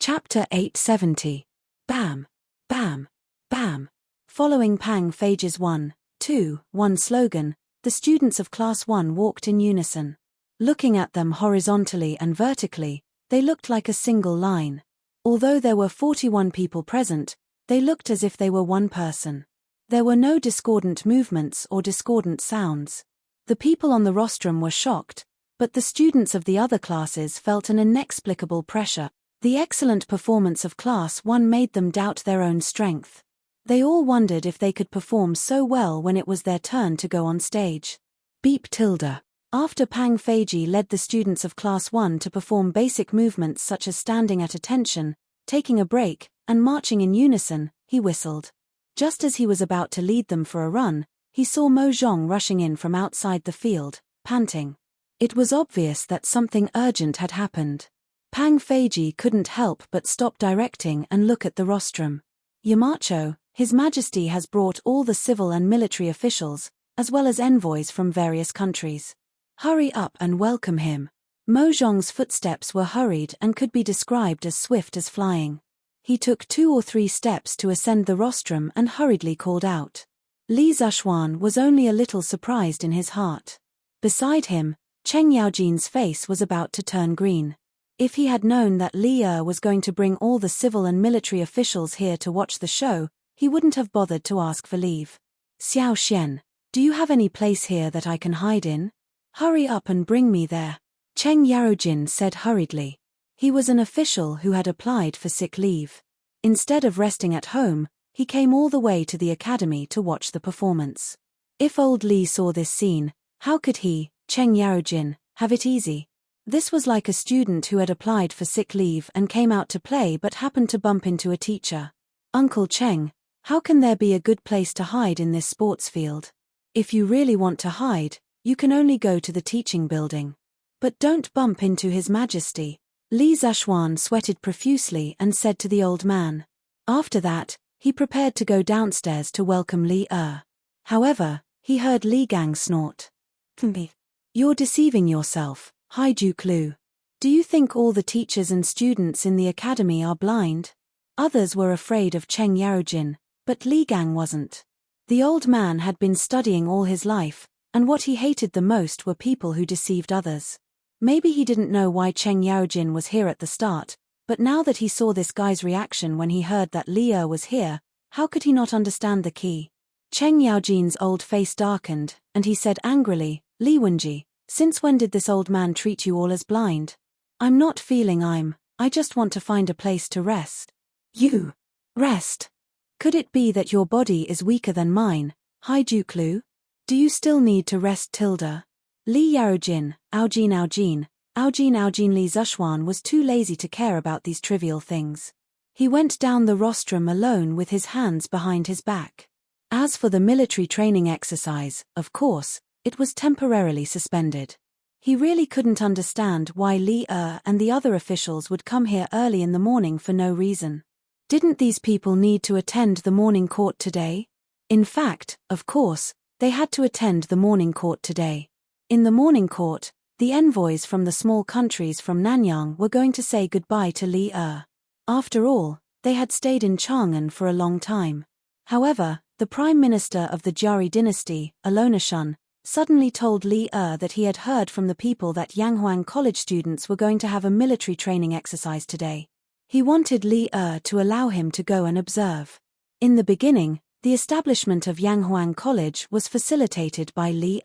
Chapter 870. Bam, bam, bam. Following Pang Phage's 1, 2, 1 slogan, the students of Class 1 walked in unison. Looking at them horizontally and vertically, they looked like a single line. Although there were 41 people present, they looked as if they were one person. There were no discordant movements or discordant sounds. The people on the rostrum were shocked, but the students of the other classes felt an inexplicable pressure. The excellent performance of Class 1 made them doubt their own strength. They all wondered if they could perform so well when it was their turn to go on stage. Beep tilde. After Pang Phage led the students of Class 1 to perform basic movements such as standing at attention, taking a break, and marching in unison, he whistled. Just as he was about to lead them for a run, he saw Mo Zhong rushing in from outside the field, panting. It was obvious that something urgent had happened. Pang Phage couldn't help but stop directing and look at the rostrum. Yamacho, His Majesty has brought all the civil and military officials, as well as envoys from various countries. Hurry up and welcome him. Mo Zhong's footsteps were hurried and could be described as swift as flying. He took 2 or 3 steps to ascend the rostrum and hurriedly called out. Li Zishuan was only a little surprised in his heart. Beside him, Cheng Yaojin's face was about to turn green. If he had known that Li was going to bring all the civil and military officials here to watch the show, he wouldn't have bothered to ask for leave. Xiao Xian, do you have any place here that I can hide in? Hurry up and bring me there, Cheng Yaojin said hurriedly. He was an official who had applied for sick leave. Instead of resting at home, he came all the way to the academy to watch the performance. If old Li saw this scene, how could he, Cheng Yaojin, have it easy? This was like a student who had applied for sick leave and came out to play but happened to bump into a teacher. Uncle Cheng, how can there be a good place to hide in this sports field? If you really want to hide, you can only go to the teaching building. But don't bump into His Majesty. Li Zishuan sweated profusely and said to the old man. After that, he prepared to go downstairs to welcome Li. However, he heard Li Gang snort. You're deceiving yourself, Haidu Lu. Do you think all the teachers and students in the academy are blind? Others were afraid of Cheng Yaojin, but Li Gang wasn't. The old man had been studying all his life, and what he hated the most were people who deceived others. Maybe he didn't know why Cheng Yaojin was here at the start, but now that he saw this guy's reaction when he heard that Li was here, how could he not understand the key? Cheng Yaojin's old face darkened, and he said angrily, Li Wenji, since when did this old man treat you all as blind? I'm not feeling I just want to find a place to rest. You? Rest? Could it be that your body is weaker than mine, Haidu Lu? Do you still need to rest tilde? Li Yaojin, Aujin Li Zishuan was too lazy to care about these trivial things. He went down the rostrum alone with his hands behind his back. As for the military training exercise, of course, it was temporarily suspended. He really couldn't understand why Li and the other officials would come here early in the morning for no reason. Didn't these people need to attend the morning court today? In fact, of course, they had to attend the morning court today. In the morning court, the envoys from the small countries from Nanyang were going to say goodbye to Li. After all, they had stayed in Chang'an for a long time. However, the Prime Minister of the Jiari dynasty, Alonashun, suddenly told Li that he had heard from the people that Yanghuang College students were going to have a military training exercise today. He wanted Li to allow him to go and observe. In the beginning, the establishment of Yanghuang College was facilitated by Li.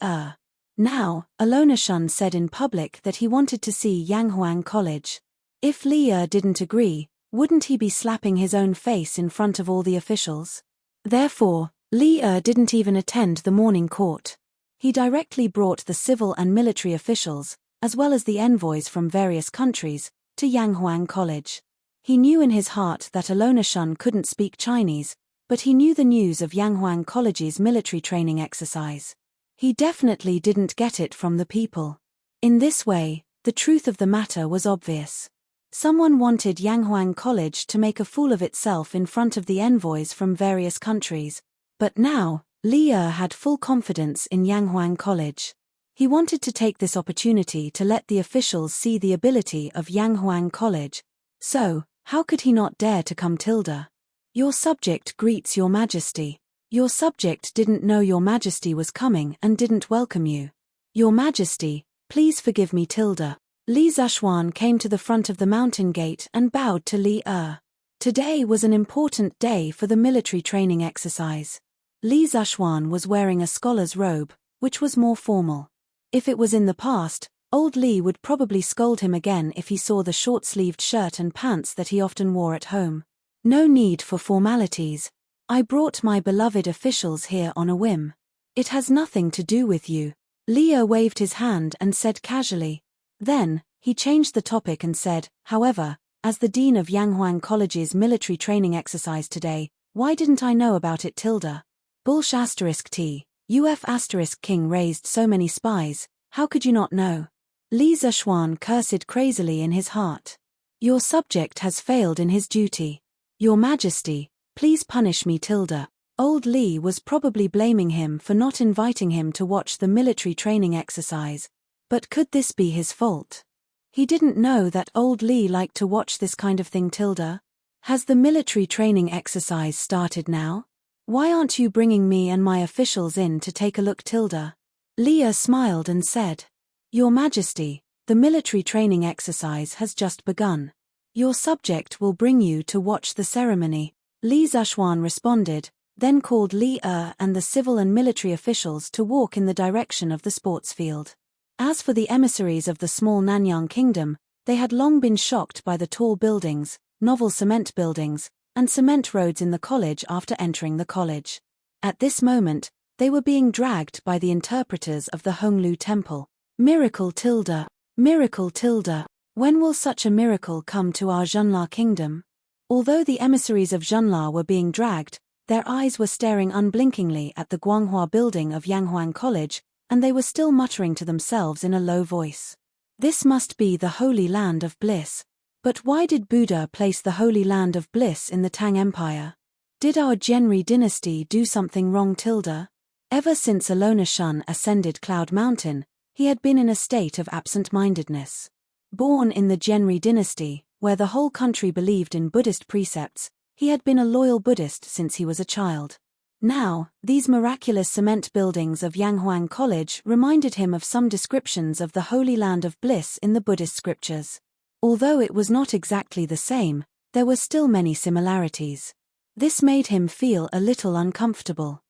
Now, Alonashun said in public that he wanted to see Yanghuang College. If Li didn't agree, wouldn't he be slapping his own face in front of all the officials? Therefore, Li didn't even attend the morning court. He directly brought the civil and military officials, as well as the envoys from various countries, to Yanghuang College. He knew in his heart that Alonashun couldn't speak Chinese, but he knew the news of Yanghuang College's military training exercise. He definitely didn't get it from the people. In this way, the truth of the matter was obvious. Someone wanted Yanghuang College to make a fool of itself in front of the envoys from various countries. But now, Li had full confidence in Yanghuang College. He wanted to take this opportunity to let the officials see the ability of Yanghuang College. So, How could he not dare to come tilde? Your subject greets your majesty. Your subject didn't know your majesty was coming and didn't welcome you. Your majesty, please forgive me tilde. Li Zuxuan came to the front of the mountain gate and bowed to Li Er. Today was an important day for the military training exercise. Li Zuxuan was wearing a scholar's robe, which was more formal. If it was in the past, old Li would probably scold him again if he saw the short-sleeved shirt and pants that he often wore at home. No need for formalities. I brought my beloved officials here on a whim. It has nothing to do with you. Li Er waved his hand and said casually. Then, he changed the topic and said, however, as the dean of Yanghuang College's military training exercise today, why didn't I know about it tilde? Bulsh *t. Uf *king raised so many spies, how could you not know? Li Zuxuan cursed crazily in his heart. Your subject has failed in his duty. Your majesty, please punish me tilde. Old Li was probably blaming him for not inviting him to watch the military training exercise. But could this be his fault? He didn't know that old Li liked to watch this kind of thing tilde. Has the military training exercise started now? Why aren't you bringing me and my officials in to take a look tilde? Li Er smiled and said. Your majesty, the military training exercise has just begun. Your subject will bring you to watch the ceremony. Li Zuxuan responded, then called Li Er and the civil and military officials to walk in the direction of the sports field. As for the emissaries of the small Nanyang kingdom, they had long been shocked by the tall buildings, novel cement buildings, and cement roads in the college after entering the college. At this moment, they were being dragged by the interpreters of the Honglu Temple. Miracle tilde. Miracle tilde. When will such a miracle come to our Zhenla kingdom? Although the emissaries of Zhenla were being dragged, their eyes were staring unblinkingly at the Guanghua building of Yanghuang College, and they were still muttering to themselves in a low voice. This must be the Holy Land of Bliss. But why did Buddha place the Holy Land of Bliss in the Tang Empire? Did our Zhenri dynasty do something wrong tilde? Ever since Alona Shun ascended Cloud Mountain, he had been in a state of absent-mindedness. Born in the Zhenri dynasty, where the whole country believed in Buddhist precepts, he had been a loyal Buddhist since he was a child. Now, these miraculous cement buildings of Yanghuang College reminded him of some descriptions of the Holy Land of Bliss in the Buddhist scriptures. Although it was not exactly the same, there were still many similarities. This made him feel a little uncomfortable.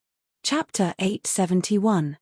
Chapter 871.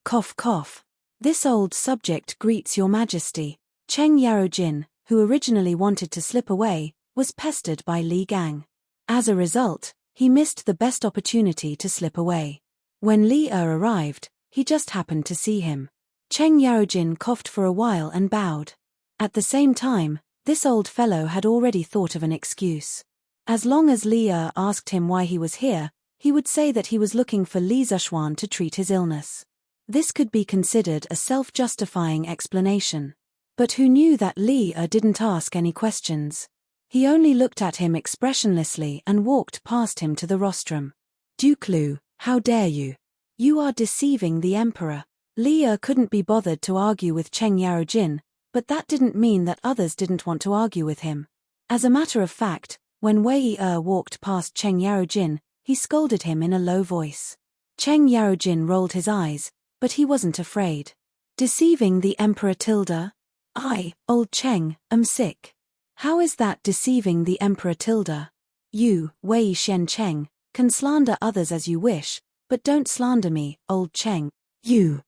Cough cough. This old subject greets your majesty. Cheng Yarojin, who originally wanted to slip away, was pestered by Li Gang. As a result, he missed the best opportunity to slip away. When Li Er arrived, he just happened to see him. Cheng Yarojin coughed for a while and bowed. At the same time, this old fellow had already thought of an excuse. As long as Li Er asked him why he was here, he would say that he was looking for Li Zuxuan to treat his illness. This could be considered a self-justifying explanation. But who knew that Li Er didn't ask any questions? He only looked at him expressionlessly and walked past him to the rostrum. Duke Lu, how dare you? You are deceiving the emperor. Li Er couldn't be bothered to argue with Cheng Yarojin, but that didn't mean that others didn't want to argue with him. As a matter of fact, when Wei Er walked past Cheng Yarojin, he scolded him in a low voice. Cheng Yarojin rolled his eyes, but he wasn't afraid. Deceiving the emperor tilde? I, old Cheng, am sick. How is that deceiving the emperor tilde? You, Wei Shen Cheng, can slander others as you wish, but don't slander me, old Cheng. You,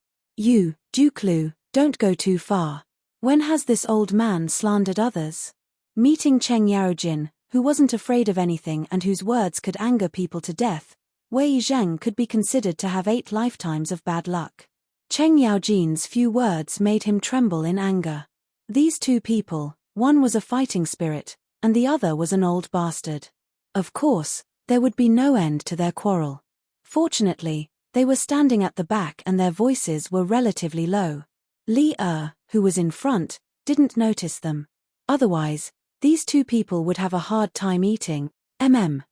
Duke Lu, don't go too far. When has this old man slandered others? Meeting Cheng Yarojin, who wasn't afraid of anything and whose words could anger people to death, Wei Zheng could be considered to have 8 lifetimes of bad luck. Cheng Yaojin's few words made him tremble in anger. These two people, one was a fighting spirit, and the other was an old bastard. Of course, there would be no end to their quarrel. Fortunately, they were standing at the back and their voices were relatively low. Li Er, who was in front, didn't notice them. Otherwise, these two people would have a hard time eating.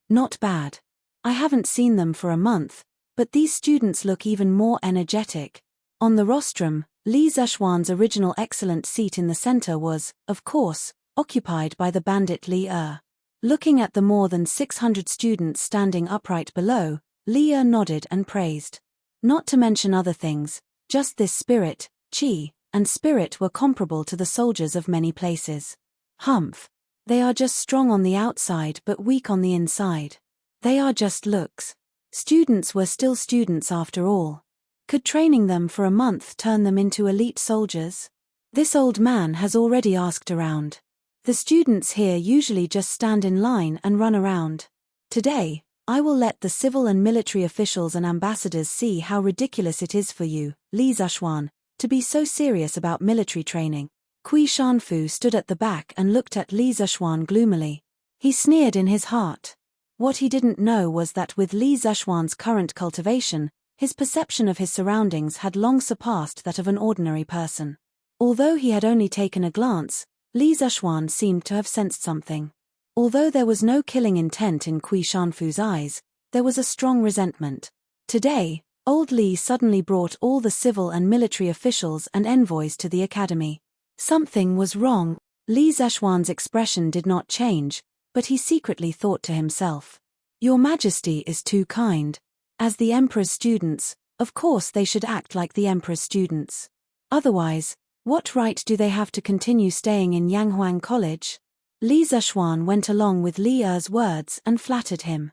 Not bad. I haven't seen them for a month, but these students look even more energetic. On the rostrum, Li Zuxuan's original excellent seat in the center was, of course, occupied by the bandit Li Er. Looking at the more than 600 students standing upright below, Li Er nodded and praised. Not to mention other things, just this spirit, qi, and spirit were comparable to the soldiers of many places. Humph. They are just strong on the outside but weak on the inside. They are just looks. Students were still students after all. Could training them for a month turn them into elite soldiers? This old man has already asked around. The students here usually just stand in line and run around. Today, I will let the civil and military officials and ambassadors see how ridiculous it is for you, Li Zishuan, to be so serious about military training. Kui Shanfu stood at the back and looked at Li Zishuan gloomily. He sneered in his heart. What he didn't know was that with Li Zishuan's current cultivation, his perception of his surroundings had long surpassed that of an ordinary person. Although he had only taken a glance, Li Zishuan seemed to have sensed something. Although there was no killing intent in Kui Shanfu's eyes, there was a strong resentment. Today, old Li suddenly brought all the civil and military officials and envoys to the academy. Something was wrong. Li Zishuan's expression did not change, but he secretly thought to himself, "Your Majesty is too kind. As the Emperor's students, of course they should act like the Emperor's students. Otherwise, what right do they have to continue staying in Yanghuang College?" Li Zishuan went along with Li Er's words and flattered him.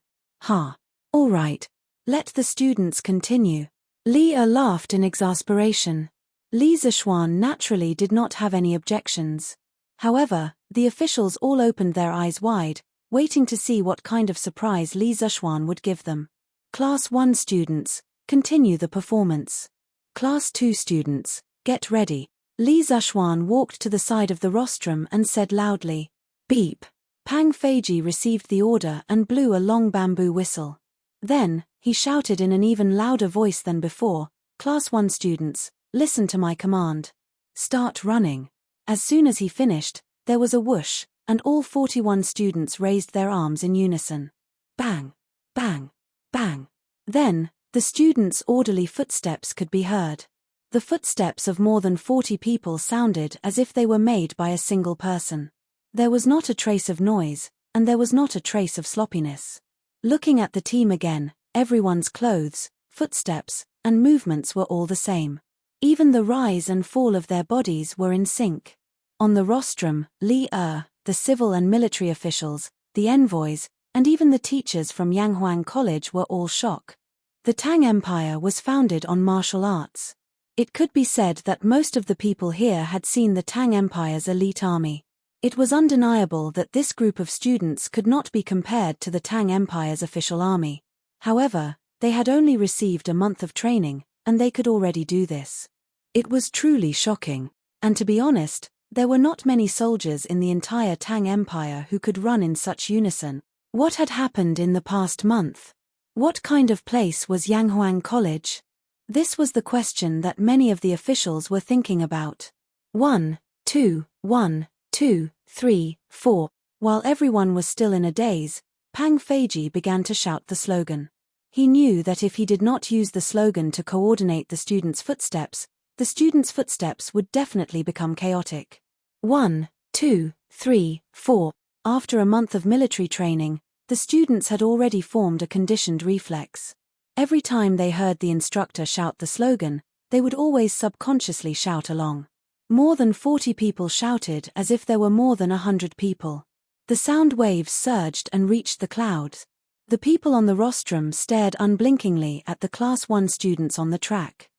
All right. Let the students continue. Li Er laughed in exasperation. Li Zishuan naturally did not have any objections. However, the officials all opened their eyes wide, waiting to see what kind of surprise Li Zishuan would give them. Class 1 students, continue the performance. Class 2 students, get ready. Li Zishuan walked to the side of the rostrum and said loudly, "Beep." Pang Feiji received the order and blew a long bamboo whistle. Then, he shouted in an even louder voice than before, "Class 1 students, listen to my command. Start running." As soon as he finished, there was a whoosh, and all 41 students raised their arms in unison. Bang! Bang! Bang! Then, the students' orderly footsteps could be heard. The footsteps of more than 40 people sounded as if they were made by a single person. There was not a trace of noise, and there was not a trace of sloppiness. Looking at the team again, everyone's clothes, footsteps, and movements were all the same. Even the rise and fall of their bodies were in sync. On the rostrum, Li Er, the civil and military officials, the envoys, and even the teachers from Yanghuang College were all shocked. The Tang Empire was founded on martial arts. It could be said that most of the people here had seen the Tang Empire's elite army. It was undeniable that this group of students could not be compared to the Tang Empire's official army. However, they had only received a month of training, and they could already do this. It was truly shocking, and to be honest, there were not many soldiers in the entire Tang Empire who could run in such unison. What had happened in the past month? What kind of place was Yanghuang College? This was the question that many of the officials were thinking about. 1, 2, 1, 2, 3, 4. While everyone was still in a daze, Pang Feiji began to shout the slogan. He knew that if he did not use the slogan to coordinate the students' footsteps would definitely become chaotic. 1, 2, 3, 4. After a month of military training, the students had already formed a conditioned reflex. Every time they heard the instructor shout the slogan, they would always subconsciously shout along. More than 40 people shouted as if there were more than 100 people. The sound waves surged and reached the clouds. The people on the rostrum stared unblinkingly at the Class 1 students on the track.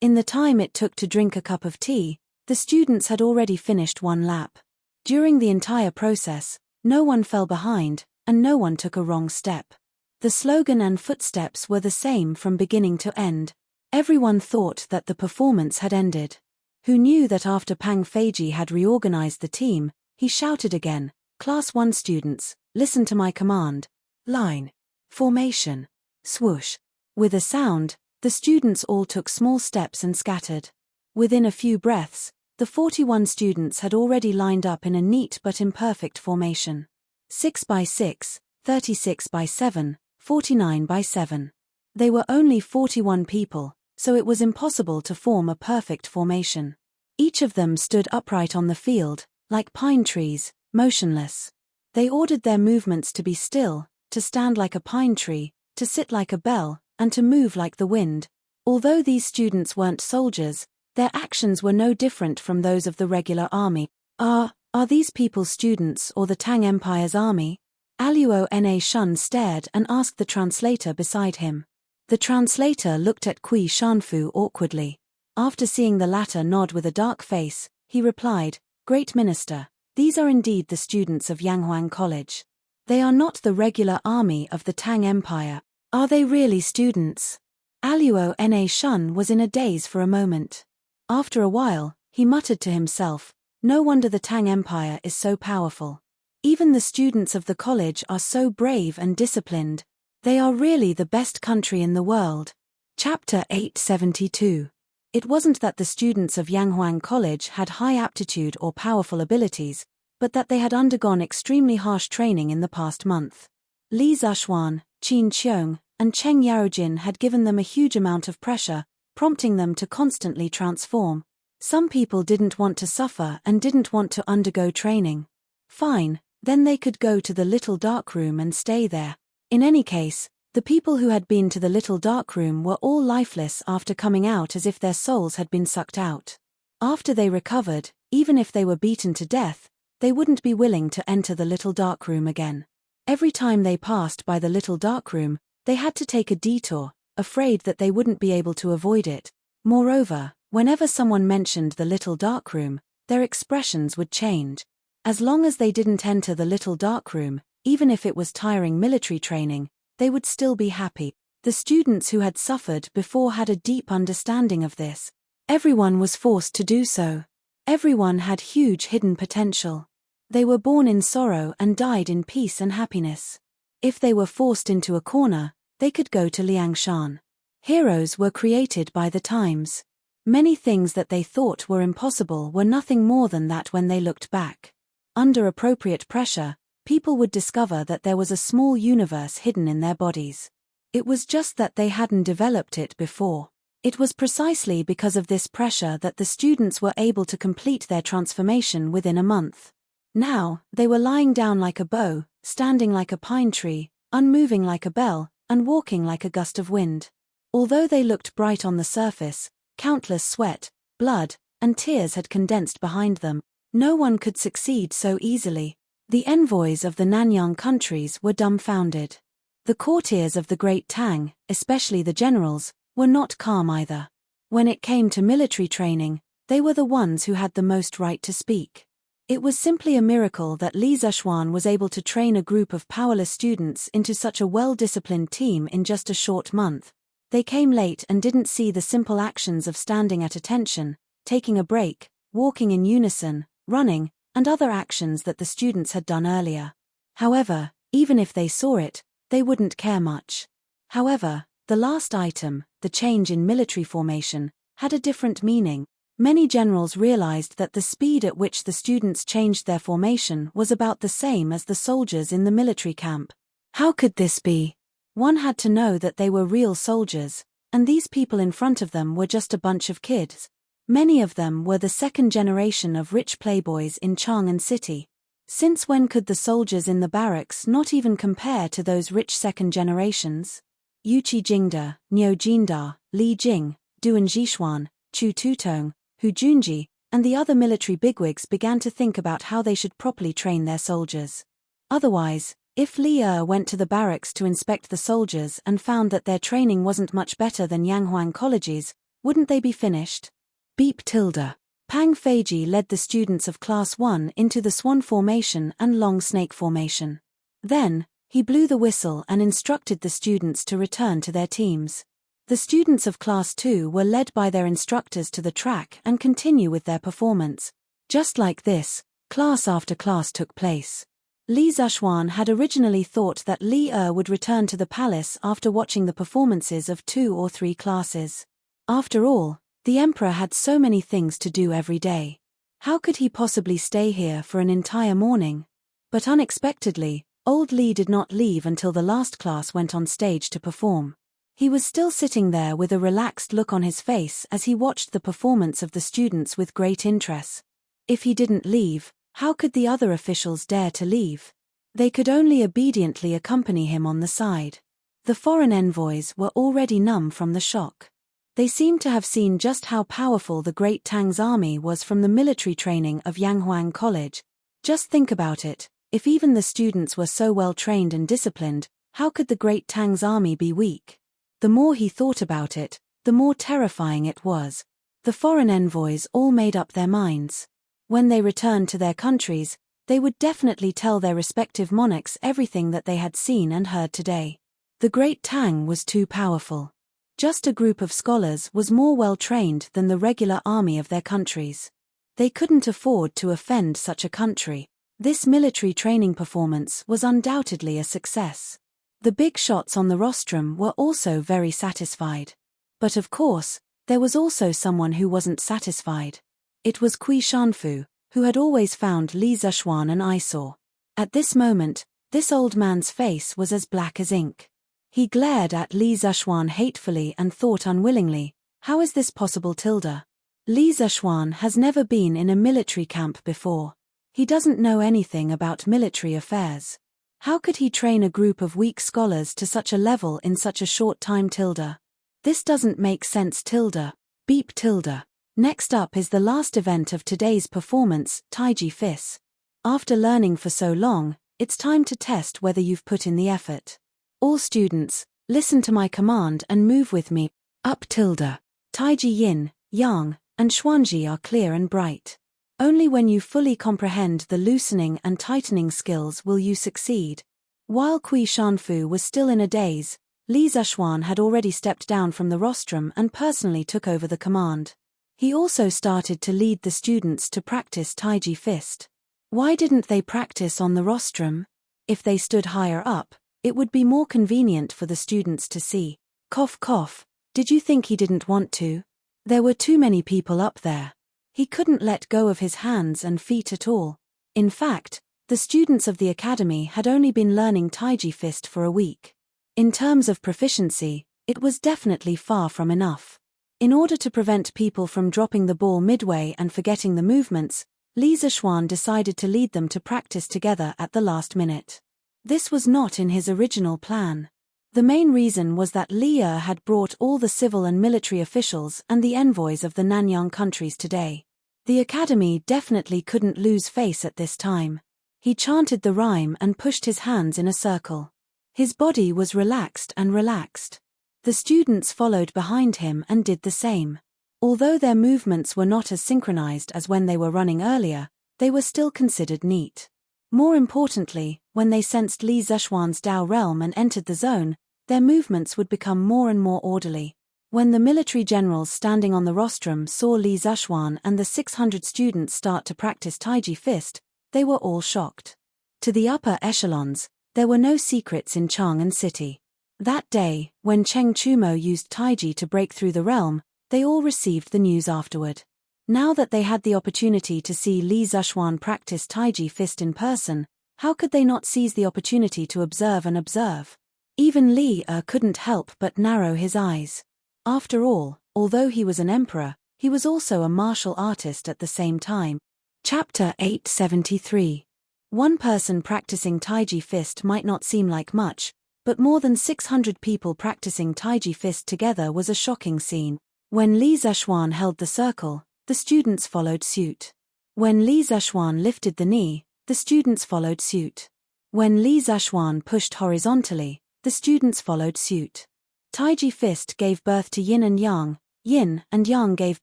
In the time it took to drink a cup of tea, the students had already finished one lap. During the entire process, no one fell behind, and no one took a wrong step. The slogan and footsteps were the same from beginning to end. Everyone thought that the performance had ended. Who knew that after Pang Feiji had reorganized the team, he shouted again, "Class 1 students, listen to my command. Line. Formation. Swoosh." With a sound, the students all took small steps and scattered. Within a few breaths, the 41 students had already lined up in a neat but imperfect formation. 6 by 6, 36 by 7, 49 by 7. They were only 41 people, so it was impossible to form a perfect formation. Each of them stood upright on the field, like pine trees, motionless. They ordered their movements to be still, to stand like a pine tree, to sit like a bell, and to move like the wind. Although these students weren't soldiers, their actions were no different from those of the regular army. Are these people students or the Tang Empire's army? Aluo Na Shun stared and asked the translator beside him. The translator looked at Kui Shanfu awkwardly. After seeing the latter nod with a dark face, he replied, "Great Minister, these are indeed the students of Yanghuang College. They are not the regular army of the Tang Empire. Are they really students?" Aluo Na Shun was in a daze for a moment. After a while, he muttered to himself, "No wonder the Tang Empire is so powerful. Even the students of the college are so brave and disciplined. They are really the best country in the world." Chapter 872. It wasn't that the students of Yanghuang College had high aptitude or powerful abilities, but that they had undergone extremely harsh training in the past month. Li Zhuan, Qin Qiong, and Cheng Yaojin had given them a huge amount of pressure, prompting them to constantly transform. Some people didn't want to suffer and didn't want to undergo training. Fine, then they could go to the little dark room and stay there. In any case, the people who had been to the little dark room were all lifeless after coming out as if their souls had been sucked out. After they recovered, even if they were beaten to death, they wouldn't be willing to enter the little dark room again. Every time they passed by the little dark room, they had to take a detour, afraid that they wouldn't be able to avoid it. Moreover, whenever someone mentioned the little dark room, their expressions would change. As long as they didn't enter the little dark room, even if it was tiring military training, they would still be happy. The students who had suffered before had a deep understanding of this. Everyone was forced to do so. Everyone had huge hidden potential. They were born in sorrow and died in peace and happiness. If they were forced into a corner, they could go to Liangshan. Heroes were created by the times. Many things that they thought were impossible were nothing more than that when they looked back. Under appropriate pressure, people would discover that there was a small universe hidden in their bodies. It was just that they hadn't developed it before. It was precisely because of this pressure that the students were able to complete their transformation within a month. Now, they were lying down like a bow, standing like a pine tree, unmoving like a bell, and walking like a gust of wind. Although they looked bright on the surface, countless sweat, blood, and tears had condensed behind them. No one could succeed so easily. The envoys of the Nanyang countries were dumbfounded. The courtiers of the Great Tang, especially the generals, were not calm either. When it came to military training, they were the ones who had the most right to speak. It was simply a miracle that Li Zhuan was able to train a group of powerless students into such a well-disciplined team in just a short month. They came late and didn't see the simple actions of standing at attention, taking a break, walking in unison, running, and other actions that the students had done earlier. However, even if they saw it, they wouldn't care much. However, the last item, the change in military formation, had a different meaning. Many generals realized that the speed at which the students changed their formation was about the same as the soldiers in the military camp. How could this be? One had to know that they were real soldiers, and these people in front of them were just a bunch of kids. Many of them were the second generation of rich playboys in Chang'an City. Since when could the soldiers in the barracks not even compare to those rich second generations? Yuqi Jingda, Niu Jinda, Li Jing, Duan Zhishuan, Chu Tutong, Hu Junji, and the other military bigwigs began to think about how they should properly train their soldiers. Otherwise, if Li went to the barracks to inspect the soldiers and found that their training wasn't much better than Yanghuang College's, wouldn't they be finished? Beep tilde. Pang Feiji led the students of Class 1 into the swan formation and long snake formation. Then, he blew the whistle and instructed the students to return to their teams. The students of Class 2 were led by their instructors to the track and continue with their performance. Just like this, class after class took place. Li Zhuan had originally thought that Li would return to the palace after watching the performances of 2 or 3 classes. After all, the emperor had so many things to do every day. How could he possibly stay here for an entire morning? But unexpectedly, old Li did not leave until the last class went on stage to perform. He was still sitting there with a relaxed look on his face as he watched the performance of the students with great interest. If he didn't leave, How could the other officials dare to leave? They could only obediently accompany him on the side. The foreign envoys were already numb from the shock. They seemed to have seen just how powerful the Great Tang's army was from the military training of Yanghuang College. Just think about it, if even the students were so well trained and disciplined, how could the Great Tang's army be weak? The more he thought about it, the more terrifying it was. The foreign envoys all made up their minds. When they returned to their countries, they would definitely tell their respective monarchs everything that they had seen and heard today. The Great Tang was too powerful. Just a group of scholars was more well-trained than the regular army of their countries. They couldn't afford to offend such a country. This military training performance was undoubtedly a success. The big shots on the rostrum were also very satisfied. But of course, there was also someone who wasn't satisfied. It was Kui Shanfu, who had always found Li Zexuan an eyesore. At this moment, this old man's face was as black as ink. He glared at Li Zexuan hatefully and thought unwillingly, how is this possible, Tilda? Li Zexuan has never been in a military camp before. He doesn't know anything about military affairs. How could he train a group of weak scholars to such a level in such a short time, Tilda? This doesn't make sense, Tilda. Beep, Tilda. Next up is the last event of today's performance, Taiji Fis. After learning for so long, it's time to test whether you've put in the effort. All students, listen to my command and move with me. Up, Tilda. Taiji Yin, Yang, and Xuanji are clear and bright. Only when you fully comprehend the loosening and tightening skills will you succeed. While Kui Shanfu was still in a daze, Li Zexuan had already stepped down from the rostrum and personally took over the command. He also started to lead the students to practice Taiji Fist. Why didn't they practice on the rostrum? If they stood higher up, it would be more convenient for the students to see. Cough cough, did you think he didn't want to? There were too many people up there. He couldn't let go of his hands and feet at all. In fact, the students of the academy had only been learning Taiji Fist for a week. In terms of proficiency, it was definitely far from enough. In order to prevent people from dropping the ball midway and forgetting the movements, Li Zexuan decided to lead them to practice together at the last minute. This was not in his original plan. The main reason was that Li had brought all the civil and military officials and the envoys of the Nanyang countries today. The academy definitely couldn't lose face at this time. He chanted the rhyme and pushed his hands in a circle. His body was relaxed and relaxed. The students followed behind him and did the same. Although their movements were not as synchronized as when they were running earlier, they were still considered neat. More importantly, when they sensed Li Zexuan's Dao realm and entered the zone, their movements would become more and more orderly. When the military generals standing on the rostrum saw Li Zexuan and the 600 students start to practice Taiji Fist, they were all shocked. To the upper echelons, there were no secrets in Chang'an City. That day, when Cheng Chumo used Taiji to break through the realm, they all received the news afterward. Now that they had the opportunity to see Li Zexuan practice Taiji Fist in person, how could they not seize the opportunity to observe and observe? Even Li couldn't help but narrow his eyes. After all, although he was an emperor, he was also a martial artist at the same time. Chapter 873. One person practicing Taiji Fist might not seem like much, but more than 600 people practicing Taiji Fist together was a shocking scene. When Li Zexuan held the circle, the students followed suit. When Li Zexuan lifted the knee, the students followed suit. When Li Zexuan pushed horizontally, the students followed suit. Taiji Fist gave birth to yin and yang gave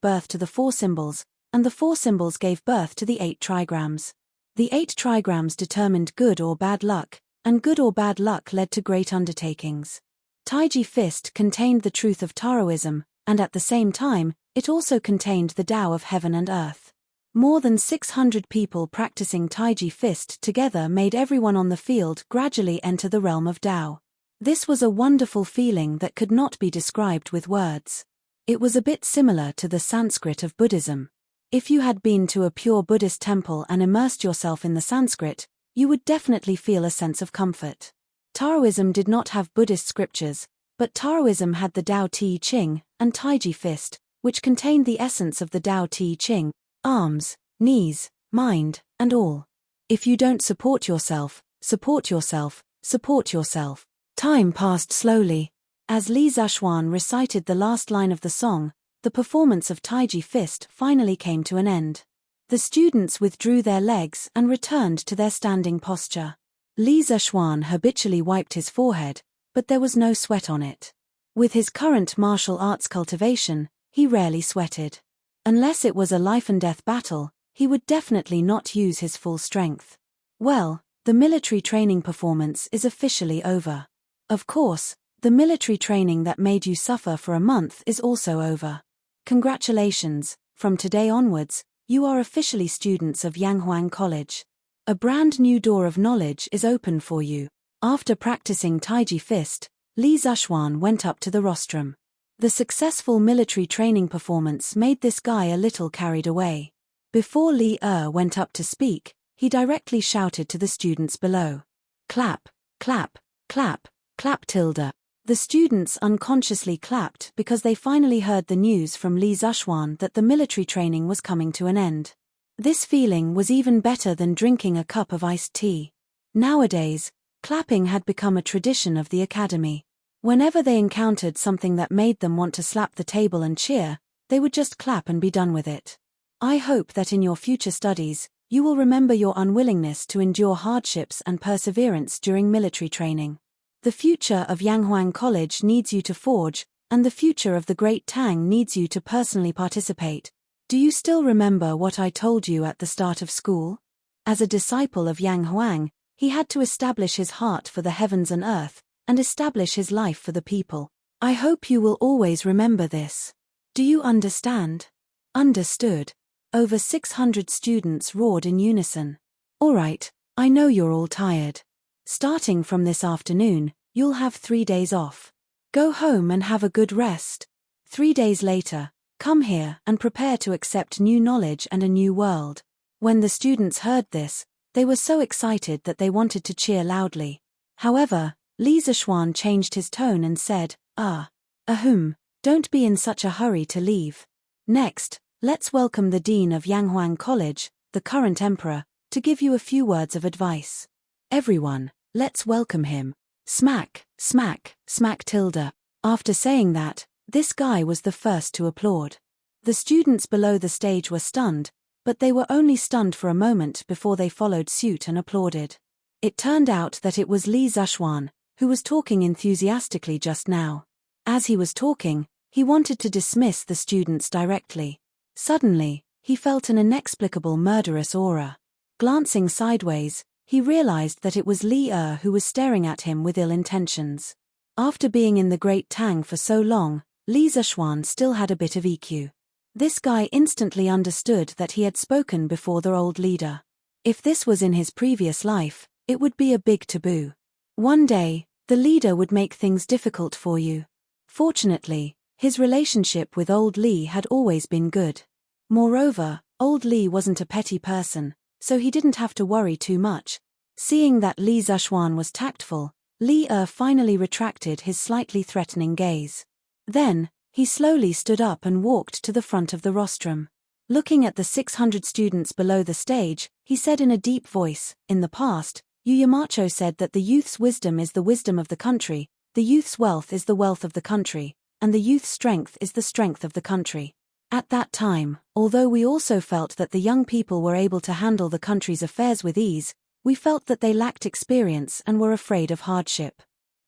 birth to the four symbols, and the four symbols gave birth to the 8 trigrams. The 8 trigrams determined good or bad luck, and good or bad luck led to great undertakings. Taiji Fist contained the truth of Taoism, and at the same time, it also contained the Tao of heaven and earth. More than 600 people practicing Taiji Fist together made everyone on the field gradually enter the realm of Tao. This was a wonderful feeling that could not be described with words. It was a bit similar to the Sanskrit of Buddhism. If you had been to a pure Buddhist temple and immersed yourself in the Sanskrit, you would definitely feel a sense of comfort. Taoism did not have Buddhist scriptures, but Taoism had the Tao Te Ching and Taiji Fist, which contained the essence of the Tao Te Ching: arms, knees, mind, and all. If you don't support yourself, support yourself, support yourself. Time passed slowly. As Li Zhaxuan recited the last line of the song, the performance of Taiji Fist finally came to an end. The students withdrew their legs and returned to their standing posture. Li Zhaxuan habitually wiped his forehead, but there was no sweat on it. With his current martial arts cultivation, he rarely sweated. Unless it was a life-and-death battle, he would definitely not use his full strength. Well, the military training performance is officially over. Of course, the military training that made you suffer for a month is also over. Congratulations, from today onwards, you are officially students of Yanghuang College. A brand new door of knowledge is open for you. After practicing Taiji Fist, Li Zhaxuan went up to the rostrum. The successful military training performance made this guy a little carried away. Before Li went up to speak, he directly shouted to the students below. Clap, clap, clap, clap tilde. The students unconsciously clapped because they finally heard the news from Li Zhaxuan that the military training was coming to an end. This feeling was even better than drinking a cup of iced tea. Nowadays, clapping had become a tradition of the academy. Whenever they encountered something that made them want to slap the table and cheer, they would just clap and be done with it. I hope that in your future studies, you will remember your unwillingness to endure hardships and perseverance during military training. The future of Yanghuang College needs you to forge, and the future of the Great Tang needs you to personally participate. Do you still remember what I told you at the start of school? As a disciple of Yang Huang, he had to establish his heart for the heavens and earth, and establish his life for the people. I hope you will always remember this. Do you understand? Understood. Over 600 students roared in unison. All right, I know you're all tired. Starting from this afternoon, you'll have 3 days off. Go home and have a good rest. 3 days later, come here and prepare to accept new knowledge and a new world. When the students heard this, they were so excited that they wanted to cheer loudly. However, Li Zhaxuan changed his tone and said, don't be in such a hurry to leave. Next, let's welcome the Dean of Yanghuang College, the current Emperor, to give you a few words of advice. Everyone, let's welcome him. Smack, smack, smack tilde. After saying that, this guy was the first to applaud. The students below the stage were stunned, but they were only stunned for a moment before they followed suit and applauded. It turned out that it was Li Zhaxuan, who was talking enthusiastically just now. As he was talking, he wanted to dismiss the students directly. Suddenly, he felt an inexplicable murderous aura. Glancing sideways, he realized that it was Li who was staring at him with ill intentions. After being in the Great Tang for so long, Li Zhaxuan still had a bit of EQ. This guy instantly understood that he had spoken before the old leader. If this was in his previous life, it would be a big taboo. One day, the leader would make things difficult for you. Fortunately, his relationship with old Li had always been good. Moreover, old Li wasn't a petty person, so he didn't have to worry too much. Seeing that Li Zhaxuan was tactful, Li finally retracted his slightly threatening gaze. Then, he slowly stood up and walked to the front of the rostrum. Looking at the 600 students below the stage, he said in a deep voice, "In the past, Yu Yamacho said that the youth's wisdom is the wisdom of the country, the youth's wealth is the wealth of the country, and the youth's strength is the strength of the country. At that time, although we also felt that the young people were able to handle the country's affairs with ease, we felt that they lacked experience and were afraid of hardship.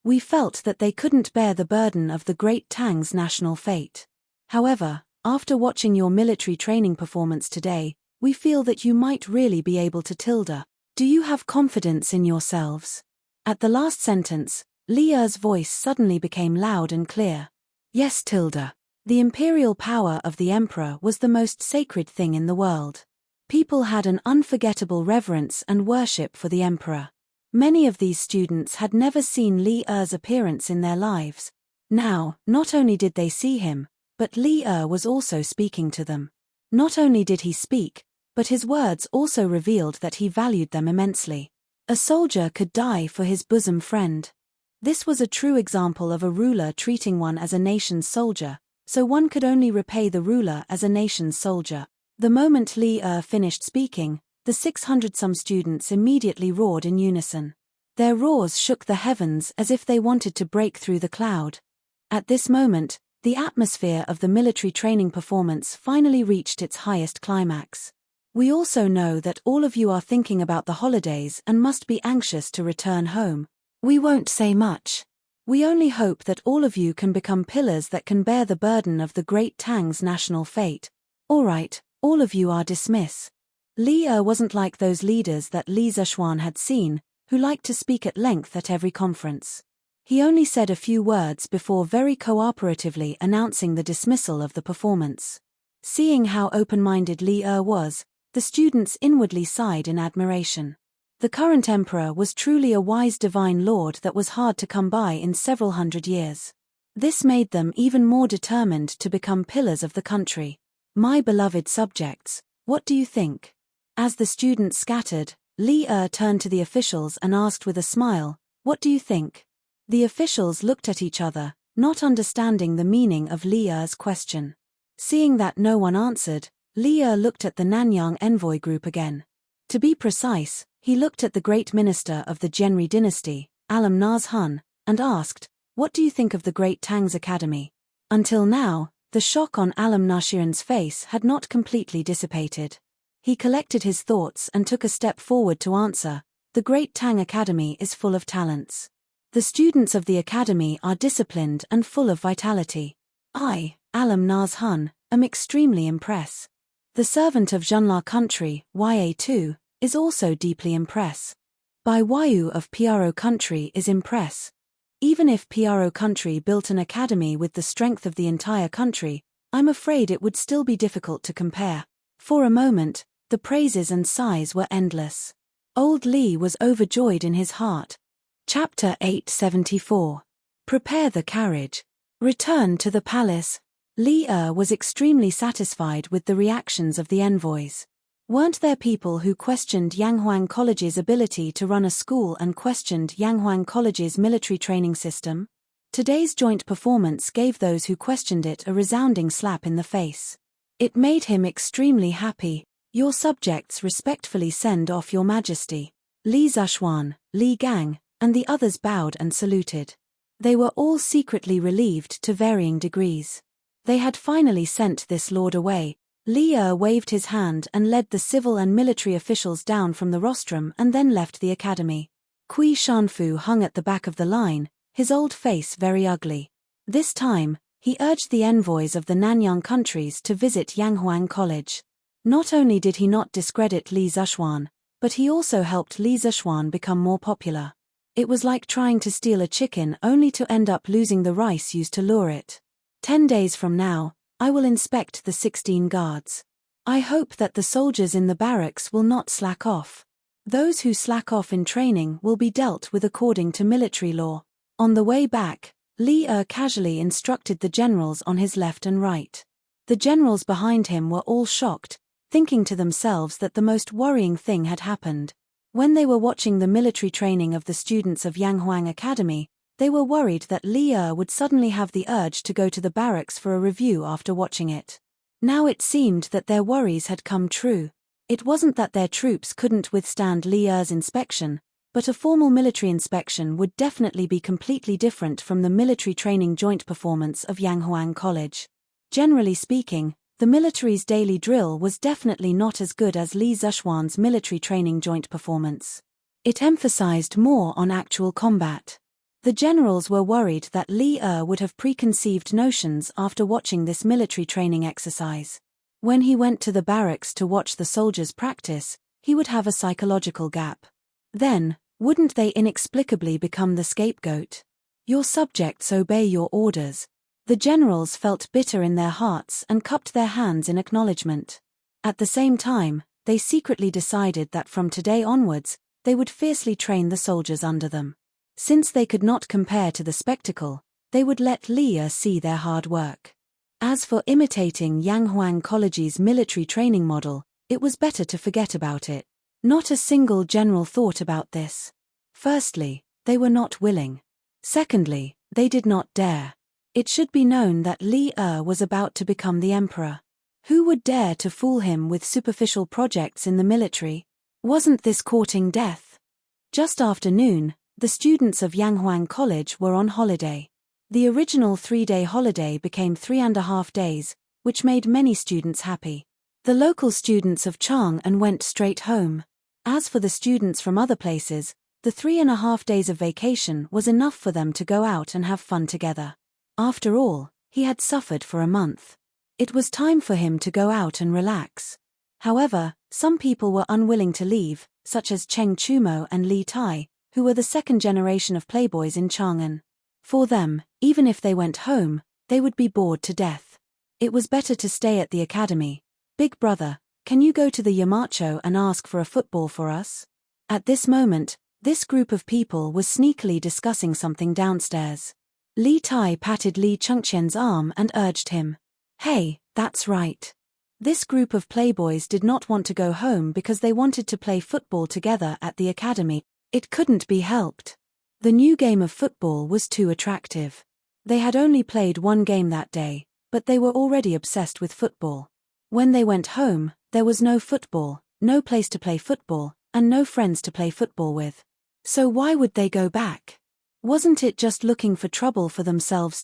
We felt that they couldn't bear the burden of the Great Tang's national fate. However, after watching your military training performance today, we feel that you might really be able to tilde. Do you have confidence in yourselves?" At the last sentence, Li's voice suddenly became loud and clear. Yes tilde. The imperial power of the emperor was the most sacred thing in the world. People had an unforgettable reverence and worship for the emperor. Many of these students had never seen Li's appearance in their lives. Now, not only did they see him, but Li was also speaking to them. Not only did he speak, but his words also revealed that he valued them immensely. A soldier could die for his bosom friend. This was a true example of a ruler treating one as a nation's soldier, so one could only repay the ruler as a nation's soldier. The moment Li finished speaking, The 600-some students immediately roared in unison. Their roars shook the heavens as if they wanted to break through the cloud. At this moment, the atmosphere of the military training performance finally reached its highest climax. We also know that all of you are thinking about the holidays and must be anxious to return home. We won't say much. We only hope that all of you can become pillars that can bear the burden of the Great Tang's national fate. Alright, all of you are dismissed. Li wasn't like those leaders that Li Zishuan had seen, who liked to speak at length at every conference. He only said a few words before very cooperatively announcing the dismissal of the performance. Seeing how open-minded Li was, the students inwardly sighed in admiration. The current emperor was truly a wise divine lord that was hard to come by in several hundred years. This made them even more determined to become pillars of the country. My beloved subjects, what do you think? As the students scattered, Li turned to the officials and asked with a smile, what do you think? The officials looked at each other, not understanding the meaning of Li's question. Seeing that no one answered, Li looked at the Nanyang envoy group again. To be precise, he looked at the great minister of the Genri dynasty, Alam Nazhun, and asked, what do you think of the Great Tang's Academy? Until now, the shock on Alam Nashiran's face had not completely dissipated. He collected his thoughts and took a step forward to answer, the Great Tang Academy is full of talents. The students of the academy are disciplined and full of vitality. I, Alam Nazhun, am extremely impressed. The servant of Junla country, Ya2, is also deeply impressed. By Wayu of Pro country is impressed. Even if Pro country built an academy with the strength of the entire country, I'm afraid it would still be difficult to compare. For a moment, the praises and sighs were endless. Old Li was overjoyed in his heart. Chapter 874. Prepare the carriage. Return to the palace. Li was extremely satisfied with the reactions of the envoys. Weren't there people who questioned Yanghuang College's ability to run a school and questioned Yanghuang College's military training system? Today's joint performance gave those who questioned it a resounding slap in the face. It made him extremely happy. Your subjects respectfully send off your majesty. Li Zishuan, Li Gang, and the others bowed and saluted. They were all secretly relieved to varying degrees. They had finally sent this lord away. Li waved his hand and led the civil and military officials down from the rostrum and then left the academy. Kui Shanfu hung at the back of the line, his old face very ugly. This time, he urged the envoys of the Nanyang countries to visit Yanghuang College. Not only did he not discredit Li Zishuan, but he also helped Li Zishuan become more popular. It was like trying to steal a chicken only to end up losing the rice used to lure it. 10 days from now, I will inspect the 16 guards. I hope that the soldiers in the barracks will not slack off. Those who slack off in training will be dealt with according to military law. On the way back, Li casually instructed the generals on his left and right. The generals behind him were all shocked, thinking to themselves that the most worrying thing had happened. When they were watching the military training of the students of Yanghuang Academy, they were worried that Li would suddenly have the urge to go to the barracks for a review after watching it. Now it seemed that their worries had come true. It wasn't that their troops couldn't withstand Li's inspection, but a formal military inspection would definitely be completely different from the military training joint performance of Yanghuang College. Generally speaking, the military's daily drill was definitely not as good as Li Zishuan's military training joint performance. It emphasized more on actual combat. The generals were worried that Li would have preconceived notions after watching this military training exercise. When he went to the barracks to watch the soldiers practice, he would have a psychological gap. Then, wouldn't they inexplicably become the scapegoat? Your subjects obey your orders. The generals felt bitter in their hearts and cupped their hands in acknowledgement. At the same time, they secretly decided that from today onwards, they would fiercely train the soldiers under them. Since they could not compare to the spectacle, they would let Li see their hard work. As for imitating Yanghuang College's military training model, it was better to forget about it. Not a single general thought about this. Firstly, they were not willing. Secondly, they did not dare. It should be known that Li was about to become the emperor. Who would dare to fool him with superficial projects in the military? Wasn't this courting death? Just after noon, the students of Yanghuang College were on holiday. The original 3-day holiday became 3.5 days, which made many students happy. The local students of Chang'an went straight home. As for the students from other places, the 3.5 days of vacation was enough for them to go out and have fun together. After all, he had suffered for a month. It was time for him to go out and relax. However, some people were unwilling to leave, such as Cheng Chumo and Li Tai, who were the second generation of playboys in Chang'an. For them, even if they went home, they would be bored to death. It was better to stay at the academy. Big brother, can you go to the Yamacho and ask for a football for us? At this moment, this group of people was sneakily discussing something downstairs. Li Tai patted Li Chengqian's arm and urged him. Hey, that's right. This group of playboys did not want to go home because they wanted to play football together at the academy. It couldn't be helped. The new game of football was too attractive. They had only played one game that day, but they were already obsessed with football. When they went home, there was no football, no place to play football, and no friends to play football with. So why would they go back? Wasn't it just looking for trouble for themselves?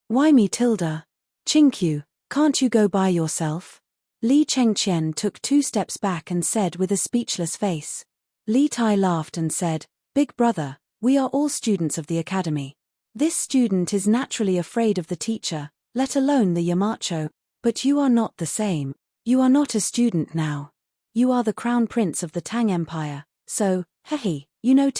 Why me? Chinkyu, can't you go by yourself? Li Chengqian took 2 steps back and said with a speechless face. Li Tai laughed and said, Big brother, we are all students of the academy. This student is naturally afraid of the teacher, let alone the Yamacho, but you are not the same. You are not a student now. You are the crown prince of the Tang Empire, so, hehe, you know.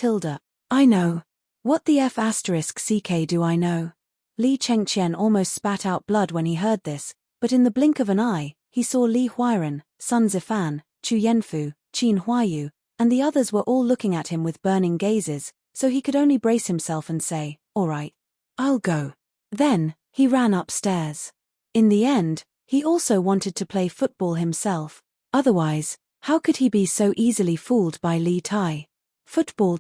I know. What the *ck do I know? Li Chengqian almost spat out blood when he heard this, but in the blink of an eye, he saw Li Huairan, Sun Zifan, Chu Yanfu, Qin Huayu, and the others were all looking at him with burning gazes, so he could only brace himself and say, all right. I'll go. Then, he ran upstairs. In the end, he also wanted to play football himself, otherwise, how could he be so easily fooled by Li Tai? Football.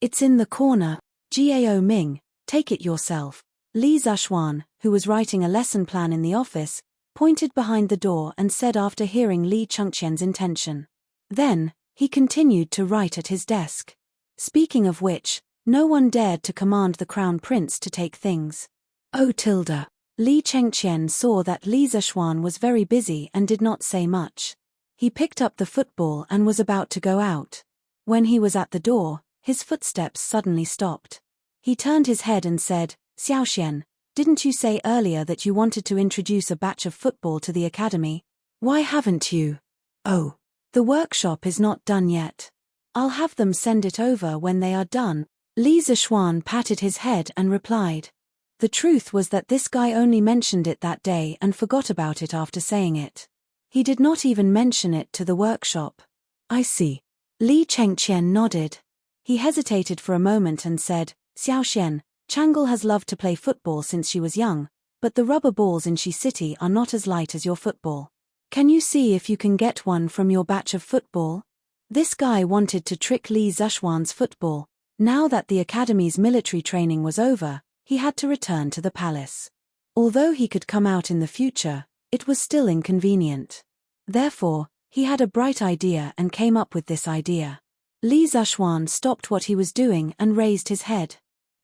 It's in the corner. Gao Ming, take it yourself. Li Zhuan, who was writing a lesson plan in the office, pointed behind the door and said after hearing Li Chengqian's intention. Then, he continued to write at his desk. Speaking of which, no one dared to command the crown prince to take things. Oh. Li Chengqian saw that Li Zhuan was very busy and did not say much. He picked up the football and was about to go out. When he was at the door, his footsteps suddenly stopped. He turned his head and said, Xiaoxian, didn't you say earlier that you wanted to introduce a batch of football to the academy? Why haven't you? Oh, the workshop is not done yet. I'll have them send it over when they are done. Li Zhuan patted his head and replied. The truth was that this guy only mentioned it that day and forgot about it after saying it. He did not even mention it to the workshop. I see. Li Chengqian nodded. He hesitated for a moment and said, Xiaoxian, Chang'an has loved to play football since she was young, but the rubber balls in Shi City are not as light as your football. Can you see if you can get one from your batch of football? This guy wanted to trick Li Zhuan's football. Now that the academy's military training was over, he had to return to the palace. Although he could come out in the future, it was still inconvenient. Therefore, he had a bright idea and came up with this idea. Li Zhuan stopped what he was doing and raised his head.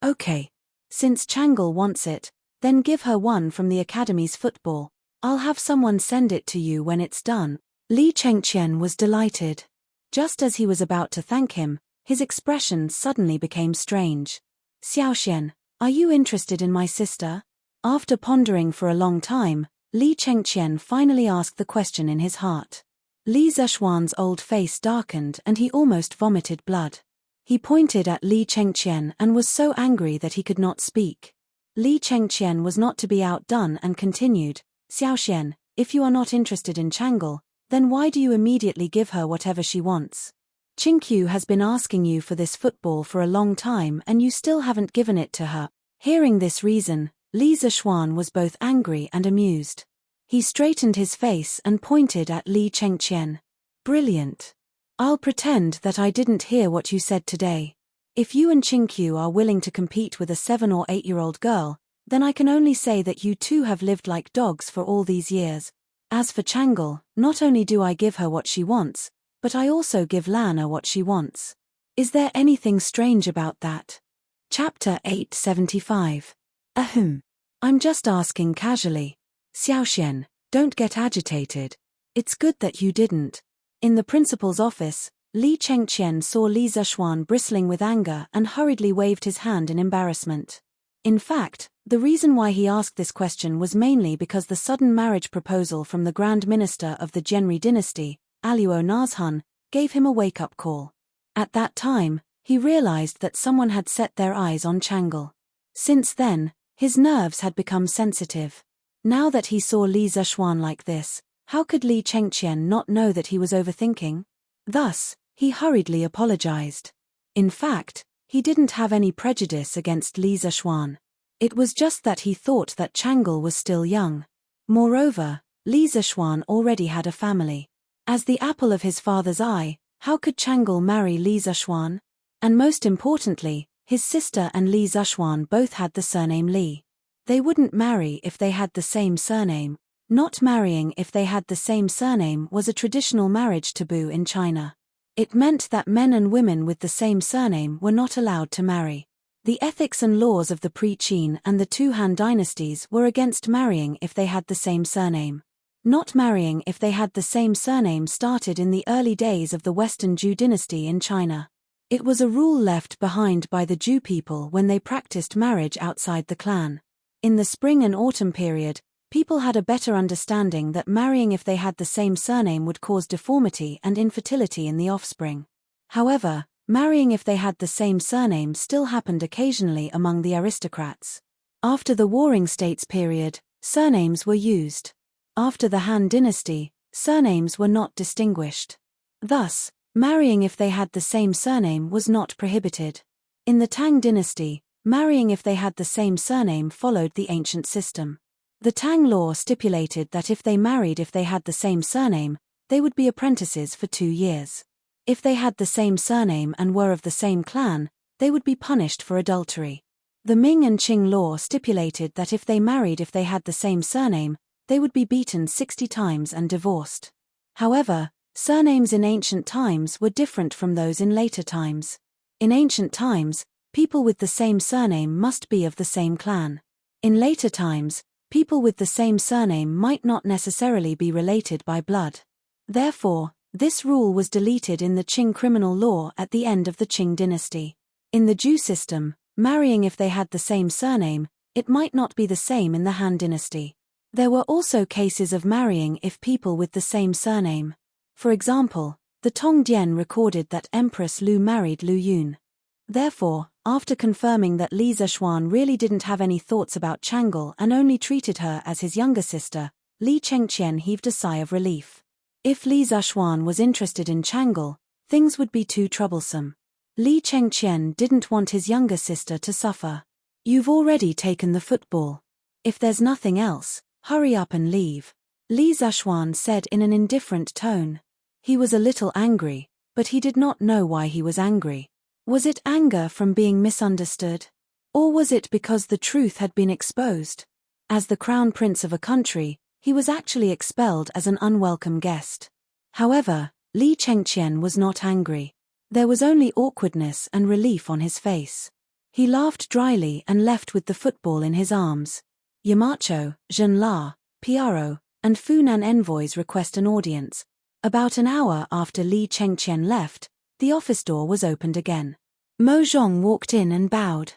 Okay. Since Chang'an wants it, then give her one from the academy's football. I'll have someone send it to you when it's done. Li Chengqian was delighted. Just as he was about to thank him, his expression suddenly became strange. Xiaoxian, are you interested in my sister? After pondering for a long time, Li Chengqian finally asked the question in his heart. Li Zhuan's old face darkened and he almost vomited blood. He pointed at Li Chengqian and was so angry that he could not speak. Li Chengqian was not to be outdone and continued, Xiaoxian, if you are not interested in Chang'an, then why do you immediately give her whatever she wants? Chinkyu has been asking you for this football for a long time and you still haven't given it to her. Hearing this reason, Li Zhuan was both angry and amused. He straightened his face and pointed at Li Chengqian. Brilliant. I'll pretend that I didn't hear what you said today. If you and Chinkyu are willing to compete with a 7 or 8-year-old girl, then I can only say that you two have lived like dogs for all these years. As for Chang'an, not only do I give her what she wants, but I also give Lana what she wants. Is there anything strange about that? Chapter 875. Ahem. I'm just asking casually. Xiaoxian, don't get agitated. It's good that you didn't. In the principal's office, Li Chengqian saw Li Zishuan bristling with anger and hurriedly waved his hand in embarrassment. In fact, the reason why he asked this question was mainly because the sudden marriage proposal from the Grand Minister of the Genri dynasty, Aluo Nazhun, gave him a wake-up call. At that time, he realized that someone had set their eyes on Chang'e. Since then, his nerves had become sensitive. Now that he saw Li Zishuan like this, how could Li Chengqian not know that he was overthinking? Thus, he hurriedly apologized. In fact, he didn't have any prejudice against Li Zishuan. It was just that he thought that Chang'e was still young. Moreover, Li Zishuan already had a family. As the apple of his father's eye, how could Chang'e marry Li Zishuan? And most importantly, his sister and Li Zishuan both had the surname Li. They wouldn't marry if they had the same surname. Not marrying if they had the same surname was a traditional marriage taboo in China. It meant that men and women with the same surname were not allowed to marry. The ethics and laws of the pre-Qin and the two Han dynasties were against marrying if they had the same surname. Not marrying if they had the same surname started in the early days of the Western Zhou dynasty in China. It was a rule left behind by the Zhou people when they practiced marriage outside the clan. In the spring and autumn period, people had a better understanding that marrying if they had the same surname would cause deformity and infertility in the offspring. However, marrying if they had the same surname still happened occasionally among the aristocrats. After the Warring States period, surnames were used. After the Han dynasty, surnames were not distinguished. Thus, marrying if they had the same surname was not prohibited. In the Tang dynasty, marrying if they had the same surname followed the ancient system. The Tang law stipulated that if they married if they had the same surname, they would be apprentices for 2 years. If they had the same surname and were of the same clan, they would be punished for adultery. The Ming and Qing law stipulated that if they married if they had the same surname, they would be beaten 60 times and divorced. However, surnames in ancient times were different from those in later times. In ancient times, people with the same surname must be of the same clan. In later times, people with the same surname might not necessarily be related by blood. Therefore, this rule was deleted in the Qing criminal law at the end of the Qing dynasty. In the Zhou system, marrying if they had the same surname, it might not be the same in the Han dynasty. There were also cases of marrying if people with the same surname. For example, the Tongdian recorded that Empress Lu married Lu Yun. Therefore, after confirming that Li Zishuan really didn't have any thoughts about Chang'e and only treated her as his younger sister, Li Chengqian heaved a sigh of relief. If Li Zishuan was interested in Chang'e, things would be too troublesome. Li Chengqian didn't want his younger sister to suffer. You've already taken the football. If there's nothing else, hurry up and leave, Li Zishuan said in an indifferent tone. He was a little angry, but he did not know why he was angry. Was it anger from being misunderstood? Or was it because the truth had been exposed? As the crown prince of a country, he was actually expelled as an unwelcome guest. However, Li Chengqian was not angry. There was only awkwardness and relief on his face. He laughed dryly and left with the football in his arms. Yamacho, Zhenla, Piaro, and Funan envoys request an audience. About an hour after Li Chengqian left, the office door was opened again. Mo Zhong walked in and bowed.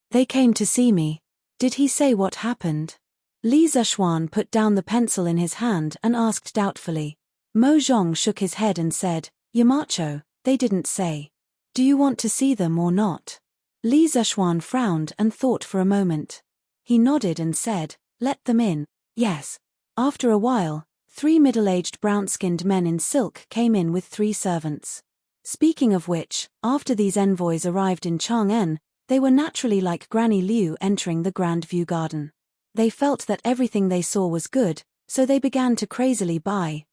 They came to see me. Did he say what happened? Li Zishuan put down the pencil in his hand and asked doubtfully. Mo Zhong shook his head and said, Yamacho, they didn't say. Do you want to see them or not? Li Zishuan frowned and thought for a moment. He nodded and said, let them in. Yes. After a while, 3 middle-aged brown-skinned men in silk came in with 3 servants. Speaking of which, after these envoys arrived in Chang'en, they were naturally like Granny Liu entering the Grand View Garden. They felt that everything they saw was good, so they began to crazily buy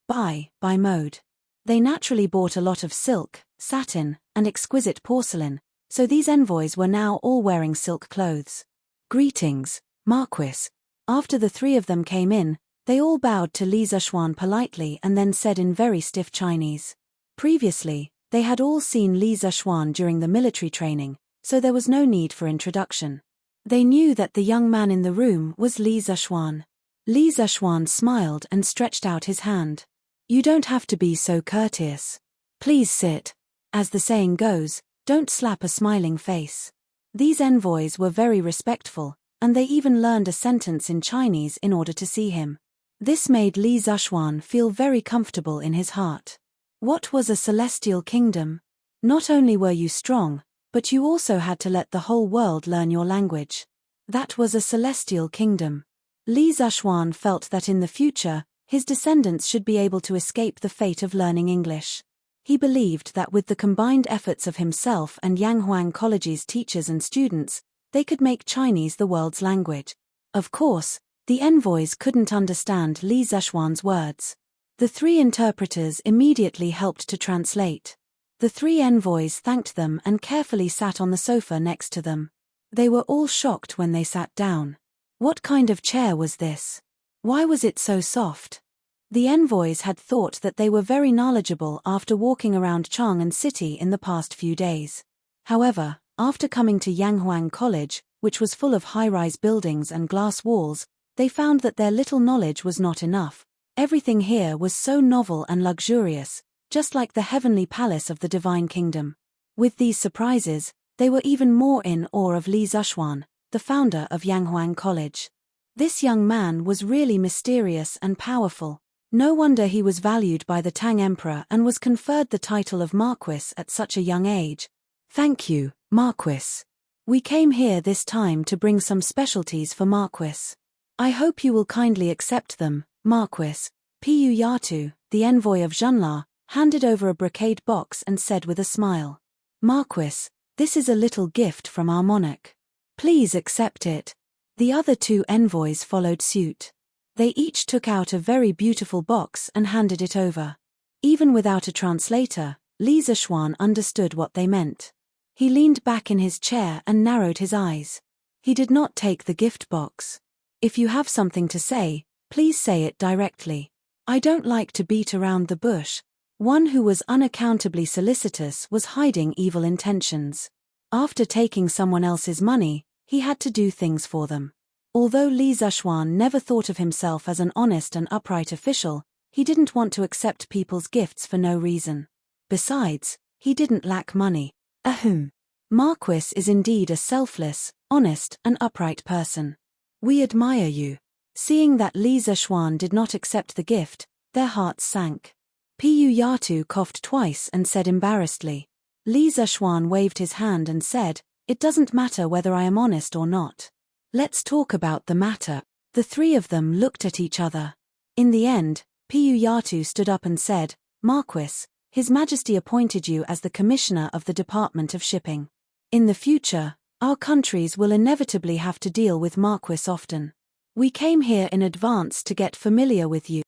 mode. They naturally bought a lot of silk, satin, and exquisite porcelain, so these envoys were now all wearing silk clothes. Greetings, Marquis. After the 3 of them came in, They all bowed to Li Zishuan politely and then said in very stiff Chinese. Previously, they had all seen Li Zishuan during the military training, so there was no need for introduction. They knew that the young man in the room was Li Zishuan. Li Zishuan smiled and stretched out his hand. You don't have to be so courteous. Please sit. As the saying goes, don't slap a smiling face. These envoys were very respectful, and they even learned a sentence in Chinese in order to see him. This made Li Zishuan feel very comfortable in his heart. What was a celestial kingdom? Not only were you strong, but you also had to let the whole world learn your language. That was a celestial kingdom. Li Zishuan felt that in the future, his descendants should be able to escape the fate of learning English. He believed that with the combined efforts of himself and Yanghuang College's teachers and students, they could make Chinese the world's language. Of course, the envoys couldn't understand Li Zishuan's words. The three interpreters immediately helped to translate. The three envoys thanked them and carefully sat on the sofa next to them. They were all shocked when they sat down. What kind of chair was this? Why was it so soft? The envoys had thought that they were very knowledgeable after walking around Chang'an City in the past few days. However, after coming to Yanghuang College, which was full of high-rise buildings and glass walls, they found that their little knowledge was not enough. Everything here was so novel and luxurious, just like the heavenly palace of the divine kingdom. With these surprises, they were even more in awe of Li Zishuan, the founder of Yanghuang College. This young man was really mysterious and powerful. No wonder he was valued by the Tang Emperor and was conferred the title of Marquis at such a young age. Thank you, Marquis. We came here this time to bring some specialties for Marquis. I hope you will kindly accept them, Marquis. Pu Yatu, the envoy of Zhenla, handed over a brocade box and said with a smile. Marquis, this is a little gift from our monarch. Please accept it. The other two envoys followed suit. They each took out a very beautiful box and handed it over. Even without a translator, Li Zishuan understood what they meant. He leaned back in his chair and narrowed his eyes. He did not take the gift box. If you have something to say, please say it directly. I don't like to beat around the bush. One who was unaccountably solicitous was hiding evil intentions. After taking someone else's money, he had to do things for them. Although Li Zishuan never thought of himself as an honest and upright official, he didn't want to accept people's gifts for no reason. Besides, he didn't lack money. Ahem. Marquis is indeed a selfless, honest, and upright person. We admire you. Seeing that Li Zishuan did not accept the gift, their hearts sank. Pu Yatu coughed twice and said embarrassedly. Li Zishuan waved his hand and said, It doesn't matter whether I am honest or not. Let's talk about the matter. The three of them looked at each other. In the end, Pu Yatu stood up and said, Marquis, His Majesty appointed you as the Commissioner of the Department of Shipping. In the future, our countries will inevitably have to deal with Marquis often. We came here in advance to get familiar with you.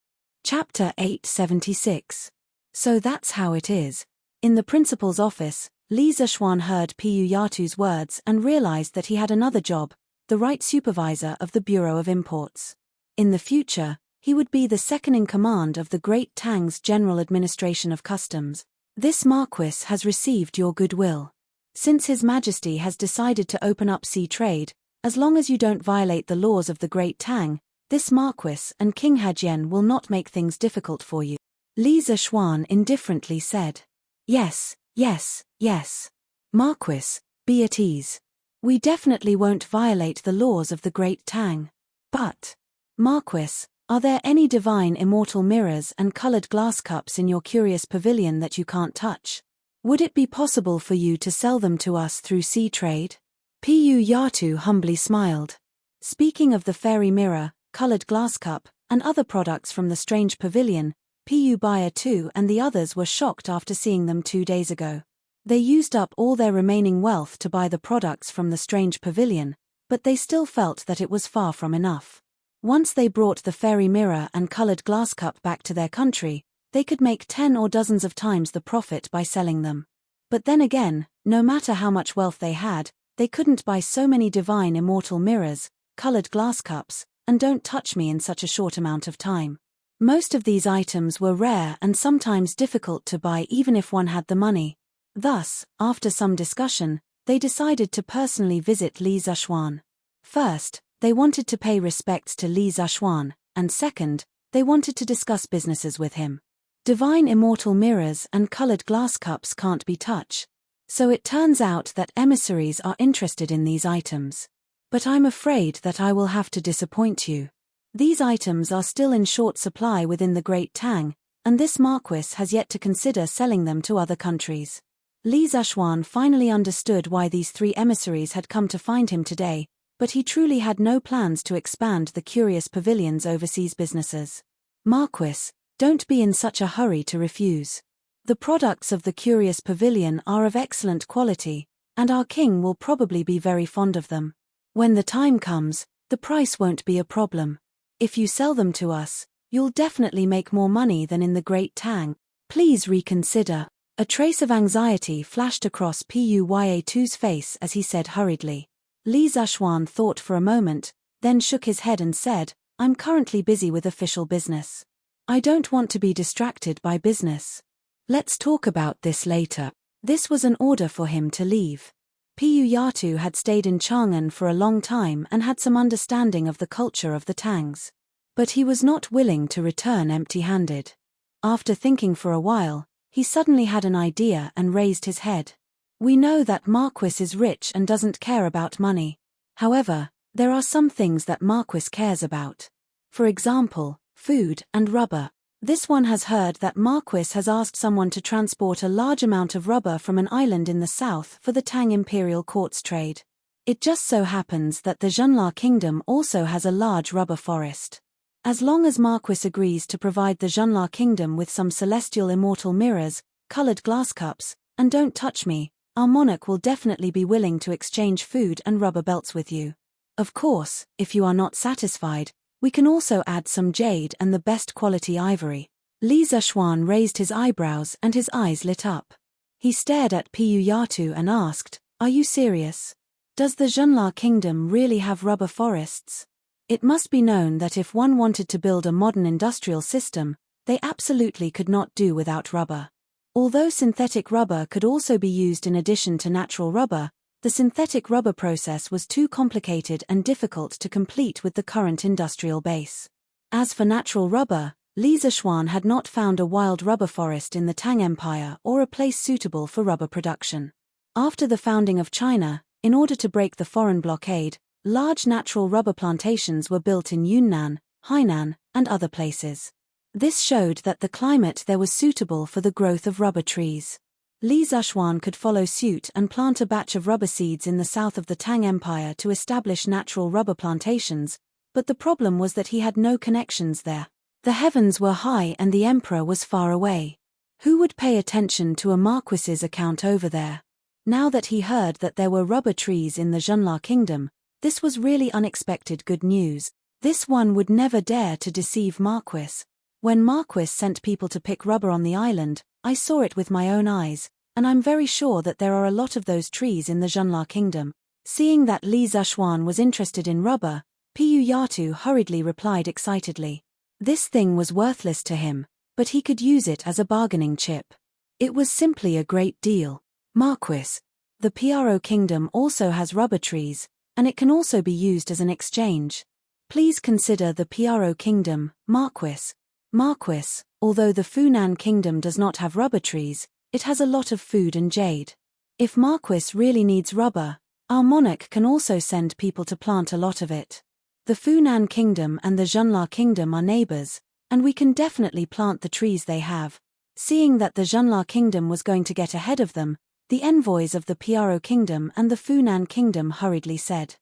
Chapter 876. So that's how it is. In the principal's office, Li Zishuan heard Pu Yatu's words and realized that he had another job, the right supervisor of the Bureau of Imports. In the future, he would be the second in command of the Great Tang's General Administration of Customs. This Marquis has received your goodwill. Since His Majesty has decided to open up sea trade, as long as you don't violate the laws of the Great Tang, this Marquis and King Hajian will not make things difficult for you. Li Zishuan indifferently said. Yes, yes, yes. Marquis, be at ease. We definitely won't violate the laws of the Great Tang. But, Marquis, are there any divine immortal mirrors and colored glass cups in your curious pavilion that you can't touch? Would it be possible for you to sell them to us through sea trade? Pu Yatu humbly smiled. Speaking of the fairy mirror, colored glass cup, and other products from the strange pavilion, Pu Yatu and the others were shocked after seeing them 2 days ago. They used up all their remaining wealth to buy the products from the strange pavilion, but they still felt that it was far from enough. Once they brought the fairy mirror and colored glass cup back to their country, they could make 10 or dozens of times the profit by selling them. But then again, no matter how much wealth they had, they couldn't buy so many divine immortal mirrors, colored glass cups, and don't touch me in such a short amount of time. Most of these items were rare and sometimes difficult to buy even if one had the money. Thus, after some discussion, they decided to personally visit Li Zishuan. First, they wanted to pay respects to Li Zishuan, and second, they wanted to discuss businesses with him. Divine immortal mirrors and colored glass cups can't be touched. So it turns out that emissaries are interested in these items. But I'm afraid that I will have to disappoint you. These items are still in short supply within the Great Tang, and this Marquis has yet to consider selling them to other countries. Li Zishuan finally understood why these three emissaries had come to find him today, but he truly had no plans to expand the Curious Pavilion's overseas businesses. Marquis, don't be in such a hurry to refuse. The products of the Curious Pavilion are of excellent quality, and our king will probably be very fond of them. When the time comes, the price won't be a problem. If you sell them to us, you'll definitely make more money than in the Great Tang. Please reconsider. A trace of anxiety flashed across Puyatu's face as he said hurriedly. Li Zishuan thought for a moment, then shook his head and said, I'm currently busy with official business. I don't want to be distracted by business. Let's talk about this later. This was an order for him to leave. Puyatu had stayed in Chang'an for a long time and had some understanding of the culture of the Tangs. But he was not willing to return empty-handed. After thinking for a while, he suddenly had an idea and raised his head. We know that Marquis is rich and doesn't care about money. However, there are some things that Marquis cares about. For example, food and rubber. This one has heard that Marquis has asked someone to transport a large amount of rubber from an island in the south for the Tang imperial court's trade. It just so happens that the Zhenla kingdom also has a large rubber forest. As long as Marquis agrees to provide the Zhenla kingdom with some celestial immortal mirrors, colored glass cups, and don't touch me, our monarch will definitely be willing to exchange food and rubber belts with you. Of course, if you are not satisfied, we can also add some jade and the best quality ivory. Li Zishuan raised his eyebrows and his eyes lit up. He stared at Puyatu and asked, Are you serious? Does the Zhenla kingdom really have rubber forests? It must be known that if one wanted to build a modern industrial system, they absolutely could not do without rubber. Although synthetic rubber could also be used in addition to natural rubber, the synthetic rubber process was too complicated and difficult to complete with the current industrial base. As for natural rubber, Li Zishuan had not found a wild rubber forest in the Tang Empire or a place suitable for rubber production. After the founding of China, in order to break the foreign blockade, large natural rubber plantations were built in Yunnan, Hainan, and other places. This showed that the climate there was suitable for the growth of rubber trees. Li Zishuan could follow suit and plant a batch of rubber seeds in the south of the Tang Empire to establish natural rubber plantations, but the problem was that he had no connections there. The heavens were high and the emperor was far away. Who would pay attention to a marquis's account over there? Now that he heard that there were rubber trees in the Zhenla kingdom, this was really unexpected good news. This one would never dare to deceive Marquis. When Marquis sent people to pick rubber on the island, I saw it with my own eyes, and I'm very sure that there are a lot of those trees in the Zhenla kingdom. Seeing that Li Zishuan was interested in rubber, Puyatu hurriedly replied excitedly. This thing was worthless to him, but he could use it as a bargaining chip. It was simply a great deal. Marquis, the Pro kingdom also has rubber trees, and it can also be used as an exchange. Please consider the Pro kingdom, Marquis. Marquis, although the Funan kingdom does not have rubber trees, it has a lot of food and jade. If Marquis really needs rubber, our monarch can also send people to plant a lot of it. The Funan kingdom and the Zhenla kingdom are neighbors, and we can definitely plant the trees they have. Seeing that the Zhenla kingdom was going to get ahead of them, the envoys of the Pro kingdom and the Funan kingdom hurriedly said.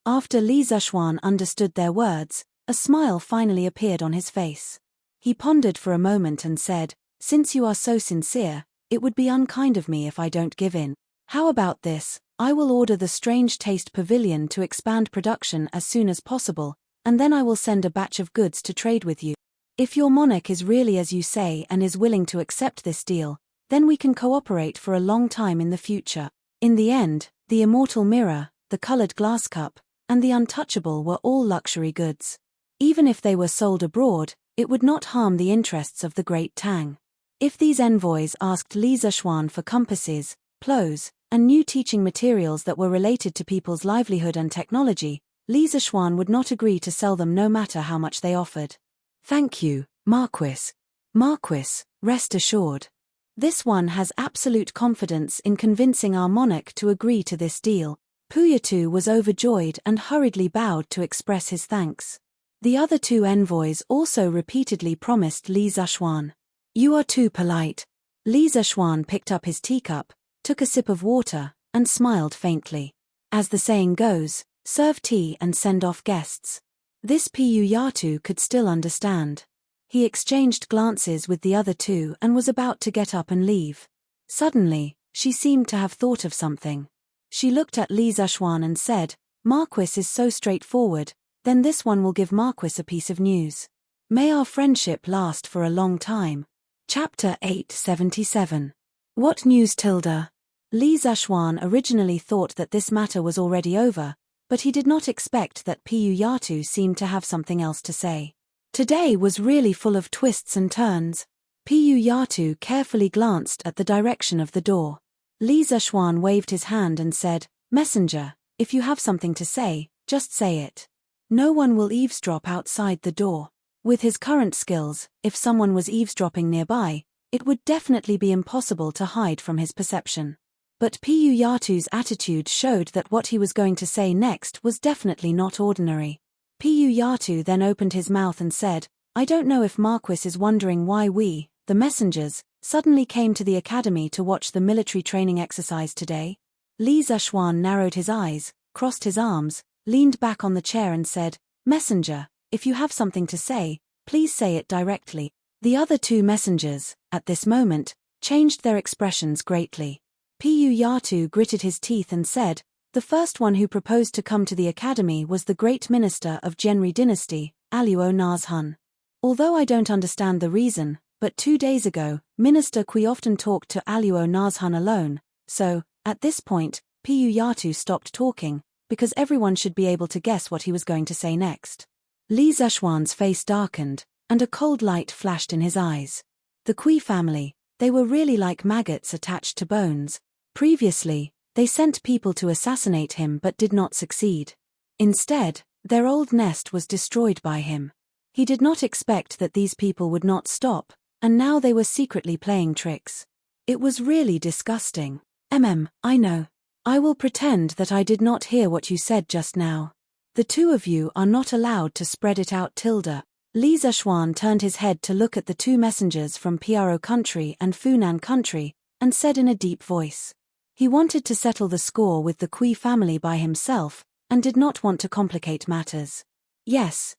After Li Zishuan understood their words, a smile finally appeared on his face. He pondered for a moment and said, Since you are so sincere, it would be unkind of me if I don't give in. How about this? I will order the Strange Taste Pavilion to expand production as soon as possible, and then I will send a batch of goods to trade with you. If your monarch is really as you say and is willing to accept this deal, then we can cooperate for a long time in the future. In the end, the immortal mirror, the colored glass cup, and the untouchable were all luxury goods. Even if they were sold abroad, it would not harm the interests of the Great Tang. If these envoys asked Li Zishuan for compasses, plows, and new teaching materials that were related to people's livelihood and technology, Li Zishuan would not agree to sell them no matter how much they offered. Thank you, Marquis. Marquis, rest assured. This one has absolute confidence in convincing our monarch to agree to this deal. Puyatu was overjoyed and hurriedly bowed to express his thanks. The other two envoys also repeatedly promised Li Zishuan. You are too polite. Li Zishuan picked up his teacup, took a sip of water, and smiled faintly. As the saying goes, serve tea and send off guests. This Puyatu could still understand. He exchanged glances with the other two and was about to get up and leave. Suddenly, she seemed to have thought of something. She looked at Li Zishuan and said, Marquis is so straightforward, then this one will give Marquis a piece of news. May our friendship last for a long time. Chapter 877. What news, Tilda? Li Zishuan originally thought that this matter was already over, but he did not expect that Puyatu seemed to have something else to say. Today was really full of twists and turns. Puyatu carefully glanced at the direction of the door. Li Zishuan waved his hand and said, Messenger, if you have something to say, just say it. No one will eavesdrop outside the door. With his current skills, if someone was eavesdropping nearby, it would definitely be impossible to hide from his perception. But Puyatu's attitude showed that what he was going to say next was definitely not ordinary. Puyatu then opened his mouth and said, I don't know if Marquis is wondering why we, the messengers, suddenly came to the academy to watch the military training exercise today. Li Zishuan narrowed his eyes, crossed his arms, leaned back on the chair and said, Messenger, if you have something to say, please say it directly. The other two messengers, at this moment, changed their expressions greatly. Puyatu gritted his teeth and said, the first one who proposed to come to the academy was the great minister of Genri dynasty, Aluo Nazhun. Although I don't understand the reason, but 2 days ago, Minister Kui often talked to Aluo Nazhun alone, so, at this point, Puyatu stopped talking, because everyone should be able to guess what he was going to say next. Li Zishuan's face darkened, and a cold light flashed in his eyes. The Kui family, they were really like maggots attached to bones. Previously, they sent people to assassinate him but did not succeed. Instead, their old nest was destroyed by him. He did not expect that these people would not stop, and now they were secretly playing tricks. It was really disgusting. I know. I will pretend that I did not hear what you said just now. The two of you are not allowed to spread it out, Tilda. Li Zishuan turned his head to look at the two messengers from Piaro country and Funan country, and said in a deep voice. He wanted to settle the score with the Kui family by himself, and did not want to complicate matters. Yes,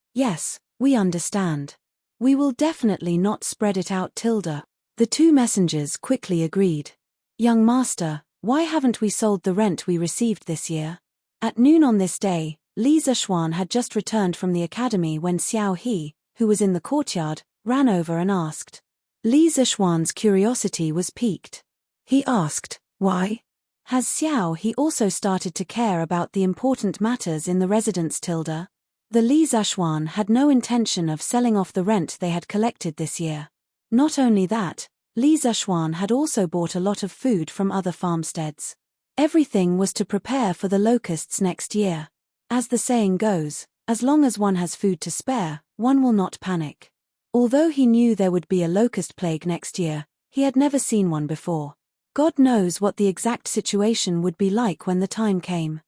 we understand. We will definitely not spread it out, Tilda. The two messengers quickly agreed. Young master, why haven't we sold the rent we received this year? At noon on this day, Li Zishuan had just returned from the academy when Xiao He, who was in the courtyard, ran over and asked. Li Zishuan's curiosity was piqued. He asked, why? Has Xiao He also started to care about the important matters in the residence, Tilda? The Li Zishuan had no intention of selling off the rent they had collected this year. Not only that, Li Zishuan had also bought a lot of food from other farmsteads. Everything was to prepare for the locusts next year. As the saying goes, as long as one has food to spare, one will not panic. Although he knew there would be a locust plague next year, he had never seen one before. God knows what the exact situation would be like when the time came.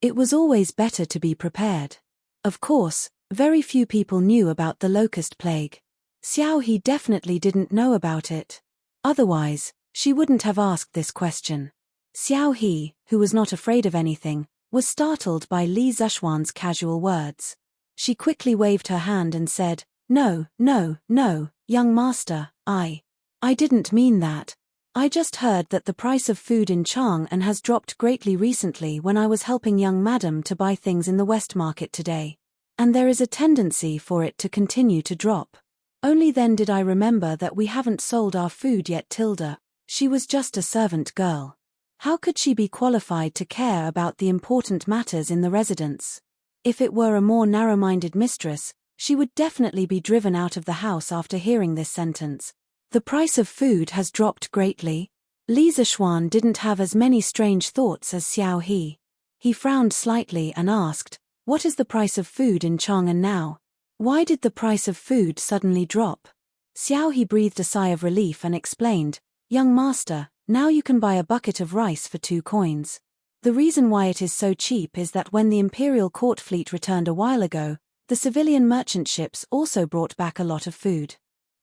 It was always better to be prepared. Of course, very few people knew about the locust plague. Xiao He definitely didn't know about it. Otherwise, she wouldn't have asked this question. Xiao He, who was not afraid of anything, was startled by Li Zishuan's casual words. She quickly waved her hand and said, No, young master, I didn't mean that. I just heard that the price of food in Chang'an has dropped greatly recently when I was helping young madam to buy things in the West Market today. And there is a tendency for it to continue to drop. Only then did I remember that we haven't sold our food yet, Tilda. She was just a servant girl. How could she be qualified to care about the important matters in the residence? If it were a more narrow-minded mistress, She would definitely be driven out of the house after hearing this sentence. The price of food has dropped greatly. Li Zishuan didn't have as many strange thoughts as Xiao He. He frowned slightly and asked, "What is the price of food in Chang'an now? Why did the price of food suddenly drop?" Xiao He breathed a sigh of relief and explained, "Young master, now you can buy a bucket of rice for 2 coins. The reason why it is so cheap is that when the imperial court fleet returned a while ago, the civilian merchant ships also brought back a lot of food.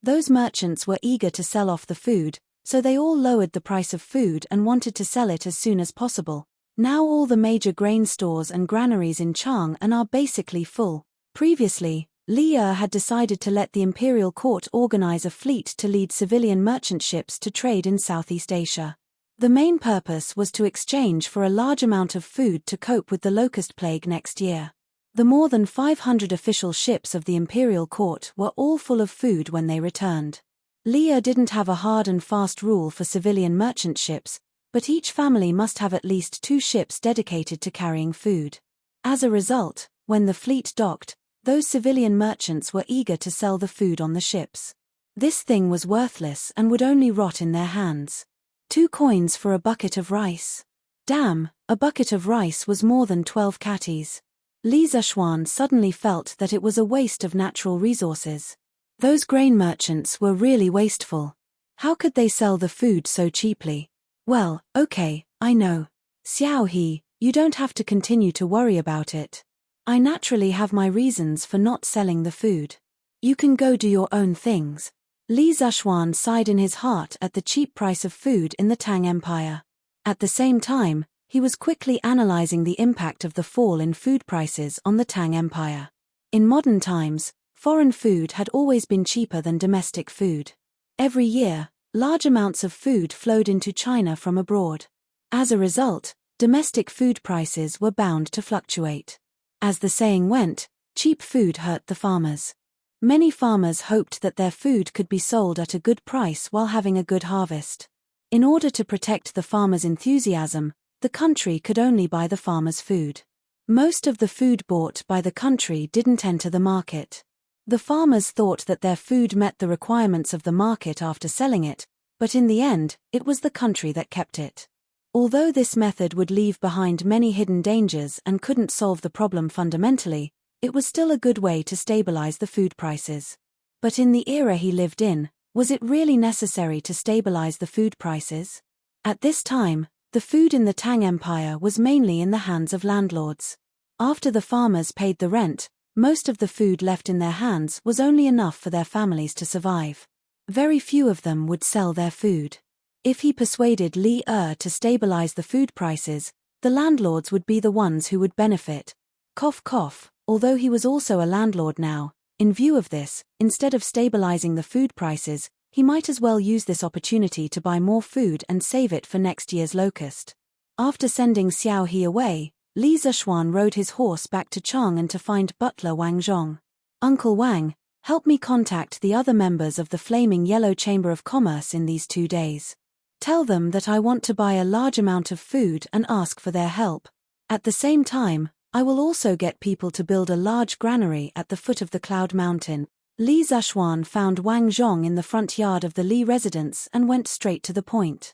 Those merchants were eager to sell off the food, so they all lowered the price of food and wanted to sell it as soon as possible. Now all the major grain stores and granaries in Chang'an are basically full." Previously, Li Er had decided to let the imperial court organize a fleet to lead civilian merchant ships to trade in Southeast Asia. The main purpose was to exchange for a large amount of food to cope with the locust plague next year. The more than 500 official ships of the imperial court were all full of food when they returned. Li Er didn't have a hard and fast rule for civilian merchant ships, but each family must have at least 2 ships dedicated to carrying food. As a result, when the fleet docked, those civilian merchants were eager to sell the food on the ships. This thing was worthless and would only rot in their hands. 2 coins for a bucket of rice. Damn, a bucket of rice was more than 12 catties. Li Zishuan suddenly felt that it was a waste of natural resources. Those grain merchants were really wasteful. How could they sell the food so cheaply? Well, okay, I know. Xiao He, you don't have to continue to worry about it. I naturally have my reasons for not selling the food. You can go do your own things. Li Zishuan sighed in his heart at the cheap price of food in the Tang Empire. At the same time, he was quickly analyzing the impact of the fall in food prices on the Tang Empire. In modern times, foreign food had always been cheaper than domestic food. Every year, large amounts of food flowed into China from abroad. As a result, domestic food prices were bound to fluctuate. As the saying went, cheap food hurt the farmers. Many farmers hoped that their food could be sold at a good price while having a good harvest. In order to protect the farmers' enthusiasm, the country could only buy the farmers' food. Most of the food bought by the country didn't enter the market. The farmers thought that their food met the requirements of the market after selling it, but in the end, it was the country that kept it. Although this method would leave behind many hidden dangers and couldn't solve the problem fundamentally, it was still a good way to stabilize the food prices. But in the era he lived in, was it really necessary to stabilize the food prices? At this time, the food in the Tang Empire was mainly in the hands of landlords. After the farmers paid the rent, most of the food left in their hands was only enough for their families to survive. Very few of them would sell their food. If he persuaded Li Er to stabilize the food prices, the landlords would be the ones who would benefit. Cough cough, although he was also a landlord now, in view of this, instead of stabilizing the food prices, he might as well use this opportunity to buy more food and save it for next year's locust. After sending Xiao He away, Li Zishuan rode his horse back to Chang'an to find butler Wang Zhong. "Uncle Wang, help me contact the other members of the Flaming Yellow Chamber of Commerce in these 2 days. Tell them that I want to buy a large amount of food and ask for their help. At the same time, I will also get people to build a large granary at the foot of the Cloud Mountain." Li Zishuan found Wang Zhong in the front yard of the Li residence and went straight to the point.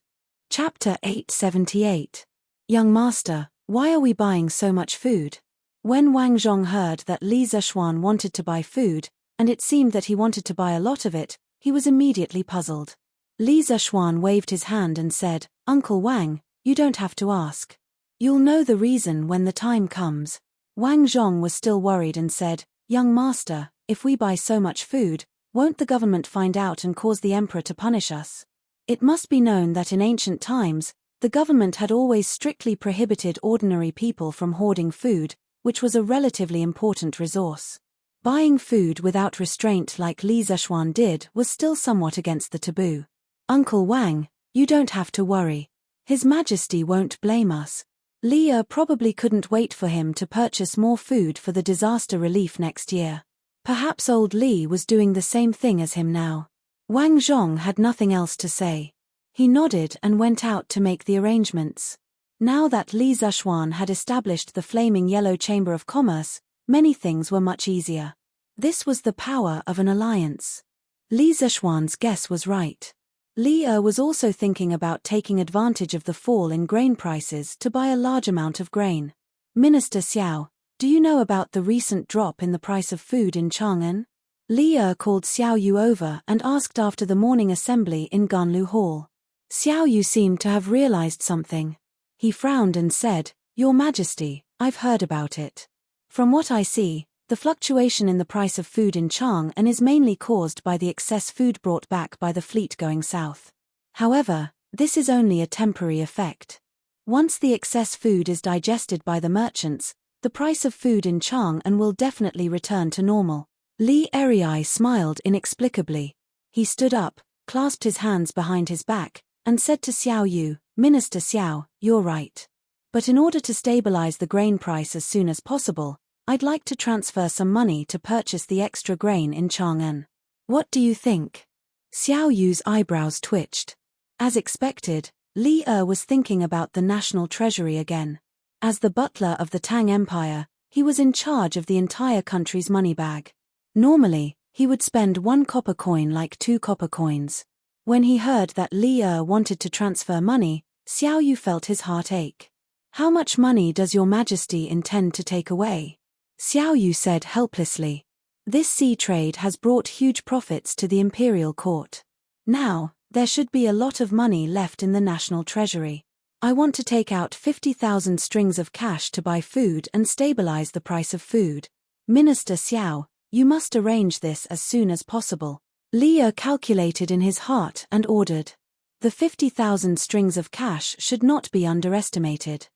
Chapter 878. Young Master, why are we buying so much food? When Wang Zhong heard that Li Zishuan wanted to buy food, and it seemed that he wanted to buy a lot of it, he was immediately puzzled. Li Zishuan waved his hand and said, "Uncle Wang, you don't have to ask. You'll know the reason when the time comes." Wang Zhong was still worried and said, "Young master, if we buy so much food, won't the government find out and cause the emperor to punish us?" It must be known that in ancient times, the government had always strictly prohibited ordinary people from hoarding food, which was a relatively important resource. Buying food without restraint like Li Zishuan did was still somewhat against the taboo. "Uncle Wang, you don't have to worry. His Majesty won't blame us." Li Er probably couldn't wait for him to purchase more food for the disaster relief next year. Perhaps old Li was doing the same thing as him now. Wang Zhong had nothing else to say. He nodded and went out to make the arrangements. Now that Li Zishuan had established the Flaming Yellow Chamber of Commerce, many things were much easier. This was the power of an alliance. Li Zishuan's guess was right. Li was also thinking about taking advantage of the fall in grain prices to buy a large amount of grain. Minister Xiao, do you know about the recent drop in the price of food in Chang'an? Li called Xiao Yu over and asked after the morning assembly in Ganlu Hall. Xiao Yu seemed to have realized something. He frowned and said, Your Majesty, I've heard about it. From what I see, the fluctuation in the price of food in Chang'an is mainly caused by the excess food brought back by the fleet going south. However, this is only a temporary effect. Once the excess food is digested by the merchants, the price of food in Chang'an will definitely return to normal. Li Erei smiled inexplicably. He stood up, clasped his hands behind his back, and said to Xiao Yu, Minister Xiao, you're right. But in order to stabilize the grain price as soon as possible, I'd like to transfer some money to purchase the extra grain in Chang'an. What do you think? Xiao Yu's eyebrows twitched. As expected, Li was thinking about the national treasury again. As the butler of the Tang Empire, he was in charge of the entire country's money bag. Normally, he would spend 1 copper coin like 2 copper coins. When he heard that Li wanted to transfer money, Xiao Yu felt his heart ache. How much money does Your Majesty intend to take away? Xiao Yu said helplessly. This sea trade has brought huge profits to the imperial court. Now, there should be a lot of money left in the national treasury. I want to take out 50,000 strings of cash to buy food and stabilize the price of food. Minister Xiao, you must arrange this as soon as possible. Li calculated in his heart and ordered. The 50,000 strings of cash should not be underestimated.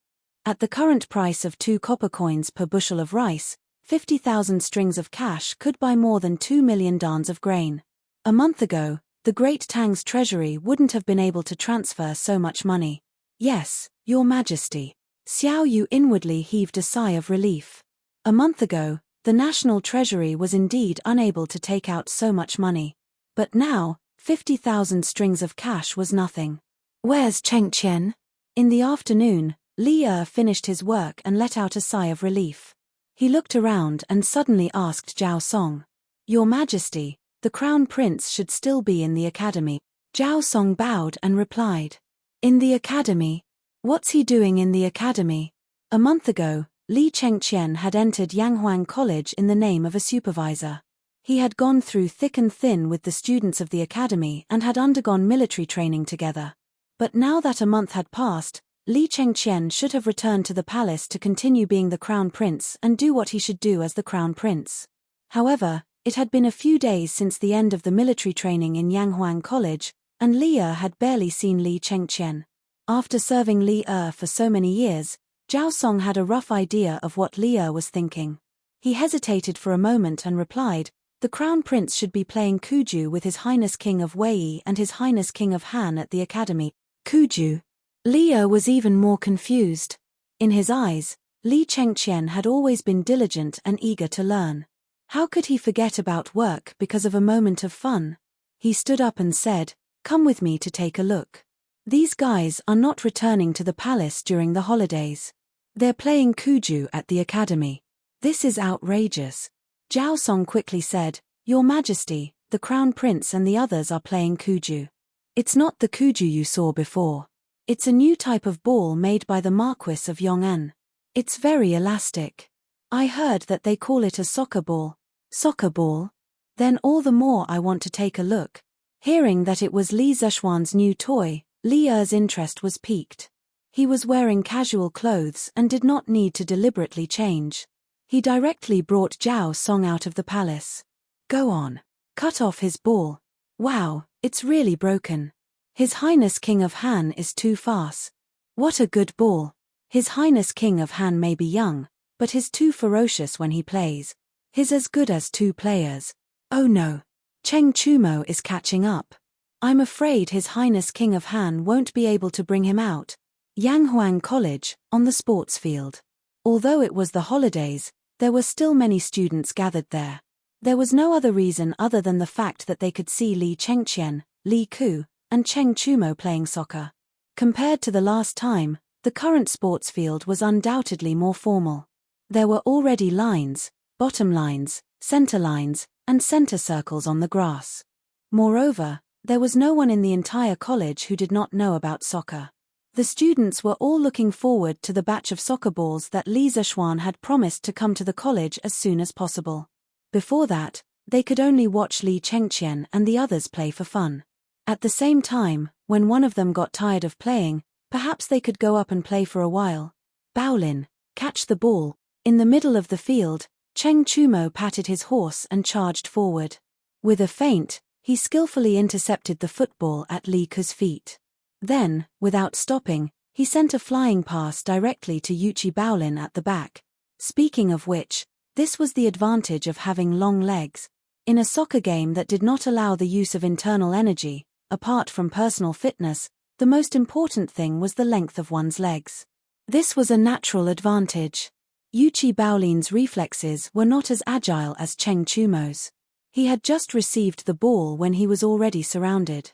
At the current price of 2 copper coins per bushel of rice, 50,000 strings of cash could buy more than 2 million dans of grain. A month ago, the Great Tang's treasury wouldn't have been able to transfer so much money. Yes, Your Majesty. Xiao Yu inwardly heaved a sigh of relief. A month ago, the national treasury was indeed unable to take out so much money. But now, 50,000 strings of cash was nothing. Where's Cheng Qian? In the afternoon, Li finished his work and let out a sigh of relief. He looked around and suddenly asked Zhao Song. Your Majesty, the Crown Prince should still be in the academy. Zhao Song bowed and replied. In the academy? What's he doing in the academy? A month ago, Li Chengqian had entered Yanghuang College in the name of a supervisor. He had gone through thick and thin with the students of the academy and had undergone military training together. But now that a month had passed, Li Chengqian should have returned to the palace to continue being the crown prince and do what he should do as the crown prince. However, it had been a few days since the end of the military training in Yanghuang College, and Li had barely seen Li Chengqian. After serving Li for so many years, Zhao Song had a rough idea of what Li was thinking. He hesitated for a moment and replied, the crown prince should be playing Kuju with His Highness King of Wei and His Highness King of Han at the academy. Kuju? Li was even more confused. In his eyes, Li Chengqian had always been diligent and eager to learn. How could he forget about work because of a moment of fun? He stood up and said, come with me to take a look. These guys are not returning to the palace during the holidays. They're playing Kuju at the academy. This is outrageous. Zhao Song quickly said, Your Majesty, the Crown Prince and the others are playing Kuju. It's not the Kuju you saw before. It's a new type of ball made by the Marquis of Yong'an. It's very elastic. I heard that they call it a soccer ball. Soccer ball? Then all the more I want to take a look. Hearing that it was Li Zishuan's new toy, Li's interest was piqued. He was wearing casual clothes and did not need to deliberately change. He directly brought Zhao Song out of the palace. Go on. Cut off his ball. Wow, it's really broken. His Highness King of Han is too fast. What a good ball. His Highness King of Han may be young, but he's too ferocious when he plays. He's as good as 2 players. Oh no. Cheng Chumo is catching up. I'm afraid His Highness King of Han won't be able to bring him out. Yanghuang College, on the sports field. Although it was the holidays, there were still many students gathered there. There was no other reason other than the fact that they could see Li Chengqian, Li Ku, and Cheng Chumo playing soccer. Compared to the last time, the current sports field was undoubtedly more formal. There were already lines, bottom lines, center lines, and center circles on the grass. Moreover, there was no one in the entire college who did not know about soccer. The students were all looking forward to the batch of soccer balls that Li Zishuan had promised to come to the college as soon as possible. Before that, they could only watch Li Chengqian and the others play for fun. At the same time, when one of them got tired of playing, perhaps they could go up and play for a while. Baolin, catch the ball. In the middle of the field, Cheng Chumo patted his horse and charged forward. With a feint, he skillfully intercepted the football at Li Ke's feet. Then, without stopping, he sent a flying pass directly to Yuchi Baolin at the back. Speaking of which, this was the advantage of having long legs. In a soccer game that did not allow the use of internal energy, apart from personal fitness, the most important thing was the length of one's legs. This was a natural advantage. Yuchi Baolin's reflexes were not as agile as Cheng Chumo's. He had just received the ball when he was already surrounded.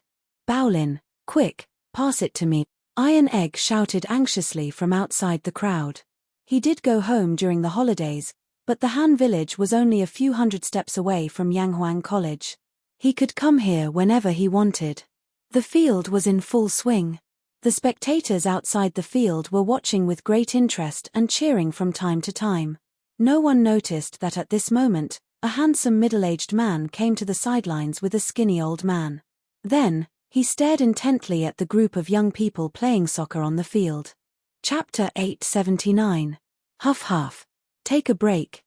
Baolin, quick, pass it to me, Iron Egg shouted anxiously from outside the crowd. He did go home during the holidays, but the Han village was only a few hundred steps away from Yanghuang College. He could come here whenever he wanted. The field was in full swing. The spectators outside the field were watching with great interest and cheering from time to time. No one noticed that at this moment, a handsome middle-aged man came to the sidelines with a skinny old man. Then, he stared intently at the group of young people playing soccer on the field. Chapter 879. Huff huff. Take a break,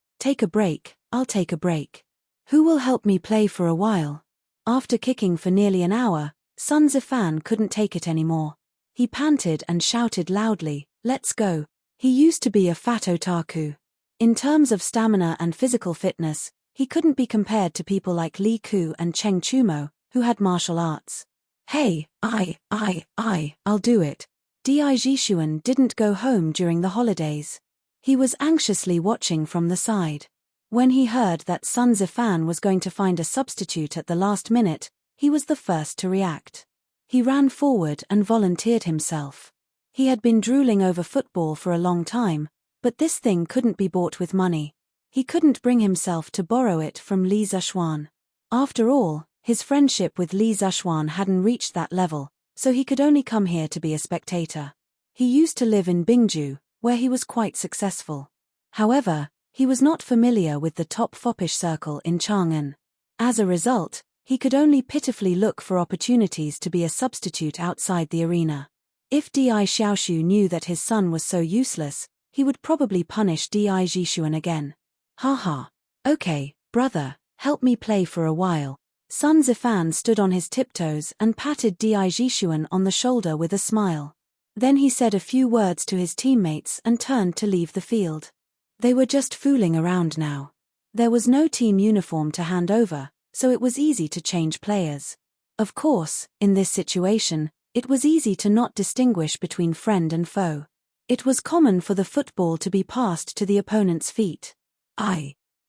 I'll take a break. Who will help me play for a while? After kicking for nearly an hour, Sun Zifan couldn't take it anymore. He panted and shouted loudly, let's go. He used to be a fat otaku. In terms of stamina and physical fitness, he couldn't be compared to people like Li Ku and Cheng Chumo, who had martial arts. Hey, I'll do it. Di Jishuan didn't go home during the holidays. He was anxiously watching from the side. When he heard that Sun Zifan was going to find a substitute at the last minute, he was the first to react. He ran forward and volunteered himself. He had been drooling over football for a long time, but this thing couldn't be bought with money. He couldn't bring himself to borrow it from Li Zishuan. After all, his friendship with Li Zishuan hadn't reached that level, so he could only come here to be a spectator. He used to live in Bingju, where he was quite successful. However, he was not familiar with the top foppish circle in Chang'an. As a result, he could only pitifully look for opportunities to be a substitute outside the arena. If Di Xiaoshu knew that his son was so useless, he would probably punish Di Jishuan again. Haha. Okay, brother, help me play for a while. Sun Zifan stood on his tiptoes and patted Di Jishuan on the shoulder with a smile. Then he said a few words to his teammates and turned to leave the field. They were just fooling around now. There was no team uniform to hand over, so it was easy to change players. Of course, in this situation, it was easy to not distinguish between friend and foe. It was common for the football to be passed to the opponent's feet.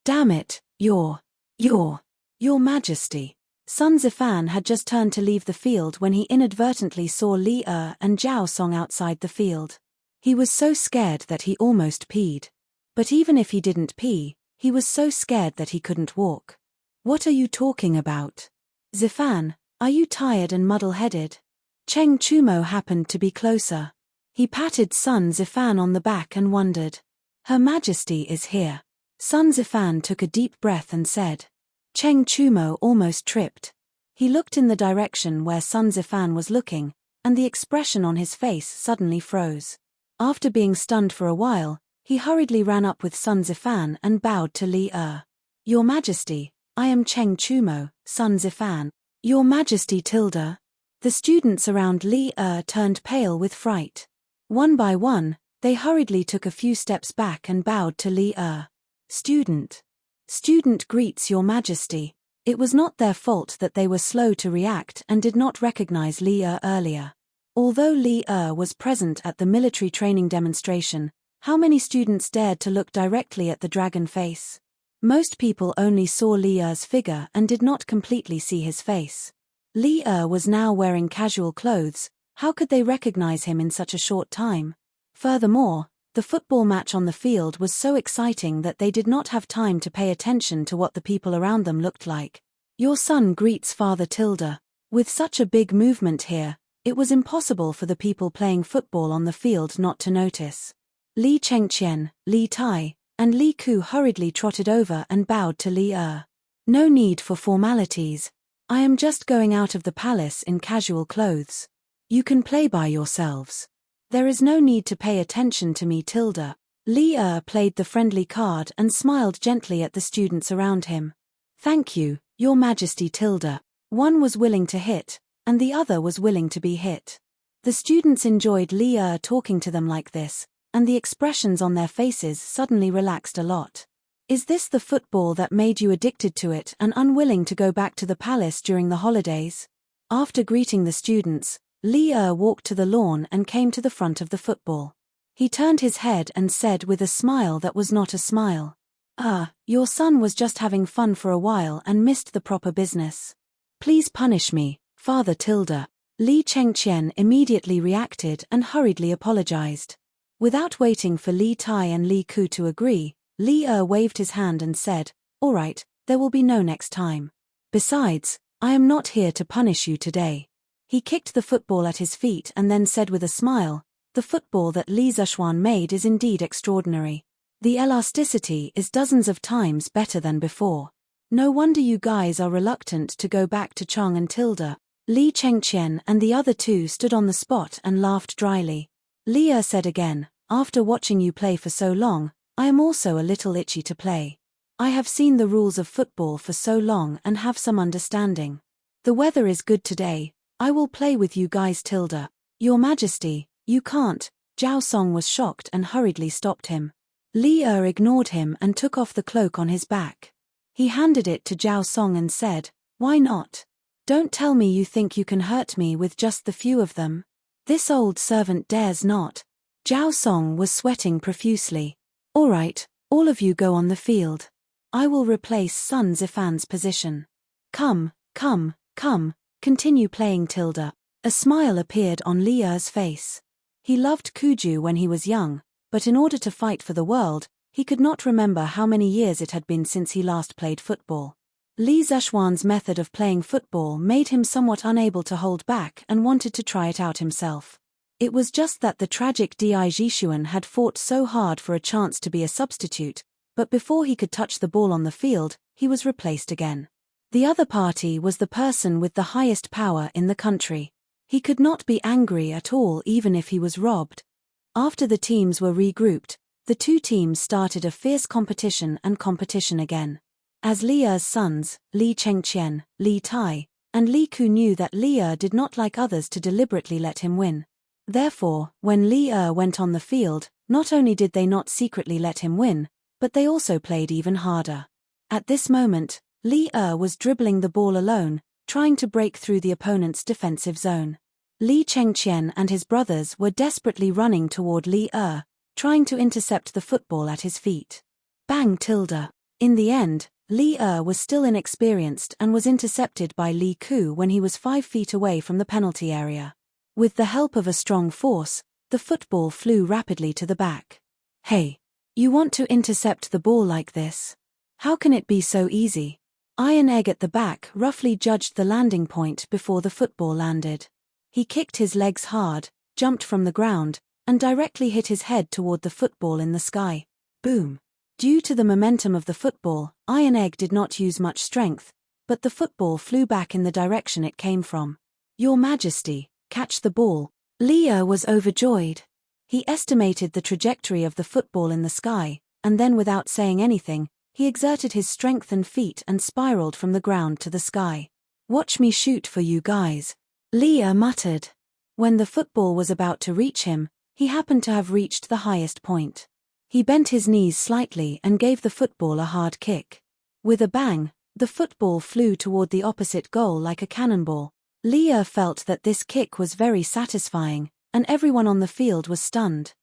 Damn it, Your Majesty. Sun Zifan had just turned to leave the field when he inadvertently saw Li and Zhao Song outside the field. He was so scared that he almost peed. But even if he didn't pee, he was so scared that he couldn't walk. What are you talking about? Zifan, are you tired and muddle-headed? Cheng Chumo happened to be closer. He patted Sun Zifan on the back and wondered. Her Majesty is here. Sun Zifan took a deep breath and said. Cheng Chumo almost tripped. He looked in the direction where Sun Zifan was looking, and the expression on his face suddenly froze. After being stunned for a while, he hurriedly ran up with Sun Zifan and bowed to Li. Your Majesty, I am Cheng Chumo, Sun Zifan. Your Majesty Tilda. The students around Li turned pale with fright. One by one, they hurriedly took a few steps back and bowed to Li. Student greets Your Majesty. It was not their fault that they were slow to react and did not recognize Li earlier. Although Li was present at the military training demonstration, how many students dared to look directly at the dragon face? Most people only saw Li's figure and did not completely see his face. Li was now wearing casual clothes. How could they recognize him in such a short time? Furthermore, The football match on the field was so exciting that they did not have time to pay attention to what the people around them looked like. Your son greets Father Tilda. With such a big movement here, it was impossible for the people playing football on the field not to notice. Li Chengqian, Li Tai, and Li Ku hurriedly trotted over and bowed to Li Er. No need for formalities. I am just going out of the palace in casual clothes. You can play by yourselves. There is no need to pay attention to me, Tilda. Li Er played the friendly card and smiled gently at the students around him. Thank you, Your Majesty, Tilda. One was willing to hit, and the other was willing to be hit. The students enjoyed Li Er talking to them like this, and the expressions on their faces suddenly relaxed a lot. Is this the football that made you addicted to it and unwilling to go back to the palace during the holidays? After greeting the students, Li Er walked to the lawn and came to the front of the football. He turned his head and said with a smile that was not a smile, your son was just having fun for a while and missed the proper business. Please punish me, Father Tilda. Li Chengqian immediately reacted and hurriedly apologized. Without waiting for Li Tai and Li Ku to agree, Li Er waved his hand and said, "All right, there will be no next time. Besides, I am not here to punish you today." He kicked the football at his feet and then said with a smile, "The football that Li Zishuan made is indeed extraordinary. The elasticity is dozens of times better than before. No wonder you guys are reluctant to go back to Chang and Tilda." Li Chengqian and the other two stood on the spot and laughed dryly. Li Er said again, "After watching you play for so long, I am also a little itchy to play. I have seen the rules of football for so long and have some understanding. The weather is good today. I will play with you guys, Tilda." "Your Majesty, you can't." Zhao Song was shocked and hurriedly stopped him. Li Er ignored him and took off the cloak on his back. He handed it to Zhao Song and said, "Why not? Don't tell me you think you can hurt me with just the few of them. This old servant dares not." Zhao Song was sweating profusely. "All right, all of you go on the field. I will replace Sun Zifan's position. Come, continue playing, Tilda." A smile appeared on Li Er's face. He loved Kuju when he was young, but in order to fight for the world, he could not remember how many years it had been since he last played football. Li Zishuan's method of playing football made him somewhat unable to hold back and wanted to try it out himself. It was just that the tragic Di Jishuan had fought so hard for a chance to be a substitute, but before he could touch the ball on the field, he was replaced again. The other party was the person with the highest power in the country. He could not be angry at all even if he was robbed. After the teams were regrouped, the two teams started a fierce competition again. As Li Er's sons, Li Chengqian, Li Tai, and Li Ku knew that Li Er did not like others to deliberately let him win. Therefore, when Li Er went on the field, not only did they not secretly let him win, but they also played even harder. At this moment, Li Er was dribbling the ball alone, trying to break through the opponent's defensive zone. Li Chengqian and his brothers were desperately running toward Li Er, trying to intercept the football at his feet. Bang, Tilda. In the end, Li Er was still inexperienced and was intercepted by Li Ku when he was 5 feet away from the penalty area. With the help of a strong force, the football flew rapidly to the back. "Hey! You want to intercept the ball like this? How can it be so easy?" Iron Egg at the back roughly judged the landing point before the football landed. He kicked his legs hard, jumped from the ground, and directly hit his head toward the football in the sky. Boom! Due to the momentum of the football, Iron Egg did not use much strength, but the football flew back in the direction it came from. "Your Majesty, catch the ball." Li Er was overjoyed. He estimated the trajectory of the football in the sky, and then without saying anything, he exerted his strength and feet and spiraled from the ground to the sky. "Watch me shoot for you guys," Li Er muttered. When the football was about to reach him, he happened to have reached the highest point. He bent his knees slightly and gave the football a hard kick. With a bang, the football flew toward the opposite goal like a cannonball. Li Er felt that this kick was very satisfying, and everyone on the field was stunned.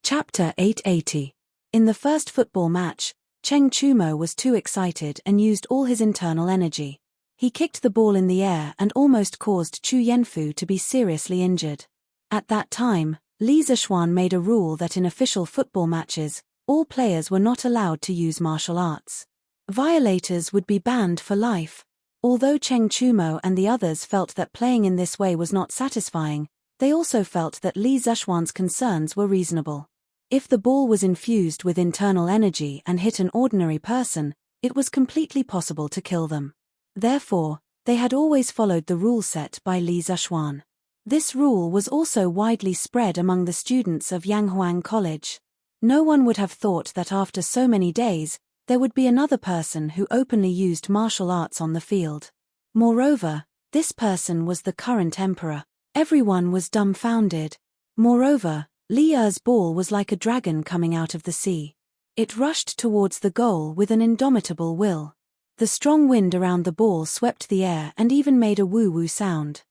Chapter 880. In the first football match, Cheng Chumo was too excited and used all his internal energy. He kicked the ball in the air and almost caused Chu Yenfu to be seriously injured. At that time, Li Zishuan made a rule that in official football matches, all players were not allowed to use martial arts. Violators would be banned for life. Although Cheng Chumo and the others felt that playing in this way was not satisfying, they also felt that Li Zishuan's concerns were reasonable. If the ball was infused with internal energy and hit an ordinary person, it was completely possible to kill them. Therefore, they had always followed the rule set by Li Zishuan. This rule was also widely spread among the students of Yanghuang College. No one would have thought that after so many days, there would be another person who openly used martial arts on the field. Moreover, this person was the current emperor. Everyone was dumbfounded. Moreover, Li Er's ball was like a dragon coming out of the sea. It rushed towards the goal with an indomitable will. The strong wind around the ball swept the air and even made a woo-woo sound.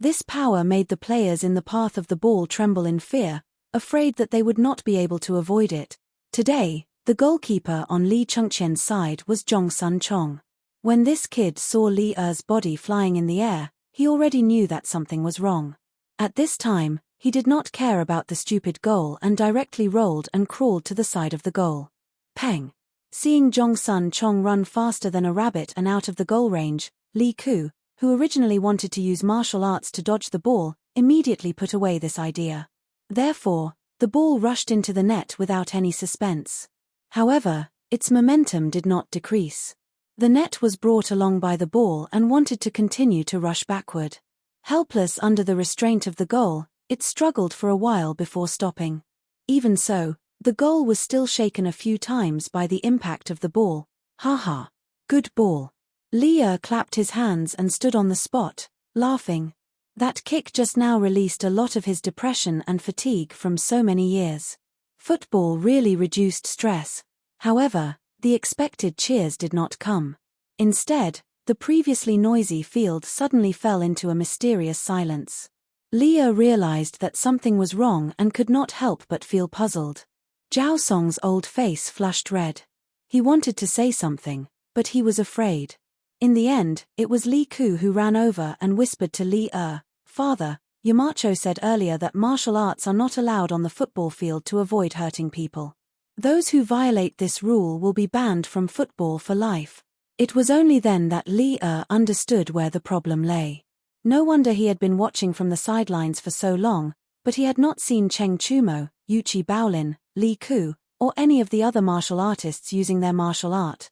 This power made the players in the path of the ball tremble in fear, afraid that they would not be able to avoid it. Today, the goalkeeper on Li Chengqian's side was Zhongsun Chong. When this kid saw Li Er's body flying in the air, he already knew that something was wrong. At this time, he did not care about the stupid goal and directly rolled and crawled to the side of the goal. Peng. Seeing Zhongsun Chong run faster than a rabbit and out of the goal range, Li Ku, who originally wanted to use martial arts to dodge the ball, immediately put away this idea. Therefore, the ball rushed into the net without any suspense. However, its momentum did not decrease. The net was brought along by the ball and wanted to continue to rush backward. Helpless under the restraint of the goal, it struggled for a while before stopping. Even so, the goal was still shaken a few times by the impact of the ball. Haha. Good ball. Li Er clapped his hands and stood on the spot, laughing. That kick just now released a lot of his depression and fatigue from so many years. Football really reduced stress. However, the expected cheers did not come. Instead, the previously noisy field suddenly fell into a mysterious silence. Li Er realized that something was wrong and could not help but feel puzzled. Zhao Song's old face flushed red. He wanted to say something, but he was afraid. In the end, it was Li Ku who ran over and whispered to Li Er, "Father, Yamacho said earlier that martial arts are not allowed on the football field to avoid hurting people. Those who violate this rule will be banned from football for life." It was only then that Li Er understood where the problem lay. No wonder he had been watching from the sidelines for so long, but he had not seen Cheng Chumo, Yuchi Baolin, Li Ku, or any of the other martial artists using their martial art.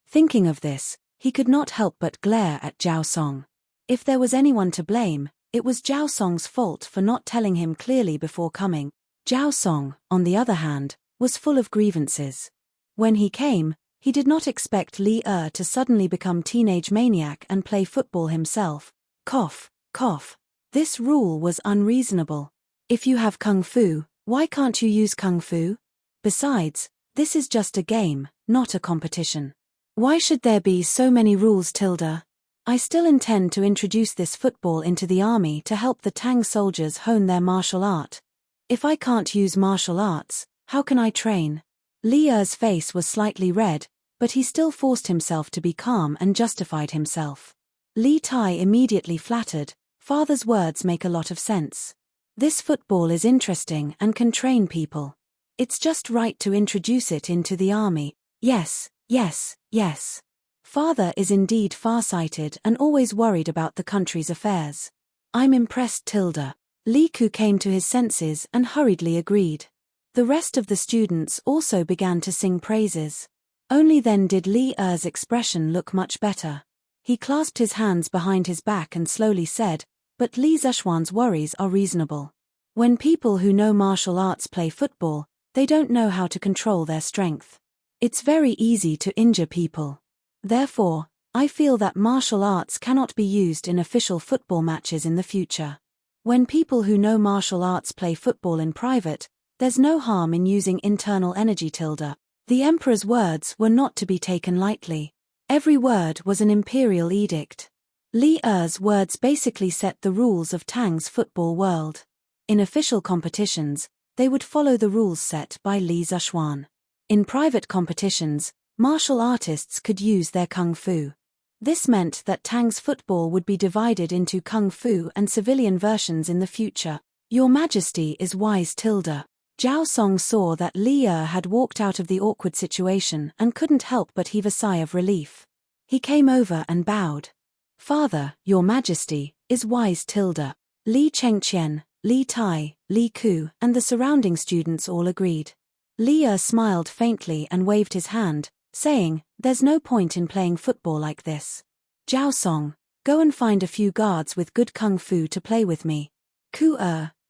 Thinking of this, he could not help but glare at Zhao Song. If there was anyone to blame, it was Zhao Song's fault for not telling him clearly before coming. Zhao Song, on the other hand, was full of grievances. When he came, he did not expect Li Er to suddenly become teenage maniac and play football himself. Cough, cough. This rule was unreasonable. If you have kung fu, why can't you use kung fu? Besides, this is just a game, not a competition. Why should there be so many rules, Tilda? I still intend to introduce this football into the army to help the Tang soldiers hone their martial art. If I can't use martial arts, how can I train? Li Er's face was slightly red, but he still forced himself to be calm and justified himself. Li Tai immediately flattered, "Father's words make a lot of sense. This football is interesting and can train people. It's just right to introduce it into the army." Yes, yes, yes. Father is indeed far-sighted and always worried about the country's affairs. I'm impressed, Tilda. Li Ku came to his senses and hurriedly agreed. The rest of the students also began to sing praises. Only then did Li Er's expression look much better. He clasped his hands behind his back and slowly said, "But Li Zishuan's worries are reasonable. When people who know martial arts play football, they don't know how to control their strength. It's very easy to injure people. Therefore, I feel that martial arts cannot be used in official football matches in the future. When people who know martial arts play football in private, there's no harm in using internal energy." Tilda. The emperor's words were not to be taken lightly. Every word was an imperial edict. Li Er's words basically set the rules of Tang's football world. In official competitions, they would follow the rules set by Li Zishuan. In private competitions, martial artists could use their kung fu. This meant that Tang's football would be divided into kung fu and civilian versions in the future. Your Majesty is wise tilde. Zhao Song saw that Li Er had walked out of the awkward situation and couldn't help but heave a sigh of relief. He came over and bowed. Father, Your Majesty, is wise tilde. Li Chengqian, Li Tai, Li Ku, and the surrounding students all agreed. Li Er smiled faintly and waved his hand, saying, "There's no point in playing football like this. Zhao Song, go and find a few guards with good kung fu to play with me. Ku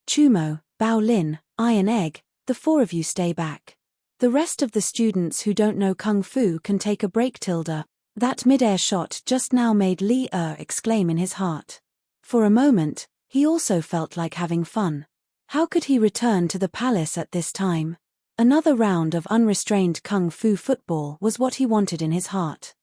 Chumo, Bao Lin, Iron Egg, the four of you stay back. The rest of the students who don't know kung fu can take a break tilde." That mid-air shot just now made Li Er exclaim in his heart. For a moment, he also felt like having fun. How could he return to the palace at this time? Another round of unrestrained kung fu football was what he wanted in his heart.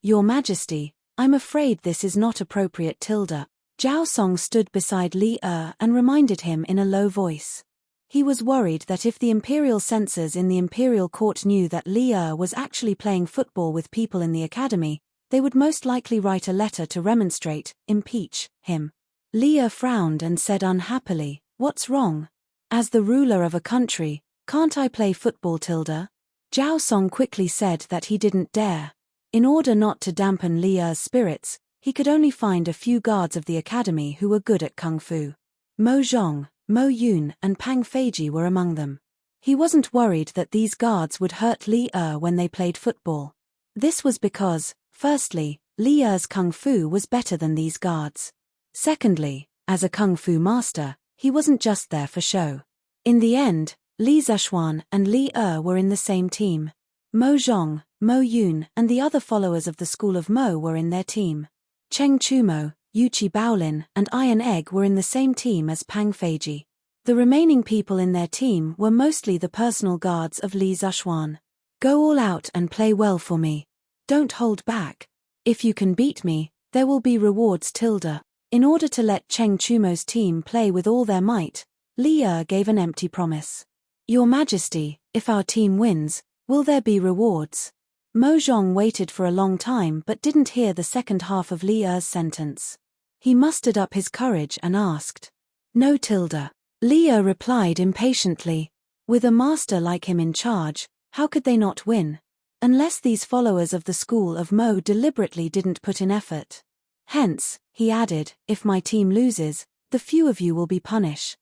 Your Majesty, I'm afraid this is not appropriate tilde. Zhao Song stood beside Li Er and reminded him in a low voice. He was worried that if the imperial censors in the imperial court knew that Li Er was actually playing football with people in the academy, they would most likely write a letter to remonstrate, impeach him. Li Er frowned and said unhappily, "What's wrong? As the ruler of a country, can't I play football tilde?" Zhao Song quickly said that he didn't dare. In order not to dampen Li Er's spirits, he could only find a few guards of the academy who were good at kung fu. Mo Zhong, Mo Yun, and Pang Feiji were among them. He wasn't worried that these guards would hurt Li Er when they played football. This was because, firstly, Li Er's kung fu was better than these guards. Secondly, as a kung fu master, he wasn't just there for show. In the end, Li Zishuan and Li Er were in the same team. Mo Zhong, Mo Yun, and the other followers of the school of Mo were in their team. Cheng Chumo, Yuchi Baolin, and Iron Egg were in the same team as Pang Feiji. The remaining people in their team were mostly the personal guards of Li Zishuan. Go all out and play well for me. Don't hold back. If you can beat me, there will be rewards tilde. In order to let Cheng Chumo's team play with all their might, Li Er gave an empty promise. Your Majesty, if our team wins, will there be rewards? Mo Zhong waited for a long time but didn't hear the second half of Li Er's sentence. He mustered up his courage and asked. No tilde. Li Er replied impatiently. With a master like him in charge, how could they not win? Unless these followers of the school of Mo deliberately didn't put in effort. Hence, he added, if my team loses, the few of you will be punished.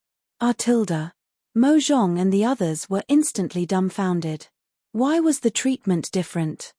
Tilde. Mo Zhong and the others were instantly dumbfounded. Why was the treatment different?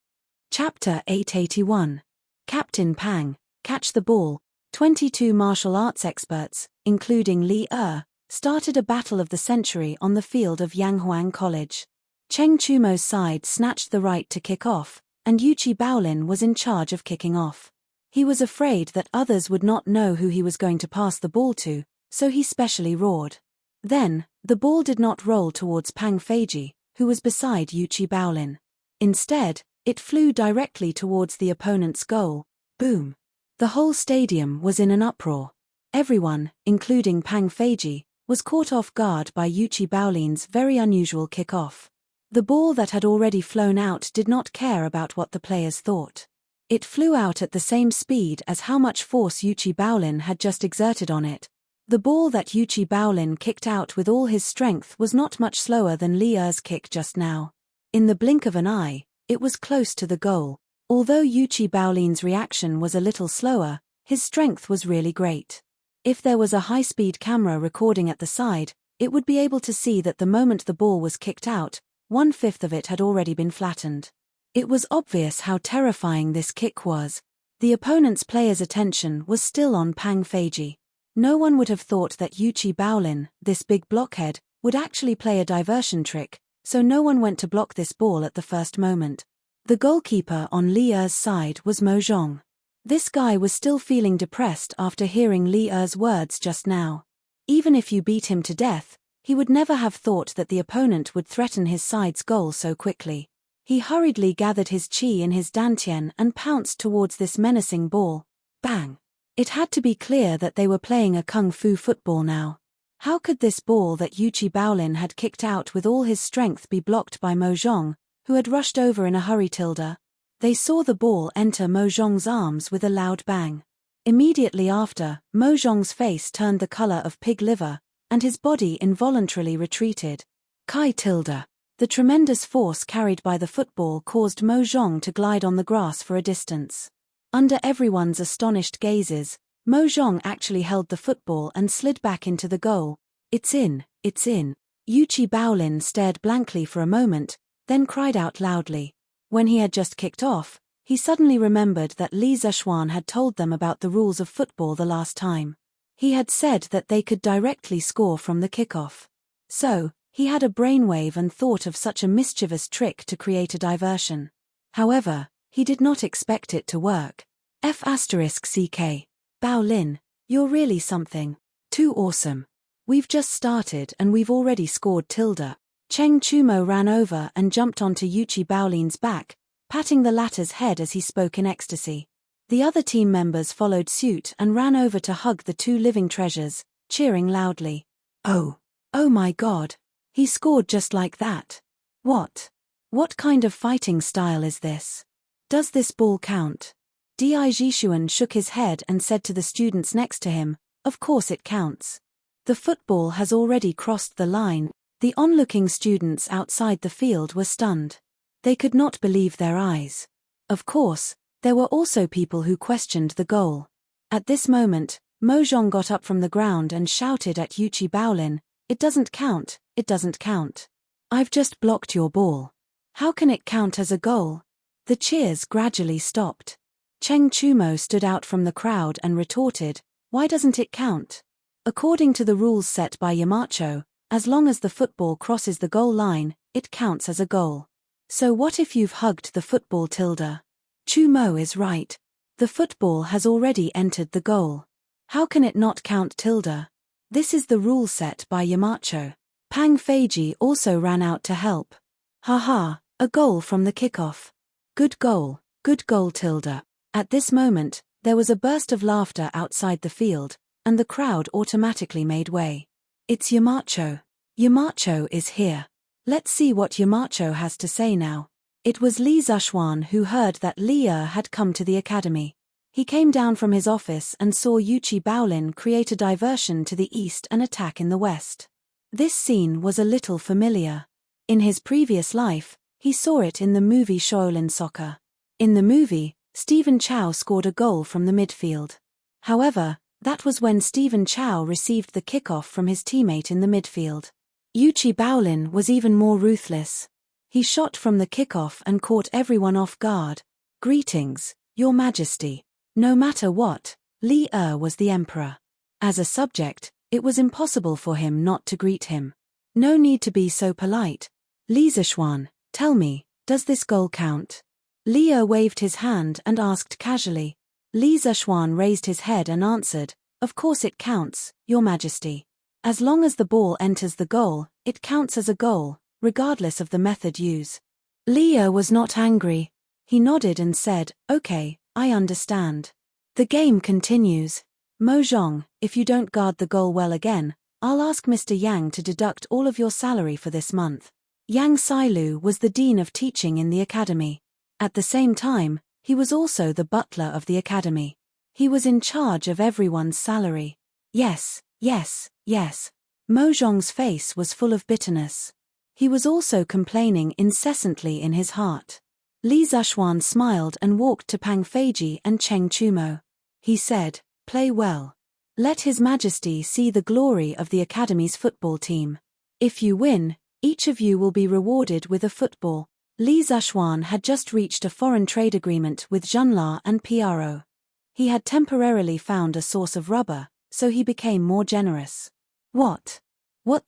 Chapter 881. Captain Pang, Catch the Ball. 22 martial arts experts, including Li Er, started a battle of the century on the field of Yanghuang College. Cheng Chumo's side snatched the right to kick off, and Yuchi Baolin was in charge of kicking off. He was afraid that others would not know who he was going to pass the ball to, so he specially roared. Then, the ball did not roll towards Pang Feiji, who was beside Yuchi Baolin. Instead, it flew directly towards the opponent's goal. Boom! The whole stadium was in an uproar. Everyone, including Pang Feiji, was caught off guard by Yuchi Baolin's very unusual kick-off. The ball that had already flown out did not care about what the players thought. It flew out at the same speed as how much force Yuchi Baolin had just exerted on it. The ball that Yuchi Baolin kicked out with all his strength was not much slower than Li Er's kick just now. In the blink of an eye, it was close to the goal. Although Yuchi Baolin's reaction was a little slower, his strength was really great. If there was a high-speed camera recording at the side, it would be able to see that the moment the ball was kicked out, 1/5 of it had already been flattened. It was obvious how terrifying this kick was. The opponent's player's attention was still on Pang Feiji. No one would have thought that Yuchi Baolin, this big blockhead, would actually play a diversion trick, so no one went to block this ball at the first moment. The goalkeeper on Li Er's side was Mo Zhong. This guy was still feeling depressed after hearing Li Er's words just now. Even if you beat him to death, he would never have thought that the opponent would threaten his side's goal so quickly. He hurriedly gathered his chi in his dantian and pounced towards this menacing ball. Bang! It had to be clear that they were playing a kung fu football now. How could this ball that Yuchi Baolin had kicked out with all his strength be blocked by Mo Zhong, who had rushed over in a hurry tilde? They saw the ball enter Mo Zhong's arms with a loud bang. Immediately after, Mo Zhong's face turned the color of pig liver, and his body involuntarily retreated. Kai tilde. The tremendous force carried by the football caused Mo Zhong to glide on the grass for a distance. Under everyone's astonished gazes, Mo Zhong actually held the football and slid back into the goal. It's in, it's in. Yuqi Baolin stared blankly for a moment, then cried out loudly. When he had just kicked off, he suddenly remembered that Li Zishuan had told them about the rules of football the last time. He had said that they could directly score from the kickoff. So, he had a brainwave and thought of such a mischievous trick to create a diversion. However, he did not expect it to work. F***ck. Baolin, you're really something. Too awesome. We've just started and we've already scored tilde. Cheng Chumo ran over and jumped onto Yuqi Baolin's back, patting the latter's head as he spoke in ecstasy. The other team members followed suit and ran over to hug the two living treasures, cheering loudly. Oh my god. He scored just like that. What kind of fighting style is this? Does this ball count? Di Jishuan shook his head and said to the students next to him, of course it counts. The football has already crossed the line. The onlooking students outside the field were stunned. They could not believe their eyes. Of course, there were also people who questioned the goal. At this moment, Mo Zhong got up from the ground and shouted at Yuqi Baolin, it doesn't count, it doesn't count. I've just blocked your ball. How can it count as a goal? The cheers gradually stopped. Cheng Chumo stood out from the crowd and retorted, why doesn't it count? According to the rules set by Yamacho, as long as the football crosses the goal line, it counts as a goal. So what if you've hugged the football tilde? Chumo is right. The football has already entered the goal. How can it not count tilde? This is the rule set by Yamacho. Pang Feiji also ran out to help. Haha, a goal from the kickoff. Good goal tilde. At this moment, there was a burst of laughter outside the field, and the crowd automatically made way. It's Yamacho. Yamacho is here. Let's see what Yamacho has to say now. It was Li Zishuan who heard that Li had come to the academy. He came down from his office and saw Yuqi Baolin create a diversion to the east and attack in the west. This scene was a little familiar. In his previous life, he saw it in the movie Shaolin Soccer. In the movie, Stephen Chow scored a goal from the midfield. However, that was when Stephen Chow received the kickoff from his teammate in the midfield. Yuqi Baolin was even more ruthless. He shot from the kickoff and caught everyone off guard. Greetings, Your Majesty. No matter what, Li was the emperor. As a subject, it was impossible for him not to greet him. No need to be so polite. Li Zishuan, tell me, does this goal count? Li waved his hand and asked casually. Li Zishuan raised his head and answered, of course it counts, Your Majesty. As long as the ball enters the goal, it counts as a goal, regardless of the method used. Li was not angry. He nodded and said, okay, I understand. The game continues. Mo Zhong, if you don't guard the goal well again, I'll ask Mr. Yang to deduct all of your salary for this month. Yang Sailu was the dean of teaching in the academy. At the same time, he was also the butler of the academy. He was in charge of everyone's salary. Yes. Mo Zhong's face was full of bitterness. He was also complaining incessantly in his heart. Li Zishuan smiled and walked to Pang Feiji and Cheng Chumo. He said, play well. Let His Majesty see the glory of the Academy's football team. If you win, each of you will be rewarded with a football. Li Zishuan had just reached a foreign trade agreement with Junla and PRO. He had temporarily found a source of rubber, so he became more generous. What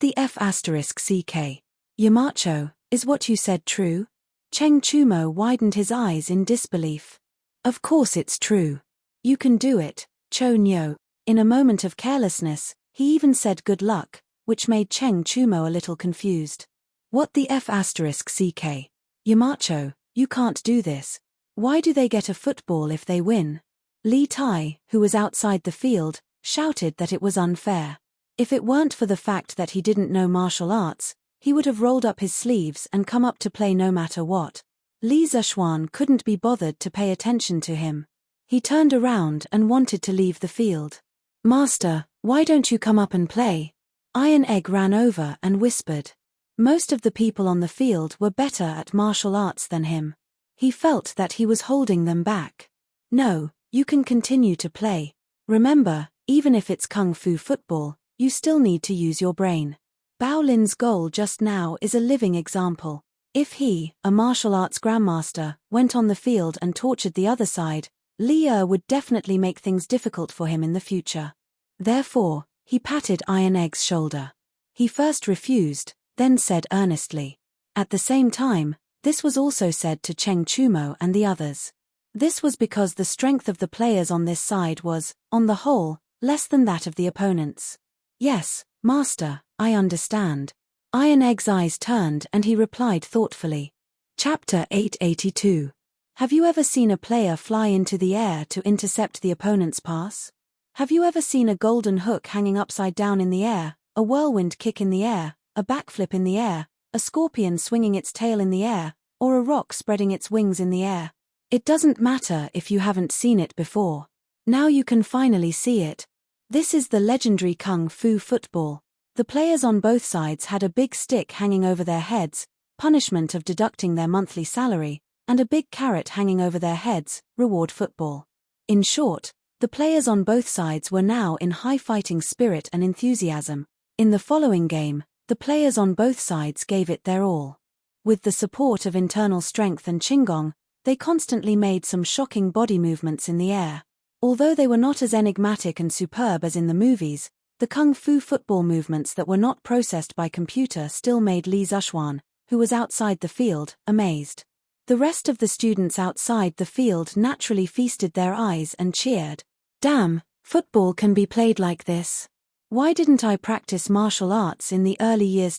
the F***ck? Yamacho, is what you said true? Cheng Chumo widened his eyes in disbelief. Of course it's true. You can do it, Cho Nyo. In a moment of carelessness, he even said good luck, which made Cheng Chumo a little confused. What the F***ck? Yamacho, you can't do this. Why do they get a football if they win? Li Tai, who was outside the field, shouted that it was unfair. If it weren't for the fact that he didn't know martial arts, he would have rolled up his sleeves and come up to play no matter what. Li Zishuan couldn't be bothered to pay attention to him. He turned around and wanted to leave the field. Master, why don't you come up and play? Iron Egg ran over and whispered. Most of the people on the field were better at martial arts than him. He felt that he was holding them back. No, you can continue to play. Remember, even if it's kung fu football, you still need to use your brain. Bao Lin's goal just now is a living example. If he, a martial arts grandmaster, went on the field and tortured the other side, Li would definitely make things difficult for him in the future. Therefore, he patted Iron Egg's shoulder. He first refused, then said earnestly. At the same time, this was also said to Cheng Chumo and the others. This was because the strength of the players on this side was, on the whole, less than that of the opponents. Yes, Master, I understand. Iron Egg's eyes turned and he replied thoughtfully. Chapter 882. Have you ever seen a player fly into the air to intercept the opponent's pass? Have you ever seen a golden hook hanging upside down in the air, a whirlwind kick in the air, a backflip in the air, a scorpion swinging its tail in the air, or a rock spreading its wings in the air? It doesn't matter if you haven't seen it before. Now you can finally see it. This is the legendary kung fu football. The players on both sides had a big stick hanging over their heads, punishment of deducting their monthly salary, and a big carrot hanging over their heads, reward football. In short, the players on both sides were now in high fighting spirit and enthusiasm. In the following game, the players on both sides gave it their all. With the support of internal strength and qigong, they constantly made some shocking body movements in the air. Although they were not as enigmatic and superb as in the movies, the kung fu football movements that were not processed by computer still made Li Zhuan, who was outside the field, amazed. The rest of the students outside the field naturally feasted their eyes and cheered. Damn, football can be played like this. Why didn't I practice martial arts in the early years?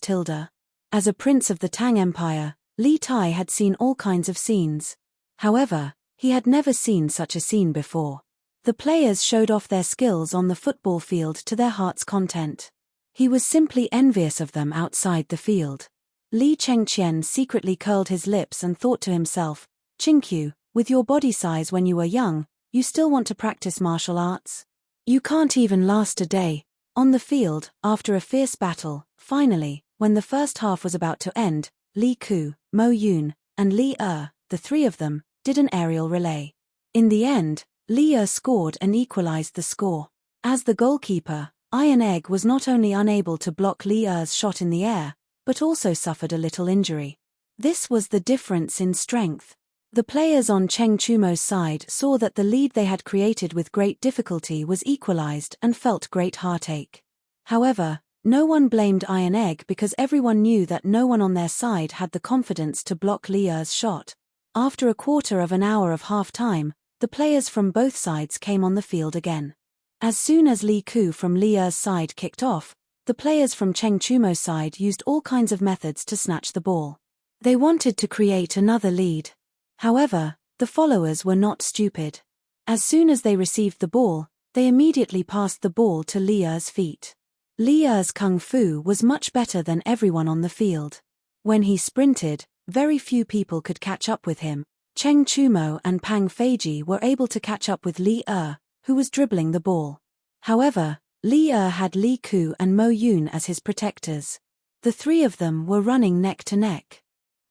As a prince of the Tang Empire, Li Tai had seen all kinds of scenes. However, he had never seen such a scene before. The players showed off their skills on the football field to their heart's content. He was simply envious of them outside the field. Li Chengqian secretly curled his lips and thought to himself, Qingqiu, with your body size when you were young, you still want to practice martial arts? You can't even last a day. On the field, after a fierce battle, finally, when the first half was about to end, Li Ku, Mo Yun, and Li the three of them, did an aerial relay. In the end, Li scored and equalized the score. As the goalkeeper, Iron Egg was not only unable to block Li's shot in the air, but also suffered a little injury. This was the difference in strength. The players on Cheng Chumo's side saw that the lead they had created with great difficulty was equalized and felt great heartache. However, no one blamed Iron Egg because everyone knew that no one on their side had the confidence to block Li's shot. After a quarter of an hour of half-time, the players from both sides came on the field again. As soon as Li Ku from Li's side kicked off, the players from Cheng Chumo's side used all kinds of methods to snatch the ball. They wanted to create another lead. However, the followers were not stupid. As soon as they received the ball, they immediately passed the ball to Li's feet. Li's kung fu was much better than everyone on the field. When he sprinted, very few people could catch up with him. Cheng Chumo and Pang Feiji were able to catch up with Li who was dribbling the ball. However, Li had Li Ku and Mo Yun as his protectors. The three of them were running neck to neck.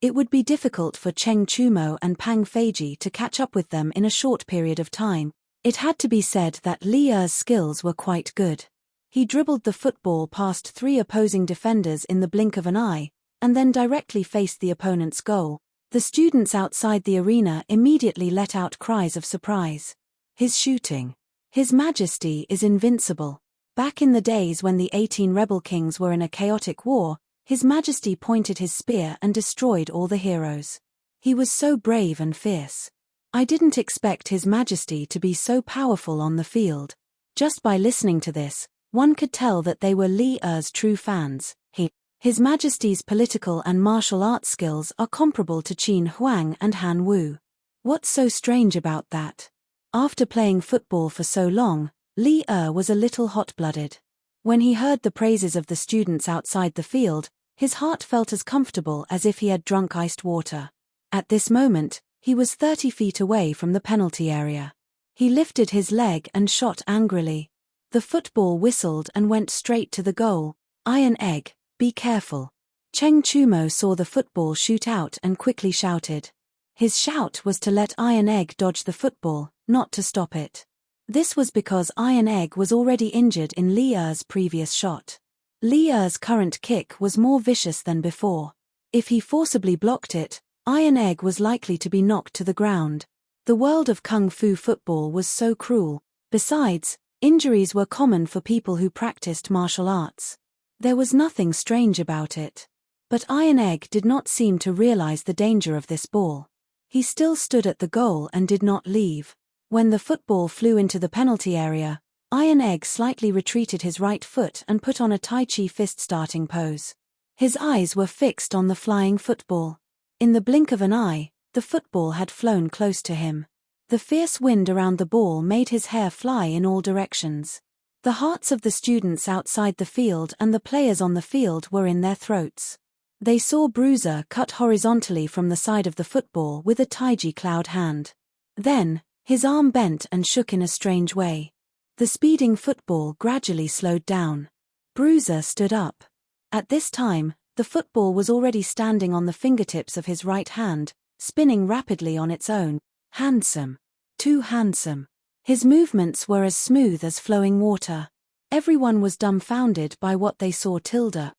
It would be difficult for Cheng Chumo and Pang Feiji to catch up with them in a short period of time. It had to be said that Li's skills were quite good. He dribbled the football past three opposing defenders in the blink of an eye, and then directly faced the opponent's goal. The students outside the arena immediately let out cries of surprise. His shooting. His Majesty is invincible. Back in the days when the 18 rebel kings were in a chaotic war, His Majesty pointed his spear and destroyed all the heroes. He was so brave and fierce. I didn't expect His Majesty to be so powerful on the field. Just by listening to this, one could tell that they were Li's true fans. His Majesty's political and martial arts skills are comparable to Qin Huang and Han Wu. What's so strange about that? After playing football for so long, Li was a little hot-blooded. When he heard the praises of the students outside the field, his heart felt as comfortable as if he had drunk iced water. At this moment, he was 30 feet away from the penalty area. He lifted his leg and shot angrily. The football whistled and went straight to the goal. Iron Egg, be careful. Cheng Chumo saw the football shoot out and quickly shouted. His shout was to let Iron Egg dodge the football, not to stop it. This was because Iron Egg was already injured in Li Er's previous shot. Li Er's current kick was more vicious than before. If he forcibly blocked it, Iron Egg was likely to be knocked to the ground. The world of Kung Fu football was so cruel. Besides, injuries were common for people who practiced martial arts. There was nothing strange about it. But Iron Egg did not seem to realize the danger of this ball. He still stood at the goal and did not leave. When the football flew into the penalty area, Iron Egg slightly retreated his right foot and put on a Tai Chi fist starting pose. His eyes were fixed on the flying football. In the blink of an eye, the football had flown close to him. The fierce wind around the ball made his hair fly in all directions. The hearts of the students outside the field and the players on the field were in their throats. They saw Bruiser cut horizontally from the side of the football with a Taiji cloud hand. Then, his arm bent and shook in a strange way. The speeding football gradually slowed down. Bruiser stood up. At this time, the football was already standing on the fingertips of his right hand, spinning rapidly on its own. Handsome. Too handsome. His movements were as smooth as flowing water. Everyone was dumbfounded by what they saw. Tai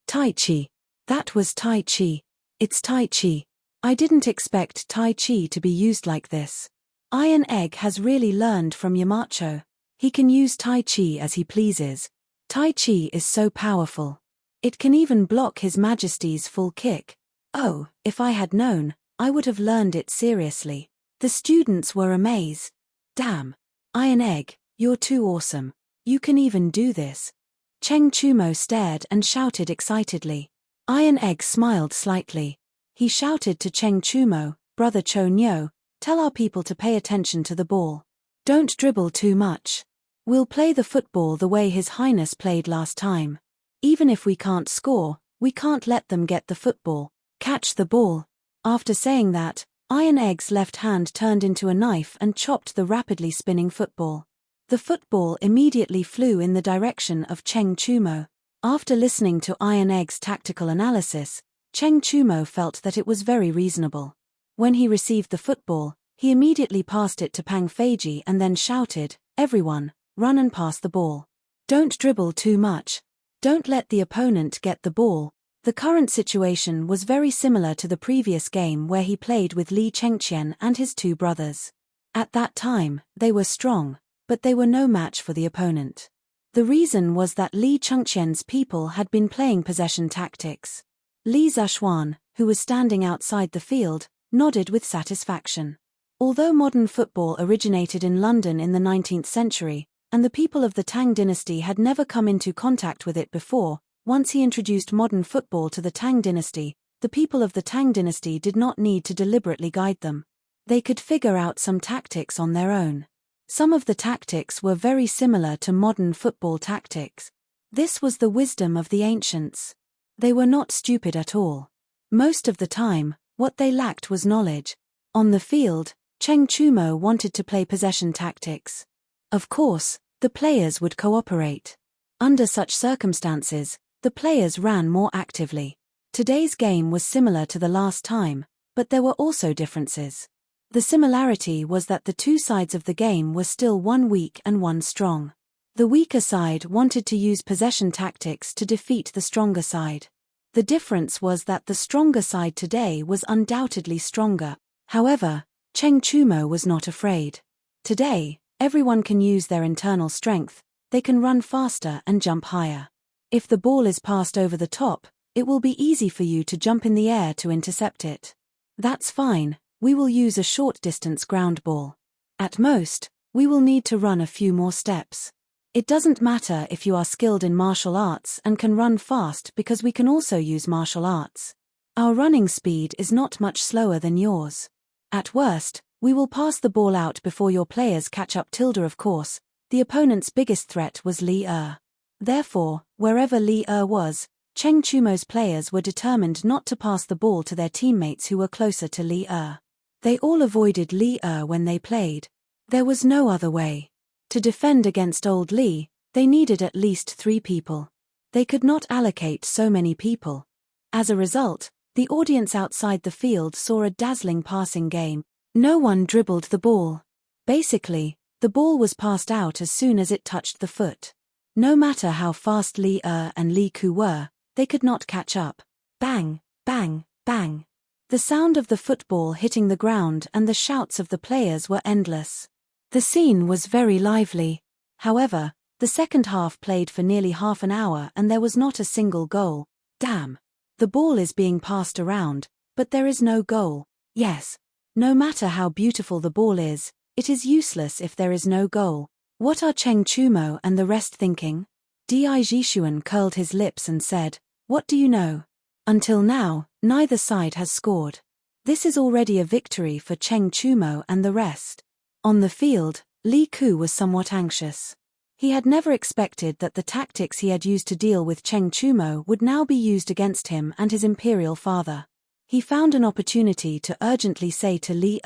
Chi. That was Tai Chi. It's Tai Chi. I didn't expect Tai Chi to be used like this. Iron Egg has really learned from Yamacho. He can use Tai Chi as he pleases. Tai Chi is so powerful. It can even block His Majesty's full kick. Oh, if I had known, I would have learned it seriously. The students were amazed. Damn. Iron Egg, you're too awesome. You can even do this. Cheng Chumo stared and shouted excitedly. Iron Egg smiled slightly. He shouted to Cheng Chumo, Brother Cho Nyo, tell our people to pay attention to the ball. Don't dribble too much. We'll play the football the way His Highness played last time. Even if we can't score, we can't let them get the football. Catch the ball. After saying that, Iron Egg's left hand turned into a knife and chopped the rapidly spinning football. The football immediately flew in the direction of Cheng Chumo. After listening to Iron Egg's tactical analysis, Cheng Chumo felt that it was very reasonable. When he received the football, he immediately passed it to Pang Feiji and then shouted, "Everyone, run and pass the ball. Don't dribble too much. Don't let the opponent get the ball." The current situation was very similar to the previous game where he played with Li Chengqian and his two brothers. At that time, they were strong, but they were no match for the opponent. The reason was that Li Chengqian's people had been playing possession tactics. Li Zhuan, who was standing outside the field, nodded with satisfaction. Although modern football originated in London in the 19th century, and the people of the Tang dynasty had never come into contact with it before, once he introduced modern football to the Tang dynasty, the people of the Tang dynasty did not need to deliberately guide them. They could figure out some tactics on their own. Some of the tactics were very similar to modern football tactics. This was the wisdom of the ancients. They were not stupid at all. Most of the time, what they lacked was knowledge. On the field, Cheng Chumo wanted to play possession tactics. Of course, the players would cooperate. Under such circumstances, the players ran more actively. Today's game was similar to the last time, but there were also differences. The similarity was that the two sides of the game were still one weak and one strong. The weaker side wanted to use possession tactics to defeat the stronger side. The difference was that the stronger side today was undoubtedly stronger. However, Cheng Chumo was not afraid. Today, everyone can use their internal strength, they can run faster and jump higher. If the ball is passed over the top, it will be easy for you to jump in the air to intercept it. That's fine. We will use a short-distance ground ball. At most, we will need to run a few more steps. It doesn't matter if you are skilled in martial arts and can run fast because we can also use martial arts. Our running speed is not much slower than yours. At worst, we will pass the ball out before your players catch up. Of course, the opponent's biggest threat was Li Er. Therefore, wherever Li Er was, Cheng Chumo's players were determined not to pass the ball to their teammates who were closer to Li Er. They all avoided Li Er when they played. There was no other way. To defend against old Li, they needed at least 3 people. They could not allocate so many people. As a result, the audience outside the field saw a dazzling passing game. No one dribbled the ball. Basically, the ball was passed out as soon as it touched the foot. No matter how fast Li and Li Ku were, they could not catch up. Bang, bang, bang. The sound of the football hitting the ground and the shouts of the players were endless. The scene was very lively. However, the second half played for nearly half an hour and there was not a single goal. Damn. The ball is being passed around, but there is no goal. Yes. No matter how beautiful the ball is, it is useless if there is no goal. What are Cheng Chumo and the rest thinking? Di Jishuan curled his lips and said, "What do you know? Until now, neither side has scored. This is already a victory for Cheng Chumo and the rest." On the field, Li Ku was somewhat anxious. He had never expected that the tactics he had used to deal with Cheng Chumo would now be used against him and his imperial father. He found an opportunity to urgently say to Li,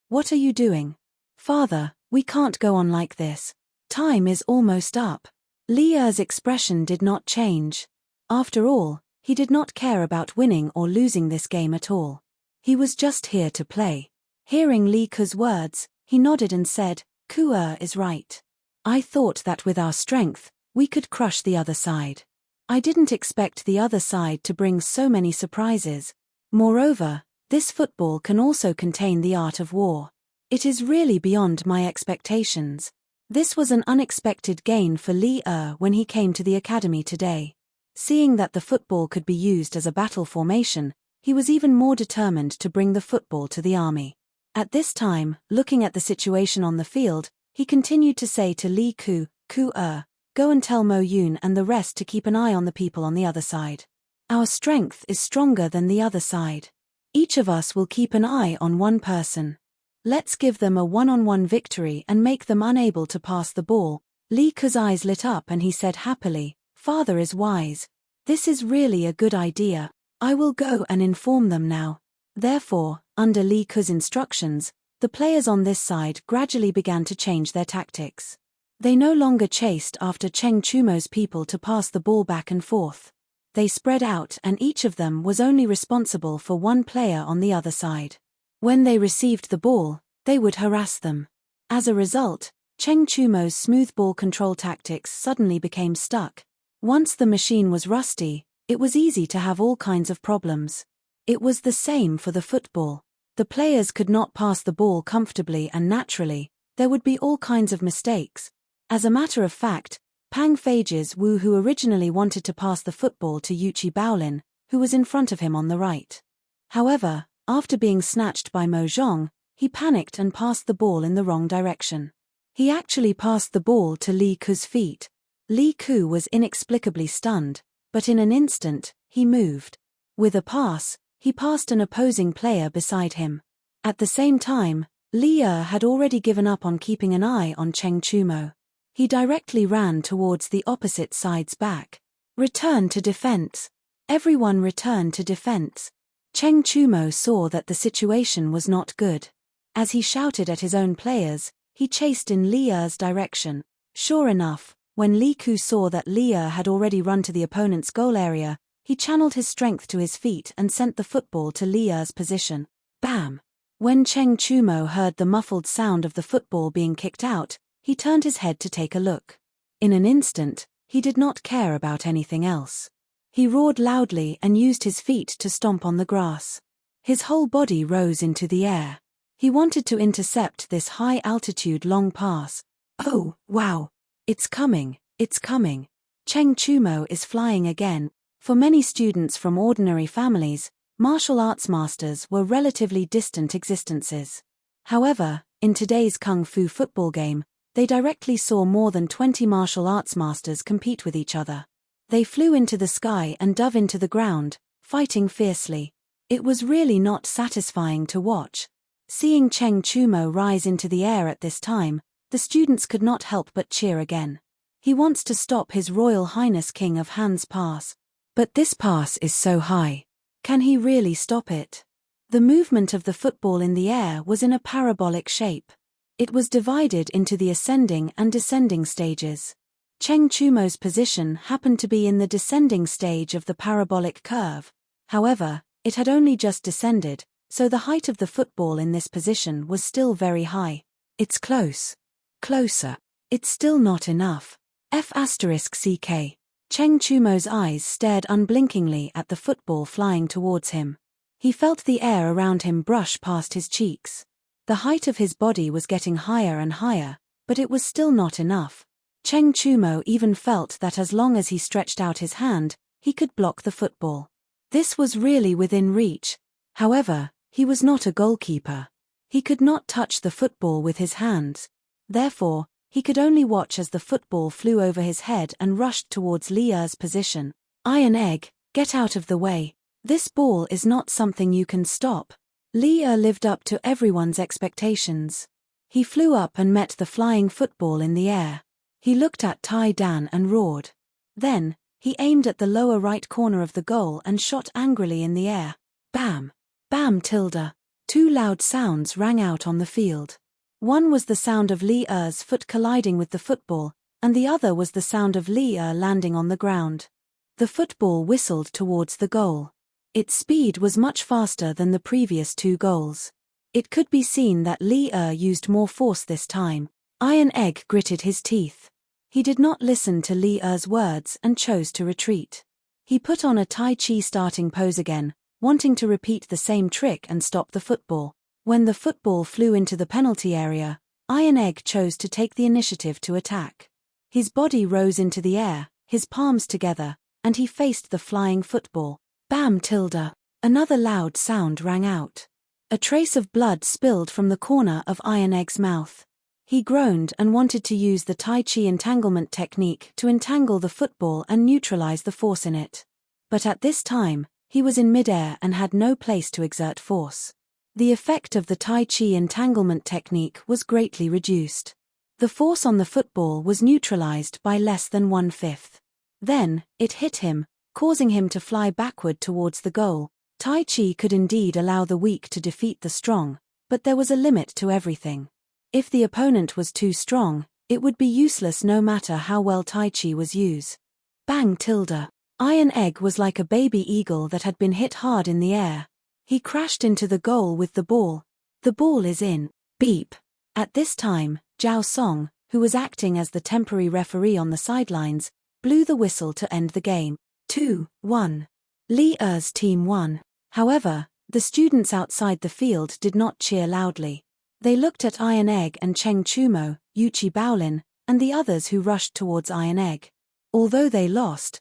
"What are you doing? Father, we can't go on like this. Time is almost up." Li's expression did not change. After all, he did not care about winning or losing this game at all. He was just here to play. Hearing Li Ku's words, he nodded and said, "Ku is right. I thought that with our strength, we could crush the other side. I didn't expect the other side to bring so many surprises. Moreover, this football can also contain the art of war. It is really beyond my expectations." This was an unexpected gain for Li when he came to the academy today. Seeing that the football could be used as a battle formation, he was even more determined to bring the football to the army. At this time, looking at the situation on the field, he continued to say to Li Ku, "Go and tell Mo Yun and the rest to keep an eye on the people on the other side. Our strength is stronger than the other side. Each of us will keep an eye on one person. Let's give them a one-on-one victory and make them unable to pass the ball." Li Ku's eyes lit up and he said happily, "Father is wise. This is really a good idea. I will go and inform them now." Therefore, under Li Ku's instructions, the players on this side gradually began to change their tactics. They no longer chased after Cheng Chumo's people to pass the ball back and forth. They spread out and each of them was only responsible for one player on the other side. When they received the ball, they would harass them. As a result, Cheng Chumo's smooth ball control tactics suddenly became stuck. Once the machine was rusty, it was easy to have all kinds of problems. It was the same for the football. The players could not pass the ball comfortably and naturally, there would be all kinds of mistakes. As a matter of fact, Pang Feiji's Wu, who originally wanted to pass the football to Yuchi Baolin, who was in front of him on the right. However, after being snatched by Mo Zhong, he panicked and passed the ball in the wrong direction. He actually passed the ball to Li Ku's feet. Li Ku was inexplicably stunned, but in an instant, he moved. With a pass, he passed an opposing player beside him. At the same time, Li had already given up on keeping an eye on Cheng Chumo. He directly ran towards the opposite side's back. Return to defense. Everyone returned to defense. Cheng Chumo saw that the situation was not good. As he shouted at his own players, he chased in Li's direction. Sure enough, when Li Ku saw that Li had already run to the opponent's goal area, he channeled his strength to his feet and sent the football to Li's position. Bam! When Cheng Chumo heard the muffled sound of the football being kicked out, he turned his head to take a look. In an instant, he did not care about anything else. He roared loudly and used his feet to stomp on the grass. His whole body rose into the air. He wanted to intercept this high-altitude long pass. Oh, wow! It's coming, it's coming. Cheng Chumo is flying again. For many students from ordinary families, martial arts masters were relatively distant existences. However, in today's Kung Fu football game, they directly saw more than 20 martial arts masters compete with each other. They flew into the sky and dove into the ground, fighting fiercely. It was really not satisfying to watch. Seeing Cheng Chumo rise into the air at this time, the students could not help but cheer again. He wants to stop His Royal Highness King of Han's pass. But this pass is so high. Can he really stop it? The movement of the football in the air was in a parabolic shape. It was divided into the ascending and descending stages. Cheng Chumo's position happened to be in the descending stage of the parabolic curve. However, it had only just descended, so the height of the football in this position was still very high. It's close. Closer. It's still not enough. F***ck. Cheng Chumo's eyes stared unblinkingly at the football flying towards him. He felt the air around him brush past his cheeks. The height of his body was getting higher and higher, but it was still not enough. Cheng Chumo even felt that as long as he stretched out his hand, he could block the football. This was really within reach. However, he was not a goalkeeper. He could not touch the football with his hands. Therefore, he could only watch as the football flew over his head and rushed towards Li Er's position. Iron Egg, get out of the way. This ball is not something you can stop. Li Er lived up to everyone's expectations. He flew up and met the flying football in the air. He looked at Tai Dan and roared. Then, he aimed at the lower right corner of the goal and shot angrily in the air. Bam! Bam! Tilde. Two loud sounds rang out on the field. One was the sound of Li Er's foot colliding with the football, and the other was the sound of Li Er landing on the ground. The football whistled towards the goal. Its speed was much faster than the previous two goals. It could be seen that Li Er used more force this time. Iron Egg gritted his teeth. He did not listen to Li Er's words and chose to retreat. He put on a Tai Chi starting pose again, wanting to repeat the same trick and stop the football. When the football flew into the penalty area, Iron Egg chose to take the initiative to attack. His body rose into the air, his palms together, and he faced the flying football. Bam! Tilde. Another loud sound rang out. A trace of blood spilled from the corner of Iron Egg's mouth. He groaned and wanted to use the Tai Chi entanglement technique to entangle the football and neutralize the force in it. But at this time, he was in midair and had no place to exert force. The effect of the Tai Chi entanglement technique was greatly reduced. The force on the football was neutralized by less than 1/5. Then, it hit him, causing him to fly backward towards the goal. Tai Chi could indeed allow the weak to defeat the strong, but there was a limit to everything. If the opponent was too strong, it would be useless no matter how well Tai Chi was used. Bang! Tilde. Iron Egg was like a baby eagle that had been hit hard in the air. He crashed into the goal with the ball. The ball is in. Beep. At this time, Zhao Song, who was acting as the temporary referee on the sidelines, blew the whistle to end the game. 2-1. Li Er's team won. However, the students outside the field did not cheer loudly. They looked at Iron Egg and Cheng Chumo, Yuchi Baolin, and the others who rushed towards Iron Egg. Although they lost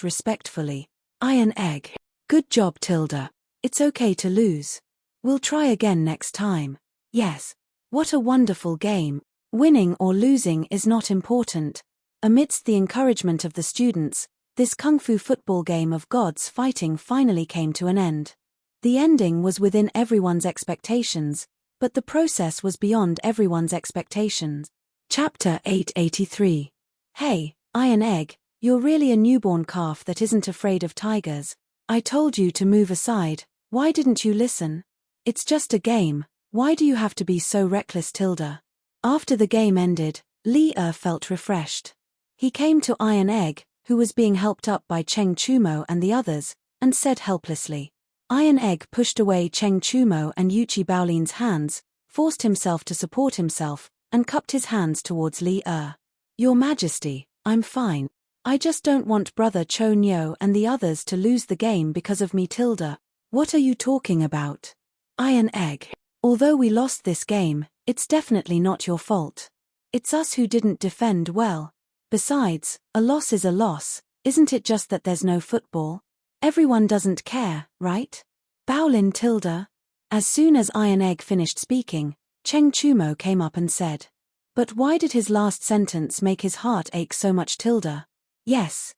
respectfully. Iron Egg. Good job, Tilde. It's okay to lose. We'll try again next time. Yes. What a wonderful game. Winning or losing is not important. Amidst the encouragement of the students, this kung fu football game of gods fighting finally came to an end. The ending was within everyone's expectations, but the process was beyond everyone's expectations. Chapter 883. Hey, Iron Egg, you're really a newborn calf that isn't afraid of tigers. I told you to move aside, why didn't you listen? It's just a game, why do you have to be so reckless, Tilde? After the game ended, Li Er felt refreshed. He came to Iron Egg, who was being helped up by Cheng Chumo and the others, and said helplessly. Iron Egg pushed away Cheng Chumo and Yuchi Baolin's hands, forced himself to support himself, and cupped his hands towards Li Er. Your Majesty, I'm fine. I just don't want Brother Cho Nyo and the others to lose the game because of me, Tilde. What are you talking about? Iron Egg. Although we lost this game, it's definitely not your fault. It's us who didn't defend well. Besides, a loss is a loss, isn't it just that there's no football? Everyone doesn't care, right? Baolin, Tilde. As soon as Iron Egg finished speaking, Cheng Chumo came up and said. But why did his last sentence make his heart ache so much, Tilde? Yes.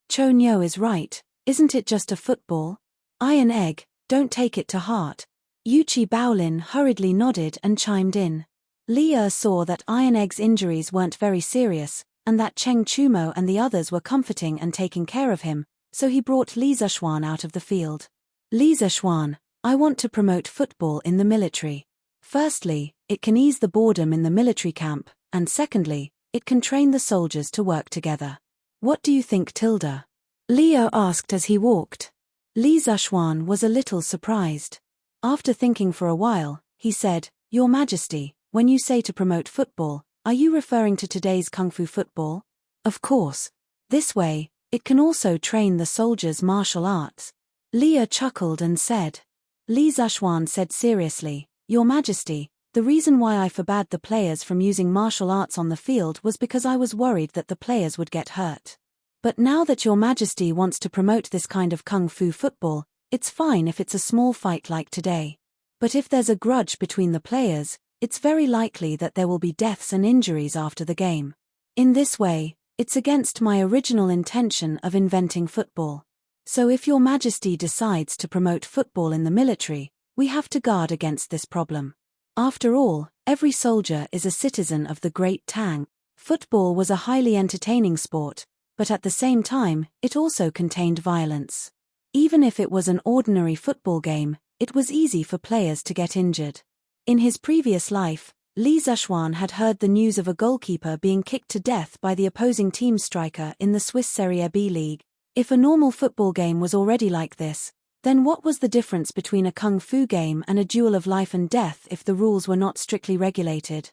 Cho Nyo is right, isn't it just a football? Iron Egg, don't take it to heart. Yuchi Baolin hurriedly nodded and chimed in. Li Er saw that Iron Egg's injuries weren't very serious, and that Cheng Chumo and the others were comforting and taking care of him, so he brought Li Zishuan out of the field. Li Zishuan, I want to promote football in the military. Firstly, it can ease the boredom in the military camp, and secondly, It can train the soldiers to work together. What do you think, Tilda? Leo asked as he walked. Li Zhuan was a little surprised. After thinking for a while, he said, Your Majesty, when you say to promote football, are you referring to today's Kung Fu football? Of course. This way, it can also train the soldiers' martial arts. Leah chuckled and said. Li Zhuan said seriously, Your Majesty, the reason why I forbade the players from using martial arts on the field was because I was worried that the players would get hurt. But now that Your Majesty wants to promote this kind of Kung Fu football, it's fine if it's a small fight like today. But if there's a grudge between the players, it's very likely that there will be deaths and injuries after the game. In this way, it's against my original intention of inventing football. So if Your Majesty decides to promote football in the military, we have to guard against this problem. After all, every soldier is a citizen of the Great Tang. Football was a highly entertaining sport, but at the same time, it also contained violence. Even if it was an ordinary football game, it was easy for players to get injured. In his previous life, Li Zhuan had heard the news of a goalkeeper being kicked to death by the opposing team striker in the Swiss Serie B league. If a normal football game was already like this, then what was the difference between a kung fu game and a duel of life and death if the rules were not strictly regulated?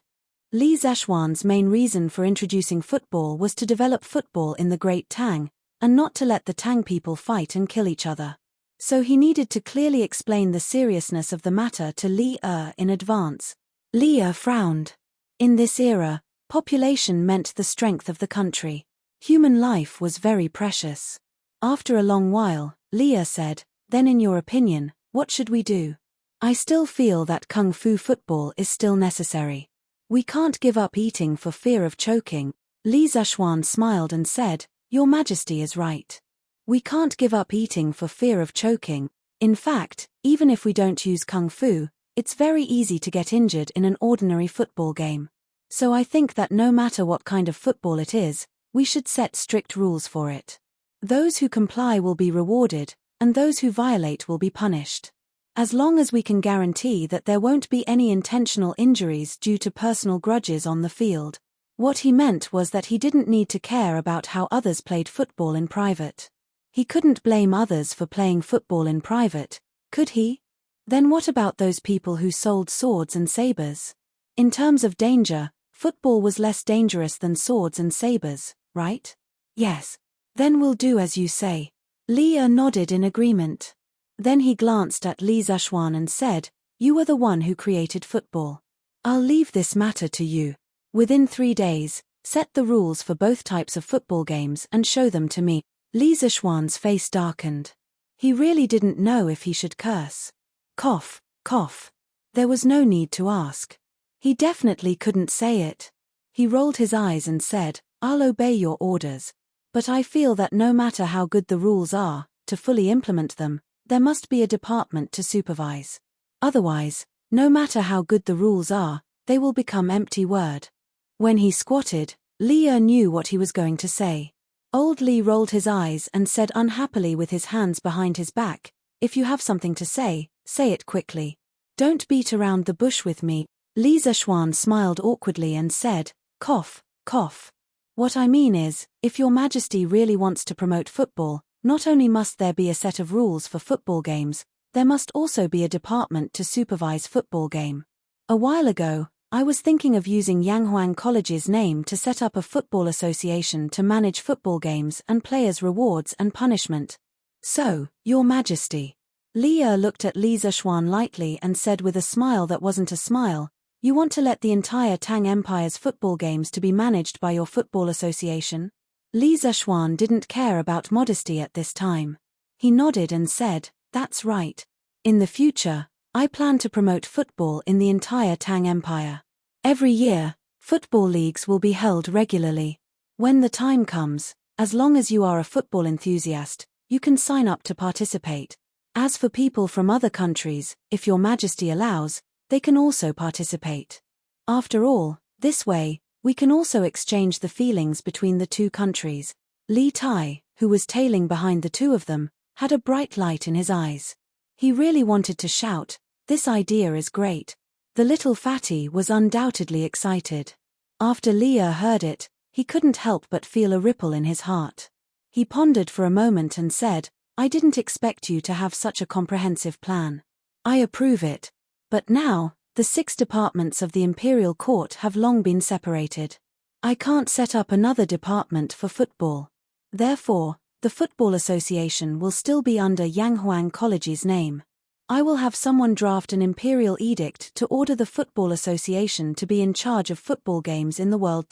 Li Zhuan's main reason for introducing football was to develop football in the Great Tang, and not to let the Tang people fight and kill each other. So he needed to clearly explain the seriousness of the matter to Li in advance. Li frowned. In this era, population meant the strength of the country. Human life was very precious. After a long while, Li said, Then in your opinion, what should we do? I still feel that Kung Fu football is still necessary. We can't give up eating for fear of choking. Li Zhuan smiled and said, Your Majesty is right. We can't give up eating for fear of choking. In fact, even if we don't use Kung Fu, it's very easy to get injured in an ordinary football game. So I think that no matter what kind of football it is, we should set strict rules for it. Those who comply will be rewarded, and those who violate will be punished. As long as we can guarantee that there won't be any intentional injuries due to personal grudges on the field. What he meant was that he didn't need to care about how others played football in private. He couldn't blame others for playing football in private, could he? Then what about those people who sold swords and sabers? In terms of danger, football was less dangerous than swords and sabers, right? Yes. Then we'll do as you say. Li nodded in agreement. Then he glanced at Li Zhuan and said, You are the one who created football. I'll leave this matter to you. Within 3 days, set the rules for both types of football games and show them to me. Li Zhuan's face darkened. He really didn't know if he should curse. Cough, cough. There was no need to ask. He definitely couldn't say it. He rolled his eyes and said, I'll obey your orders. But I feel that no matter how good the rules are, to fully implement them, there must be a department to supervise. Otherwise, no matter how good the rules are, they will become empty word. When he squatted, Li knew what he was going to say. Old Li rolled his eyes and said unhappily with his hands behind his back, If you have something to say it quickly. Don't beat around the bush with me. Li Zhuan smiled awkwardly and said, Cough, cough. What I mean is, if Your Majesty really wants to promote football, not only must there be a set of rules for football games, there must also be a department to supervise football game. A while ago, I was thinking of using Yanghuang College's name to set up a football association to manage football games and players' rewards and punishment. So, Your Majesty. Li looked at Li Zhuan lightly and said with a smile that wasn't a smile, You want to let the entire Tang Empire's football games to be managed by your football association? Li Zhuan didn't care about modesty at this time. He nodded and said, That's right. In the future, I plan to promote football in the entire Tang Empire. Every year, football leagues will be held regularly. When the time comes, as long as you are a football enthusiast, you can sign up to participate. As for people from other countries, if Your Majesty allows, they can also participate. After all, this way, we can also exchange the feelings between the two countries. Li Tai, who was tailing behind the two of them, had a bright light in his eyes. He really wanted to shout, This idea is great. The little fatty was undoubtedly excited. After Leah heard it, he couldn't help but feel a ripple in his heart. He pondered for a moment and said, I didn't expect you to have such a comprehensive plan. I approve it. But now, the 6 departments of the imperial court have long been separated. I can't set up another department for football. Therefore, the Football Association will still be under Yanghuang College's name. I will have someone draft an imperial edict to order the Football Association to be in charge of football games in the world.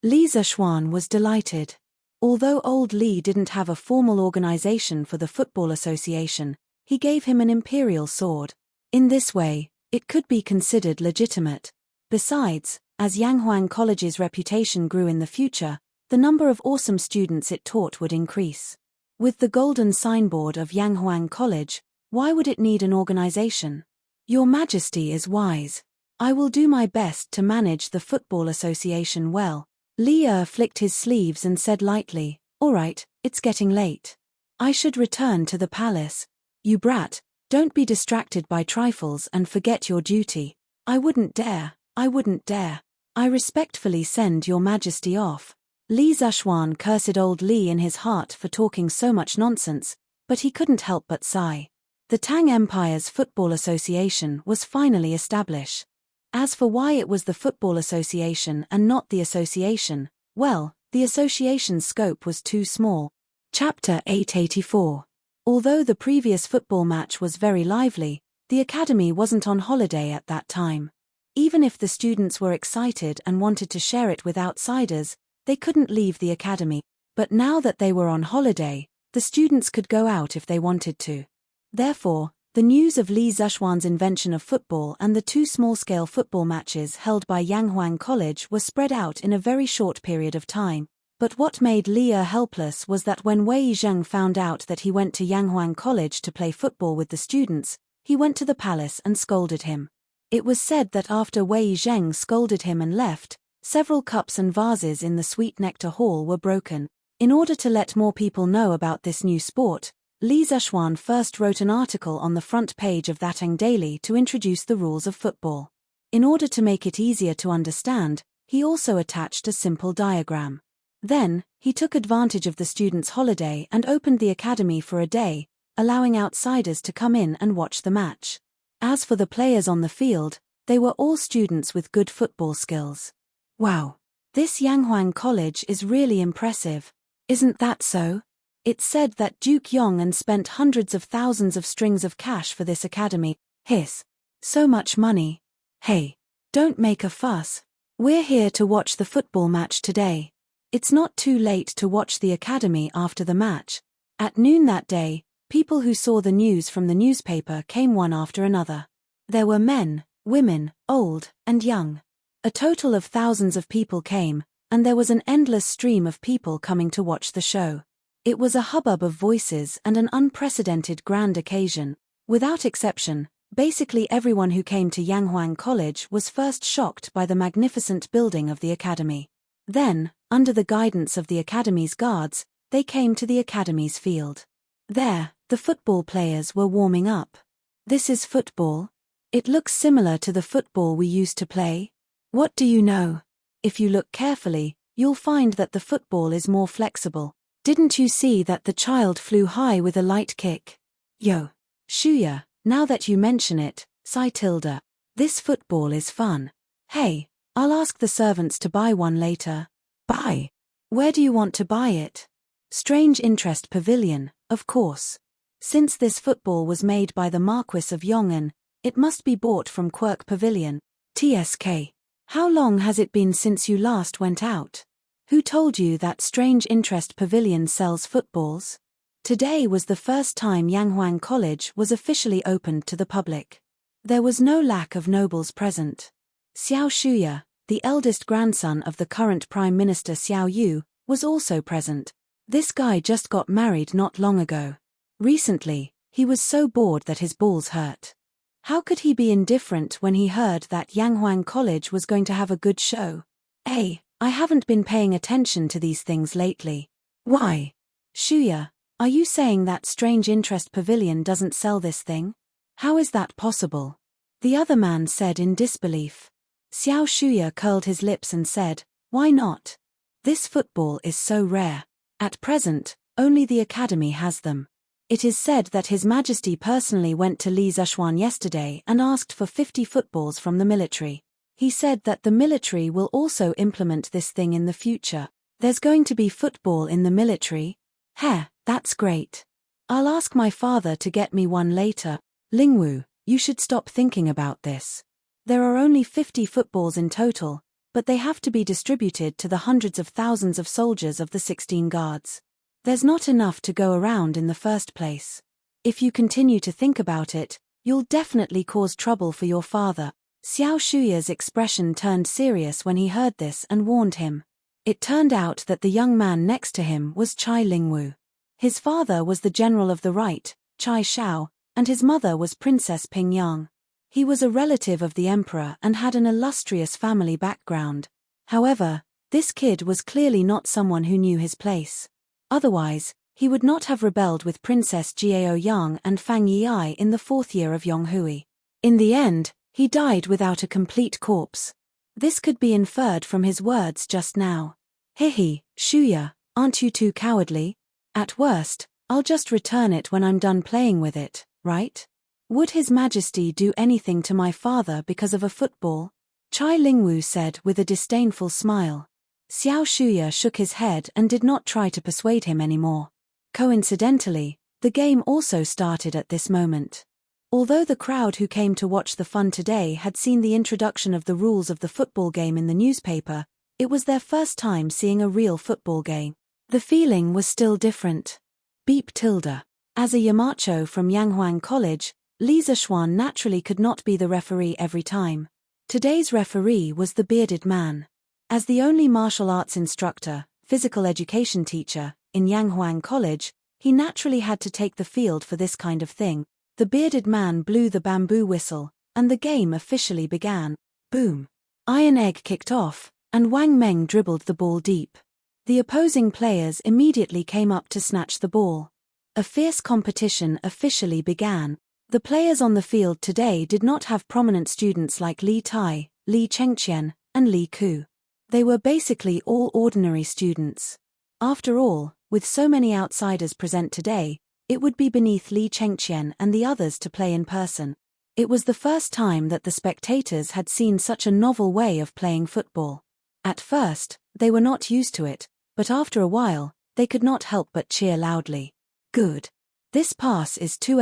Li Zishuan was delighted. Although old Li didn't have a formal organization for the Football Association, he gave him an imperial sword. In this way, it could be considered legitimate. Besides, as Yanghuang College's reputation grew in the future, the number of awesome students it taught would increase. With the golden signboard of Yanghuang College, why would it need an organization? Your Majesty is wise. I will do my best to manage the Football Association well. Li flicked his sleeves and said lightly, all right, it's getting late. I should return to the palace. You brat, don't be distracted by trifles and forget your duty. I wouldn't dare. I respectfully send your Majesty off. Li Zishuan cursed old Li in his heart for talking so much nonsense, but he couldn't help but sigh. The Tang Empire's Football Association was finally established. As for why it was the Football Association and not the association, well, the association's scope was too small. Chapter 884. Although the previous football match was very lively, the academy wasn't on holiday at that time. Even if the students were excited and wanted to share it with outsiders, they couldn't leave the academy. But now that they were on holiday, the students could go out if they wanted to. Therefore, the news of Li Zishuan's invention of football and the 2 small-scale football matches held by Yanghuang College were spread out in a very short period of time. But what made Li helpless was that when Wei Zheng found out that he went to Yanghuang College to play football with the students, he went to the palace and scolded him. It was said that after Wei Zheng scolded him and left, several cups and vases in the Sweet Nectar Hall were broken. In order to let more people know about this new sport, Li Zishuan first wrote an article on the front page of Thateng Daily to introduce the rules of football. In order to make it easier to understand, he also attached a simple diagram. Then, he took advantage of the students' holiday and opened the academy for a day, allowing outsiders to come in and watch the match. As for the players on the field, they were all students with good football skills. Wow! This Yanghuang College is really impressive. Isn't that so? It's said that Duke Yong'an spent hundreds of thousands of strings of cash for this academy. Hiss. So much money. Hey, don't make a fuss. We're here to watch the football match today. It's not too late to watch the academy after the match. At noon that day, people who saw the news from the newspaper came one after another. There were men, women, old, and young. A total of thousands of people came, and there was an endless stream of people coming to watch the show. It was a hubbub of voices and an unprecedented grand occasion. Without exception, basically everyone who came to Yanghuang College was first shocked by the magnificent building of the academy. Then, under the guidance of the academy's guards, they came to the academy's field. There, the football players were warming up. This is football? It looks similar to the football we used to play. What do you know? If you look carefully, you'll find that the football is more flexible. Didn't you see that the child flew high with a light kick? Yo. Shuya, now that you mention it, sigh tilde. This football is fun. Hey, I'll ask the servants to buy one later. Buy? Where do you want to buy it? Strange Interest Pavilion, of course. Since this football was made by the Marquis of Yong'an, it must be bought from Quirk Pavilion. TSK. How long has it been since you last went out? Who told you that Strange Interest Pavilion sells footballs? Today was the first time Yanghuang College was officially opened to the public. There was no lack of nobles present. Xiao Shuya, the eldest grandson of the current Prime Minister Xiao Yu, was also present. This guy just got married not long ago. Recently, he was so bored that his balls hurt. How could he be indifferent when he heard that Yanghuang College was going to have a good show? Hey, I haven't been paying attention to these things lately. Why? Shuya, are you saying that Strange Interest Pavilion doesn't sell this thing? How is that possible? The other man said in disbelief. Xiao Shuya curled his lips and said, "Why not? This football is so rare. At present, only the academy has them. It is said that His Majesty personally went to Li Zishuan yesterday and asked for 50 footballs from the military. He said that the military will also implement this thing in the future. There's going to be football in the military? Heh, that's great. I'll ask my father to get me one later." "Lingwu, you should stop thinking about this. There are only 50 footballs in total, but they have to be distributed to the hundreds of thousands of soldiers of the 16 guards. There's not enough to go around in the first place. If you continue to think about it, you'll definitely cause trouble for your father." Xiao Shuya's expression turned serious when he heard this and warned him. It turned out that the young man next to him was Chai Lingwu. His father was the general of the right, Chai Shao, and his mother was Princess Pingyang. He was a relative of the emperor and had an illustrious family background. However, this kid was clearly not someone who knew his place. Otherwise, he would not have rebelled with Princess Jiao Yang and Fang Yi in the 4th year of Yonghui. In the end, he died without a complete corpse. This could be inferred from his words just now. "Hihi, Shuya, aren't you too cowardly? At worst, I'll just return it when I'm done playing with it, right? Would His Majesty do anything to my father because of a football?" Chai Lingwu said with a disdainful smile. Xiao Shuya shook his head and did not try to persuade him anymore. Coincidentally, the game also started at this moment. Although the crowd who came to watch the fun today had seen the introduction of the rules of the football game in the newspaper, it was their first time seeing a real football game. The feeling was still different. Beep tilde. As a Yamacho from Yanghuang College, Li Zishuan naturally could not be the referee every time. Today's referee was the bearded man. As the only martial arts instructor, physical education teacher, in Yanghuang College, he naturally had to take the field for this kind of thing. The bearded man blew the bamboo whistle, and the game officially began. Boom. Iron Egg kicked off, and Wang Meng dribbled the ball deep. The opposing players immediately came up to snatch the ball. A fierce competition officially began. The players on the field today did not have prominent students like Li Tai, Li Chengqian, and Li Ku. They were basically all ordinary students. After all, with so many outsiders present today, it would be beneath Li Chengqian and the others to play in person. It was the first time that the spectators had seen such a novel way of playing football. At first, they were not used to it, but after a while, they could not help but cheer loudly. "Good. This pass is too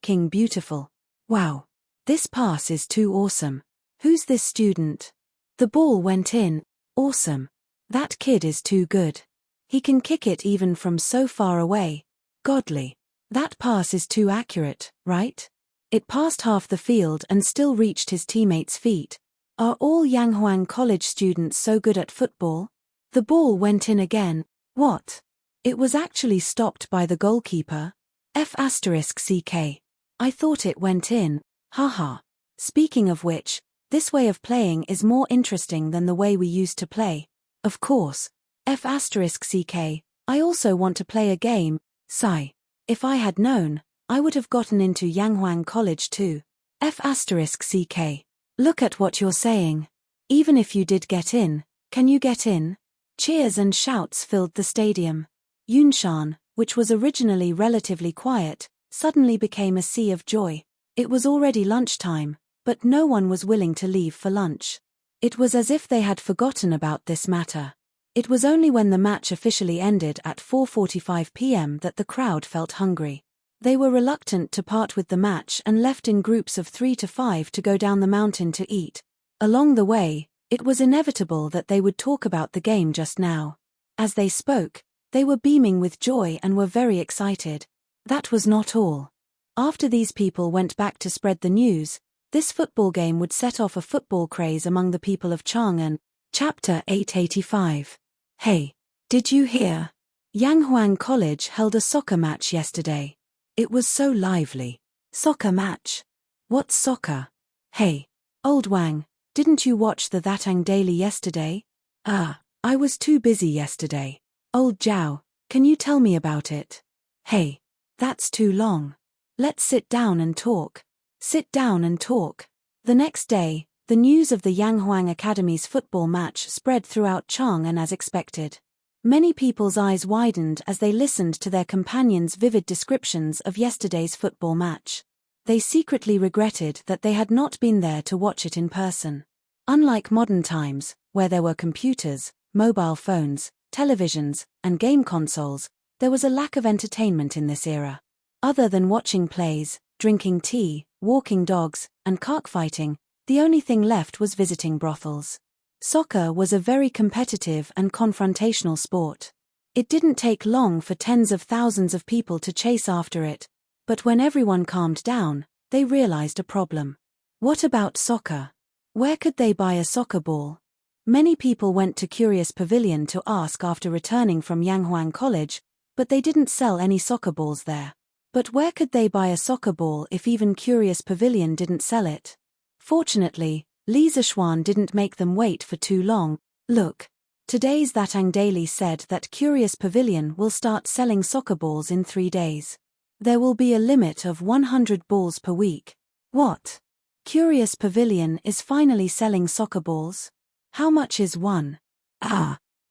King beautiful. Wow. This pass is too awesome. Who's this student? The ball went in. Awesome. That kid is too good. He can kick it even from so far away. Godly. That pass is too accurate, right? It passed half the field and still reached his teammates' feet. Are all Yanghuang College students so good at football? The ball went in again. What? It was actually stopped by the goalkeeper. F***ck. I thought it went in. Haha. Speaking of which, this way of playing is more interesting than the way we used to play. Of course. F***ck. I also want to play a game. Sigh. If I had known, I would have gotten into Yanghuang College too. F***ck. Look at what you're saying. Even if you did get in, can you get in? Cheers and shouts filled the stadium. Yunshan, which was originally relatively quiet, suddenly became a sea of joy. It was already lunchtime, but no one was willing to leave for lunch. It was as if they had forgotten about this matter. It was only when the match officially ended at 4:45 p.m. that the crowd felt hungry. They were reluctant to part with the match and left in groups of 3 to 5 to go down the mountain to eat. Along the way, it was inevitable that they would talk about the game just now. As they spoke, they were beaming with joy and were very excited. That was not all. After these people went back to spread the news, this football game would set off a football craze among the people of Chang'an. Chapter 885. Hey, did you hear? Yanghuang College held a soccer match yesterday. It was so lively. Soccer match? What's soccer? Hey, old Wang, didn't you watch the Thatang Daily yesterday? I was too busy yesterday. Old Zhao, can you tell me about it? Hey, that's too long. Let's sit down and talk. Sit down and talk. The next day, The news of the Yanghuang Academy's football match spread throughout Chang'an as expected. Many people's eyes widened as they listened to their companions' vivid descriptions of yesterday's football match. They secretly regretted that they had not been there to watch it in person. Unlike modern times, where there were computers, mobile phones, televisions, and game consoles, there was a lack of entertainment in this era. Other than watching plays, drinking tea, walking dogs, and cockfighting, the only thing left was visiting brothels. Soccer was a very competitive and confrontational sport. It didn't take long for tens of thousands of people to chase after it, but when everyone calmed down, they realized a problem. What about soccer? Where could they buy a soccer ball? Many people went to Curious Pavilion to ask after returning from Yanghuang College, but they didn't sell any soccer balls there. But where could they buy a soccer ball if even Curious Pavilion didn't sell it? Fortunately, Li Zishuan didn't make them wait for too long. Look. Today's Thatang Daily said that Curious Pavilion will start selling soccer balls in 3 days. There will be a limit of 100 balls per week. What? Curious Pavilion is finally selling soccer balls? How much is one?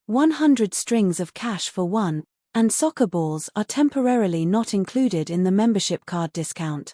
100 strings of cash for one, and soccer balls are temporarily not included in the membership card discount.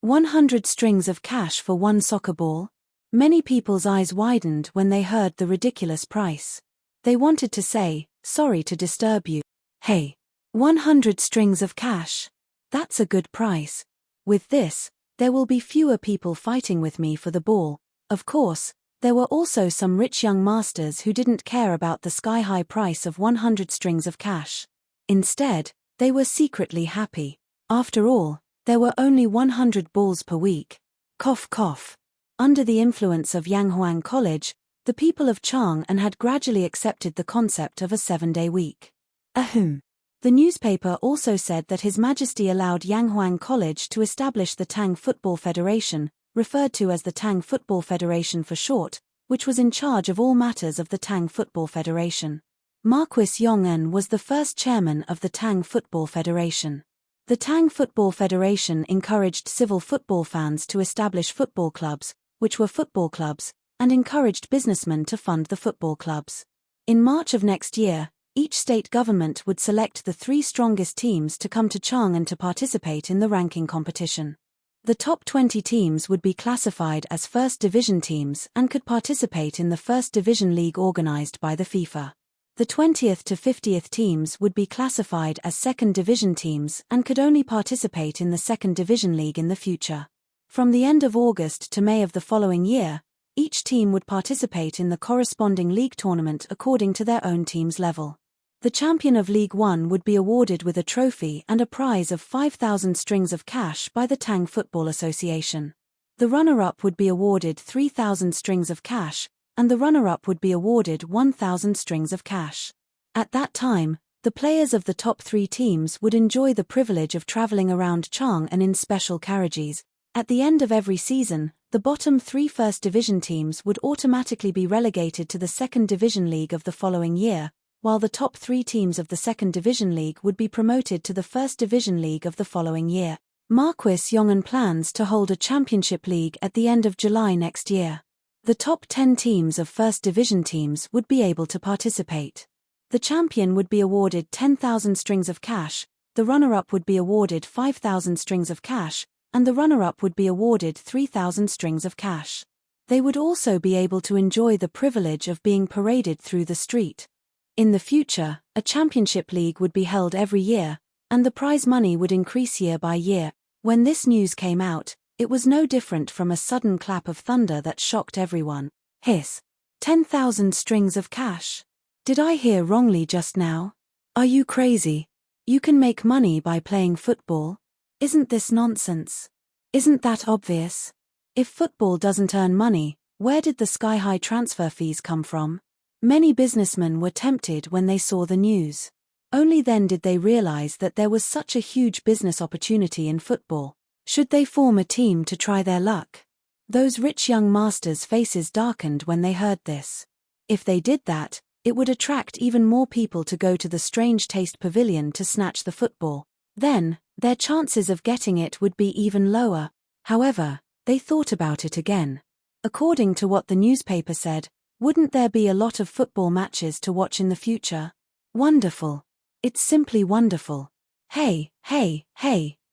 100 strings of cash for one soccer ball? Many people's eyes widened when they heard the ridiculous price. They wanted to say, "Sorry to disturb you." Hey, 100 strings of cash? That's a good price. With this, there will be fewer people fighting with me for the ball. Of course, there were also some rich young masters who didn't care about the sky-high price of 100 strings of cash. Instead, they were secretly happy. After all, there were only 100 balls per week. Cough cough. Under the influence of Yanghuang College, the people of Chang'an had gradually accepted the concept of a 7-day week. The newspaper also said that His Majesty allowed Yanghuang College to establish the Tang Football Federation, referred to as the Tang Football Federation for short, which was in charge of all matters of the Tang Football Federation. Marquis Yong'an was the first chairman of the Tang Football Federation. The Tang Football Federation encouraged civil football fans to establish football clubs, which were football clubs, and encouraged businessmen to fund the football clubs. In March of next year, each state government would select the 3 strongest teams to come to Chang'an to participate in the ranking competition. The top 20 teams would be classified as First Division teams and could participate in the First Division League organized by the FIFA. The 20th to 50th teams would be classified as Second Division teams and could only participate in the Second Division League in the future. From the end of August to May of the following year, each team would participate in the corresponding league tournament according to their own team's level. The champion of League 1 would be awarded with a trophy and a prize of 5,000 strings of cash by the Tang Football Association. The runner-up would be awarded 3,000 strings of cash, and the runner-up would be awarded 1,000 strings of cash. At that time, the players of the top 3 teams would enjoy the privilege of traveling around Chang'an in special carriages. At the end of every season, the bottom 3 First Division teams would automatically be relegated to the Second Division League of the following year, while the top 3 teams of the Second Division League would be promoted to the First Division League of the following year. Marquis Yong'an plans to hold a championship league at the end of July next year. The top 10 teams of First Division teams would be able to participate. The champion would be awarded 10,000 strings of cash, the runner-up would be awarded 5,000 strings of cash, and the runner-up would be awarded 3,000 strings of cash. They would also be able to enjoy the privilege of being paraded through the street. In the future, a championship league would be held every year, and the prize money would increase year by year. When this news came out, it was no different from a sudden clap of thunder that shocked everyone. Hiss. 10,000 strings of cash. Did I hear wrongly just now? Are you crazy? You can make money by playing football? Isn't this nonsense? Isn't that obvious? If football doesn't earn money, where did the sky-high transfer fees come from? Many businessmen were tempted when they saw the news. Only then did they realize that there was such a huge business opportunity in football. Should they form a team to try their luck? Those rich young masters' faces darkened when they heard this. If they did that, it would attract even more people to go to the Strange Taste Pavilion to snatch the football. Then, their chances of getting it would be even lower. However, they thought about it again. According to what the newspaper said, wouldn't there be a lot of football matches to watch in the future? Wonderful. It's simply wonderful. Hey,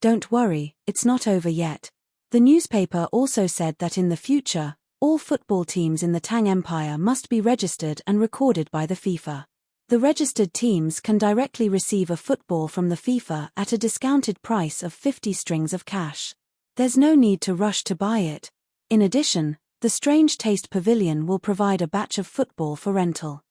don't worry, it's not over yet. The newspaper also said that in the future, all football teams in the Tang Empire must be registered and recorded by the FIFA. The registered teams can directly receive a football from the FIFA at a discounted price of 50 strings of cash. There's no need to rush to buy it. In addition, the Strange Taste Pavilion will provide a batch of football for rental.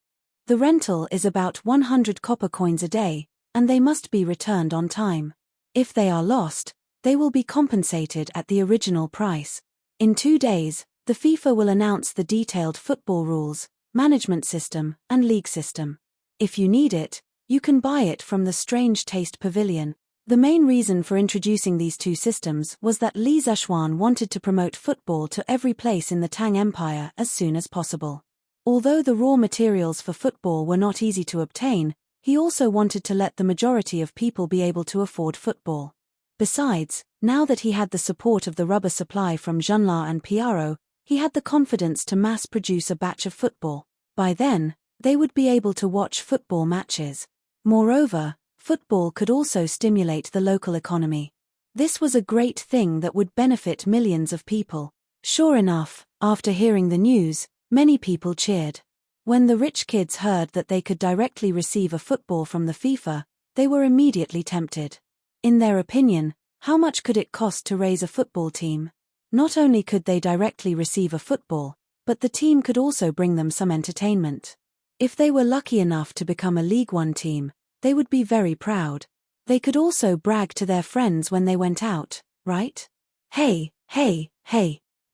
The rental is about 100 copper coins a day, and they must be returned on time. If they are lost, they will be compensated at the original price. In 2 days, the FIFA will announce the detailed football rules, management system, and league system. If you need it, you can buy it from the Strange Taste Pavilion. The main reason for introducing these two systems was that Li Zexuan wanted to promote football to every place in the Tang Empire as soon as possible. Although the raw materials for football were not easy to obtain, he also wanted to let the majority of people be able to afford football. Besides, now that he had the support of the rubber supply from Junla and Piaro, he had the confidence to mass-produce a batch of football. By then, they would be able to watch football matches. Moreover, football could also stimulate the local economy. This was a great thing that would benefit millions of people. Sure enough, after hearing the news, many people cheered. When the rich kids heard that they could directly receive a football from the FIFA, they were immediately tempted. In their opinion, how much could it cost to raise a football team? Not only could they directly receive a football, but the team could also bring them some entertainment. If they were lucky enough to become a League One team, they would be very proud. They could also brag to their friends when they went out, right? Hey,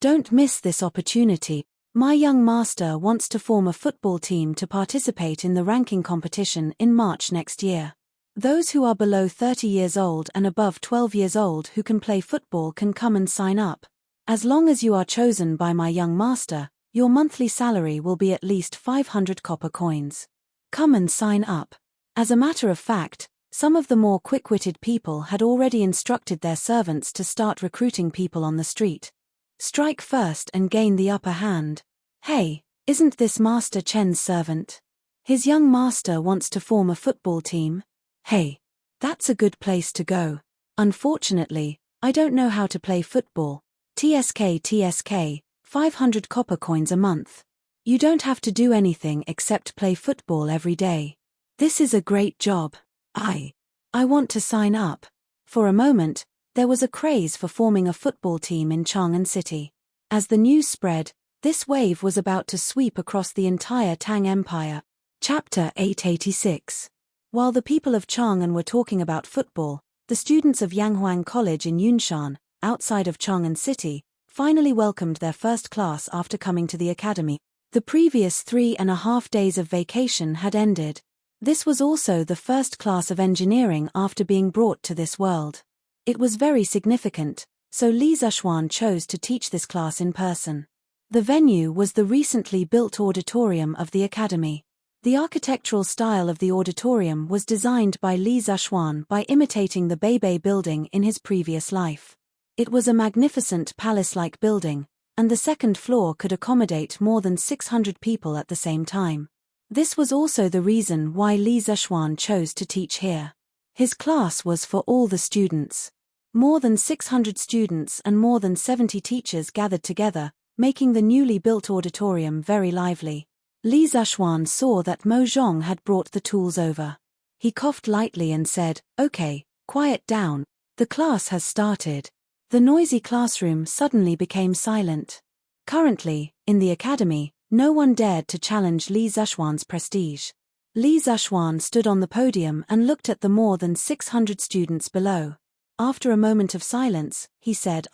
don't miss this opportunity. My young master wants to form a football team to participate in the ranking competition in March next year. Those who are below 30 years old and above 12 years old who can play football can come and sign up. As long as you are chosen by my young master, your monthly salary will be at least 500 copper coins. Come and sign up. As a matter of fact, some of the more quick-witted people had already instructed their servants to start recruiting people on the street. Strike first and gain the upper hand. Hey, isn't this Master Chen's servant? His young master wants to form a football team. Hey, that's a good place to go. Unfortunately, I don't know how to play football. TSK, 500 copper coins a month. You don't have to do anything except play football every day. This is a great job. I want to sign up. For a moment, there was a craze for forming a football team in Chang'an City. As the news spread, this wave was about to sweep across the entire Tang Empire. Chapter 886. While the people of Chang'an were talking about football, the students of Yanghuang College in Yunshan, outside of Chang'an City, finally welcomed their first class after coming to the academy. The previous 3.5 days of vacation had ended. This was also the first class of engineering after being brought to this world. It was very significant, so Li Zexuan chose to teach this class in person. The venue was the recently built auditorium of the academy. The architectural style of the auditorium was designed by Li Zexuan by imitating the Beibei building in his previous life. It was a magnificent palace-like building, and the second floor could accommodate more than 600 people at the same time. This was also the reason why Li Zexuan chose to teach here. His class was for all the students. More than 600 students and more than 70 teachers gathered together, making the newly built auditorium very lively. Li Zexuan saw that Mo Zhong had brought the tools over. He coughed lightly and said, "Okay, quiet down. The class has started." The noisy classroom suddenly became silent. Currently, in the academy, no one dared to challenge Li Zexuan's prestige. Li Zexuan stood on the podium and looked at the more than 600 students below. After a moment of silence, he said,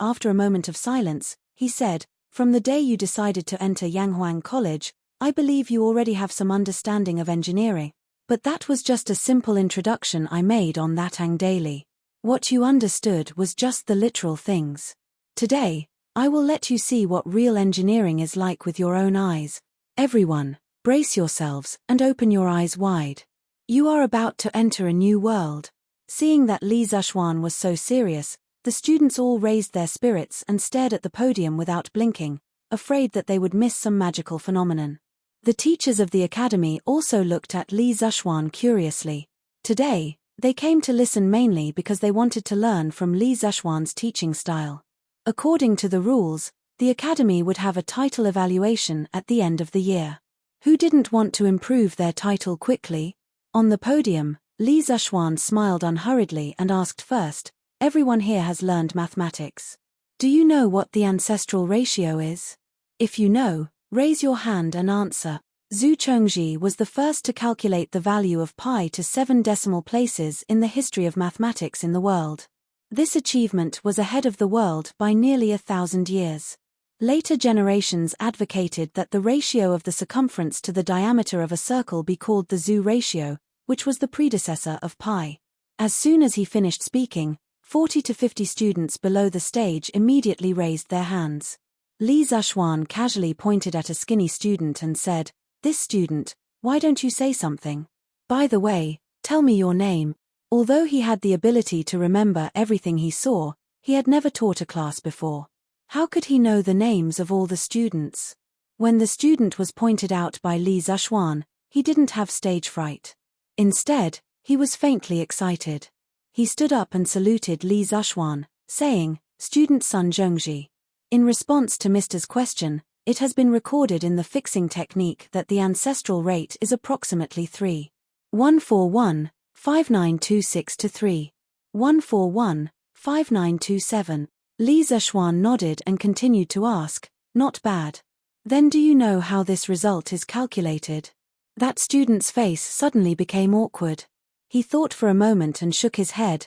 "From the day you decided to enter Yanghuang College, I believe you already have some understanding of engineering. But that was just a simple introduction I made on that Ang daily. What you understood was just the literal things. Today, I will let you see what real engineering is like with your own eyes. Everyone, brace yourselves and open your eyes wide. You are about to enter a new world." Seeing that Li Zexuan was so serious, the students all raised their spirits and stared at the podium without blinking, afraid that they would miss some magical phenomenon. The teachers of the academy also looked at Li Zhuan curiously. Today, they came to listen mainly because they wanted to learn from Li Zhuan's teaching style. According to the rules, the academy would have a title evaluation at the end of the year. Who didn't want to improve their title quickly? On the podium, Li Zhuan smiled unhurriedly and asked first, "Everyone here has learned mathematics. Do you know what the ancestral ratio is? If you know, raise your hand and answer." Zhu Chongzhi was the first to calculate the value of pi to 7 decimal places in the history of mathematics in the world. This achievement was ahead of the world by nearly 1,000 years. Later generations advocated that the ratio of the circumference to the diameter of a circle be called the Zhu ratio, which was the predecessor of pi. As soon as he finished speaking, 40 to 50 students below the stage immediately raised their hands. Li Zhuan casually pointed at a skinny student and said, "This student, why don't you say something? By the way, tell me your name." Although he had the ability to remember everything he saw, he had never taught a class before. How could he know the names of all the students? When the student was pointed out by Li Zhuan, he didn't have stage fright. Instead, he was faintly excited. He stood up and saluted Li Zhuan, saying, "Student Sun Zhongzhi." In response to Mr.'s question, it has been recorded in the fixing technique that the ancestral rate is approximately 3.1415926 to 3.1415927. Li Zhuan nodded and continued to ask, "Not bad. Then do you know how this result is calculated?" That student's face suddenly became awkward. He thought for a moment and shook his head.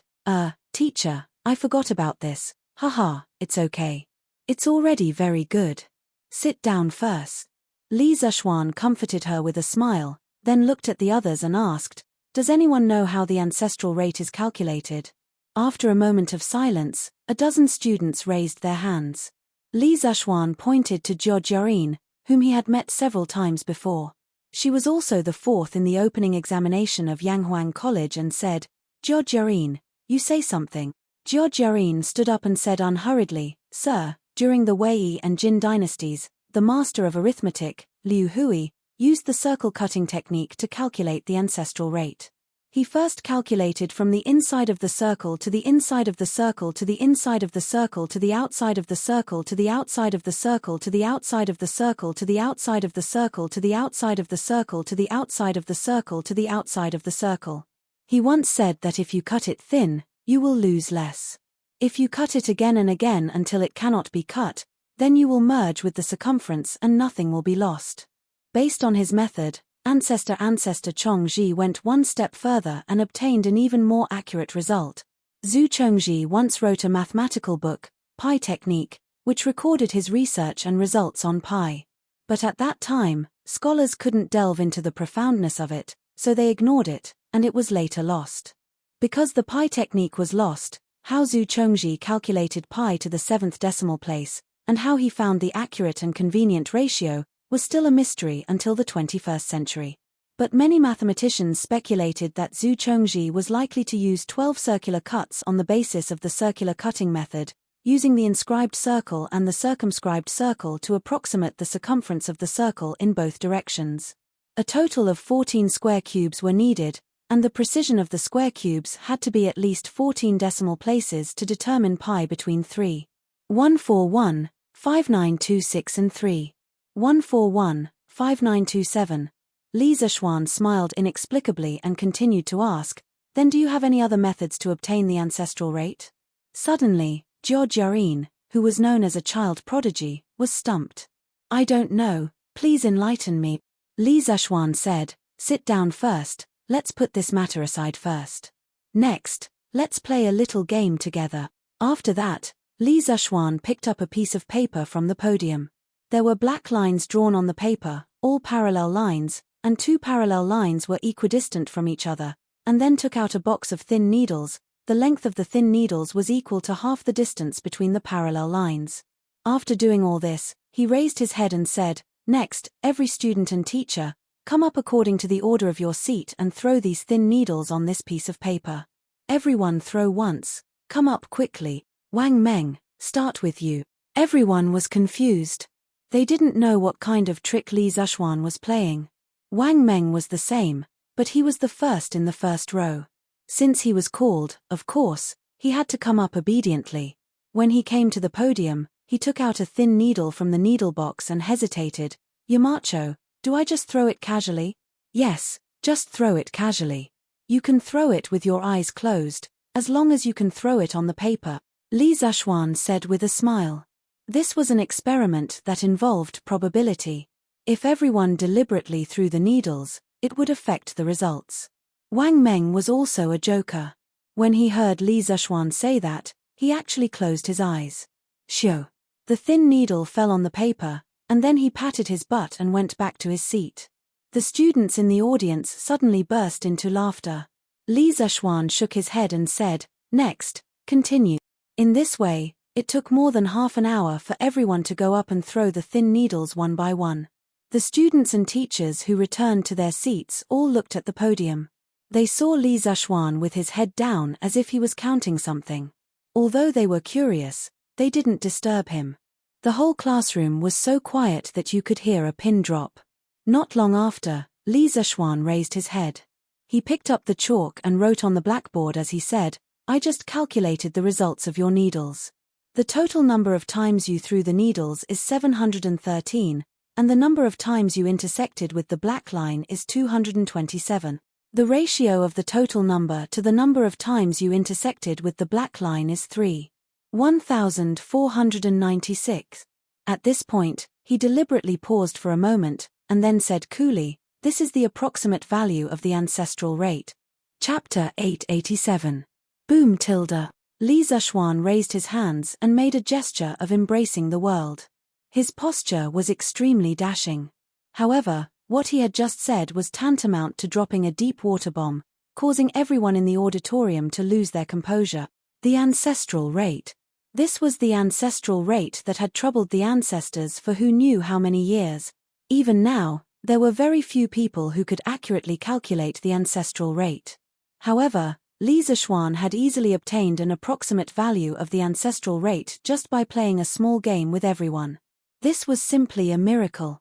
Teacher, I forgot about this. Haha, it's okay. It's already very good. Sit down first." Li Zhuan comforted her with a smile, then looked at the others and asked, "Does anyone know how the ancestral rate is calculated?" After a moment of silence, a dozen students raised their hands. Li Zhuan pointed to Jiao Jiarin, whom he had met several times before. She was also the fourth in the opening examination of Yanghuang College and said, "Jiao Jiarin, you say something." Jiao Jiarin stood up and said unhurriedly, "Sir, during the Wei and Jin dynasties, the master of arithmetic, Liu Hui, used the circle-cutting technique to calculate the ancestral rate. He first calculated from the inside of the circle to the inside of the circle to the inside of the circle to the outside of the circle to the outside of the circle to the outside of the circle to the outside of the circle to the outside of the circle to the outside of the circle to the outside of the circle. He once said that if you cut it thin, you will lose less. If you cut it again and again until it cannot be cut, then you will merge with the circumference and nothing will be lost." Based on his method, Ancestor Chongzhi went one step further and obtained an even more accurate result. Zhu Chongzhi once wrote a mathematical book, Pi Technique, which recorded his research and results on pi. But at that time, scholars couldn't delve into the profoundness of it, so they ignored it, and it was later lost. Because the pi technique was lost, how Zhu Chongzhi calculated pi to the 7th decimal place, and how he found the accurate and convenient ratio, was still a mystery until the 21st century. But many mathematicians speculated that Zhu Chongzhi was likely to use 12 circular cuts on the basis of the circular cutting method, using the inscribed circle and the circumscribed circle to approximate the circumference of the circle in both directions. A total of 14 square cubes were needed, and the precision of the square cubes had to be at least 14 decimal places to determine pi between 3.1415926 and 3.1415927. Li Zhuan smiled inexplicably and continued to ask, "Then do you have any other methods to obtain the ancestral rate?" Suddenly, Jiao Jiarin, who was known as a child prodigy, was stumped. "I don't know, please enlighten me." Li Zhuan said, "Sit down first, let's put this matter aside first. Next, let's play a little game together." After that, Li Zhuan picked up a piece of paper from the podium. There were black lines drawn on the paper, all parallel lines, and 2 parallel lines were equidistant from each other, and then took out a box of thin needles. The length of the thin needles was equal to half the distance between the parallel lines. After doing all this, he raised his head and said, "Next, every student and teacher, come up according to the order of your seat and throw these thin needles on this piece of paper. Everyone throw once. Come up quickly. Wang Meng, start with you." Everyone was confused. They didn't know what kind of trick Li Zishuan was playing. Wang Meng was the same, but he was the first in the first row. Since he was called, of course, he had to come up obediently. When he came to the podium, he took out a thin needle from the needle box and hesitated. Yamacho, do I just throw it casually? Yes, just throw it casually. You can throw it with your eyes closed, as long as you can throw it on the paper, Li Zishuan said with a smile. This was an experiment that involved probability. If everyone deliberately threw the needles, it would affect the results. Wang Meng was also a joker. When he heard Li Zishuan say that, he actually closed his eyes. Shoo! The thin needle fell on the paper, and then he patted his butt and went back to his seat. The students in the audience suddenly burst into laughter. Li Zishuan shook his head and said, "Next, continue." In this way, it took more than half an hour for everyone to go up and throw the thin needles one by one. The students and teachers who returned to their seats all looked at the podium. They saw Li Zishuan with his head down as if he was counting something. Although they were curious, they didn't disturb him. The whole classroom was so quiet that you could hear a pin drop. Not long after, Li Zishuan raised his head. He picked up the chalk and wrote on the blackboard as he said, "I just calculated the results of your needles. The total number of times you threw the needles is 713, and the number of times you intersected with the black line is 227. The ratio of the total number to the number of times you intersected with the black line is 3,1496. At this point, he deliberately paused for a moment, and then said coolly, "This is the approximate value of the ancestral rate." Chapter 887. Boom tilde. Li Zishuan raised his hands and made a gesture of embracing the world. His posture was extremely dashing. However, what he had just said was tantamount to dropping a deep water bomb, causing everyone in the auditorium to lose their composure. The ancestral rate. This was the ancestral rate that had troubled the ancestors for who knew how many years. Even now, there were very few people who could accurately calculate the ancestral rate. However, Li Zishuan had easily obtained an approximate value of the ancestral rate just by playing a small game with everyone. This was simply a miracle.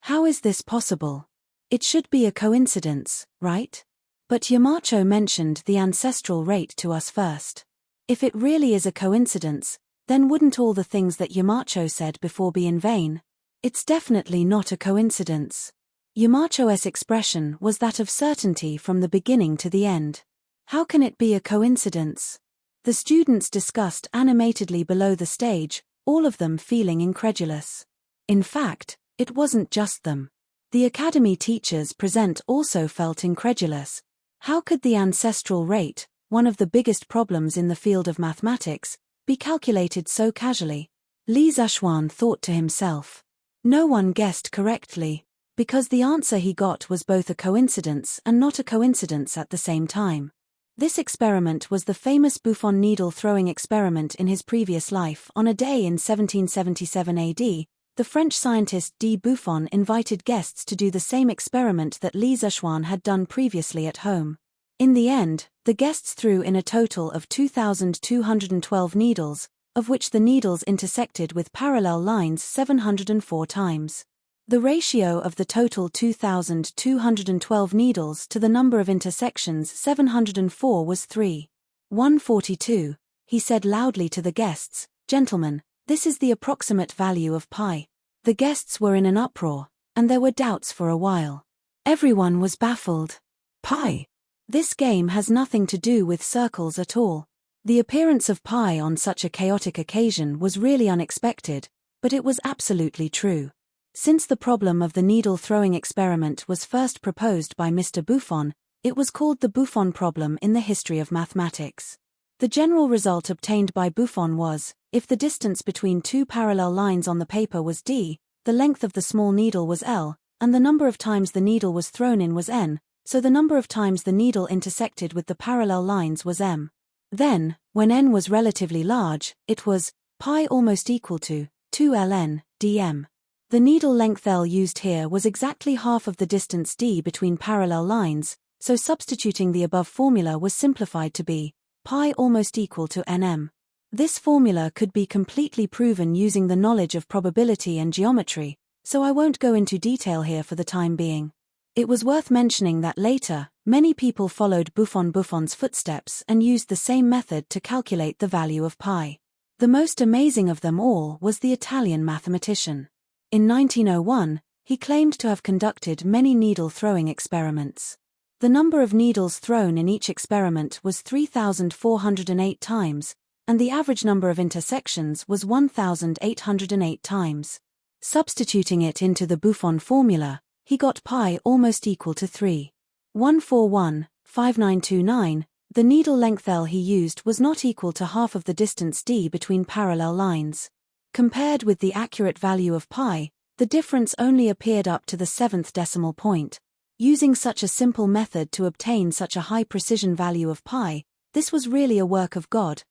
How is this possible? It should be a coincidence, right? But Yamacho mentioned the ancestral rate to us first. If it really is a coincidence, then wouldn't all the things that Yamacho said before be in vain? It's definitely not a coincidence. Yamacho's expression was that of certainty from the beginning to the end. How can it be a coincidence? The students discussed animatedly below the stage, all of them feeling incredulous. In fact, it wasn't just them. The academy teachers present also felt incredulous. How could the ancestral rate, one of the biggest problems in the field of mathematics, be calculated so casually? Li Zishuan thought to himself. No one guessed correctly, because the answer he got was both a coincidence and not a coincidence at the same time. This experiment was the famous Buffon needle throwing experiment in his previous life. On a day in 1777 AD, the French scientist D. Buffon invited guests to do the same experiment that Li Zishuan had done previously at home. In the end, the guests threw in a total of 2,212 needles, of which the needles intersected with parallel lines 704 times. The ratio of the total 2,212 needles to the number of intersections 704 was 3,142. He said loudly to the guests, "Gentlemen, this is the approximate value of pi." The guests were in an uproar, and there were doubts for a while. Everyone was baffled. Pi? This game has nothing to do with circles at all. The appearance of pi on such a chaotic occasion was really unexpected, but it was absolutely true. Since the problem of the needle-throwing experiment was first proposed by Mr. Buffon, it was called the Buffon problem in the history of mathematics. The general result obtained by Buffon was, if the distance between two parallel lines on the paper was d, the length of the small needle was l, and the number of times the needle was thrown in was n, so the number of times the needle intersected with the parallel lines was m. Then, when n was relatively large, it was pi almost equal to 2ln dm. The needle length L used here was exactly half of the distance d between parallel lines, so substituting the above formula was simplified to be pi almost equal to nm. This formula could be completely proven using the knowledge of probability and geometry, so I won't go into detail here for the time being. It was worth mentioning that later, many people followed Buffon's footsteps and used the same method to calculate the value of pi. The most amazing of them all was the Italian mathematician. In 1901, he claimed to have conducted many needle-throwing experiments. The number of needles thrown in each experiment was 3,408 times, and the average number of intersections was 1,808 times. Substituting it into the Buffon formula, he got pi almost equal to 3.1415929. The needle length L he used was not equal to half of the distance d between parallel lines. Compared with the accurate value of pi, the difference only appeared up to the 7th decimal point. Using such a simple method to obtain such a high precision value of pi, this was really a work of God,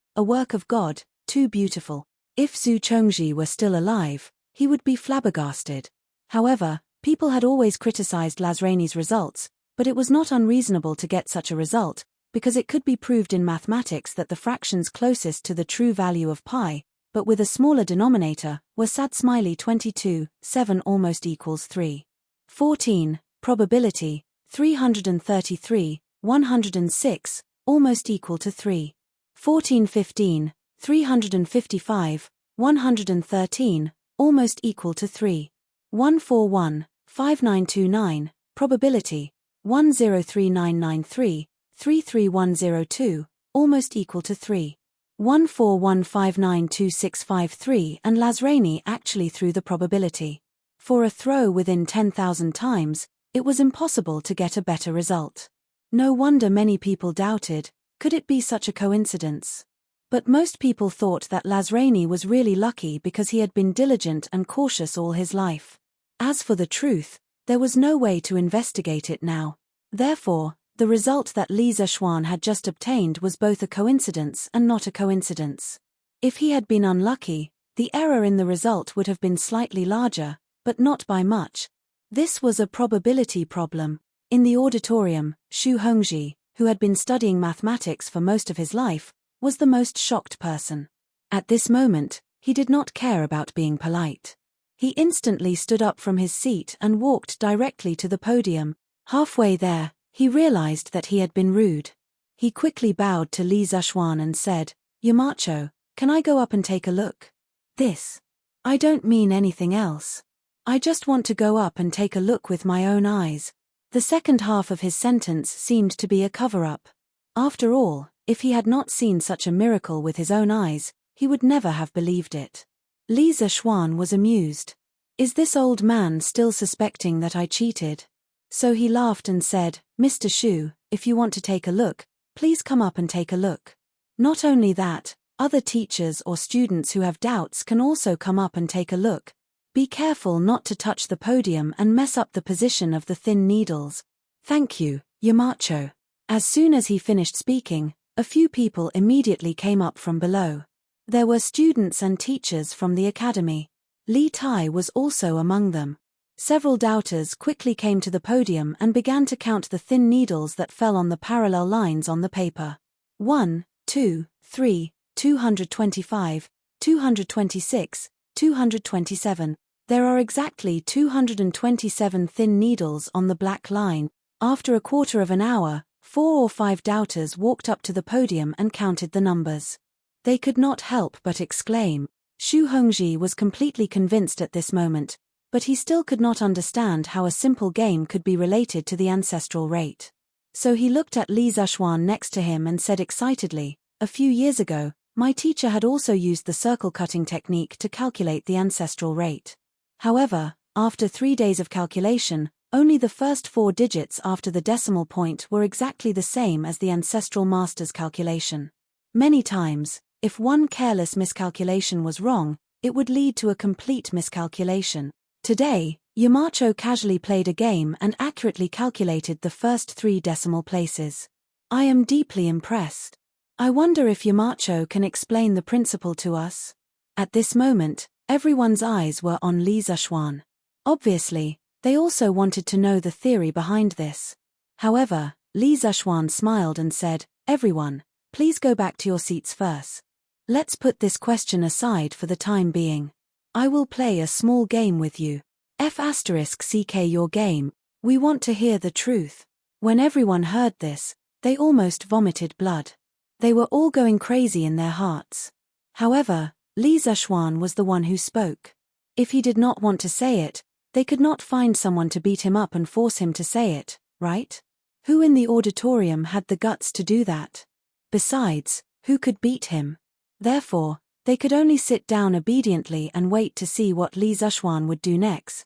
too beautiful. If Zhu Chongzhi were still alive, he would be flabbergasted. However, people had always criticized Lazrani's results, but it was not unreasonable to get such a result, because it could be proved in mathematics that the fractions closest to the true value of pi, but with a smaller denominator, were sad smiley 22, 7 almost equals 3. 14. Probability, 333, 106, almost equal to 3. 14. 15, 355, 113, almost equal to 3. 141, 5929, probability, 103993, 33102, almost equal to 3. 141592653 and Lazrani actually threw the probability. For a throw within 10,000 times, it was impossible to get a better result. No wonder many people doubted, could it be such a coincidence? But most people thought that Lazrani was really lucky because he had been diligent and cautious all his life. As for the truth, there was no way to investigate it now. Therefore, the result that Li Zexuan had just obtained was both a coincidence and not a coincidence. If he had been unlucky, the error in the result would have been slightly larger, but not by much. This was a probability problem. In the auditorium, Xu Hongzhi, who had been studying mathematics for most of his life, was the most shocked person. At this moment, he did not care about being polite. He instantly stood up from his seat and walked directly to the podium. Halfway there, he realized that he had been rude. He quickly bowed to Li Zexuan and said, "Yamacho, can I go up and take a look?" "This. I don't mean anything else. I just want to go up and take a look with my own eyes." The second half of his sentence seemed to be a cover-up. After all, if he had not seen such a miracle with his own eyes, he would never have believed it. Li Zexuan was amused. Is this old man still suspecting that I cheated? So he laughed and said, "Mr. Xu, if you want to take a look, please come up and take a look. Not only that, other teachers or students who have doubts can also come up and take a look. Be careful not to touch the podium and mess up the position of the thin needles. Thank you, Yamacho." As soon as he finished speaking, a few people immediately came up from below. There were students and teachers from the academy. Li Tai was also among them. Several doubters quickly came to the podium and began to count the thin needles that fell on the parallel lines on the paper. 1, 2, 3, 225, 226, 227. There are exactly 227 thin needles on the black line. After a quarter of an hour, 4 or 5 doubters walked up to the podium and counted the numbers. They could not help but exclaim. Xu Hongzhi was completely convinced at this moment, but he still could not understand how a simple game could be related to the ancestral rate. So he looked at Li Zexuan next to him and said excitedly, "A few years ago, my teacher had also used the circle cutting technique to calculate the ancestral rate. However, after 3 days of calculation, only the first 4 digits after the decimal point were exactly the same as the ancestral master's calculation. Many times, if one careless miscalculation was wrong, it would lead to a complete miscalculation. Today, Yamacho casually played a game and accurately calculated the first 3 decimal places. I am deeply impressed. I wonder if Yamacho can explain the principle to us." At this moment, everyone's eyes were on Li Zexuan. Obviously, they also wanted to know the theory behind this. However, Li Zexuan smiled and said, "Everyone, please go back to your seats first. Let's put this question aside for the time being. I will play a small game with you. F***ck your game, we want to hear the truth. When everyone heard this, they almost vomited blood. They were all going crazy in their hearts. However, Li Zishuan was the one who spoke. If he did not want to say it, they could not find someone to beat him up and force him to say it, right? Who in the auditorium had the guts to do that? Besides, who could beat him? Therefore, they could only sit down obediently and wait to see what Li Zishuan would do next.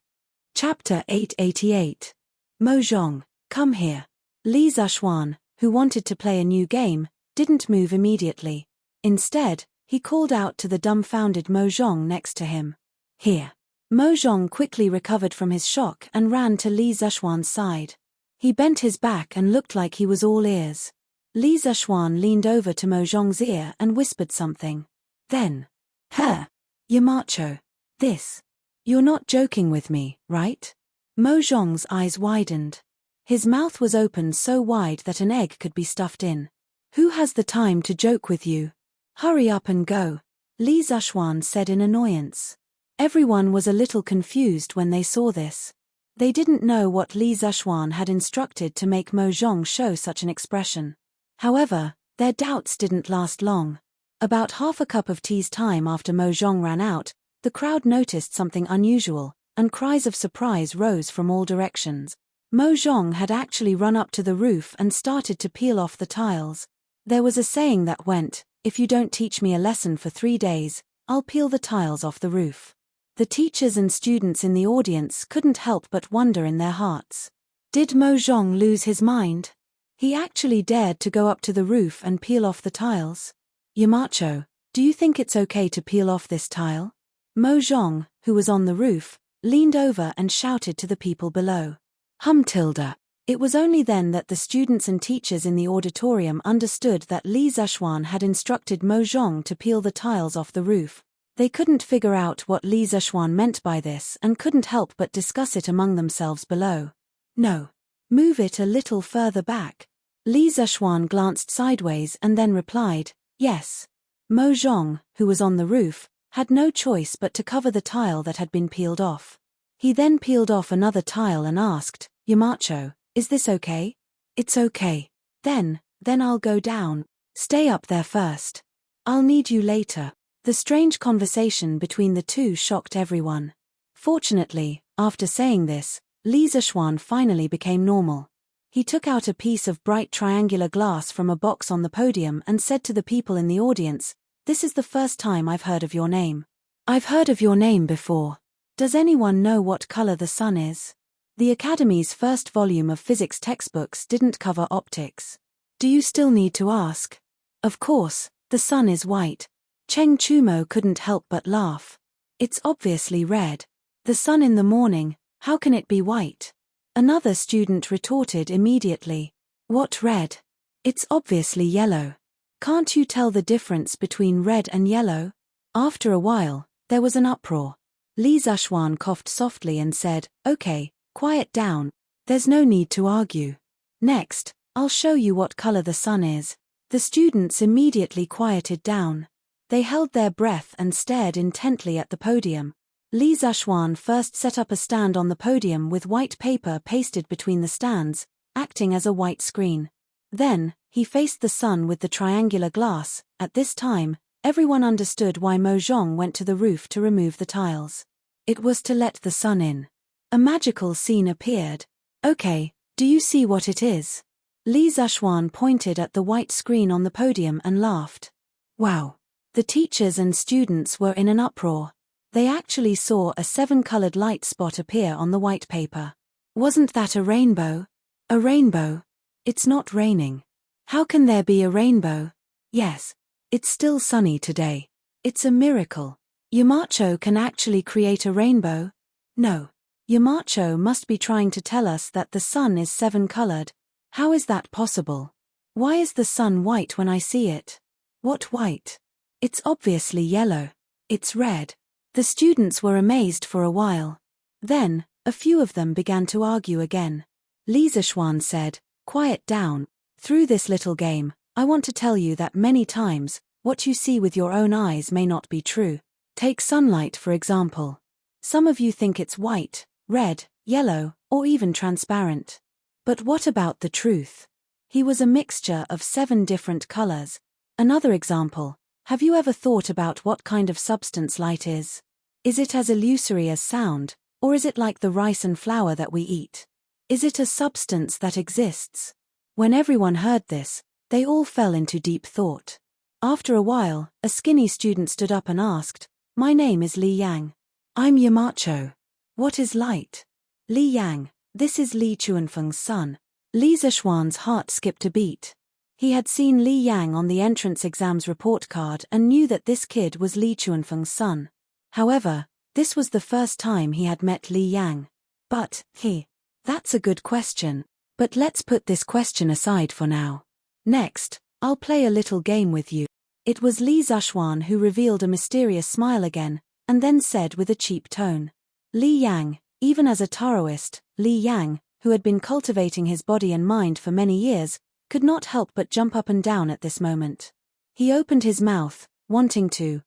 Chapter 888. Mojong, come here. Li Zishuan, who wanted to play a new game, didn't move immediately. Instead, he called out to the dumbfounded Mojong next to him. Here. Mojong quickly recovered from his shock and ran to Li Zishuan's side. He bent his back and looked like he was all ears. Li Zishuan leaned over to Mojong's ear and whispered something. Then, Yamacho. This. You're not joking with me, right? Mojong's eyes widened. His mouth was opened so wide that an egg could be stuffed in. Who has the time to joke with you? Hurry up and go, Li Zishuan said in annoyance. Everyone was a little confused when they saw this. They didn't know what Li Zishuan had instructed to make Mojong show such an expression. However, their doubts didn't last long. About half a cup of tea's time after Mojong ran out, the crowd noticed something unusual, and cries of surprise rose from all directions. Mojong had actually run up to the roof and started to peel off the tiles. There was a saying that went, "If you don't teach me a lesson for 3 days, I'll peel the tiles off the roof." The teachers and students in the audience couldn't help but wonder in their hearts. Did Mojong lose his mind? He actually dared to go up to the roof and peel off the tiles? Yamacho, do you think it's okay to peel off this tile? Mojong, who was on the roof, leaned over and shouted to the people below. Tilda. It was only then that the students and teachers in the auditorium understood that Li Zishuan had instructed Mojong to peel the tiles off the roof. They couldn't figure out what Li Zishuan meant by this and couldn't help but discuss it among themselves below. No. Move it a little further back. Li Zishuan glanced sideways and then replied, yes. Mojong, who was on the roof, had no choice but to cover the tile that had been peeled off. He then peeled off another tile and asked, Yamacho, is this okay? It's okay. Then I'll go down. Stay up there first. I'll need you later. The strange conversation between the two shocked everyone. Fortunately, after saying this, Li Zishuan finally became normal. He took out a piece of bright triangular glass from a box on the podium and said to the people in the audience, "This is the first time I've heard of your name. I've heard of your name before. Does anyone know what color the sun is?" The Academy's first volume of physics textbooks didn't cover optics. Do you still need to ask? Of course, the sun is white. Cheng Chumo couldn't help but laugh. It's obviously red. The sun in the morning, how can it be white? Another student retorted immediately. What red? It's obviously yellow. Can't you tell the difference between red and yellow? After a while, there was an uproar. Li Zishuan coughed softly and said, "Okay, quiet down. There's no need to argue. Next, I'll show you what color the sun is." The students immediately quieted down. They held their breath and stared intently at the podium. Li Zishuan first set up a stand on the podium with white paper pasted between the stands, acting as a white screen. Then, he faced the sun with the triangular glass. At this time, everyone understood why Mojong went to the roof to remove the tiles. It was to let the sun in. A magical scene appeared. Okay, do you see what it is? Li Zishuan pointed at the white screen on the podium and laughed. Wow! The teachers and students were in an uproar. They actually saw a 7-colored light spot appear on the white paper. Wasn't that a rainbow? A rainbow? It's not raining. How can there be a rainbow? Yes. It's still sunny today. It's a miracle. Yamacho can actually create a rainbow? No. Yamacho must be trying to tell us that the sun is 7-colored. How is that possible? Why is the sun white when I see it? What white? It's obviously yellow. It's red. The students were amazed for a while. Then, a few of them began to argue again. Li Zishuan said, "Quiet down. Through this little game, I want to tell you that many times, What you see with your own eyes may not be true. Take sunlight for example. Some of you think it's white, red, yellow, or even transparent. But what about the truth? He was a mixture of 7 different colors. Another example, have you ever thought about what kind of substance light is? Is it as illusory as sound, or is it like the rice and flour that we eat? Is it a substance that exists? When everyone heard this, they all fell into deep thought. After a while, a skinny student stood up and asked, "My name is Li Yang. I'm Yamacho. What is light?" Li Yang, this is Li Chuanfeng's son. Li Zishuan's heart skipped a beat. He had seen Li Yang on the entrance exam's report card and knew that this kid was Li Chuanfeng's son. However, this was the first time he had met Li Yang. That's a good question. But let's put this question aside for now. Next, I'll play a little game with you. It was Li Zishuan who revealed a mysterious smile again, and then said with a cheap tone. Li Yang, even as a Taoist, Li Yang, who had been cultivating his body and mind for many years, could not help but jump up and down at this moment. He opened his mouth, wanting to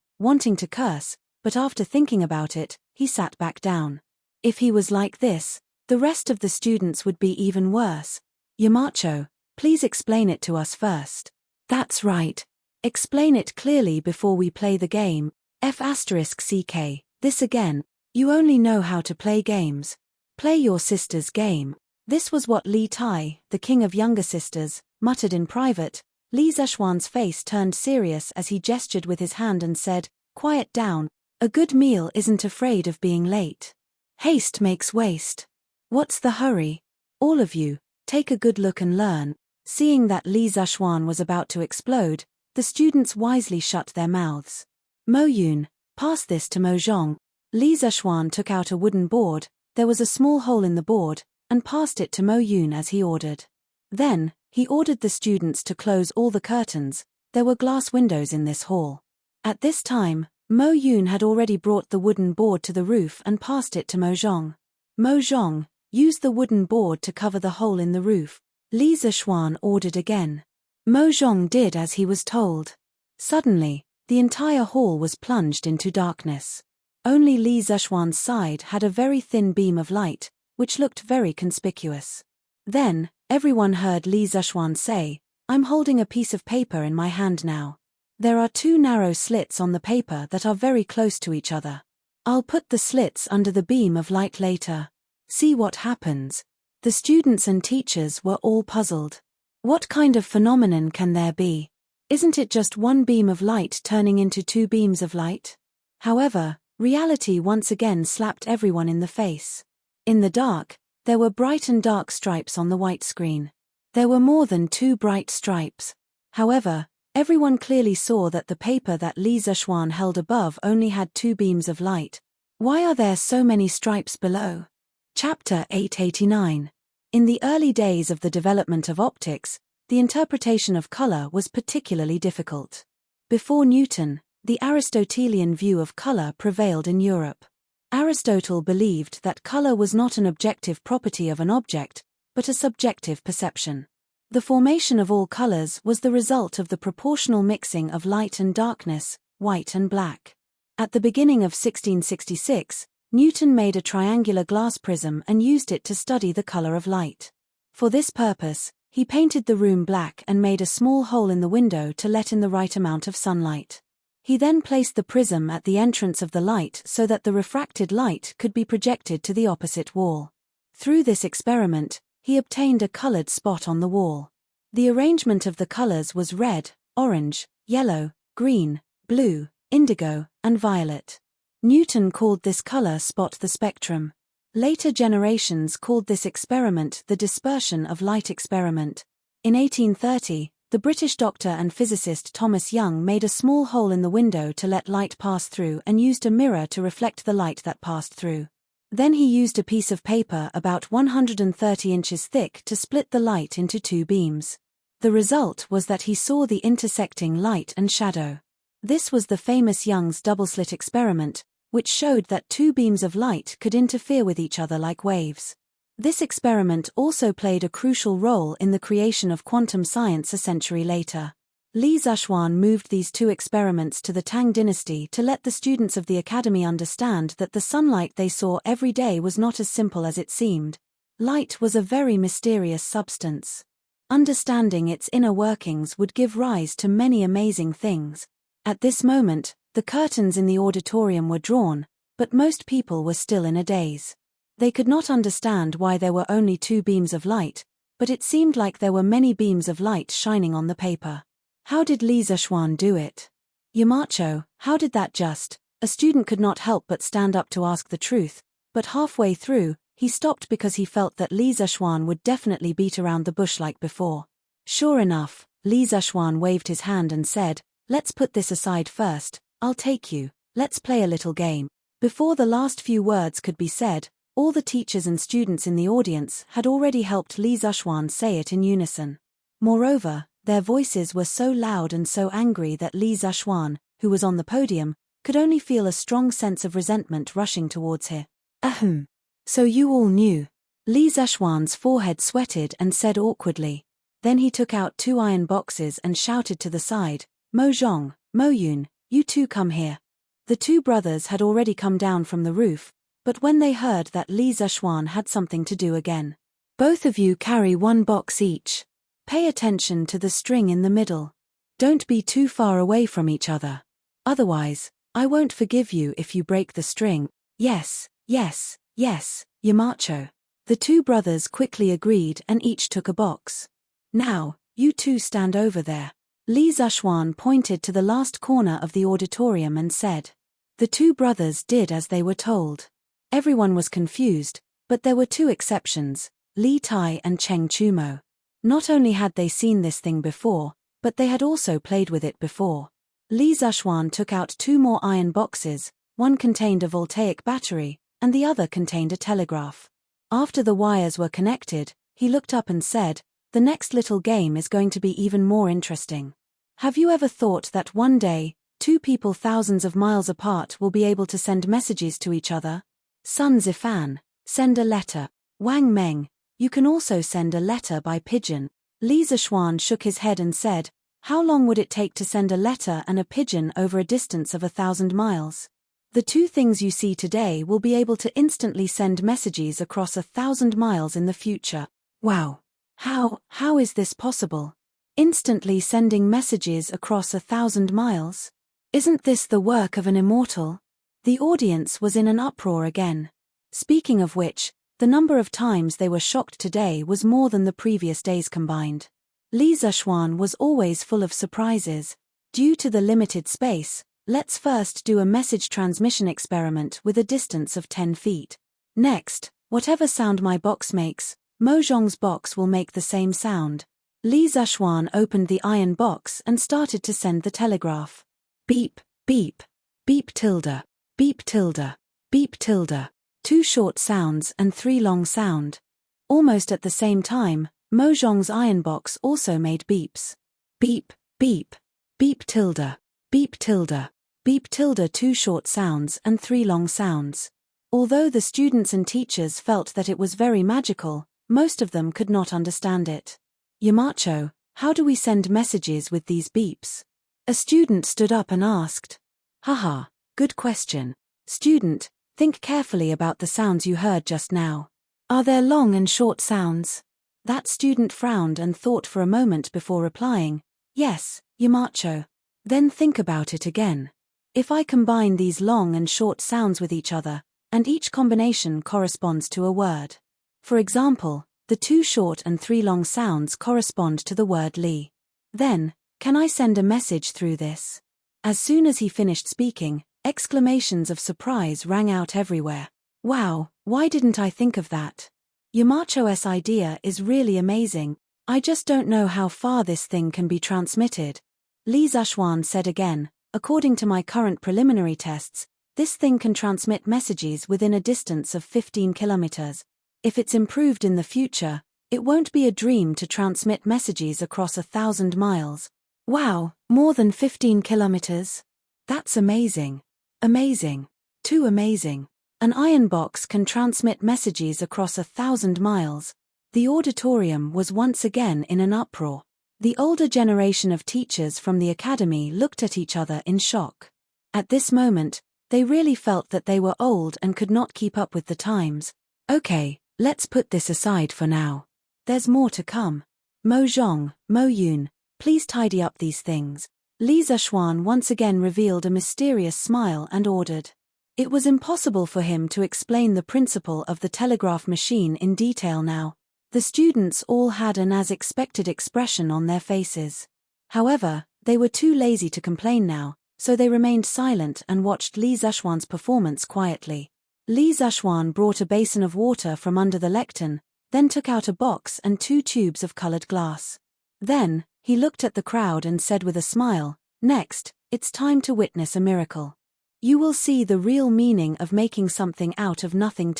curse, but after thinking about it, he sat back down. If he was like this, the rest of the students would be even worse. Yamacho, please explain it to us first. That's right. Explain it clearly before we play the game. F***ck, this again. You only know how to play games. Play your sister's game. This was what Li Tai, the king of younger sisters, muttered in private. Li Zishuan's face turned serious as he gestured with his hand and said, "Quiet down. A good meal isn't afraid of being late. Haste makes waste. What's the hurry? All of you, take a good look and learn." Seeing that Li Zishuan was about to explode, the students wisely shut their mouths. "Mo Yun, pass this to Mo Zhong." Li Zishuan took out a wooden board, there was a small hole in the board, and passed it to Mo Yun as he ordered. Then, he ordered the students to close all the curtains. There were glass windows in this hall. At this time, Mo Yun had already brought the wooden board to the roof and passed it to Mo Zhong. Mo Zhong, use the wooden board to cover the hole in the roof. Li Zishuan ordered again. Mo Zhong did as he was told. Suddenly, the entire hall was plunged into darkness. Only Li Zishuan's side had a very thin beam of light, which looked very conspicuous. Then, everyone heard Li Zishuan say, "I'm holding a piece of paper in my hand now. There are 2 narrow slits on the paper that are very close to each other. I'll put the slits under the beam of light later. See what happens." The students and teachers were all puzzled. What kind of phenomenon can there be? Isn't it just one beam of light turning into 2 beams of light? However, reality once again slapped everyone in the face. In the dark, there were bright and dark stripes on the white screen. There were more than 2 bright stripes. However, everyone clearly saw that the paper that Li Zishuan held above only had 2 beams of light. Why are there so many stripes below? Chapter 889. In the early days of the development of optics, the interpretation of color was particularly difficult. Before Newton, the Aristotelian view of color prevailed in Europe. Aristotle believed that color was not an objective property of an object, but a subjective perception. The formation of all colors was the result of the proportional mixing of light and darkness, white and black. At the beginning of 1666, Newton made a triangular glass prism and used it to study the color of light. For this purpose, he painted the room black and made a small hole in the window to let in the right amount of sunlight. He then placed the prism at the entrance of the light so that the refracted light could be projected to the opposite wall. Through this experiment, he obtained a colored spot on the wall. The arrangement of the colors was red, orange, yellow, green, blue, indigo, and violet. Newton called this color spot the spectrum. Later generations called this experiment the dispersion of light experiment. In 1830, the British doctor and physicist Thomas Young made a small hole in the window to let light pass through and used a mirror to reflect the light that passed through. Then he used a piece of paper about 130 inches thick to split the light into 2 beams. The result was that he saw the intersecting light and shadow. This was the famous Young's double-slit experiment, which showed that 2 beams of light could interfere with each other like waves. This experiment also played a crucial role in the creation of quantum science a century later. Li Zhuan moved these two experiments to the Tang dynasty to let the students of the academy understand that the sunlight they saw every day was not as simple as it seemed. Light was a very mysterious substance. Understanding its inner workings would give rise to many amazing things. At this moment, the curtains in the auditorium were drawn, but most people were still in a daze. They could not understand why there were only two beams of light, but it seemed like there were many beams of light shining on the paper. How did Li Zhuan do it? Yamacho, how did that just? A student could not help but stand up to ask the truth, but halfway through, he stopped because he felt that Li Zhuan would definitely beat around the bush like before. Sure enough, Li Zhuan waved his hand and said, "Let's put this aside first, I'll take you, let's play a little game." Before the last few words could be said, all the teachers and students in the audience had already helped Li Zhuan say it in unison. Moreover, their voices were so loud and so angry that Li Zhuan, who was on the podium, could only feel a strong sense of resentment rushing towards her. Ahem. So you all knew. Li Zhuan's forehead sweated and said awkwardly. Then he took out two iron boxes and shouted to the side, "Mo Zhong, Mo Yun, you two come here." The two brothers had already come down from the roof, but when they heard that Li Zhuan had something to do again. "Both of you carry one box each. Pay attention to the string in the middle. Don't be too far away from each other. Otherwise, I won't forgive you if you break the string." "Yes, yes, yes, Yamacho." The two brothers quickly agreed and each took a box. "Now, you two stand over there." Li Zhuan pointed to the last corner of the auditorium and said. The two brothers did as they were told. Everyone was confused, but there were two exceptions, Li Tai and Cheng Chumo. Not only had they seen this thing before, but they had also played with it before. Li Zhuan took out two more iron boxes, one contained a voltaic battery, and the other contained a telegraph. After the wires were connected, he looked up and said, "The next little game is going to be even more interesting. Have you ever thought that one day, two people thousands of miles apart will be able to send messages to each other? Sun Zifan, send a letter. Wang Meng, you can also send a letter by pigeon." Li Zhuan shook his head and said, "How long would it take to send a letter and a pigeon over a distance of 1,000 miles? The two things you see today will be able to instantly send messages across 1,000 miles in the future." Wow! How is this possible? Instantly sending messages across 1,000 miles? Isn't this the work of an immortal? The audience was in an uproar again. Speaking of which, the number of times they were shocked today was more than the previous days combined. Li Zhuan was always full of surprises. Due to the limited space, let's first do a message transmission experiment with a distance of 10 feet. Next, whatever sound my box makes, Mo Zhong's box will make the same sound. Li Zhuan opened the iron box and started to send the telegraph. Beep, beep, beep tilde, beep tilde, beep tilde. 2 short sounds and 3 long sound. Almost at the same time, Mo Zhong's iron box also made beeps. Beep, beep, beep tilde, beep tilde, beep tilde. 2 short sounds and 3 long sounds. Although the students and teachers felt that it was very magical, most of them could not understand it. "Yamacho, how do we send messages with these beeps?" A student stood up and asked. "Haha, good question. Student, think carefully about the sounds you heard just now. Are there long and short sounds?" That student frowned and thought for a moment before replying, "Yes, Yamacho." "Then think about it again. If I combine these long and short sounds with each other, and each combination corresponds to a word. For example, the 2 short and 3 long sounds correspond to the word Li. Then, can I send a message through this?" As soon as he finished speaking, exclamations of surprise rang out everywhere. "Wow, why didn't I think of that? Yamacho's idea is really amazing. I just don't know how far this thing can be transmitted." Li Zhuan said again, "According to my current preliminary tests, this thing can transmit messages within a distance of 15 kilometers. If it's improved in the future, it won't be a dream to transmit messages across 1,000 miles. Wow, more than 15 kilometers? That's amazing. Amazing. Too amazing. An iron box can transmit messages across 1,000 miles. The auditorium was once again in an uproar. The older generation of teachers from the academy looked at each other in shock. At this moment, they really felt that they were old and could not keep up with the times. Okay, let's put this aside for now. There's more to come. Mo Zhong, Mo Yun, please tidy up these things. Li Zishuan once again revealed a mysterious smile and ordered. It was impossible for him to explain the principle of the telegraph machine in detail now. The students all had an as-expected expression on their faces. However, they were too lazy to complain now, so they remained silent and watched Li Zishuan's performance quietly. Li Zishuan brought a basin of water from under the lectern, then took out a box and 2 tubes of colored glass. Then, he looked at the crowd and said with a smile, "Next, it's time to witness a miracle. You will see the real meaning of making something out of nothing.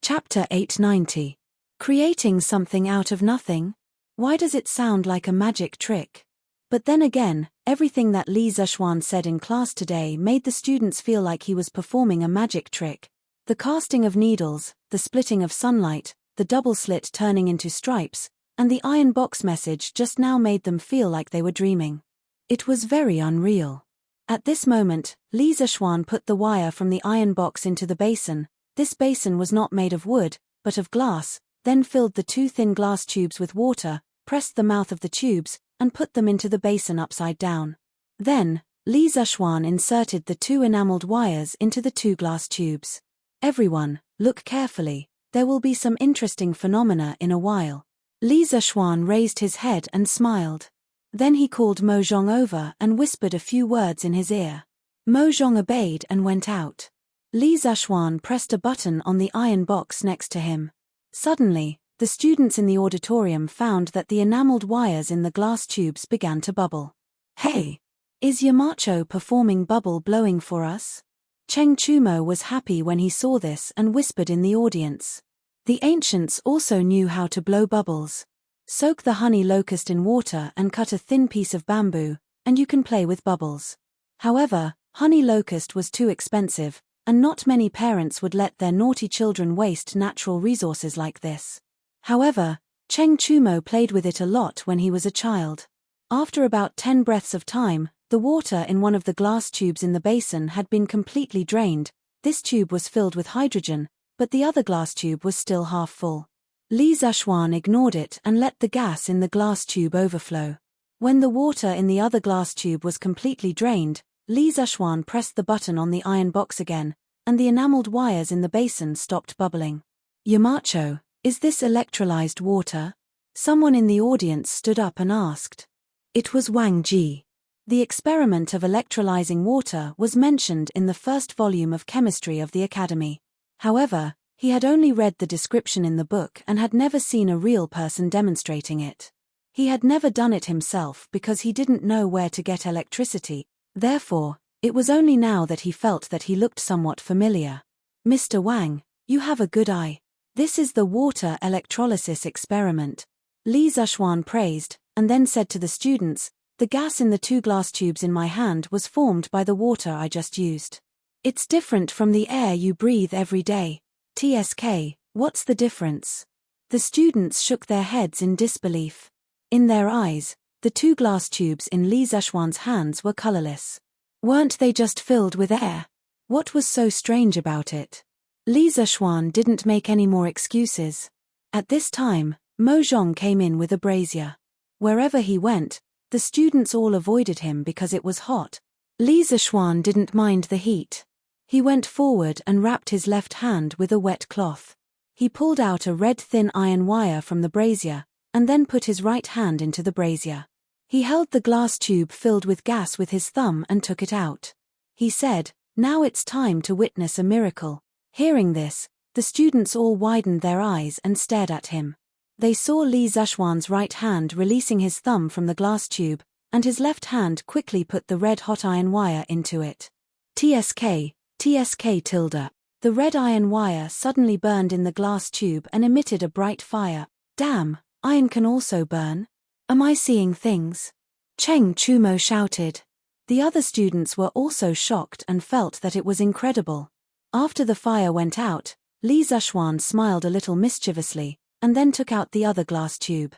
Chapter 890. Creating something out of nothing? Why does it sound like a magic trick? But then again, everything that Li Zishuan said in class today made the students feel like he was performing a magic trick. The casting of needles, the splitting of sunlight, the double slit turning into stripes, and the iron box message just now made them feel like they were dreaming. It was very unreal. At this moment, Li Zishuan put the wire from the iron box into the basin. This basin was not made of wood, but of glass, then filled the 2 thin glass tubes with water, pressed the mouth of the tubes, and put them into the basin upside down. Then, Li Zishuan inserted the 2 enameled wires into the 2 glass tubes. Everyone, look carefully, there will be some interesting phenomena in a while. Li Zishuan raised his head and smiled. Then he called Mo Zhong over and whispered a few words in his ear. Mo Zhong obeyed and went out. Li Zishuan pressed a button on the iron box next to him. Suddenly, the students in the auditorium found that the enameled wires in the glass tubes began to bubble. Hey! Is Yamacho performing bubble blowing for us? Cheng Chumo was happy when he saw this and whispered in the audience. The ancients also knew how to blow bubbles. Soak the honey locust in water and cut a thin piece of bamboo, and you can play with bubbles. However, honey locust was too expensive, and not many parents would let their naughty children waste natural resources like this. However, Cheng Chumo played with it a lot when he was a child. After about 10 breaths of time, the water in one of the glass tubes in the basin had been completely drained. This tube was filled with hydrogen, but the other glass tube was still half full. Li Zishuan ignored it and let the gas in the glass tube overflow. When the water in the other glass tube was completely drained, Li Zishuan pressed the button on the iron box again, and the enameled wires in the basin stopped bubbling. Yamacho, is this electrolyzed water? Someone in the audience stood up and asked. It was Wang Ji. The experiment of electrolyzing water was mentioned in the first volume of chemistry of the academy. However, he had only read the description in the book and had never seen a real person demonstrating it. He had never done it himself because he didn't know where to get electricity. Therefore, it was only now that he felt that he looked somewhat familiar. Mr. Wang, you have a good eye. This is the water electrolysis experiment. Li Zishuan praised, and then said to the students, the gas in the 2 glass tubes in my hand was formed by the water I just used. It's different from the air you breathe every day. TSK, what's the difference? The students shook their heads in disbelief. In their eyes, the 2 glass tubes in Li Zishuan's hands were colorless. Weren't they just filled with air? What was so strange about it? Li Zishuan didn't make any more excuses. At this time, Mo Zhong came in with a brazier. Wherever he went, the students all avoided him because it was hot. Li Zishuan didn't mind the heat. He went forward and wrapped his left hand with a wet cloth. He pulled out a red thin iron wire from the brazier, and then put his right hand into the brazier. He held the glass tube filled with gas with his thumb and took it out. He said, now it's time to witness a miracle. Hearing this, the students all widened their eyes and stared at him. They saw Li Zishuan's right hand releasing his thumb from the glass tube, and his left hand quickly put the red-hot iron wire into it. TSK, TSK tilde. The red iron wire suddenly burned in the glass tube and emitted a bright fire. Damn, iron can also burn. Am I seeing things? Cheng Chumo shouted. The other students were also shocked and felt that it was incredible. After the fire went out, Li Zishuan smiled a little mischievously, and then took out the other glass tube.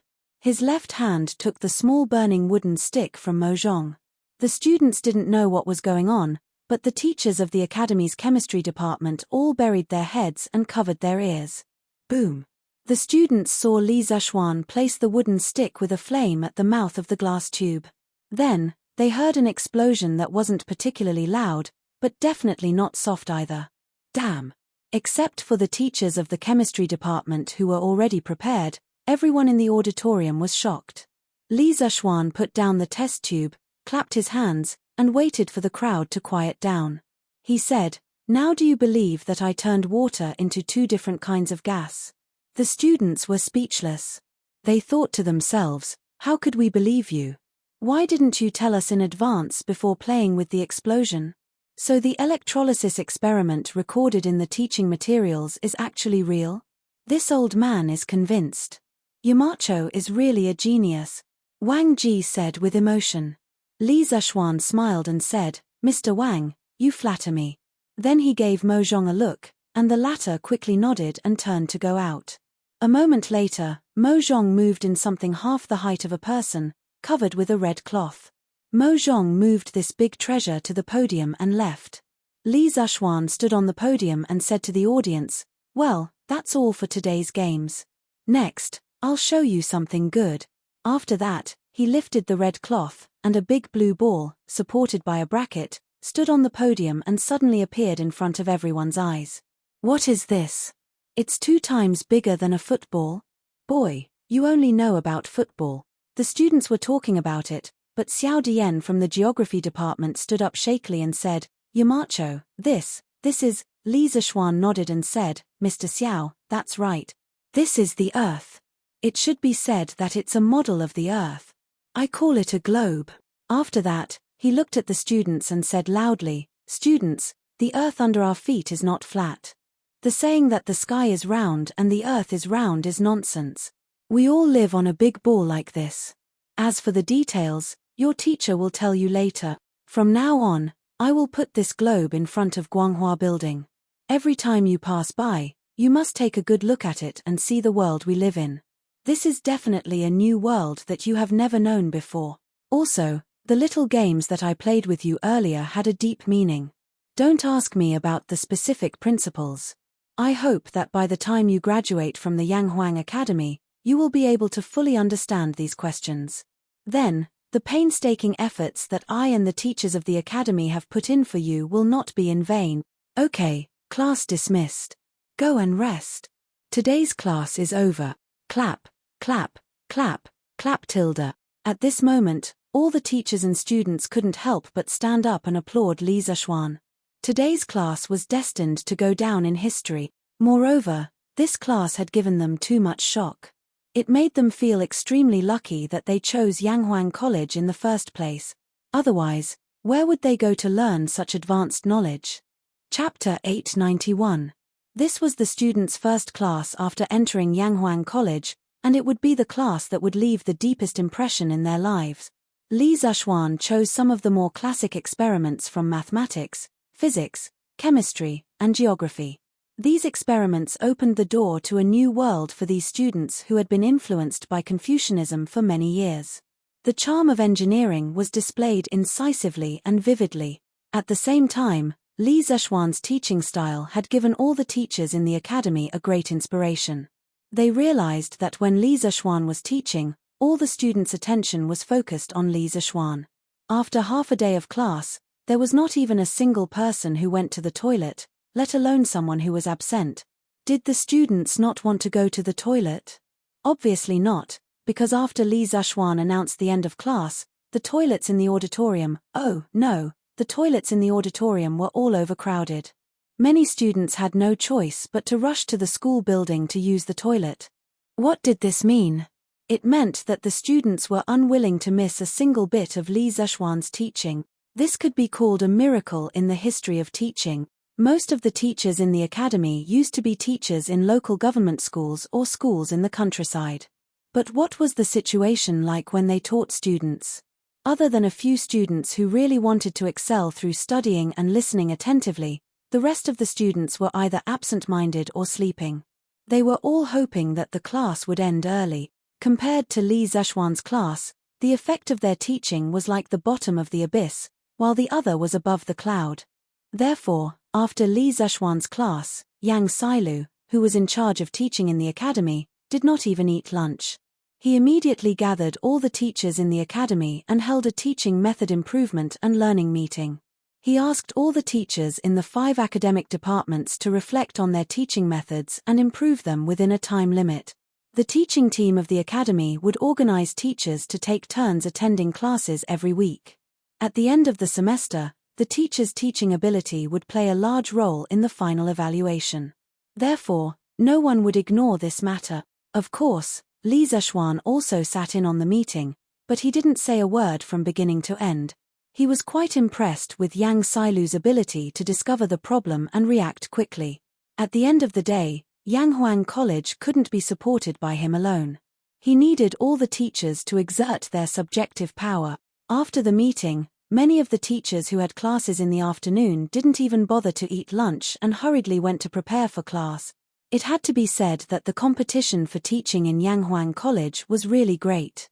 His left hand took the small burning wooden stick from Mojang. The students didn't know what was going on, but the teachers of the academy's chemistry department all buried their heads and covered their ears. Boom! The students saw Li Zishuan place the wooden stick with a flame at the mouth of the glass tube. Then, they heard an explosion that wasn't particularly loud, but definitely not soft either. Damn! Except for the teachers of the chemistry department who were already prepared, everyone in the auditorium was shocked. Li Zishuan put down the test tube, clapped his hands, and waited for the crowd to quiet down. He said, "Now do you believe that I turned water into two different kinds of gas?" The students were speechless. They thought to themselves, "How could we believe you? Why didn't you tell us in advance before playing with the explosion?" So the electrolysis experiment recorded in the teaching materials is actually real? This old man is convinced. Yamacho is really a genius, Wang Ji said with emotion. Li Zishuan smiled and said, "Mr. Wang, you flatter me." Then he gave Mojang a look, and the latter quickly nodded and turned to go out. A moment later, Mojang moved in something half the height of a person, covered with a red cloth. Mojang moved this big treasure to the podium and left. Li Zishuan stood on the podium and said to the audience, "Well, that's all for today's games. Next, I'll show you something good." After that, he lifted the red cloth, and a big blue ball, supported by a bracket, stood on the podium and suddenly appeared in front of everyone's eyes. "What is this? It's 2 times bigger than a football." "Boy, you only know about football." The students were talking about it, but Xiao Dian from the geography department stood up shakily and said, "Yamacho, this is..." Li Zishuan nodded and said, "Mr. Xiao, that's right. This is the Earth. It should be said that it's a model of the Earth. I call it a globe." After that, he looked at the students and said loudly, "Students, the Earth under our feet is not flat. The saying that the sky is round and the Earth is round is nonsense. We all live on a big ball like this. As for the details, your teacher will tell you later. From now on, I will put this globe in front of Guanghua Building. Every time you pass by, you must take a good look at it and see the world we live in. This is definitely a new world that you have never known before. Also, the little games that I played with you earlier had a deep meaning. Don't ask me about the specific principles. I hope that by the time you graduate from the Yanghuang Academy, you will be able to fully understand these questions. Then, the painstaking efforts that I and the teachers of the Academy have put in for you will not be in vain." "Okay, class dismissed. Go and rest. Today's class is over. Clap, clap, clap, clap tilde." At this moment, all the teachers and students couldn't help but stand up and applaud Li Zishuan. Today's class was destined to go down in history. Moreover, this class had given them too much shock. It made them feel extremely lucky that they chose Yanghuang College in the first place. Otherwise, where would they go to learn such advanced knowledge? Chapter 891. This was the students' first class after entering Yanghuang College, and it would be the class that would leave the deepest impression in their lives. Li Zishuan chose some of the more classic experiments from mathematics, physics, chemistry, and geography. These experiments opened the door to a new world for these students who had been influenced by Confucianism for many years. The charm of engineering was displayed incisively and vividly. At the same time, Li Zishuan's teaching style had given all the teachers in the academy a great inspiration. They realized that when Li Zishuan was teaching, all the students' attention was focused on Li Zishuan. After half a day of class, there was not even a single person who went to the toilet, let alone someone who was absent. Did the students not want to go to the toilet? Obviously not, because after Li Zishuan announced the end of class, the toilets in the auditorium, the toilets in the auditorium were all overcrowded. Many students had no choice but to rush to the school building to use the toilet. What did this mean? It meant that the students were unwilling to miss a single bit of Li Zishuan's teaching. This could be called a miracle in the history of teaching. Most of the teachers in the academy used to be teachers in local government schools or schools in the countryside. But what was the situation like when they taught students? Other than a few students who really wanted to excel through studying and listening attentively, the rest of the students were either absent-minded or sleeping. They were all hoping that the class would end early. Compared to Li Zexuan's class, the effect of their teaching was like the bottom of the abyss, while the other was above the cloud. Therefore, after Li Zexuan's class, Yang Sailu, who was in charge of teaching in the academy, did not even eat lunch. He immediately gathered all the teachers in the academy and held a teaching method improvement and learning meeting. He asked all the teachers in the 5 academic departments to reflect on their teaching methods and improve them within a time limit. The teaching team of the academy would organize teachers to take turns attending classes every week. At the end of the semester, the teacher's teaching ability would play a large role in the final evaluation. Therefore, no one would ignore this matter. Of course, Li Zexuan also sat in on the meeting, but he didn't say a word from beginning to end. He was quite impressed with Yang Sailu's ability to discover the problem and react quickly. At the end of the day, Yanghuang College couldn't be supported by him alone. He needed all the teachers to exert their subjective power. After the meeting, many of the teachers who had classes in the afternoon didn't even bother to eat lunch and hurriedly went to prepare for class. It had to be said that the competition for teaching in Yanghuang College was really great.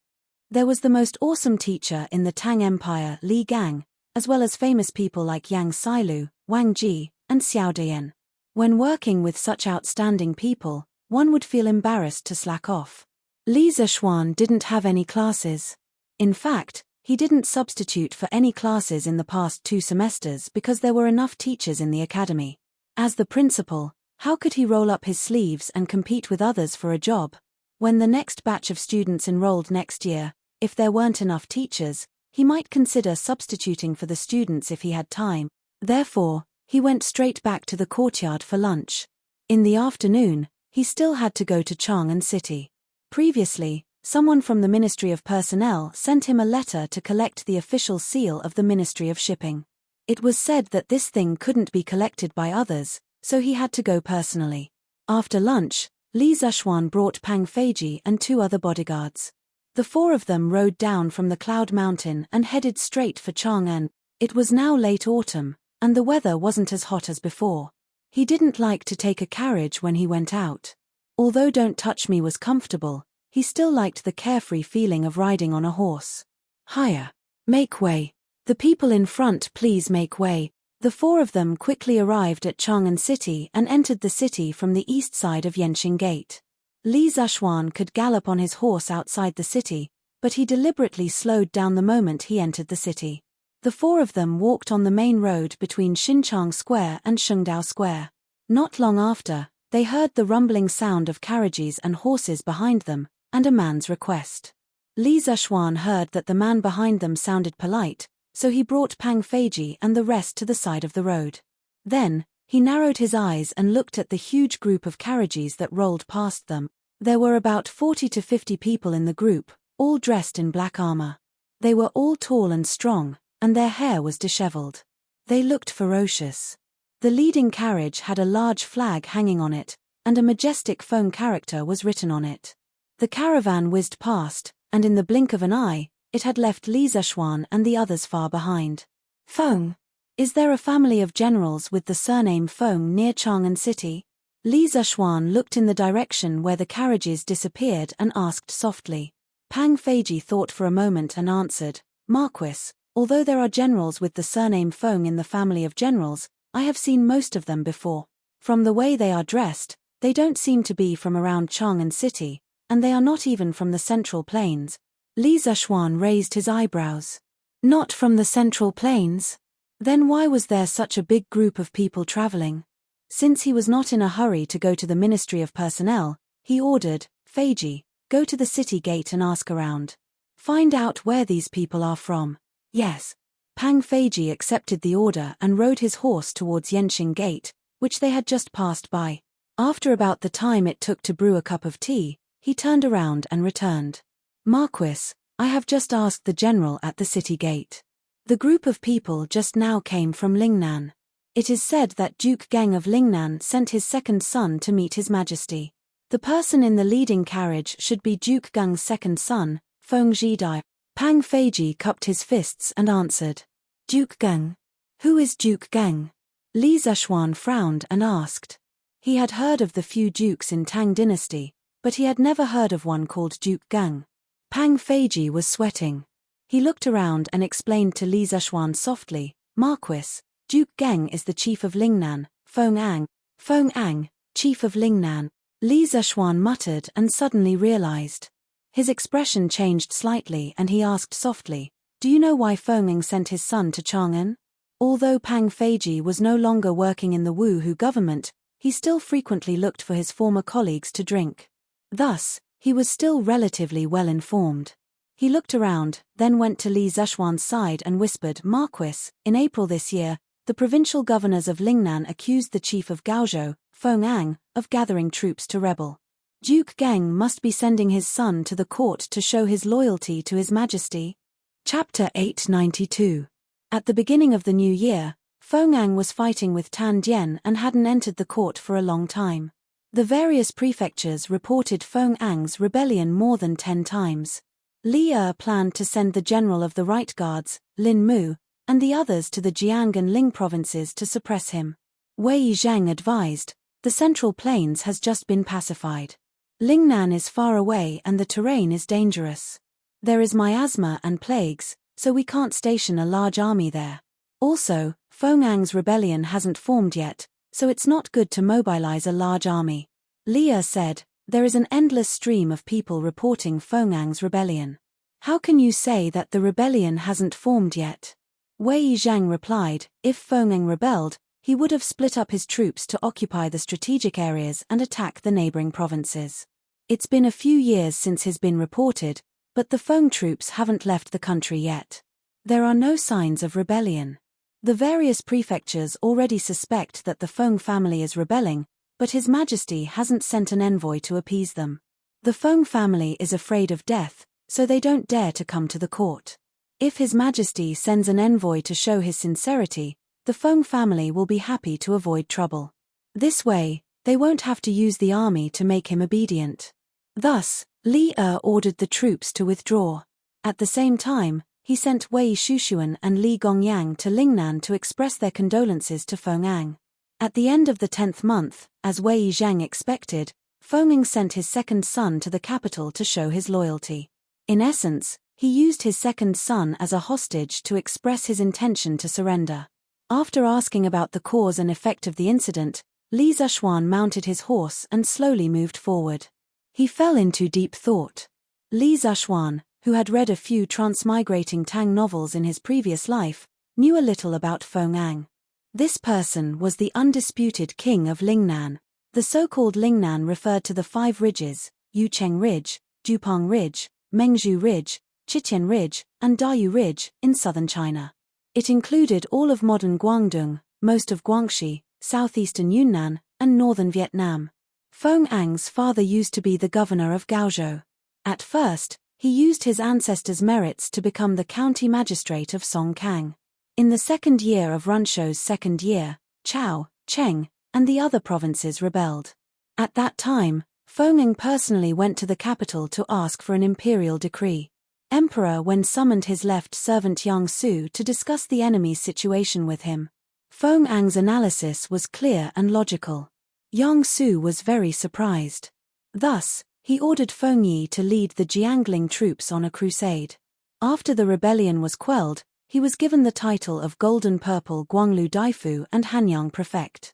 There was the most awesome teacher in the Tang Empire, Li Gang, as well as famous people like Yang Sailu, Wang Ji, and Xiao Dian. When working with such outstanding people, one would feel embarrassed to slack off. Li Zexuan didn't have any classes. In fact, he didn't substitute for any classes in the past 2 semesters because there were enough teachers in the academy. As the principal, how could he roll up his sleeves and compete with others for a job? When the next batch of students enrolled next year, if there weren't enough teachers, he might consider substituting for the students if he had time. Therefore, he went straight back to the courtyard for lunch. In the afternoon, he still had to go to Chang'an City. Previously, someone from the Ministry of Personnel sent him a letter to collect the official seal of the Ministry of Shipping. It was said that this thing couldn't be collected by others, so he had to go personally. After lunch, Li Zexuan brought Pang Feiji and 2 other bodyguards. The 4 of them rode down from the Cloud Mountain and headed straight for Chang'an. It was now late autumn, and the weather wasn't as hot as before. He didn't like to take a carriage when he went out. Although Don't Touch Me was comfortable, he still liked the carefree feeling of riding on a horse. Higher. Make way. The people in front, please make way. The 4 of them quickly arrived at Chang'an City and entered the city from the east side of Yenxing Gate. Li Zexuan could gallop on his horse outside the city, but he deliberately slowed down the moment he entered the city. The 4 of them walked on the main road between Xinchang Square and Shengdao Square. Not long after, they heard the rumbling sound of carriages and horses behind them, and a man's request. Li Zexuan heard that the man behind them sounded polite, so he brought Pang Feiji and the rest to the side of the road. Then, he narrowed his eyes and looked at the huge group of carriages that rolled past them. There were about 40 to 50 people in the group, all dressed in black armor. They were all tall and strong, and their hair was disheveled. They looked ferocious. The leading carriage had a large flag hanging on it, and a majestic Feng character was written on it. The caravan whizzed past, and in the blink of an eye, it had left Li Zexuan and the others far behind. Feng. Is there a family of generals with the surname Feng near Chang'an City? Li Zexuan looked in the direction where the carriages disappeared and asked softly. Pang Feiji thought for a moment and answered, Marquis, although there are generals with the surname Feng in the family of generals, I have seen most of them before. From the way they are dressed, they don't seem to be from around Chang'an City, and they are not even from the Central Plains. Li Zexuan raised his eyebrows. Not from the Central Plains? Then why was there such a big group of people traveling? Since he was not in a hurry to go to the Ministry of Personnel, he ordered, Feiji, go to the city gate and ask around. Find out where these people are from. Yes. Pang Feiji accepted the order and rode his horse towards Yenxing Gate, which they had just passed by. After about the time it took to brew a cup of tea, he turned around and returned. Marquis, I have just asked the general at the city gate. The group of people just now came from Lingnan. It is said that Duke Geng of Lingnan sent his second son to meet His Majesty. The person in the leading carriage should be Duke Geng's second son, Feng Zhidai. Pang Feiji cupped his fists and answered. Duke Geng? Who is Duke Geng? Li Zexuan frowned and asked. He had heard of the few dukes in Tang dynasty, but he had never heard of one called Duke Gang. Pang Feiji was sweating. He looked around and explained to Li Zishuan softly, "Marquis, Duke Geng is the chief of Lingnan, Feng Ang." "Feng Ang, chief of Lingnan," Li Zishuan muttered and suddenly realized. His expression changed slightly and he asked softly, "Do you know why Feng Ang sent his son to Chang'an?" Although Pang Feiji was no longer working in the Wu government, he still frequently looked for his former colleagues to drink. Thus, he was still relatively well informed. He looked around, then went to Li Zishuan's side and whispered, "Marquis, in April this year, the provincial governors of Lingnan accused the chief of Gaozhou, Feng Ang, of gathering troops to rebel. Duke Geng must be sending his son to the court to show his loyalty to His Majesty." Chapter 892. At the beginning of the new year, Feng Ang was fighting with Tan Dian and hadn't entered the court for a long time. The various prefectures reported Feng Ang's rebellion more than 10 times. Li planned to send the general of the Right Guards, Lin Mu, and the others to the Jiang and Ling provinces to suppress him. Wei Zhang advised, "The Central Plains has just been pacified. Lingnan is far away and the terrain is dangerous. There is miasma and plagues, so we can't station a large army there. Also, Feng Ang's rebellion hasn't formed yet, so it's not good to mobilize a large army." Li said, "There is an endless stream of people reporting Feng Ang's rebellion. How can you say that the rebellion hasn't formed yet?" Wei Zhang replied, "If Feng Ang rebelled, he would have split up his troops to occupy the strategic areas and attack the neighboring provinces. It's been a few years since he's been reported, but the Feng troops haven't left the country yet. There are no signs of rebellion. The various prefectures already suspect that the Feng family is rebelling, but His Majesty hasn't sent an envoy to appease them. The Feng family is afraid of death, so they don't dare to come to the court. If His Majesty sends an envoy to show his sincerity, the Feng family will be happy to avoid trouble. This way, they won't have to use the army to make him obedient." Thus, Li ordered the troops to withdraw. At the same time, he sent Wei Shushuan and Li Gongyang to Lingnan to express their condolences to Feng Ang. At the end of the 10th month, as Wei Zhang expected, Feng Ang sent his second son to the capital to show his loyalty. In essence, he used his second son as a hostage to express his intention to surrender. After asking about the cause and effect of the incident, Li Zishuan mounted his horse and slowly moved forward. He fell into deep thought. Li Zishuan, who had read a few transmigrating Tang novels in his previous life, knew a little about Feng Ang. This person was the undisputed king of Lingnan. The so-called Lingnan referred to the 5 ridges, Yucheng Ridge, Dupang Ridge, Mengzhu Ridge, Chichen Ridge, and Dayu Ridge, in southern China. It included all of modern Guangdong, most of Guangxi, southeastern Yunnan, and northern Vietnam. Feng Ang's father used to be the governor of Gaozhou. At first, he used his ancestors' merits to become the county magistrate of Songkang. In the second year of Runshou's second year, Chao, Cheng, and the other provinces rebelled. At that time, Feng Ang personally went to the capital to ask for an imperial decree. Emperor Wen summoned his left servant Yang Su to discuss the enemy's situation with him. Feng Ang's analysis was clear and logical. Yang Su was very surprised. Thus, he ordered Feng Yi to lead the Jiangling troops on a crusade. After the rebellion was quelled, he was given the title of Golden Purple Guanglu Daifu and Hanyang Prefect.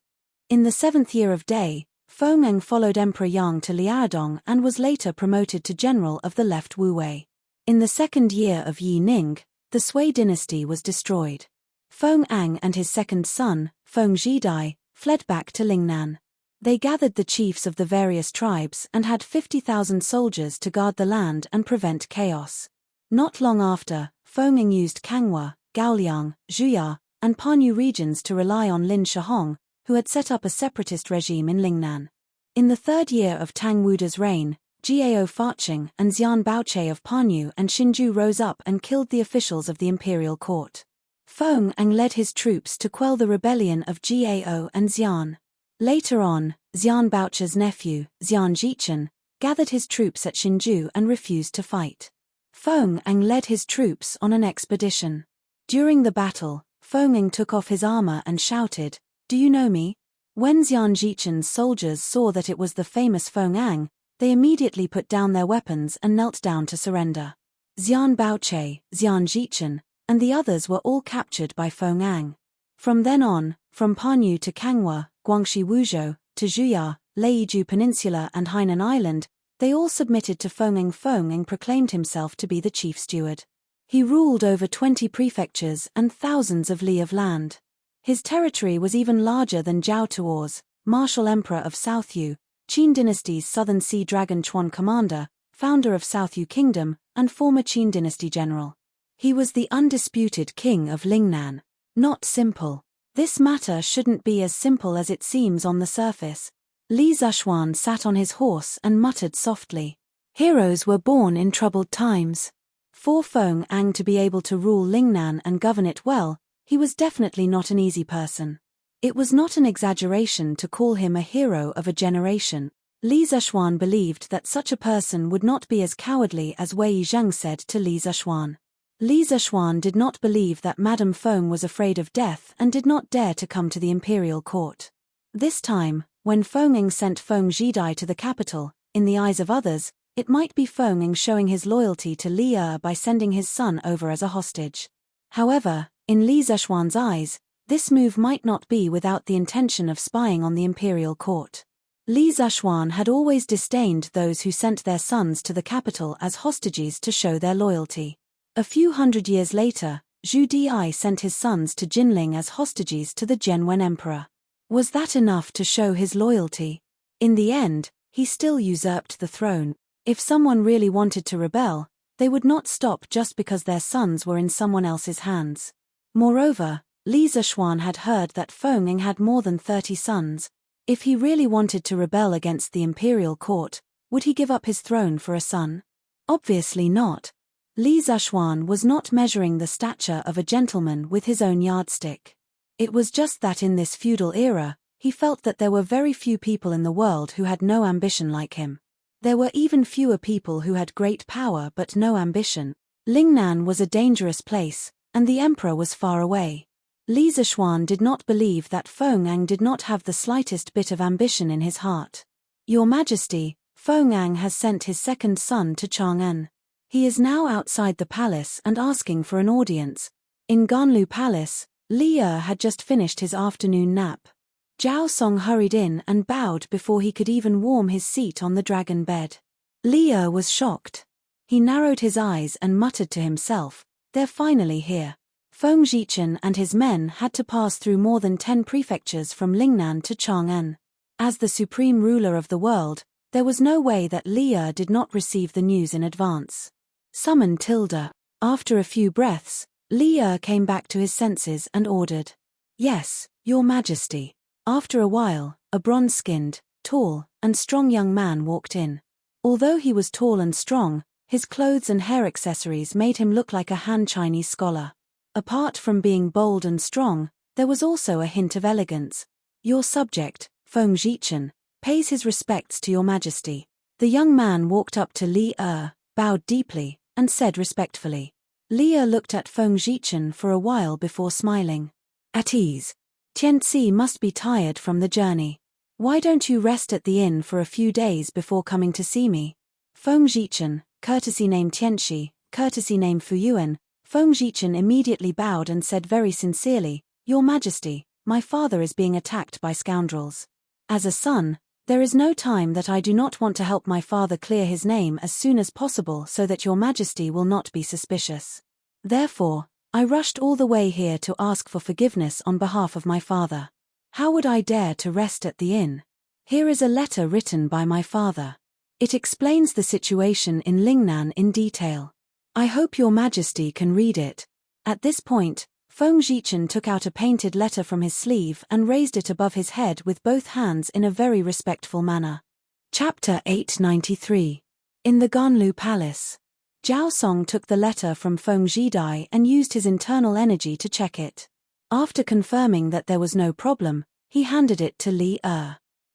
In the 7th year of Dai, Feng Ang followed Emperor Yang to Liaodong and was later promoted to general of the left Wu Wei. In the 2nd year of Yi Ning, the Sui dynasty was destroyed. Feng Ang and his second son, Feng Zhidai, fled back to Lingnan. They gathered the chiefs of the various tribes and had 50,000 soldiers to guard the land and prevent chaos. Not long after, Feng Ang used Kanghua, Gaoliang, Zhuya, and Panyu regions to rely on Lin Shihong, who had set up a separatist regime in Lingnan. In the 3rd year of Tang Wuda's reign, Jiao Faqing and Xian Baoche of Panyu and Xinju rose up and killed the officials of the imperial court. Feng Ang led his troops to quell the rebellion of Jiao and Xian. Later on, Xian Baoche's nephew, Xian Jichen, gathered his troops at Xinju and refused to fight. Feng Ang led his troops on an expedition. During the battle, Feng Ang took off his armor and shouted, "Do you know me?" When Xian Jichen's soldiers saw that it was the famous Feng Ang, They immediately put down their weapons and knelt down to surrender. Xian Baoche, Xian Jichen, and the others were all captured by Feng Ang. From then on, from Panyu to Kanghua, Guangxi Wuzhou, to Zhuya, Leiju Peninsula and Hainan Island, they all submitted to Feng Ang. Feng Ang proclaimed himself to be the chief steward. He ruled over 20 prefectures and thousands of li of land. His territory was even larger than Zhao Tuo's, martial emperor of South Yu, Qin dynasty's Southern Sea Dragon Chuan commander, founder of South Yu Kingdom, and former Qin dynasty general. He was the undisputed king of Lingnan. Not simple. This matter shouldn't be as simple as it seems on the surface. Li Zishuan sat on his horse and muttered softly. Heroes were born in troubled times. For Feng Ang to be able to rule Lingnan and govern it well, he was definitely not an easy person. It was not an exaggeration to call him a hero of a generation. Li Zishuan believed that such a person would not be as cowardly as Wei Zheng said to Li Zishuan. Li Zishuan did not believe that Madame Feng was afraid of death and did not dare to come to the imperial court. This time, when Feng Ang sent Feng Zhidai to the capital, in the eyes of others, it might be Feng Ang showing his loyalty to Li by sending his son over as a hostage. However, in Li Zishuan's eyes, this move might not be without the intention of spying on the imperial court. Li Zishuan had always disdained those who sent their sons to the capital as hostages to show their loyalty. A few hundred years later, Zhu Di sent his sons to Jinling as hostages to the Zhenwen emperor. Was that enough to show his loyalty? In the end, he still usurped the throne. If someone really wanted to rebel, they would not stop just because their sons were in someone else's hands. Moreover, Li Zishuan had heard that Feng Ang had more than 30 sons. If he really wanted to rebel against the imperial court, would he give up his throne for a son? Obviously not. Li Zishuan was not measuring the stature of a gentleman with his own yardstick. It was just that in this feudal era, he felt that there were very few people in the world who had no ambition like him. There were even fewer people who had great power but no ambition. Lingnan was a dangerous place, and the emperor was far away. Li Zishuan did not believe that Feng Ang did not have the slightest bit of ambition in his heart. Your Majesty, Feng Ang has sent his second son to Chang'an. He is now outside the palace and asking for an audience. In Ganlu Palace, Li had just finished his afternoon nap. Zhao Song hurried in and bowed before he could even warm his seat on the dragon bed. Li was shocked. He narrowed his eyes and muttered to himself, "They're finally here." Feng Zhichen and his men had to pass through more than 10 prefectures from Lingnan to Chang'an. As the supreme ruler of the world, there was no way that Li did not receive the news in advance. Summon Tilda. After a few breaths, Li came back to his senses and ordered, "Yes, Your Majesty." After a while, a bronze-skinned, tall, and strong young man walked in. Although he was tall and strong, his clothes and hair accessories made him look like a Han Chinese scholar. Apart from being bold and strong, there was also a hint of elegance. "Your subject, Feng Zhichen, pays his respects to Your Majesty." The young man walked up to Li, bowed deeply, and said respectfully. Li looked at Feng Zhichen for a while before smiling. "At ease. Tianzi must be tired from the journey. Why don't you rest at the inn for a few days before coming to see me?" Feng Zhichen, courtesy name Tianxi, courtesy name Fuyuan. Feng Zhichen immediately bowed and said very sincerely, "Your Majesty, my father is being attacked by scoundrels. As a son, there is no time that I do not want to help my father clear his name as soon as possible so that Your Majesty will not be suspicious. Therefore, I rushed all the way here to ask for forgiveness on behalf of my father. How would I dare to rest at the inn? Here is a letter written by my father. It explains the situation in Lingnan in detail. I hope Your Majesty can read it." At this point, Feng Zhichen took out a painted letter from his sleeve and raised it above his head with both hands in a very respectful manner. Chapter 893. In the Ganlu Palace. Zhao Song took the letter from Feng Zhidai and used his internal energy to check it. After confirming that there was no problem, he handed it to Li.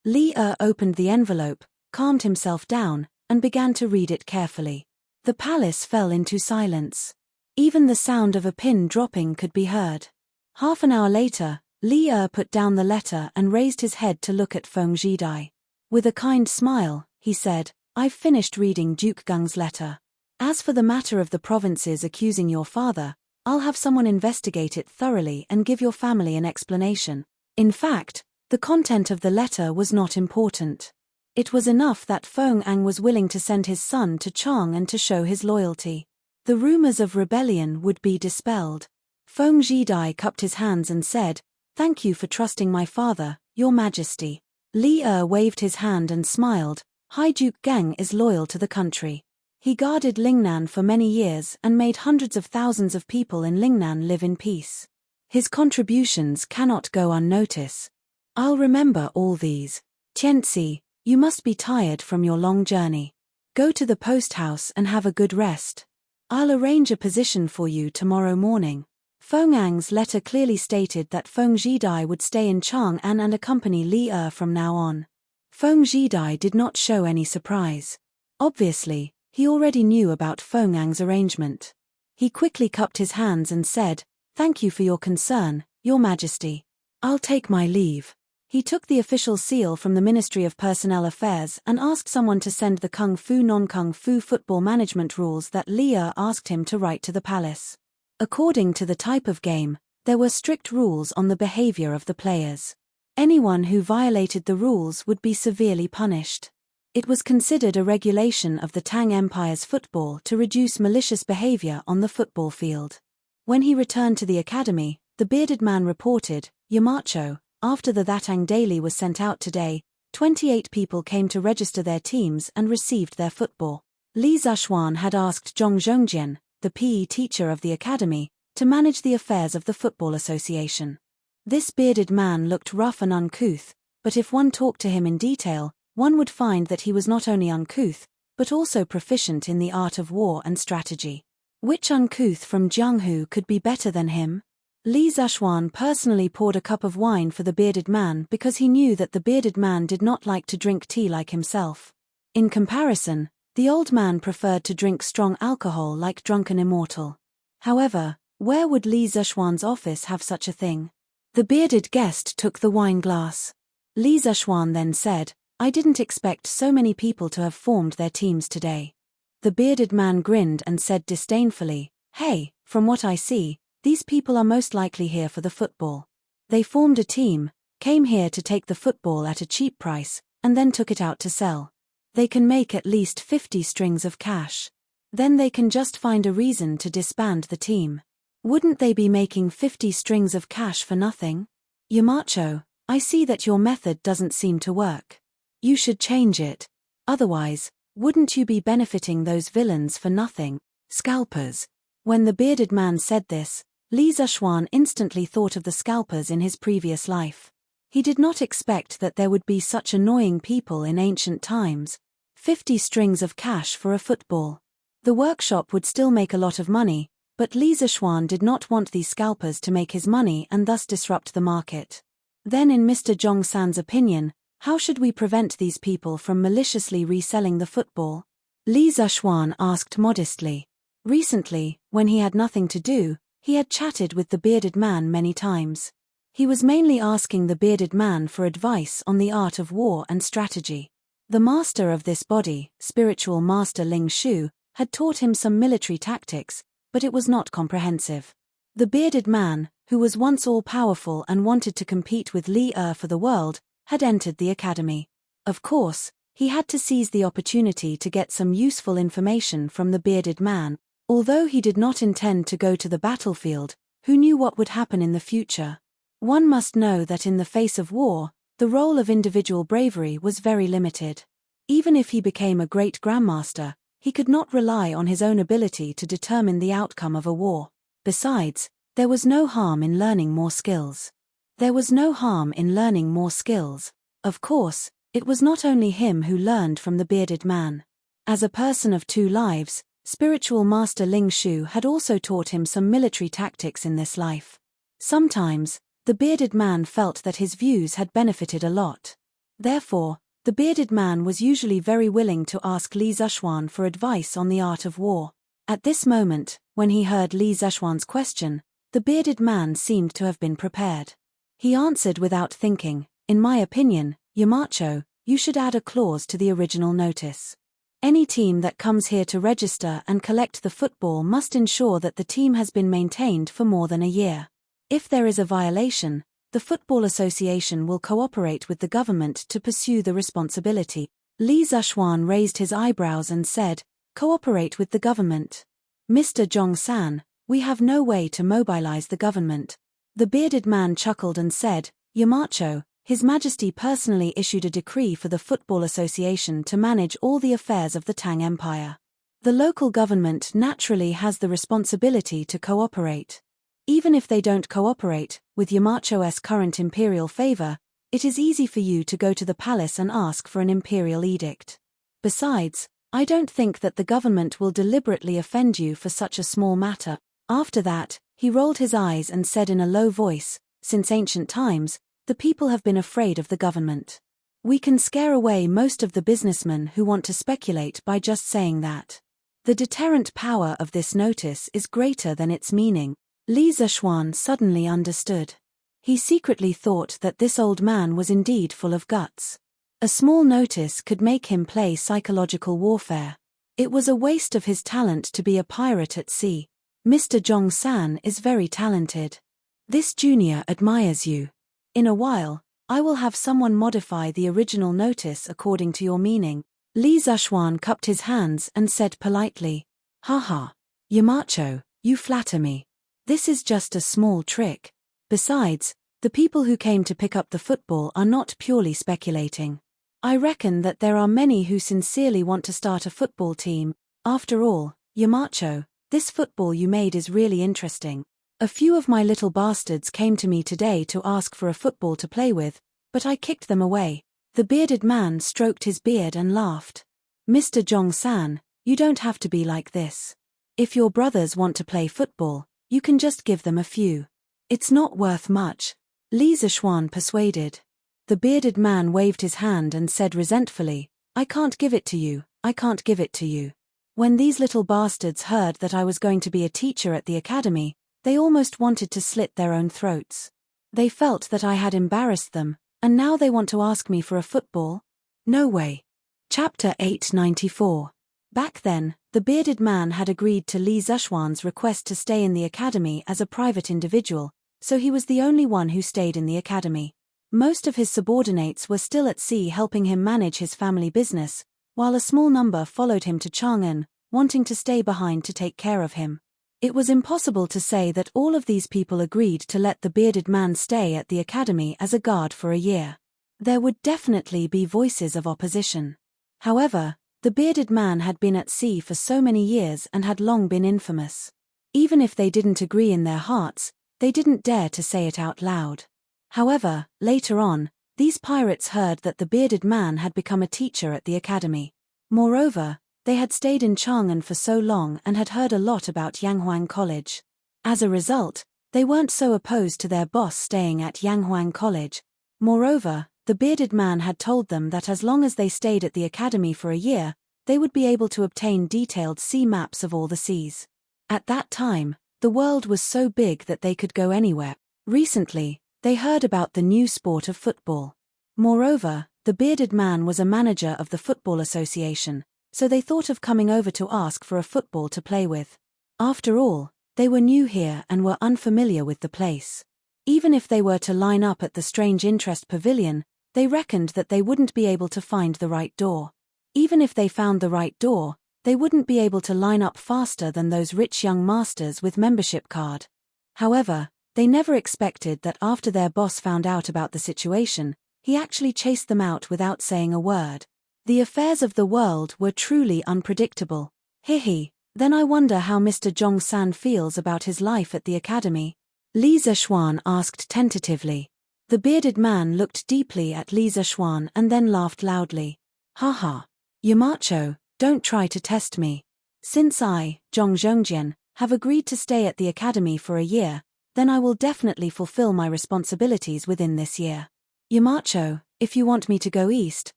Li opened the envelope, calmed himself down, and began to read it carefully. The palace fell into silence. Even the sound of a pin dropping could be heard. Half an hour later, Li put down the letter and raised his head to look at Feng Zhidai. With a kind smile, he said, I've finished reading Duke Gung's letter. As for the matter of the provinces accusing your father, I'll have someone investigate it thoroughly and give your family an explanation. In fact, the content of the letter was not important. It was enough that Feng Ang was willing to send his son to Chang and to show his loyalty. The rumors of rebellion would be dispelled. Feng Zhidai cupped his hands and said, "Thank you for trusting my father, your majesty." Li waved his hand and smiled. High Duke Geng is loyal to the country. He guarded Lingnan for many years and made hundreds of thousands of people in Lingnan live in peace. His contributions cannot go unnoticed. I'll remember all these. Tianzi, you must be tired from your long journey. Go to the post house and have a good rest. I'll arrange a position for you tomorrow morning. Feng Ang's letter clearly stated that Feng Zhidai would stay in Chang'an and accompany Li from now on. Feng Zhidai did not show any surprise. Obviously, he already knew about Feng Ang's arrangement. He quickly cupped his hands and said, "Thank you for your concern, your majesty. I'll take my leave." He took the official seal from the Ministry of Personnel Affairs and asked someone to send the Kung Fu non-Kung Fu football management rules that Li asked him to write to the palace. According to the type of game, there were strict rules on the behavior of the players. Anyone who violated the rules would be severely punished. It was considered a regulation of the Tang Empire's football to reduce malicious behavior on the football field. When he returned to the academy, the bearded man reported, "Yamacho, after the Thatang Daily was sent out today, 28 people came to register their teams and received their football." Li Zhuan had asked Zhong Zhongjian, the PE teacher of the academy, to manage the affairs of the football association. This bearded man looked rough and uncouth, but if one talked to him in detail, one would find that he was not only uncouth, but also proficient in the art of war and strategy. Which uncouth from Jianghu could be better than him? Li Zhuan personally poured a cup of wine for the bearded man because he knew that the bearded man did not like to drink tea like himself. In comparison, the old man preferred to drink strong alcohol like drunken immortal. However, where would Li Zhuan's office have such a thing? The bearded guest took the wine glass. Li Zhuan then said, "I didn't expect so many people to have formed their teams today." The bearded man grinned and said disdainfully, "Hey, from what I see, these people are most likely here for the football. They formed a team, came here to take the football at a cheap price, and then took it out to sell. They can make at least 50 strings of cash. Then they can just find a reason to disband the team. Wouldn't they be making 50 strings of cash for nothing? Yamacho, I see that your method doesn't seem to work. You should change it. Otherwise, wouldn't you be benefiting those villains for nothing? Scalpers." When the bearded man said this, Li Zhuan instantly thought of the scalpers in his previous life. He did not expect that there would be such annoying people in ancient times. 50 strings of cash for a football. The workshop would still make a lot of money, but Li Zhuan did not want these scalpers to make his money and thus disrupt the market. Then in Mr. Zhong San's opinion, how should we prevent these people from maliciously reselling the football? Li Zhuan asked modestly. Recently, when he had nothing to do, he had chatted with the bearded man many times. He was mainly asking the bearded man for advice on the art of war and strategy. The master of this body, spiritual master Ling Shu, had taught him some military tactics, but it was not comprehensive. The bearded man, who was once all-powerful and wanted to compete with Li for the world, had entered the academy. Of course, he had to seize the opportunity to get some useful information from the bearded man. Although he did not intend to go to the battlefield, who knew what would happen in the future? One must know that in the face of war, the role of individual bravery was very limited. Even if he became a great grandmaster, he could not rely on his own ability to determine the outcome of a war. Besides, there was no harm in learning more skills. There was no harm in learning more skills. Of course, it was not only him who learned from the bearded man. As a person of two lives, spiritual master Ling Shu had also taught him some military tactics in this life. Sometimes, the bearded man felt that his views had benefited a lot. Therefore, the bearded man was usually very willing to ask Li Zhuan for advice on the art of war. At this moment, when he heard Li Zhuan's question, the bearded man seemed to have been prepared. He answered without thinking, "In my opinion, Yamacho, you should add a clause to the original notice. Any team that comes here to register and collect the football must ensure that the team has been maintained for more than a year. If there is a violation, the Football Association will cooperate with the government to pursue the responsibility. Li Zishuan raised his eyebrows and said, "Cooperate with the government? Mr. Zhong-san, we have no way to mobilize the government." The bearded man chuckled and said, "Yamacho, His Majesty personally issued a decree for the Football Association to manage all the affairs of the Tang Empire. The local government naturally has the responsibility to cooperate. Even if they don't cooperate, with Yamacho's current imperial favor, it is easy for you to go to the palace and ask for an imperial edict. Besides, I don't think that the government will deliberately offend you for such a small matter." After that, he rolled his eyes and said in a low voice, "Since ancient times, the people have been afraid of the government. We can scare away most of the businessmen who want to speculate by just saying that. The deterrent power of this notice is greater than its meaning." Li Zishuan suddenly understood. He secretly thought that this old man was indeed full of guts. A small notice could make him play psychological warfare. It was a waste of his talent to be a pirate at sea. "Mr. Zhong-san is very talented. This junior admires you. In a while, I will have someone modify the original notice according to your meaning." Li Zishuan cupped his hands and said politely, "Haha. Yamacho, you flatter me. This is just a small trick. Besides, the people who came to pick up the football are not purely speculating. I reckon that there are many who sincerely want to start a football team. After all, Yamacho, this football you made is really interesting. A few of my little bastards came to me today to ask for a football to play with, but I kicked them away." The bearded man stroked his beard and laughed. "Mr. Zhong-san, you don't have to be like this. If your brothers want to play football, you can just give them a few. It's not worth much." Li Zishuan persuaded. The bearded man waved his hand and said resentfully, "I can't give it to you, I can't give it to you. When these little bastards heard that I was going to be a teacher at the academy, they almost wanted to slit their own throats. They felt that I had embarrassed them, and now they want to ask me for a football? No way." Chapter 894. Back then, the bearded man had agreed to Li Zishuan's request to stay in the academy as a private individual, so he was the only one who stayed in the academy. Most of his subordinates were still at sea helping him manage his family business, while a small number followed him to Chang'an, wanting to stay behind to take care of him. It was impossible to say that all of these people agreed to let the bearded man stay at the academy as a guard for a year. There would definitely be voices of opposition. However, the bearded man had been at sea for so many years and had long been infamous. Even if they didn't agree in their hearts, they didn't dare to say it out loud. However, later on, these pirates heard that the bearded man had become a teacher at the academy. Moreover, they had stayed in Chang'an for so long and had heard a lot about Yanghuang College. As a result, they weren't so opposed to their boss staying at Yanghuang College. Moreover, the bearded man had told them that as long as they stayed at the academy for a year, they would be able to obtain detailed sea maps of all the seas. At that time, the world was so big that they could go anywhere. Recently, they heard about the new sport of football. Moreover, the bearded man was a manager of the Football Association, so they thought of coming over to ask for a football to play with. After all, they were new here and were unfamiliar with the place. Even if they were to line up at the Strange Interest Pavilion, they reckoned that they wouldn't be able to find the right door. Even if they found the right door, they wouldn't be able to line up faster than those rich young masters with membership card. However, they never expected that after their boss found out about the situation, he actually chased them out without saying a word. The affairs of the world were truly unpredictable. Hihi, then I wonder how Mr. Zhong-san feels about his life at the academy? Li Zishuan asked tentatively. The bearded man looked deeply at Li Zishuan and then laughed loudly. Haha. Yamacho, don't try to test me. Since I, Zhong Zhongjian, have agreed to stay at the academy for a year, then I will definitely fulfill my responsibilities within this year. Yamacho, if you want me to go east,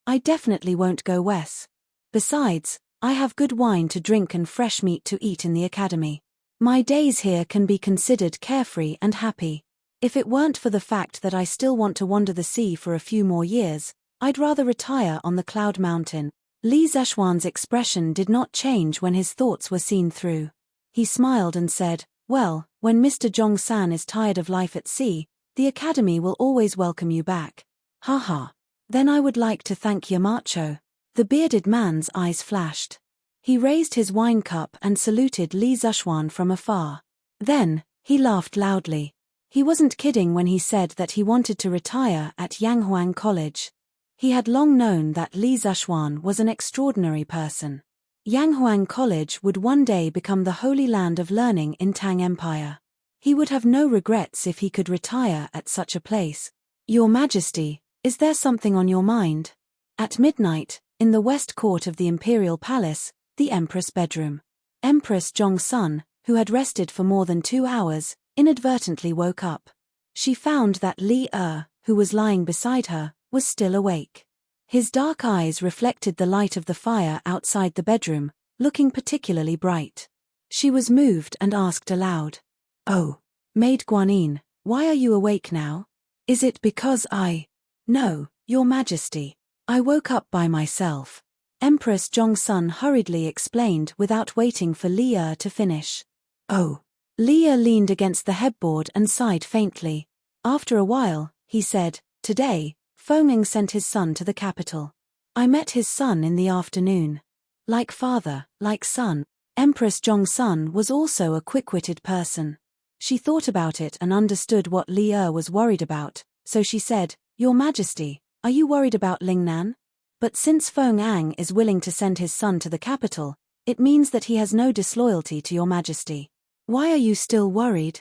I definitely won't go west. Besides, I have good wine to drink and fresh meat to eat in the academy. My days here can be considered carefree and happy. If it weren't for the fact that I still want to wander the sea for a few more years, I'd rather retire on the Cloud Mountain. Li Zexuan's expression did not change when his thoughts were seen through. He smiled and said, "Well, when Mr. Zhong-san is tired of life at sea, the academy will always welcome you back." "Haha. Then I would like to thank Yamacho." The bearded man's eyes flashed. He raised his wine cup and saluted Li Zexuan from afar. Then, he laughed loudly. He wasn't kidding when he said that he wanted to retire at Yanghuang College. He had long known that Li Zexuan was an extraordinary person. Yanghuang College would one day become the holy land of learning in Tang Empire. He would have no regrets if he could retire at such a place. "Your Majesty, is there something on your mind?" At midnight, in the west court of the Imperial Palace, the Empress bedroom. Empress Zhong-sun, who had rested for more than 2 hours, inadvertently woke up. She found that Li Er, who was lying beside her, was still awake. His dark eyes reflected the light of the fire outside the bedroom, looking particularly bright. She was moved and asked aloud, "Oh, Maid Guanyin, why are you awake now? Is it because I—" "No, Your Majesty. I woke up by myself." Empress Zhong-sun hurriedly explained without waiting for Li Er to finish. "Oh." Li Er leaned against the headboard and sighed faintly. After a while, he said, "Today, Feng sent his son to the capital. I met his son in the afternoon. Like father, like son." Empress Zhong-sun was also a quick-witted person. She thought about it and understood what Li Er was worried about, so she said, "Your Majesty, are you worried about Lingnan? But since Feng is willing to send his son to the capital, it means that he has no disloyalty to Your Majesty. Why are you still worried?"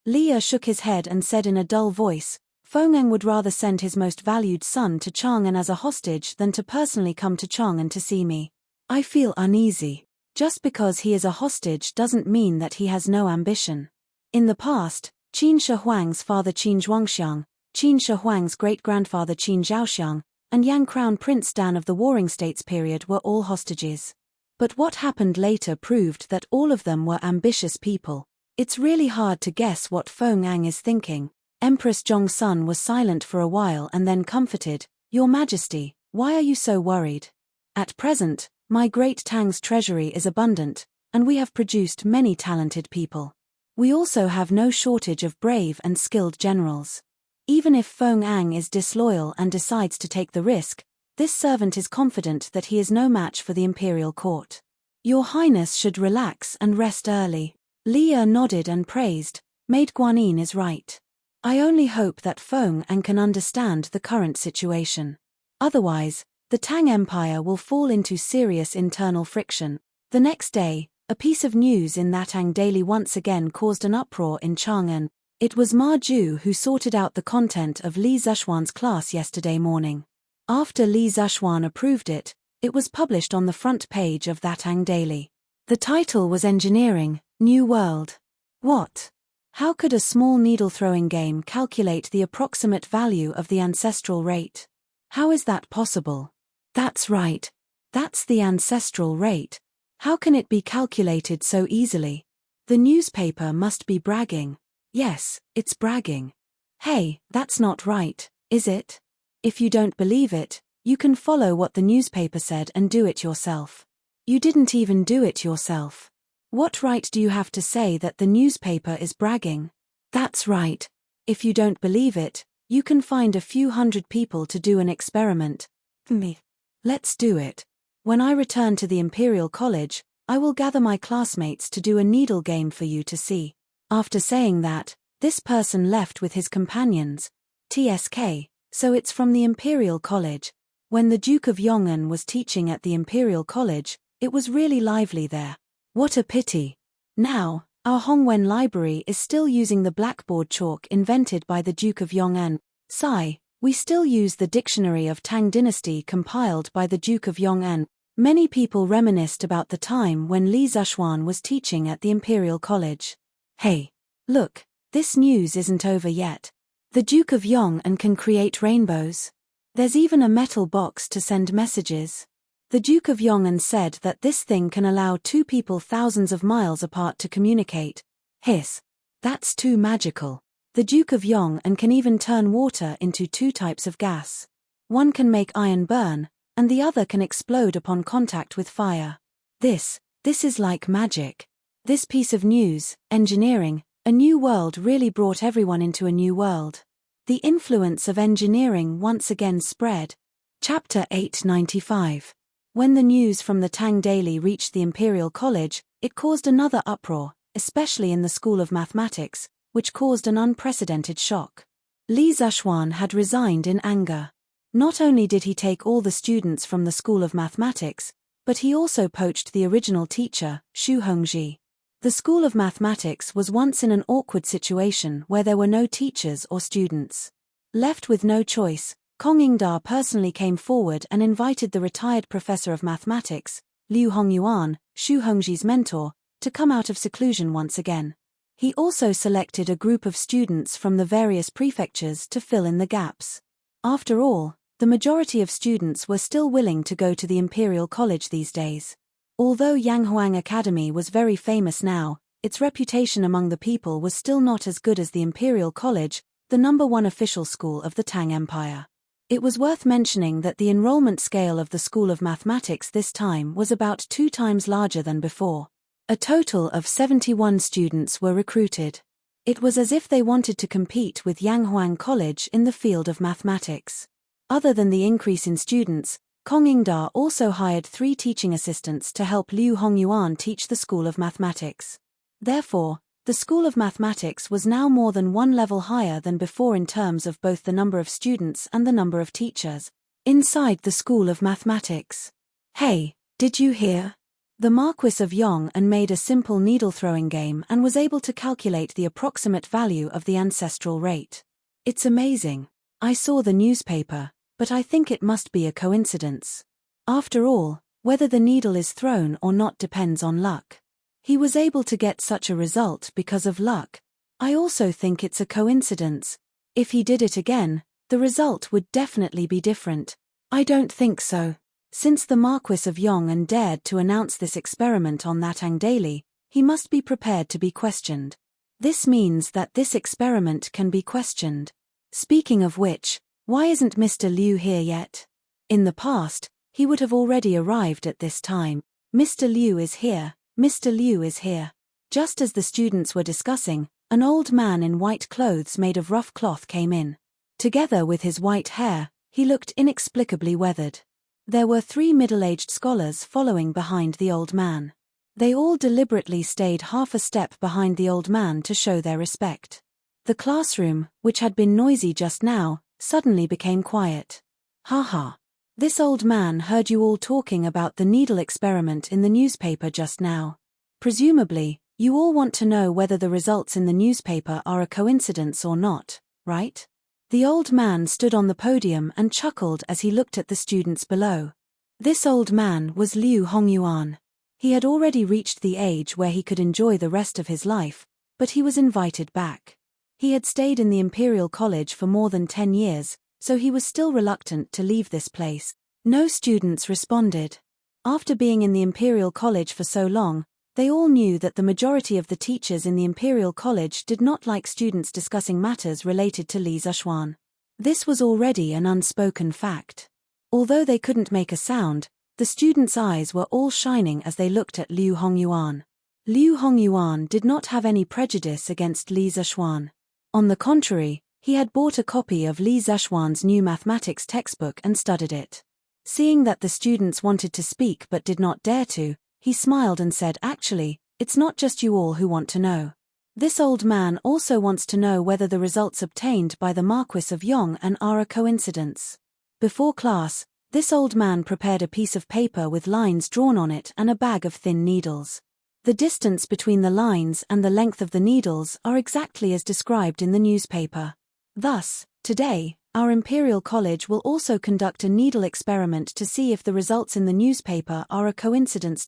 Li Er shook his head and said in a dull voice, "Feng would rather send his most valued son to Chang'an as a hostage than to personally come to Chang'an to see me. I feel uneasy. Just because he is a hostage doesn't mean that he has no ambition." In the past, Qin Shi Huang's father Qin Zhuangxiang, Qin Shi Huang's great-grandfather Qin Zhaoxiang, and Yang Crown Prince Dan of the Warring States period were all hostages. But what happened later proved that all of them were ambitious people. It's really hard to guess what Feng is thinking. Empress Zhong-sun was silent for a while and then comforted, "Your Majesty, why are you so worried? At present, my great Tang's treasury is abundant, and we have produced many talented people. We also have no shortage of brave and skilled generals. Even if Feng is disloyal and decides to take the risk, this servant is confident that he is no match for the imperial court. Your Highness should relax and rest early." Li Er nodded and praised, "Maid Guanyin is right. I only hope that Feng can understand the current situation. Otherwise, the Tang Empire will fall into serious internal friction." The next day, a piece of news in that Tang daily once again caused an uproar in Chang'an. It was Ma Ju who sorted out the content of Li Zexuan's class yesterday morning. After Li Zexuan approved it, it was published on the front page of that Tang daily. The title was Engineering, New World. What? How could a small needle-throwing game calculate the approximate value of the ancestral rate? How is that possible? That's right. That's the ancestral rate. How can it be calculated so easily? The newspaper must be bragging. Yes, it's bragging. Hey, that's not right, is it? If you don't believe it, you can follow what the newspaper said and do it yourself. You didn't even do it yourself. What right do you have to say that the newspaper is bragging? That's right. If you don't believe it, you can find a few hundred people to do an experiment. Me. Let's do it. When I return to the Imperial College, I will gather my classmates to do a needle game for you to see." After saying that, this person left with his companions. TSK, so it's from the Imperial College. When the Duke of Yong'an was teaching at the Imperial College, it was really lively there. What a pity. Now, our Hongwen Library is still using the blackboard chalk invented by the Duke of Yong'an. Sigh, we still use the Dictionary of Tang Dynasty compiled by the Duke of Yong'an. Many people reminisced about the time when Li Zexuan was teaching at the Imperial College. Hey, look, this news isn't over yet. The Duke of Yong'an can create rainbows. There's even a metal box to send messages. The Duke of Yong'an said that this thing can allow two people thousands of miles apart to communicate. Hiss. That's too magical. The Duke of Yong'an can even turn water into two types of gas. One can make iron burn, and the other can explode upon contact with fire. This is like magic. This piece of news, engineering, a new world, really brought everyone into a new world. The influence of engineering once again spread. Chapter 895. When the news from the Tang Daily reached the Imperial College, it caused another uproar, especially in the School of Mathematics, which caused an unprecedented shock. Li Zishuan had resigned in anger. Not only did he take all the students from the School of Mathematics, but he also poached the original teacher, Xu Hongji. The School of Mathematics was once in an awkward situation where there were no teachers or students. Left with no choice, Kong Yingda personally came forward and invited the retired professor of mathematics, Liu Hongyuan, Xu Hongji's mentor, to come out of seclusion once again. He also selected a group of students from the various prefectures to fill in the gaps. After all, the majority of students were still willing to go to the Imperial College these days. Although Yanghuang Academy was very famous now, its reputation among the people was still not as good as the Imperial College, the #1 official school of the Tang Empire. It was worth mentioning that the enrollment scale of the School of Mathematics this time was about 2 times larger than before. A total of 71 students were recruited. It was as if they wanted to compete with Yanghuang College in the field of mathematics. Other than the increase in students, Kong Yingda also hired 3 teaching assistants to help Liu Hongyuan teach the School of Mathematics. Therefore, the School of Mathematics was now more than 1 level higher than before in terms of both the number of students and the number of teachers. Inside the School of Mathematics. Hey, did you hear? The Marquis of Yong'an made a simple needle-throwing game and was able to calculate the approximate value of the ancestral rate. It's amazing. I saw the newspaper, but I think it must be a coincidence. After all, whether the needle is thrown or not depends on luck. He was able to get such a result because of luck. I also think it's a coincidence. If he did it again, the result would definitely be different. I don't think so. Since the Marquis of Yong'an dared to announce this experiment on that Tang Daily, he must be prepared to be questioned. This means that this experiment can be questioned. Speaking of which, why isn't Mr. Liu here yet? In the past, he would have already arrived at this time. Mr. Liu is here, Mr. Liu is here. Just as the students were discussing, an old man in white clothes made of rough cloth came in. Together with his white hair, he looked inexplicably weathered. There were 3 middle-aged scholars following behind the old man. They all deliberately stayed half a step behind the old man to show their respect. The classroom, which had been noisy just now, suddenly became quiet. Haha. This old man heard you all talking about the needle experiment in the newspaper just now. Presumably, you all want to know whether the results in the newspaper are a coincidence or not, right? The old man stood on the podium and chuckled as he looked at the students below. This old man was Liu Hongyuan. He had already reached the age where he could enjoy the rest of his life, but he was invited back. He had stayed in the Imperial College for more than 10 years, so he was still reluctant to leave this place. No students responded. After being in the Imperial College for so long, they all knew that the majority of the teachers in the Imperial College did not like students discussing matters related to Li Zishuan. This was already an unspoken fact. Although they couldn't make a sound, the students' eyes were all shining as they looked at Liu Hongyuan. Liu Hongyuan did not have any prejudice against Li Zishuan. On the contrary, he had bought a copy of Li Zishuan's new mathematics textbook and studied it. Seeing that the students wanted to speak but did not dare to, he smiled and said, "Actually, it's not just you all who want to know. This old man also wants to know whether the results obtained by the Marquis of Yong'an are a coincidence." Before class, this old man prepared a piece of paper with lines drawn on it and a bag of thin needles. The distance between the lines and the length of the needles are exactly as described in the newspaper. Thus, today, our Imperial College will also conduct a needle experiment to see if the results in the newspaper are a coincidence.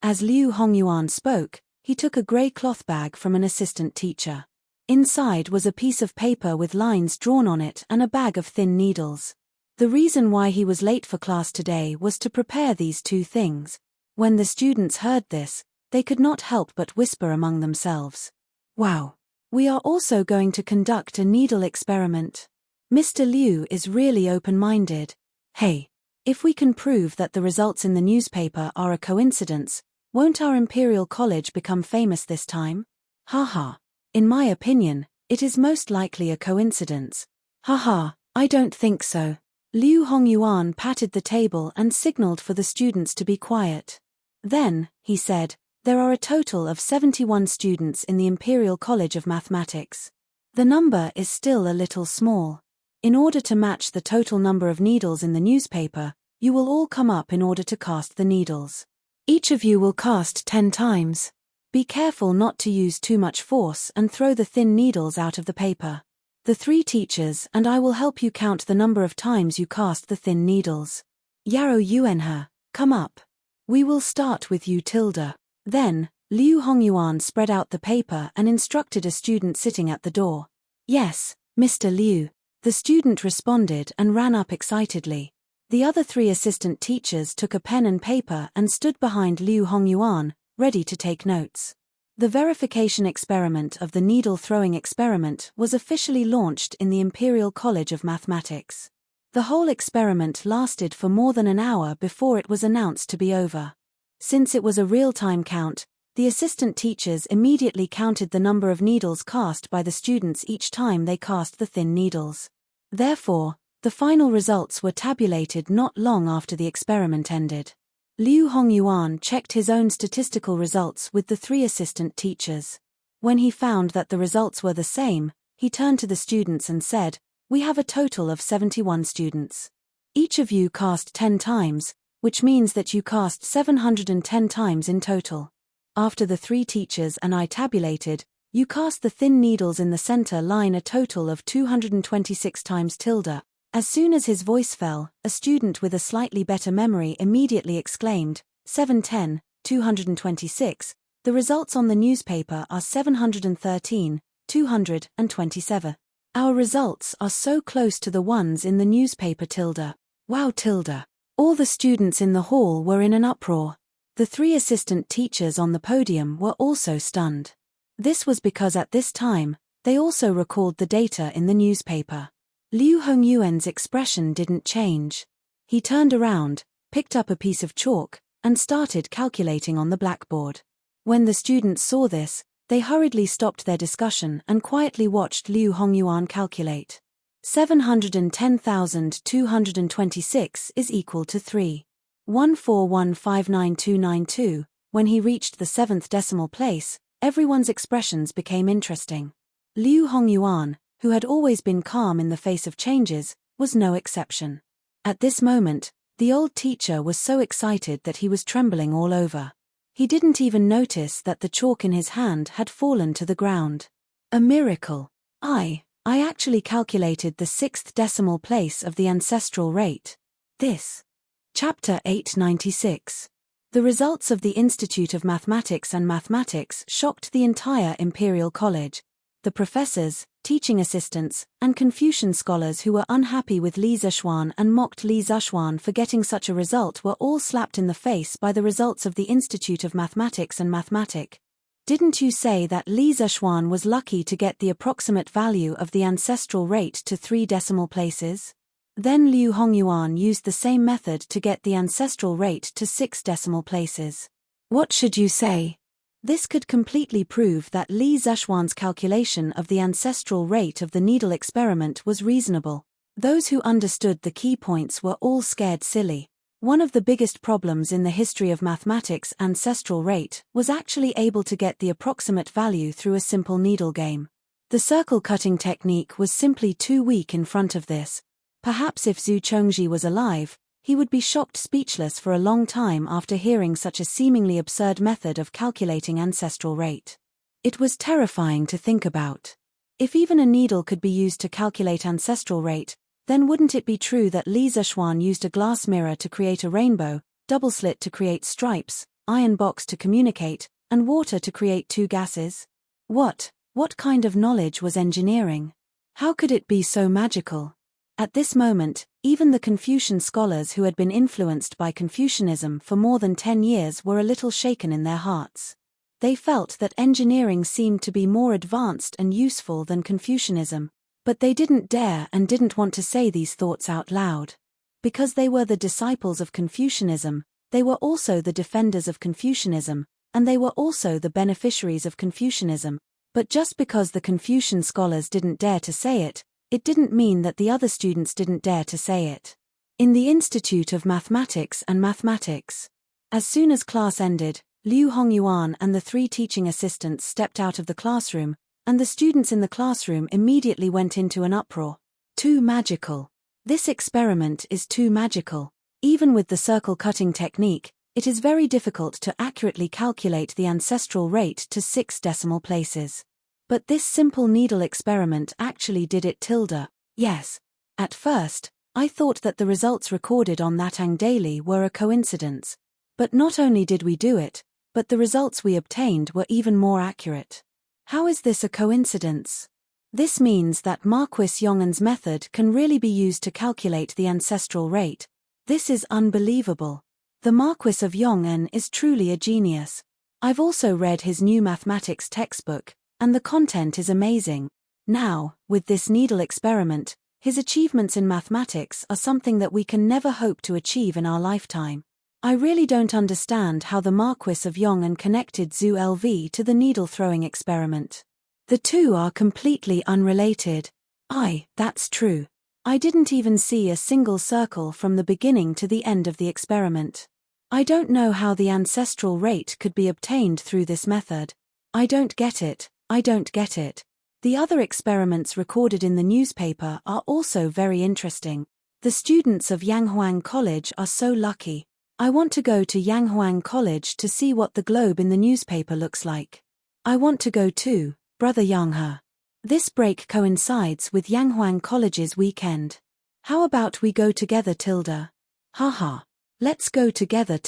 As Liu Hongyuan spoke, he took a grey cloth bag from an assistant teacher. Inside was a piece of paper with lines drawn on it and a bag of thin needles. The reason why he was late for class today was to prepare these 2 things. When the students heard this, they could not help but whisper among themselves. Wow! We are also going to conduct a needle experiment. Mr. Liu is really open-minded. Hey! If we can prove that the results in the newspaper are a coincidence, won't our Imperial College become famous this time? Haha. In my opinion, it is most likely a coincidence. Haha, I don't think so. Liu Hongyuan patted the table and signaled for the students to be quiet. Then, he said, there are a total of 71 students in the Imperial College of Mathematics. The number is still a little small. In order to match the total number of needles in the newspaper, you will all come up in order to cast the needles. Each of you will cast 10 times. Be careful not to use too much force and throw the thin needles out of the paper. The 3 teachers and I will help you count the number of times you cast the thin needles. Yarrow Yuanhe, come up. We will start with you Tilda. Then, Liu Hongyuan spread out the paper and instructed a student sitting at the door. Yes, Mr. Liu. The student responded and ran up excitedly. The other 3 assistant teachers took a pen and paper and stood behind Liu Hongyuan, ready to take notes. The verification experiment of the needle-throwing experiment was officially launched in the Imperial College of Mathematics. The whole experiment lasted for more than an hour before it was announced to be over. Since it was a real-time count, the assistant teachers immediately counted the number of needles cast by the students each time they cast the thin needles. Therefore, the final results were tabulated not long after the experiment ended. Liu Hongyuan checked his own statistical results with the 3 assistant teachers. When he found that the results were the same, he turned to the students and said, "We have a total of 71 students. Each of you cast 10 times, which means that you cast 710 times in total. After the 3 teachers and I tabulated, you cast the thin needles in the center line a total of 226 times tilde." As soon as his voice fell, a student with a slightly better memory immediately exclaimed, 710, 226, the results on the newspaper are 713, 227. Our results are so close to the ones in the newspaper tilde. Wow tilde. All the students in the hall were in an uproar. The 3 assistant teachers on the podium were also stunned. This was because at this time, they also recalled the data in the newspaper. Liu Hongyuan's expression didn't change. He turned around, picked up a piece of chalk, and started calculating on the blackboard. When the students saw this, they hurriedly stopped their discussion and quietly watched Liu Hongyuan calculate. 710,226 is equal to 3.1415992. When he reached the 7th decimal place, everyone's expressions became interesting. Liu Hongyuan, who had always been calm in the face of changes, was no exception. At this moment, the old teacher was so excited that he was trembling all over. He didn't even notice that the chalk in his hand had fallen to the ground. A miracle. I actually calculated the 6th decimal place of the ancestral rate. This. Chapter 896. The results of the Institute of Mathematics and Mathematics shocked the entire Imperial College. The professors, teaching assistants, and Confucian scholars who were unhappy with Li Zishuan and mocked Li Zishuan for getting such a result were all slapped in the face by the results of the Institute of Mathematics and Mathematics. Didn't you say that Li Zishuan was lucky to get the approximate value of the ancestral rate to 3 decimal places? Then Liu Hongyuan used the same method to get the ancestral rate to 6 decimal places. What should you say? This could completely prove that Li Zishuan's calculation of the ancestral rate of the needle experiment was reasonable. Those who understood the key points were all scared silly. One of the biggest problems in the history of mathematics' ancestral rate was actually able to get the approximate value through a simple needle game. The circle cutting technique was simply too weak in front of this. Perhaps if Zhu Chongji was alive, he would be shocked speechless for a long time after hearing such a seemingly absurd method of calculating ancestral rate. It was terrifying to think about. If even a needle could be used to calculate ancestral rate, then wouldn't it be true that Li Zishuan used a glass mirror to create a rainbow, double slit to create stripes, iron box to communicate, and water to create 2 gases? What kind of knowledge was engineering? How could it be so magical? At this moment, even the Confucian scholars who had been influenced by Confucianism for more than 10 years were a little shaken in their hearts. They felt that engineering seemed to be more advanced and useful than Confucianism, but they didn't dare and didn't want to say these thoughts out loud. Because they were the disciples of Confucianism, they were also the defenders of Confucianism, and they were also the beneficiaries of Confucianism. But just because the Confucian scholars didn't dare to say it, it didn't mean that the other students didn't dare to say it. In the Institute of Mathematics and Mathematics. As soon as class ended, Liu Hongyuan and the 3 teaching assistants stepped out of the classroom, and the students in the classroom immediately went into an uproar. Too magical. This experiment is too magical. Even with the circle cutting technique, it is very difficult to accurately calculate the ancestral rate to 6 decimal places. But this simple needle experiment actually did it. Yes. At first, I thought that the results recorded on that Ang Daily were a coincidence. But not only did we do it, but the results we obtained were even more accurate. How is this a coincidence? This means that Marquis Yong'an's method can really be used to calculate the ancestral rate. This is unbelievable. The Marquis of Yong'an is truly a genius. I've also read his new mathematics textbook, and the content is amazing. Now, with this needle experiment, his achievements in mathematics are something that we can never hope to achieve in our lifetime. I really don't understand how the Marquis of Yong'an connected Zhu LV to the needle-throwing experiment. The two are completely unrelated. That's true. I didn't even see a single circle from the beginning to the end of the experiment. I don't know how the ancestral rate could be obtained through this method. I don't get it. The other experiments recorded in the newspaper are also very interesting. The students of Yanghuang College are so lucky. I want to go to Yanghuang College to see what the globe in the newspaper looks like. I want to go too, brother Yanghe. This break coincides with Yanghuang College's weekend. How about we go together? Haha. Let's go together.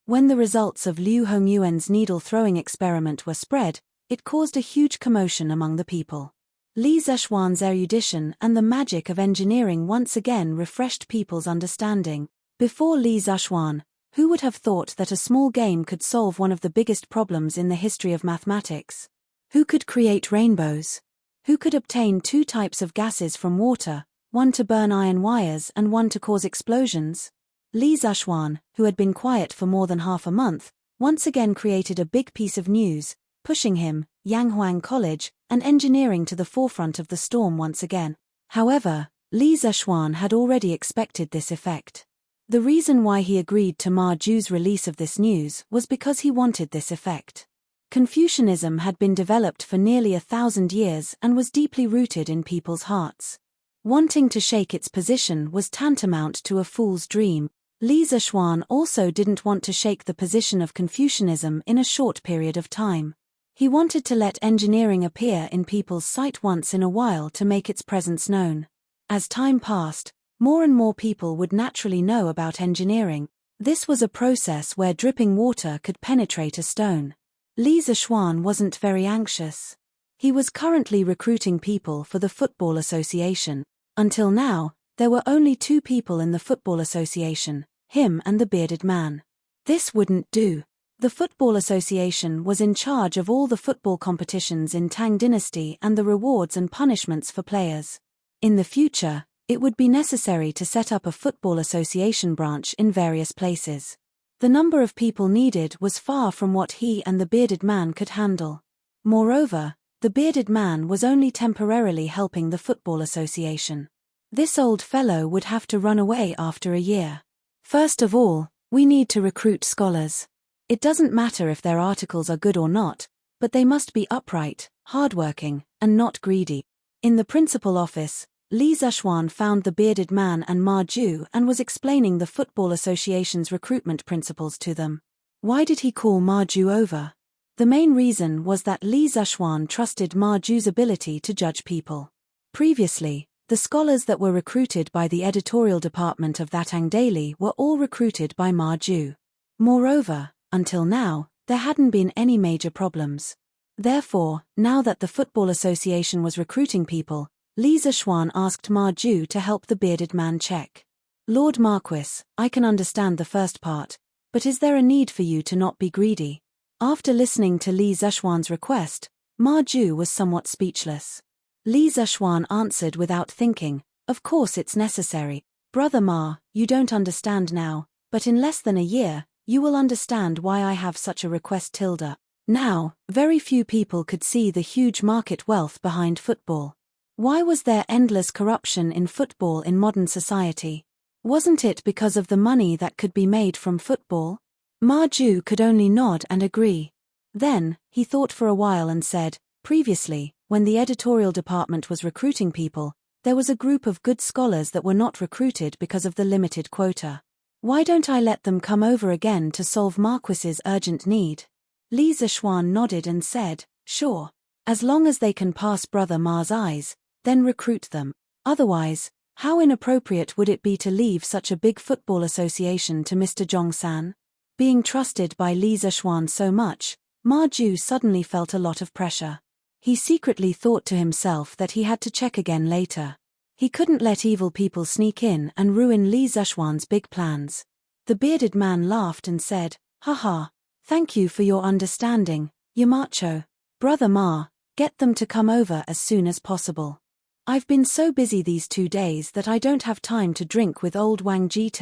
When the results of Liu Hongyuan's needle-throwing experiment were spread, it caused a huge commotion among the people. Li Zexuan's erudition and the magic of engineering once again refreshed people's understanding. Before Li Zexuan, who would have thought that a small game could solve one of the biggest problems in the history of mathematics? Who could create rainbows? Who could obtain 2 types of gases from water, one to burn iron wires and one to cause explosions? Li Zexuan, who had been quiet for more than half a month, once again created a big piece of news, pushing him, Yanghuang College, and engineering to the forefront of the storm once again. However, Li Zexuan had already expected this effect. The reason why he agreed to Ma Zhu's release of this news was because he wanted this effect. Confucianism had been developed for nearly 1,000 years and was deeply rooted in people's hearts. Wanting to shake its position was tantamount to a fool's dream. Li Zexuan also didn't want to shake the position of Confucianism in a short period of time. He wanted to let engineering appear in people's sight once in a while to make its presence known. As time passed, more and more people would naturally know about engineering. This was a process where dripping water could penetrate a stone. Li Zexuan wasn't very anxious. He was currently recruiting people for the Football Association. Until now, there were only 2 people in the Football Association, him and the bearded man. This wouldn't do. The Football Association was in charge of all the football competitions in Tang Dynasty and the rewards and punishments for players. In the future, it would be necessary to set up a Football Association branch in various places. The number of people needed was far from what he and the bearded man could handle. Moreover, the bearded man was only temporarily helping the Football Association. This old fellow would have to run away after a year. First of all, we need to recruit scholars. It doesn't matter if their articles are good or not, but they must be upright, hardworking, and not greedy. In the principal office, Li Zexuan found the bearded man and Ma Zhu and was explaining the Football Association's recruitment principles to them. Why did he call Ma Zhu over? The main reason was that Li Zexuan trusted Ma Zhu's ability to judge people. Previously, the scholars that were recruited by the editorial department of that Ang Daily were all recruited by Ma Zhu. Moreover, until now, there hadn't been any major problems. Therefore, now that the Football Association was recruiting people, Li Zexuan asked Ma Zhu to help the bearded man check. Lord Marquis, I can understand the first part, but is there a need for you to not be greedy? After listening to Li Zexuan's request, Ma Zhu was somewhat speechless. Li Zexuan answered without thinking, of course it's necessary. Brother Ma, you don't understand now, but in less than a year, you will understand why I have such a request. Now, very few people could see the huge market wealth behind football. Why was there endless corruption in football in modern society? Wasn't it because of the money that could be made from football? Ma Ju could only nod and agree. Then, he thought for a while and said, previously, when the editorial department was recruiting people, there was a group of good scholars that were not recruited because of the limited quota. Why don't I let them come over again to solve Marquis's urgent need? Li Zishuan nodded and said, sure. As long as they can pass Brother Ma's eyes, then recruit them. Otherwise, how inappropriate would it be to leave such a big football association to Mr. Zhong-san? Being trusted by Li Zishuan so much, Ma Ju suddenly felt a lot of pressure. He secretly thought to himself that he had to check again later. He couldn't let evil people sneak in and ruin Li Zishuan's big plans. The bearded man laughed and said, haha, thank you for your understanding, Yamacho. Brother Ma, get them to come over as soon as possible. I've been so busy these 2 days that I don't have time to drink with old Wang Ji.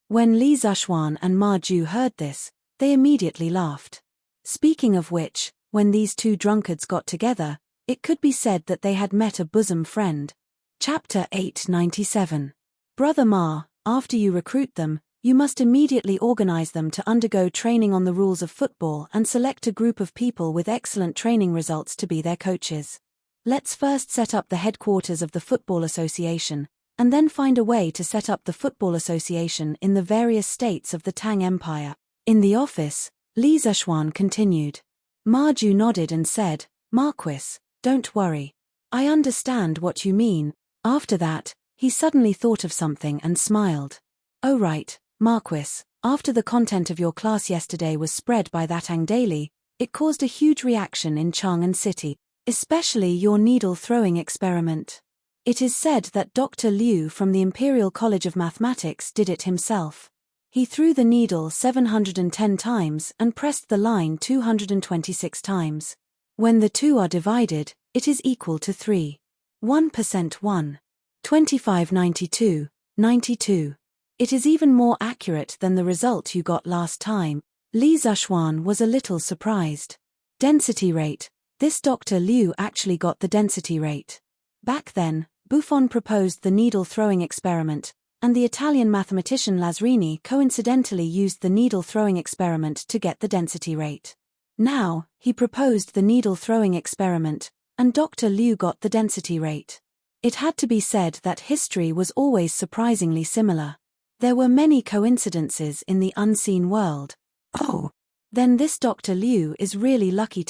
When Li Zishuan and Ma Ju heard this, they immediately laughed. Speaking of which, when these two drunkards got together, it could be said that they had met a bosom friend. Chapter 897. Brother Ma, after you recruit them, you must immediately organize them to undergo training on the rules of football and select a group of people with excellent training results to be their coaches. Let's first set up the headquarters of the Football Association, and then find a way to set up the Football Association in the various states of the Tang Empire. In the office, Li Zishuan continued. Ma Ju nodded and said, Marquis, don't worry. I understand what you mean. After that, he suddenly thought of something and smiled. Oh right, Marquis, after the content of your class yesterday was spread by that Tang daily, it caused a huge reaction in Chang'an City. Especially your needle-throwing experiment. It is said that Dr. Liu from the Imperial College of Mathematics did it himself. He threw the needle 710 times and pressed the line 226 times. When the two are divided, it is equal to 3. 1% 1. 2592, 92. It is even more accurate than the result you got last time. Li Zishuan was a little surprised. Density rate. This Dr. Liu actually got the density rate. Back then, Buffon proposed the needle-throwing experiment, and the Italian mathematician Lazzarini coincidentally used the needle-throwing experiment to get the density rate. Now, he proposed the needle-throwing experiment, and Dr. Liu got the density rate. It had to be said that history was always surprisingly similar. There were many coincidences in the unseen world. Oh, then this Dr. Liu is really lucky.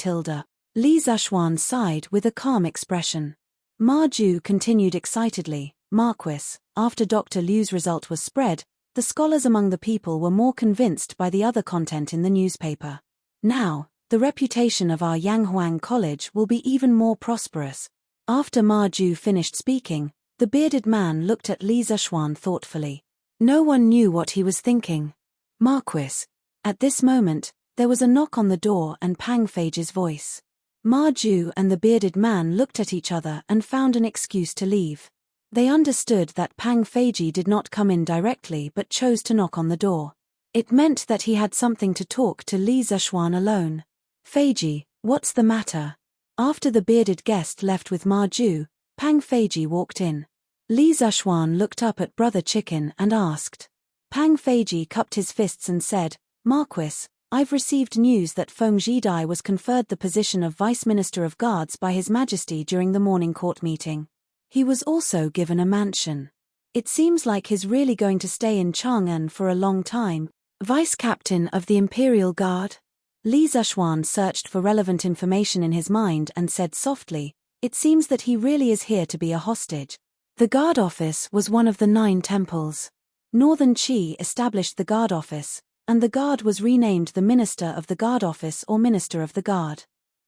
Li Zishuan sighed with a calm expression. Ma Ju continued excitedly, Marquis, after Dr. Liu's result was spread, the scholars among the people were more convinced by the other content in the newspaper. Now, the reputation of our Yanghuang College will be even more prosperous. After Ma Ju finished speaking, the bearded man looked at Li Zishuan thoughtfully. No one knew what he was thinking. Marquis. At this moment, there was a knock on the door and Pang Feiji's voice. Ma Ju and the bearded man looked at each other and found an excuse to leave. They understood that Pang Feiji did not come in directly but chose to knock on the door. It meant that he had something to talk to Li Zishuan alone. Feiji, what's the matter? After the bearded guest left with Ma Ju, Pang Feiji walked in. Li Zishuan looked up at Brother Chicken and asked. Pang Feiji cupped his fists and said, Marquis, I've received news that Feng Zhidai was conferred the position of Vice Minister of Guards by His Majesty during the morning court meeting. He was also given a mansion. It seems like he's really going to stay in Chang'an for a long time. Vice Captain of the Imperial Guard? Li Zishuan searched for relevant information in his mind and said softly, it seems that he really is here to be a hostage. The guard office was one of the 9 temples. Northern Qi established the guard office, and the guard was renamed the Minister of the Guard Office or Minister of the Guard.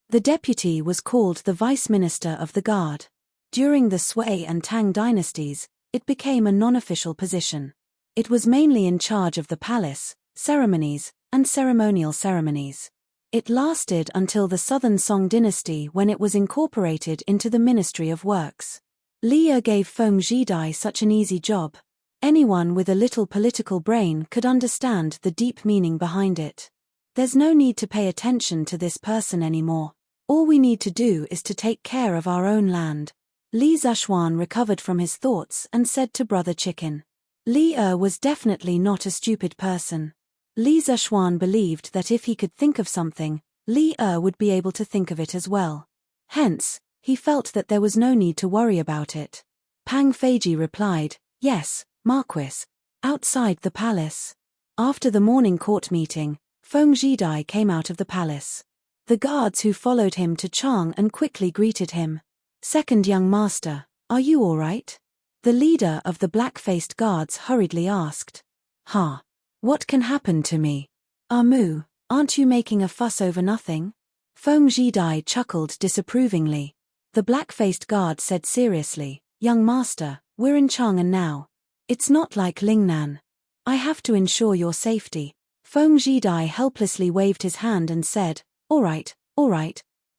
The deputy was called the Vice Minister of the Guard. During the Sui and Tang dynasties, it became a non-official position. It was mainly in charge of the palace, ceremonies, and ceremonial ceremonies. It lasted until the Southern Song dynasty when it was incorporated into the Ministry of Works. Li gave Feng Zhidai such an easy job. Anyone with a little political brain could understand the deep meaning behind it. There's no need to pay attention to this person anymore. All we need to do is to take care of our own land. Li Zuxuan recovered from his thoughts and said to Brother Chicken. Li was definitely not a stupid person. Li Zuxuan believed that if he could think of something, Li would be able to think of it as well. Hence, he felt that there was no need to worry about it. Pang Feiji replied, "Yes, Marquis. Outside the palace." After the morning court meeting, Feng Zhidai came out of the palace. The guards who followed him to Chang'an quickly greeted him. "Second young master, are you all right?" The leader of the black-faced guards hurriedly asked. "Ha! What can happen to me? Mu, aren't you making a fuss over nothing?" Feng Zhidai chuckled disapprovingly. The black-faced guard said seriously, "Young master, we're in Chang'an now. It's not like Lingnan. I have to ensure your safety." Feng Zhidai helplessly waved his hand and said, all right.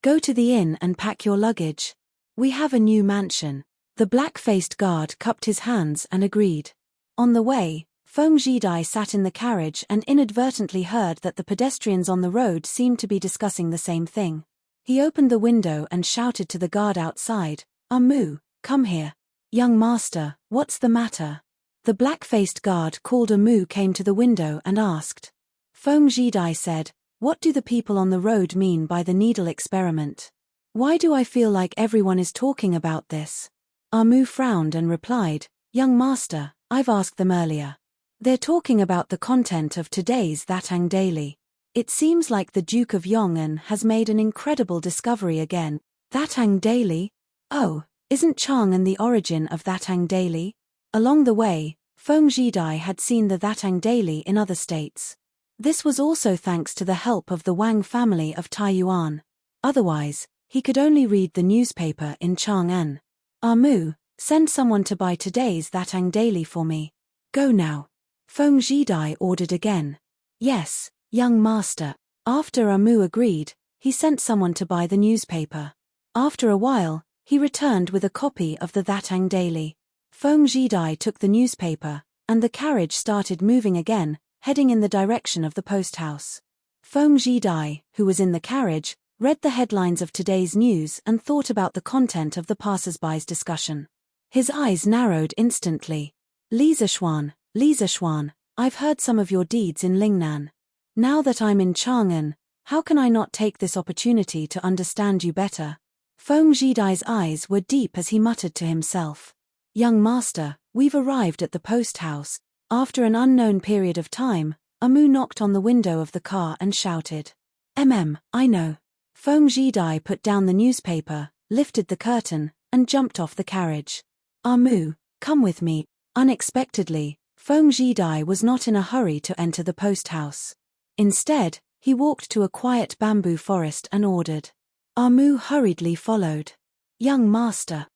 Go to the inn and pack your luggage. We have a new mansion." The black-faced guard cupped his hands and agreed. On the way, Feng Zhidai sat in the carriage and inadvertently heard that the pedestrians on the road seemed to be discussing the same thing. He opened the window and shouted to the guard outside, "Mu, come here." "Young master, what's the matter?" The black-faced guard called Mu came to the window and asked. Feng Zhidai said, "What do the people on the road mean by the needle experiment? Why do I feel like everyone is talking about this?" Mu frowned and replied, "Young master, I've asked them earlier. They're talking about the content of today's Thatang Daily. It seems like the Duke of Yong'an has made an incredible discovery again." "Thatang Daily? Oh, isn't Chang'an the origin of Thatang Daily?" Along the way, Feng Zhidai had seen the Thatang Daily in other states. This was also thanks to the help of the Wang family of Taiyuan. Otherwise, he could only read the newspaper in Chang'an. "Mu, send someone to buy today's Thatang Daily for me. Go now." Feng Zhidai ordered again. "Yes, young master." After Mu agreed, he sent someone to buy the newspaper. After a while, he returned with a copy of the Thatang Daily. Feng Zhidai took the newspaper, and the carriage started moving again, heading in the direction of the post house. Feng Zhidai, who was in the carriage, read the headlines of today's news and thought about the content of the passers-by's discussion. His eyes narrowed instantly. Li Zuxuan, I've heard some of your deeds in Lingnan. Now that I'm in Chang'an, how can I not take this opportunity to understand you better?" Feng Zhidai's eyes were deep as he muttered to himself. "Young master, we've arrived at the post house." After an unknown period of time, Mu knocked on the window of the car and shouted, I know." Feng Zhidai put down the newspaper, lifted the curtain, and jumped off the carriage. "Mu, come with me." Unexpectedly, Feng Zhidai was not in a hurry to enter the post house. Instead, he walked to a quiet bamboo forest and ordered. Mu hurriedly followed. "Young master,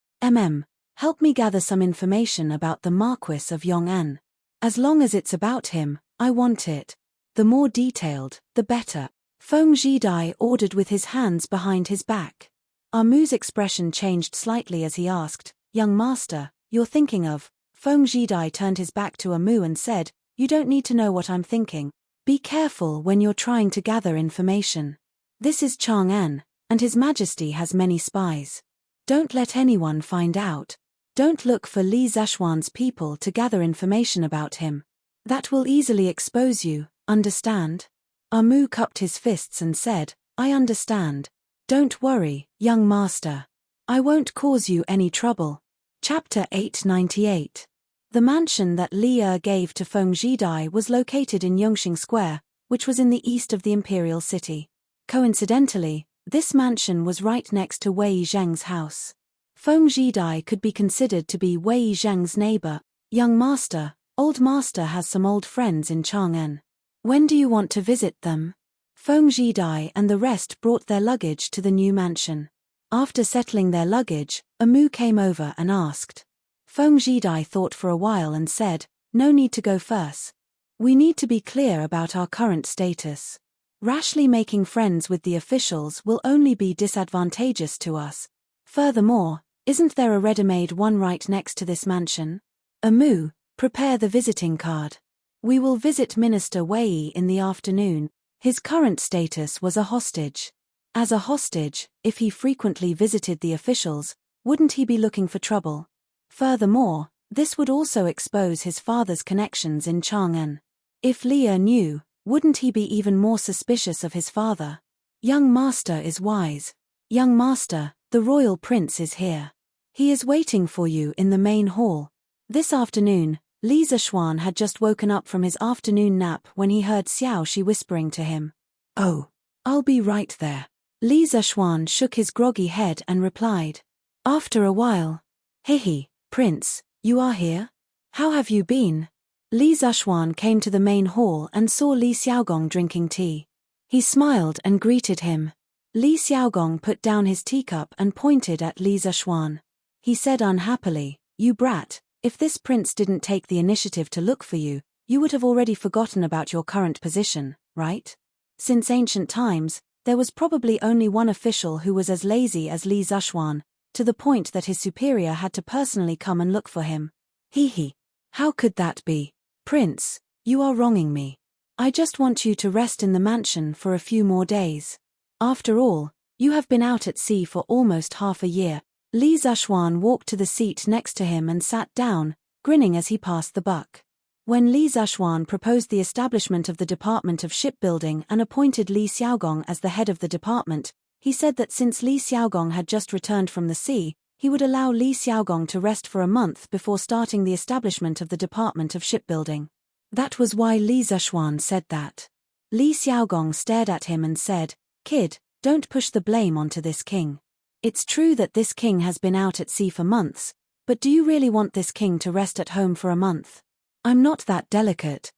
help me gather some information about the Marquis of Yong'an. As long as it's about him, I want it. The more detailed, the better." Feng Zhidai ordered with his hands behind his back. Mu's expression changed slightly as he asked, "Young master, you're thinking of..." Feng Zhidai turned his back to Mu and said, "You don't need to know what I'm thinking. Be careful when you're trying to gather information. This is Chang'an, and His Majesty has many spies. Don't let anyone find out. Don't look for Li Zuxuan's people to gather information about him. That will easily expose you, understand?" Mu cupped his fists and said, "I understand. Don't worry, young master. I won't cause you any trouble." Chapter 898. The mansion that Li gave to Feng Zhidai was located in Yongxing Square, which was in the east of the imperial city. Coincidentally, this mansion was right next to Wei Zheng's house. Feng Zhidai could be considered to be Wei Zheng's neighbor. "Young master, old master has some old friends in Chang'an. When do you want to visit them?" Feng Zhidai and the rest brought their luggage to the new mansion. After settling their luggage, Mu came over and asked. Feng Zhidai thought for a while and said, "No need to go first. We need to be clear about our current status. Rashly making friends with the officials will only be disadvantageous to us. Furthermore, isn't there a ready-made one right next to this mansion?" Mu, Prepare the visiting card. We will visit Minister Wei in the afternoon. His current status was a hostage. As a hostage, if he frequently visited the officials, wouldn't he be looking for trouble? Furthermore, this would also expose his father's connections in Chang'an. If Leah knew, wouldn't he be even more suspicious of his father? Young master is wise. Young master, the royal prince is here. He is waiting for you in the main hall. This afternoon, Li Zishuan had just woken up from his afternoon nap when he heard Xiao Shi whispering to him. Oh, I'll be right there. Li Zishuan shook his groggy head and replied. After a while. Hehe, prince, you are here? How have you been? Li Zishuan came to the main hall and saw Li Xiaogong drinking tea. He smiled and greeted him. Li Xiaogong put down his teacup and pointed at Li Zishuan. He said unhappily, You brat, if this prince didn't take the initiative to look for you, you would have already forgotten about your current position, right? Since ancient times, there was probably only one official who was as lazy as Li Zishuan, to the point that his superior had to personally come and look for him. He. How could that be? Prince, you are wronging me. I just want you to rest in the mansion for a few more days. After all, you have been out at sea for almost half a year. Li Zishuan walked to the seat next to him and sat down, grinning as he passed the buck. When Li Zishuan proposed the establishment of the Department of Shipbuilding and appointed Li Xiaogong as the head of the department, he said that since Li Xiaogong had just returned from the sea, he would allow Li Xiaogong to rest for a month before starting the establishment of the Department of Shipbuilding. That was why Li Zishuan said that. Li Xiaogong stared at him and said, Kid, don't push the blame onto this king. It's true that this king has been out at sea for months, but do you really want this king to rest at home for a month? I'm not that delicate.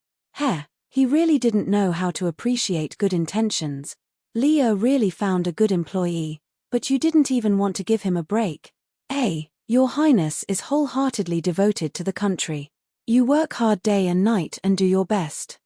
He really didn't know how to appreciate good intentions. Leo really found a good employee, but you didn't even want to give him a break. Your Highness is wholeheartedly devoted to the country. You work hard day and night and do your best.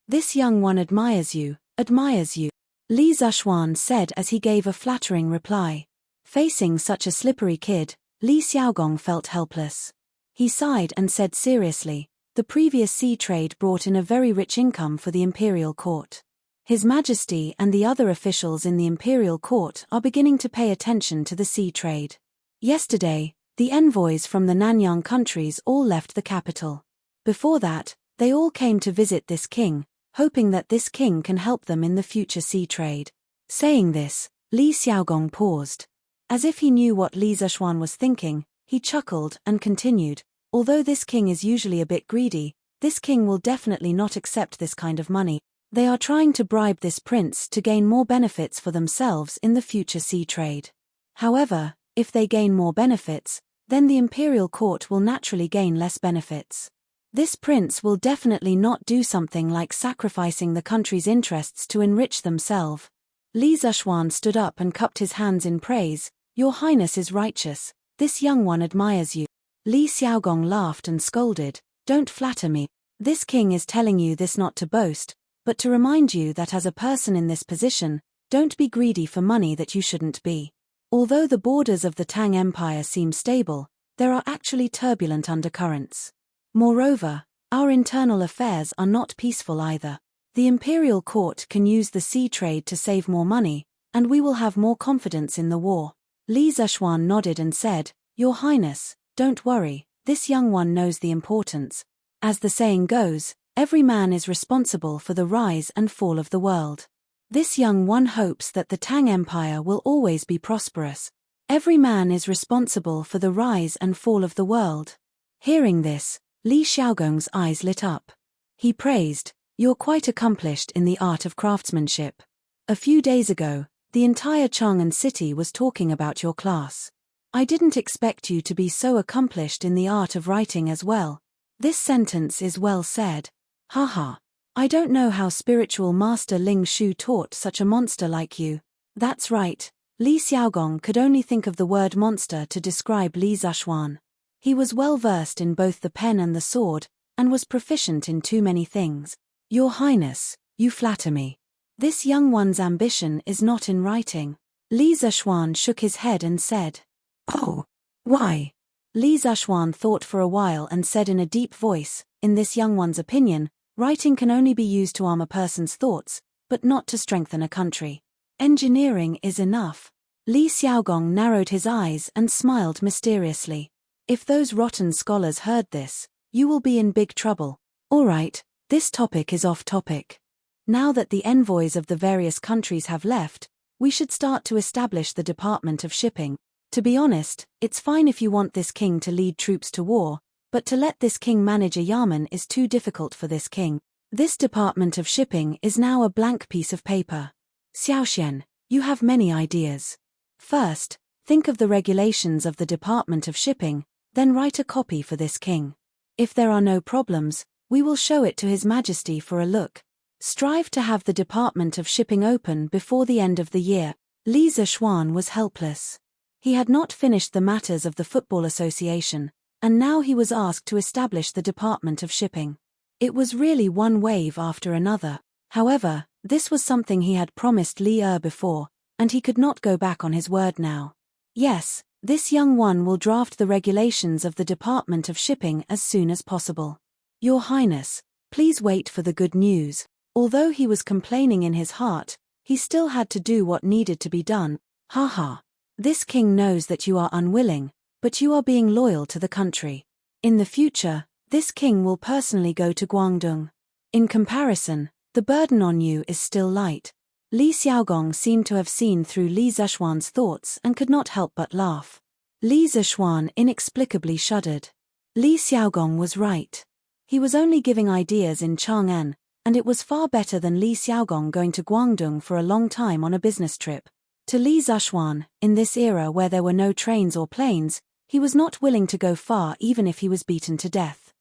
This young one admires you. Li Zishuan said as he gave a flattering reply. Facing such a slippery kid, Li Xiaogong felt helpless. He sighed and said seriously, the previous sea trade brought in a very rich income for the imperial court. His Majesty and the other officials in the imperial court are beginning to pay attention to the sea trade. Yesterday, the envoys from the Nanyang countries all left the capital. Before that, they all came to visit this king, hoping that this king can help them in the future sea trade. Saying this, Li Xiaogong paused. As if he knew what Li Zishuan was thinking, he chuckled and continued, although this king is usually a bit greedy, this king will definitely not accept this kind of money. They are trying to bribe this prince to gain more benefits for themselves in the future sea trade. However, if they gain more benefits, then the imperial court will naturally gain less benefits. This prince will definitely not do something like sacrificing the country's interests to enrich themselves. Li Zishuan stood up and cupped his hands in praise. Your Highness is righteous. This young one admires you. Li Xiaogong laughed and scolded. Don't flatter me. This king is telling you this not to boast, but to remind you that as a person in this position, don't be greedy for money that you shouldn't be. Although the borders of the Tang Empire seem stable, there are actually turbulent undercurrents. Moreover, our internal affairs are not peaceful either. The imperial court can use the sea trade to save more money, and we will have more confidence in the war. Li Zishuan nodded and said, Your Highness, don't worry, this young one knows the importance. As the saying goes, every man is responsible for the rise and fall of the world. This young one hopes that the Tang Empire will always be prosperous. Every man is responsible for the rise and fall of the world. Hearing this, Li Xiaogong's eyes lit up. He praised, You're quite accomplished in the art of craftsmanship. A few days ago, the entire Chang'an city was talking about your class. I didn't expect you to be so accomplished in the art of writing as well. This sentence is well said. Haha. I don't know how spiritual master Ling Shu taught such a monster like you. That's right. Li Xiaogong could only think of the word monster to describe Li Zishuan. He was well versed in both the pen and the sword, and was proficient in too many things. Your Highness, you flatter me. This young one's ambition is not in writing. Li Zishuan shook his head and said, Oh, why? Li Zishuan thought for a while and said in a deep voice, in this young one's opinion, writing can only be used to arm a person's thoughts, but not to strengthen a country. Engineering is enough. Li Xiaogong narrowed his eyes and smiled mysteriously. If those rotten scholars heard this, you will be in big trouble. All right, this topic is off topic. Now that the envoys of the various countries have left, we should start to establish the Department of Shipping. To be honest, it's fine if you want this king to lead troops to war, but to let this king manage a yamen is too difficult for this king. This Department of Shipping is now a blank piece of paper. Xiaoxian, you have many ideas. First, think of the regulations of the Department of Shipping, then write a copy for this king. If there are no problems, we will show it to His Majesty for a look. Strive to have the Department of Shipping open before the end of the year. Li Zishuan was helpless. He had not finished the matters of the Football Association, and now he was asked to establish the Department of Shipping. It was really one wave after another. However, this was something he had promised Li before, and he could not go back on his word now. Yes, this young one will draft the regulations of the Department of Shipping as soon as possible. Your Highness, please wait for the good news. Although he was complaining in his heart, he still had to do what needed to be done. Haha. This king knows that you are unwilling, but you are being loyal to the country. In the future, this king will personally go to Guangdong. In comparison, the burden on you is still light. Li Xiaogong seemed to have seen through Li Zishuan's thoughts and could not help but laugh. Li Zishuan inexplicably shuddered. Li Xiaogong was right. He was only giving ideas in Chang'an, and it was far better than Li Xiaogong going to Guangdong for a long time on a business trip. To Li Zishuan, in this era where there were no trains or planes, he was not willing to go far even if he was beaten to death.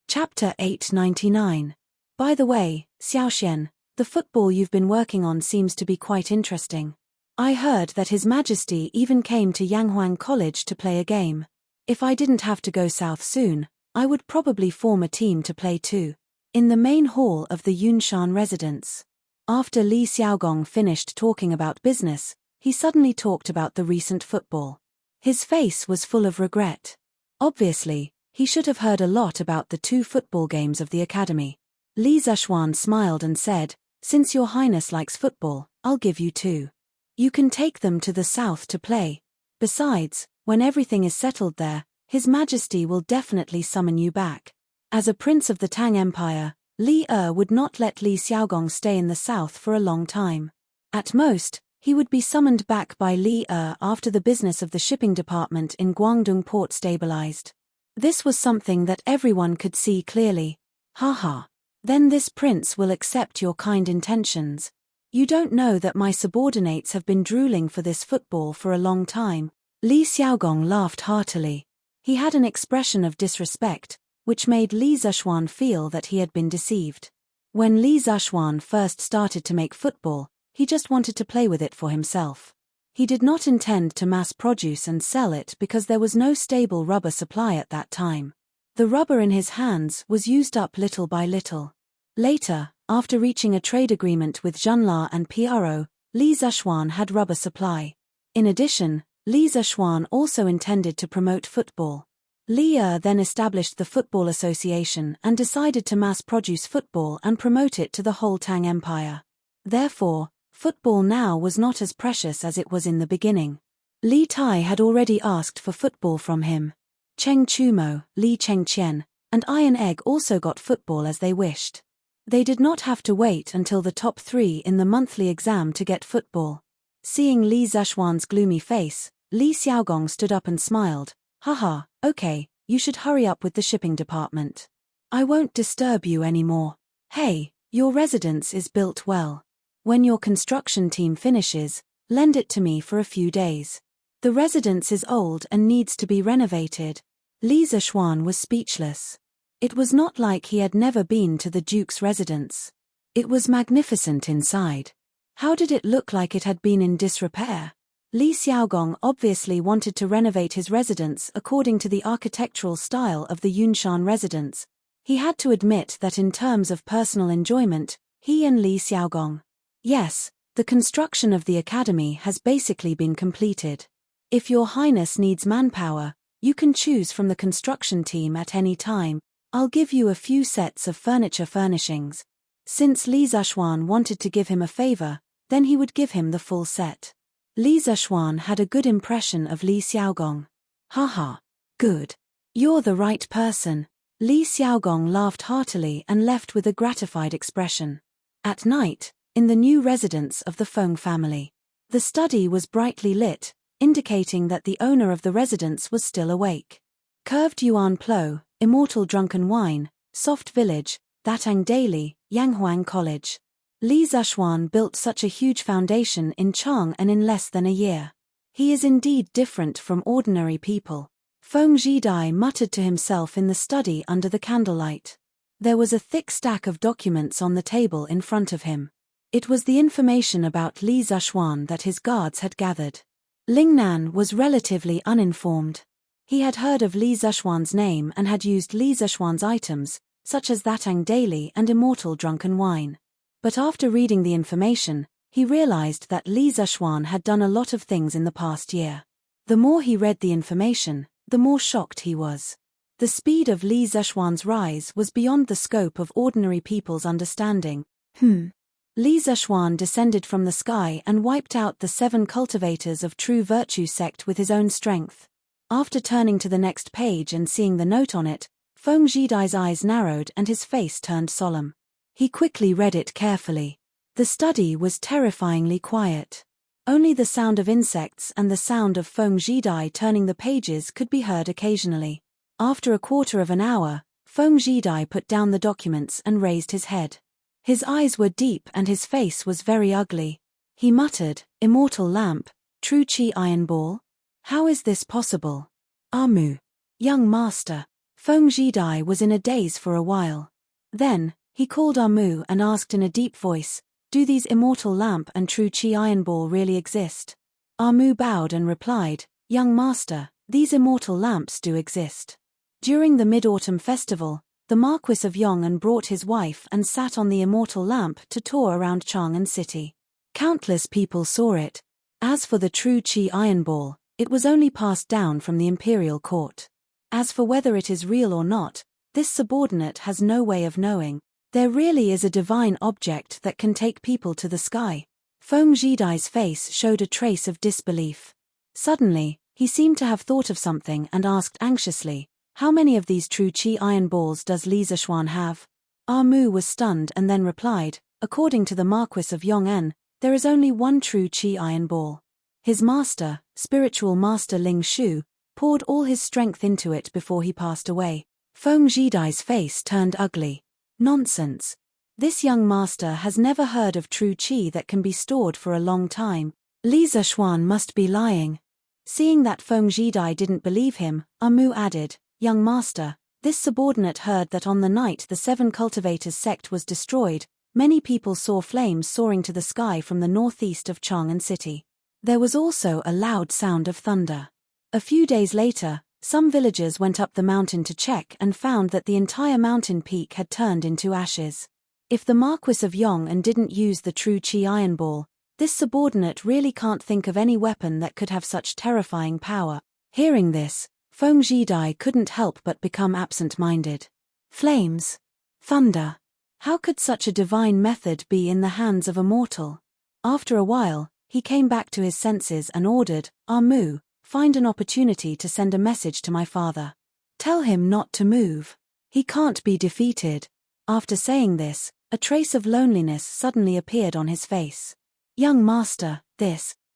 Chapter 899. By the way, Xiaoxian, the football you've been working on seems to be quite interesting. I heard that His Majesty even came to Yanghuang College to play a game. If I didn't have to go south soon, I would probably form a team to play too. In the main hall of the Yunshan residence. After Li Xiaogong finished talking about business, he suddenly talked about the recent football. His face was full of regret. Obviously, he should have heard a lot about the 2 football games of the academy. Li Zishuan smiled and said, since your highness likes football, I'll give you 2. You can take them to the south to play. Besides, when everything is settled there, His Majesty will definitely summon you back. As a prince of the Tang Empire, Li would not let Li Xiaogong stay in the south for a long time. At most, he would be summoned back by Li after the business of the shipping department in Guangdong port stabilized. This was something that everyone could see clearly. Haha. Then this prince will accept your kind intentions. You don't know that my subordinates have been drooling for this football for a long time. Li Xiaogong laughed heartily. He had an expression of disrespect, which made Li Zishuan feel that he had been deceived. When Li Zishuan first started to make football, he just wanted to play with it for himself. He did not intend to mass produce and sell it because there was no stable rubber supply at that time. The rubber in his hands was used up little by little. Later, after reaching a trade agreement with Junla and PRO, Li Zishuan had rubber supply. In addition, Li Zishuan also intended to promote football. Li then established the Football Association and decided to mass produce football and promote it to the whole Tang Empire. Therefore, football now was not as precious as it was in the beginning. Li Tai had already asked for football from him. Cheng Chumo, Li Chengqian, and Iron Egg also got football as they wished. They did not have to wait until the top 3 in the monthly exam to get football. Seeing Li Zishuan's gloomy face, Li Xiaogong stood up and smiled. Haha, okay, you should hurry up with the shipping department. I won't disturb you anymore. Hey, your residence is built well. When your construction team finishes, lend it to me for a few days. The residence is old and needs to be renovated. Li Zishuan was speechless. It was not like he had never been to the Duke's residence. It was magnificent inside. How did it look like it had been in disrepair? Li Xiaogong obviously wanted to renovate his residence according to the architectural style of the Yunshan residence. He had to admit that in terms of personal enjoyment, he and Li Xiaogong. Yes, the construction of the academy has basically been completed. If your highness needs manpower, You can choose from the construction team at any time. I'll give you a few sets of furniture furnishings. Since Li Zishuan wanted to give him a favor, then he would give him the full set. Li Zishuan had a good impression of Li Xiaogong. Haha. Good. You're the right person. Li Xiaogong laughed heartily and left with a gratified expression. At night, in the new residence of the Feng family, the study was brightly lit, indicating that the owner of the residence was still awake. Curved Yuan Plo, Immortal Drunken Wine, Soft Village, Datang Daily, Yanghuang College. Li Zishuan built such a huge foundation in Chang'an in less than a year. He is indeed different from ordinary people. Feng Zhidai muttered to himself in the study under the candlelight. There was a thick stack of documents on the table in front of him. It was the information about Li Zishuan that his guards had gathered. Lingnan was relatively uninformed. He had heard of Li Zishuan's name and had used Li Zishuan's items, such as Datang Daily and Immortal Drunken Wine. But after reading the information, he realized that Li Zishuan had done a lot of things in the past year. The more he read the information, the more shocked he was. The speed of Li Zishuan's rise was beyond the scope of ordinary people's understanding. Li Zishuan descended from the sky and wiped out the 7 cultivators of true virtue sect with his own strength. After turning to the next page and seeing the note on it, Feng Zhidai's eyes narrowed and his face turned solemn. He quickly read it carefully. The study was terrifyingly quiet. Only the sound of insects and the sound of Feng Zhidai turning the pages could be heard occasionally. After a quarter of an hour, Feng Zhidai put down the documents and raised his head. His eyes were deep and his face was very ugly. He muttered, "Immortal lamp, true chi iron ball? How is this possible? Amu. Young master." Feng Zhidai was in a daze for a while. Then, he called Amu and asked in a deep voice, "Do these immortal lamp and true chi iron ball really exist?" Amu bowed and replied, "Young master, these immortal lamps do exist." During the Mid-Autumn Festival, the Marquis of Yong'an brought his wife and sat on the immortal lamp to tour around Chang'an City. Countless people saw it. As for the true chi iron ball, it was only passed down from the imperial court. As for whether it is real or not, this subordinate has no way of knowing. There really is a divine object that can take people to the sky. Feng Zhidai's face showed a trace of disbelief. Suddenly, he seemed to have thought of something and asked anxiously, "How many of these true chi iron balls does Li Zishuan have?" Amu was stunned and then replied, "According to the Marquis of Yong'an, there is only one true chi iron ball. His master, spiritual master Ling Shu, poured all his strength into it before he passed away." Feng Zhidai's face turned ugly. Nonsense. This young master has never heard of true chi that can be stored for a long time. Li Zishuan must be lying. Seeing that Feng Zhidai didn't believe him, Amu added, "Young master, this subordinate heard that on the night the 7 cultivators sect was destroyed, many people saw flames soaring to the sky from the northeast of Chang'an City. There was also a loud sound of thunder. A few days later, some villagers went up the mountain to check and found that the entire mountain peak had turned into ashes. If the Marquis of Yong'an didn't use the true chi iron ball, this subordinate really can't think of any weapon that could have such terrifying power." Hearing this, Feng Zhidai couldn't help but become absent-minded. Flames. Thunder. How could such a divine method be in the hands of a mortal? After a while, he came back to his senses and ordered, "Amu, find an opportunity to send a message to my father. Tell him not to move. He can't be defeated." After saying this, a trace of loneliness suddenly appeared on his face. "Young master,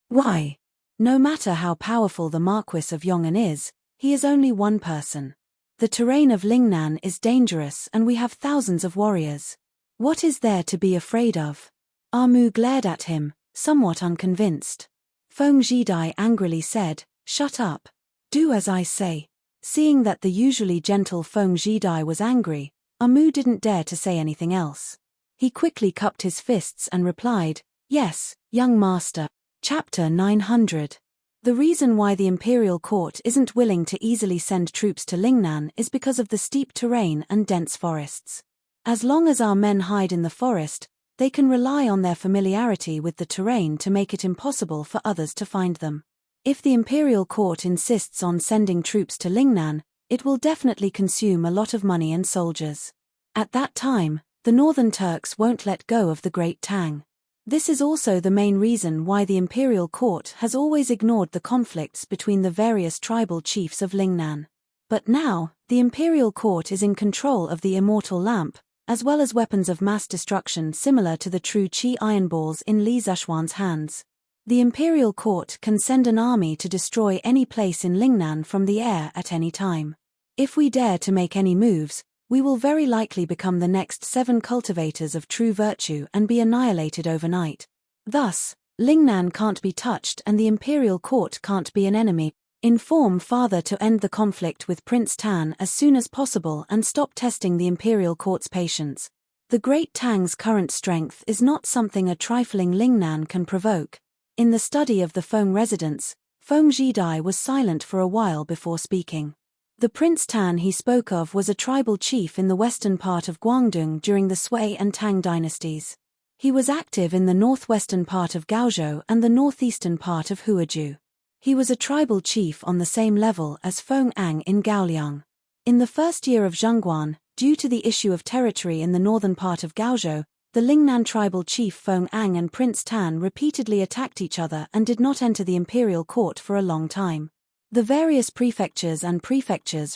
why? No matter how powerful the Marquis of Yong'an is, he is only one person. The terrain of Lingnan is dangerous and we have thousands of warriors. What is there to be afraid of?" Amu glared at him, somewhat unconvinced. Feng Zhidai angrily said, "Shut up. Do as I say." Seeing that the usually gentle Feng Zhidai was angry, Amu didn't dare to say anything else. He quickly cupped his fists and replied, "Yes, young master." Chapter 900. The reason why the imperial court isn't willing to easily send troops to Lingnan is because of the steep terrain and dense forests. As long as our men hide in the forest, they can rely on their familiarity with the terrain to make it impossible for others to find them. If the imperial court insists on sending troops to Lingnan, it will definitely consume a lot of money and soldiers. At that time, the northern Turks won't let go of the Great Tang. This is also the main reason why the imperial court has always ignored the conflicts between the various tribal chiefs of Lingnan. But now, the imperial court is in control of the immortal lamp, as well as weapons of mass destruction similar to the true Qi iron balls in Li Zexuan's hands. The imperial court can send an army to destroy any place in Lingnan from the air at any time. If we dare to make any moves, we will very likely become the next 7 cultivators of true virtue and be annihilated overnight. Thus, Lingnan can't be touched and the imperial court can't be an enemy. Inform father to end the conflict with Prince Tan as soon as possible and stop testing the imperial court's patience. The Great Tang's current strength is not something a trifling Lingnan can provoke. In the study of the Feng residents, Feng Zhidai was silent for a while before speaking. The Prince Tan he spoke of was a tribal chief in the western part of Guangdong during the Sui and Tang dynasties. He was active in the northwestern part of Gaozhou and the northeastern part of Huazhu. He was a tribal chief on the same level as Feng Ang in Gaoliang. In the first year of Zhongguan, due to the issue of territory in the northern part of Gaozhou, the Lingnan tribal chief Feng Ang and Prince Tan repeatedly attacked each other and did not enter the imperial court for a long time. The various prefectures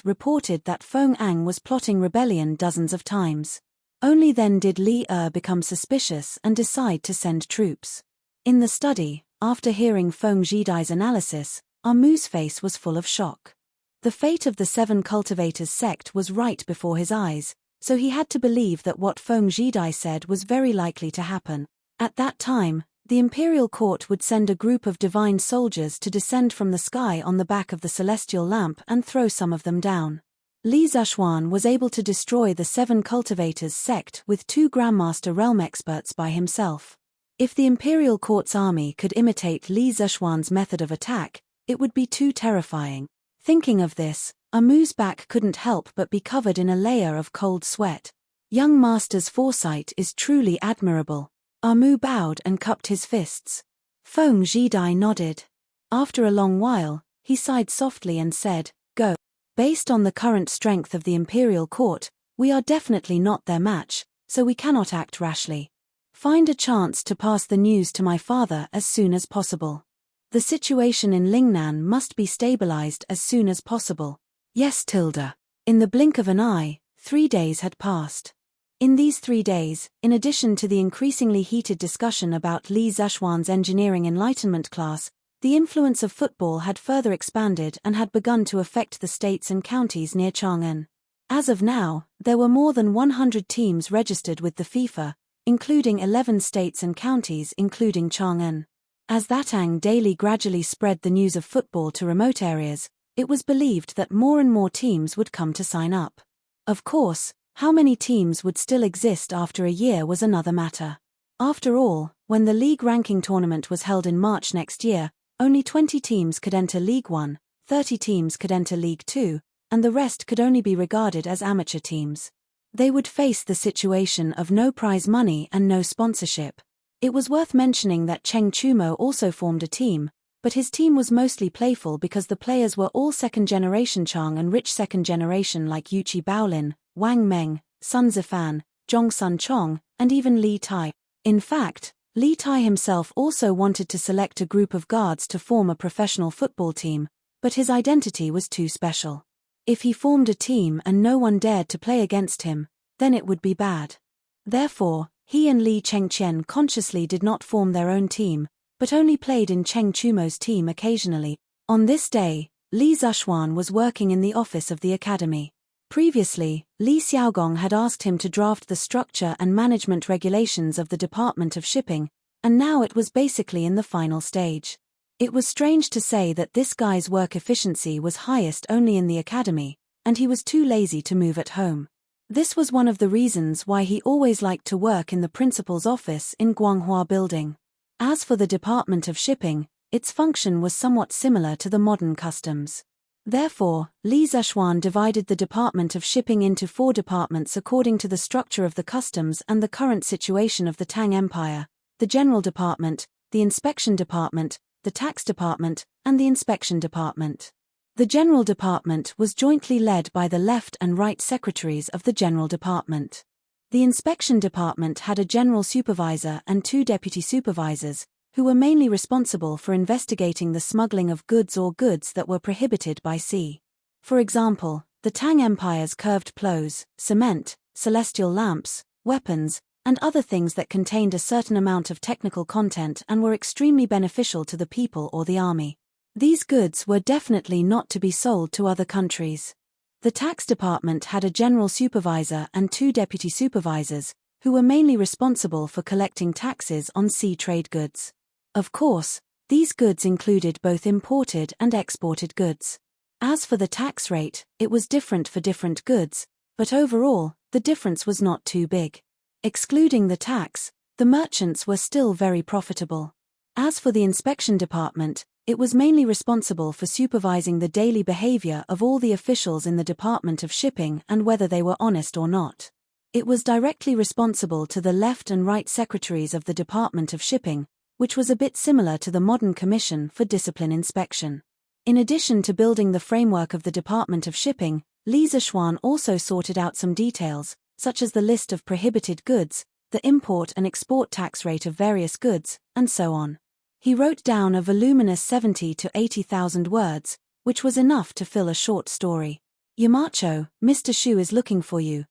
reported that Feng Ang was plotting rebellion dozens of times. Only then did Li become suspicious and decide to send troops. In the study, after hearing Feng Zhidai's analysis, Mu's face was full of shock. The fate of the 7 cultivators sect was right before his eyes, so he had to believe that what Feng Zhidai said was very likely to happen. At that time, the imperial court would send a group of divine soldiers to descend from the sky on the back of the celestial lamp and throw some of them down. Li Zexuan was able to destroy the 7 cultivators sect with 2 Grandmaster realm experts by himself. If the imperial court's army could imitate Li Zexuan's method of attack, it would be too terrifying. Thinking of this, Mu's back couldn't help but be covered in a layer of cold sweat. Young master's foresight is truly admirable. Mu bowed and cupped his fists. Feng Zhidai nodded. After a long while, he sighed softly and said, "Go. Based on the current strength of the imperial court, we are definitely not their match, so we cannot act rashly. Find a chance to pass the news to my father as soon as possible. The situation in Lingnan must be stabilized as soon as possible." Yes, Tilda. In the blink of an eye, 3 days had passed. In these 3 days, in addition to the increasingly heated discussion about Li Zexuan's engineering enlightenment class, the influence of football had further expanded and had begun to affect the states and counties near Chang'an. As of now, there were more than 100 teams registered with the FIFA, including 11 states and counties including Chang'an. As Thatang daily gradually spread the news of football to remote areas, it was believed that more and more teams would come to sign up. Of course, how many teams would still exist after a year was another matter. After all, when the league ranking tournament was held in March next year, only 20 teams could enter League 1, 30 teams could enter League 2, and the rest could only be regarded as amateur teams. They would face the situation of no prize money and no sponsorship. It was worth mentioning that Cheng Chumo also formed a team, but his team was mostly playful because the players were all second-generation Chang and rich second-generation like Yuqi Baolin, Wang Meng, Sun Zifan, Zhong Sun Chong, and even Li Tai. In fact, Li Tai himself also wanted to select a group of guards to form a professional football team, but his identity was too special. If he formed a team and no one dared to play against him, then it would be bad. Therefore, he and Li Chengqian consciously did not form their own team, but only played in Cheng Chumo's team occasionally. On this day, Li Zexuan was working in the office of the academy. Previously, Li Xiaogong had asked him to draft the structure and management regulations of the Department of Shipping, and now it was basically in the final stage. It was strange to say that this guy's work efficiency was highest only in the academy, and he was too lazy to move at home. This was one of the reasons why he always liked to work in the principal's office in Guanghua Building. As for the Department of Shipping, its function was somewhat similar to the modern customs. Therefore, Li Zexuan divided the Department of Shipping into 4 departments according to the structure of the customs and the current situation of the Tang Empire: the General Department, the Inspection Department, the tax department, and the inspection department. The general department was jointly led by the left and right secretaries of the general department. The inspection department had a general supervisor and 2 deputy supervisors, who were mainly responsible for investigating the smuggling of goods or goods that were prohibited by sea. For example, the Tang Empire's curved plows, cement, celestial lamps, weapons, and other things that contained a certain amount of technical content and were extremely beneficial to the people or the army. These goods were definitely not to be sold to other countries. The tax department had a general supervisor and 2 deputy supervisors, who were mainly responsible for collecting taxes on sea trade goods. Of course, these goods included both imported and exported goods. As for the tax rate, it was different for different goods, but overall, the difference was not too big. Excluding the tax, the merchants were still very profitable. As for the inspection department, it was mainly responsible for supervising the daily behavior of all the officials in the Department of Shipping and whether they were honest or not. It was directly responsible to the left and right secretaries of the Department of Shipping, which was a bit similar to the modern Commission for Discipline Inspection. In addition to building the framework of the Department of Shipping, Li Zishuan also sorted out some details, such as the list of prohibited goods, the import and export tax rate of various goods, and so on. He wrote down a voluminous 70 to 80,000 words, which was enough to fill a short story. Yamacho, Mr. Shu is looking for you.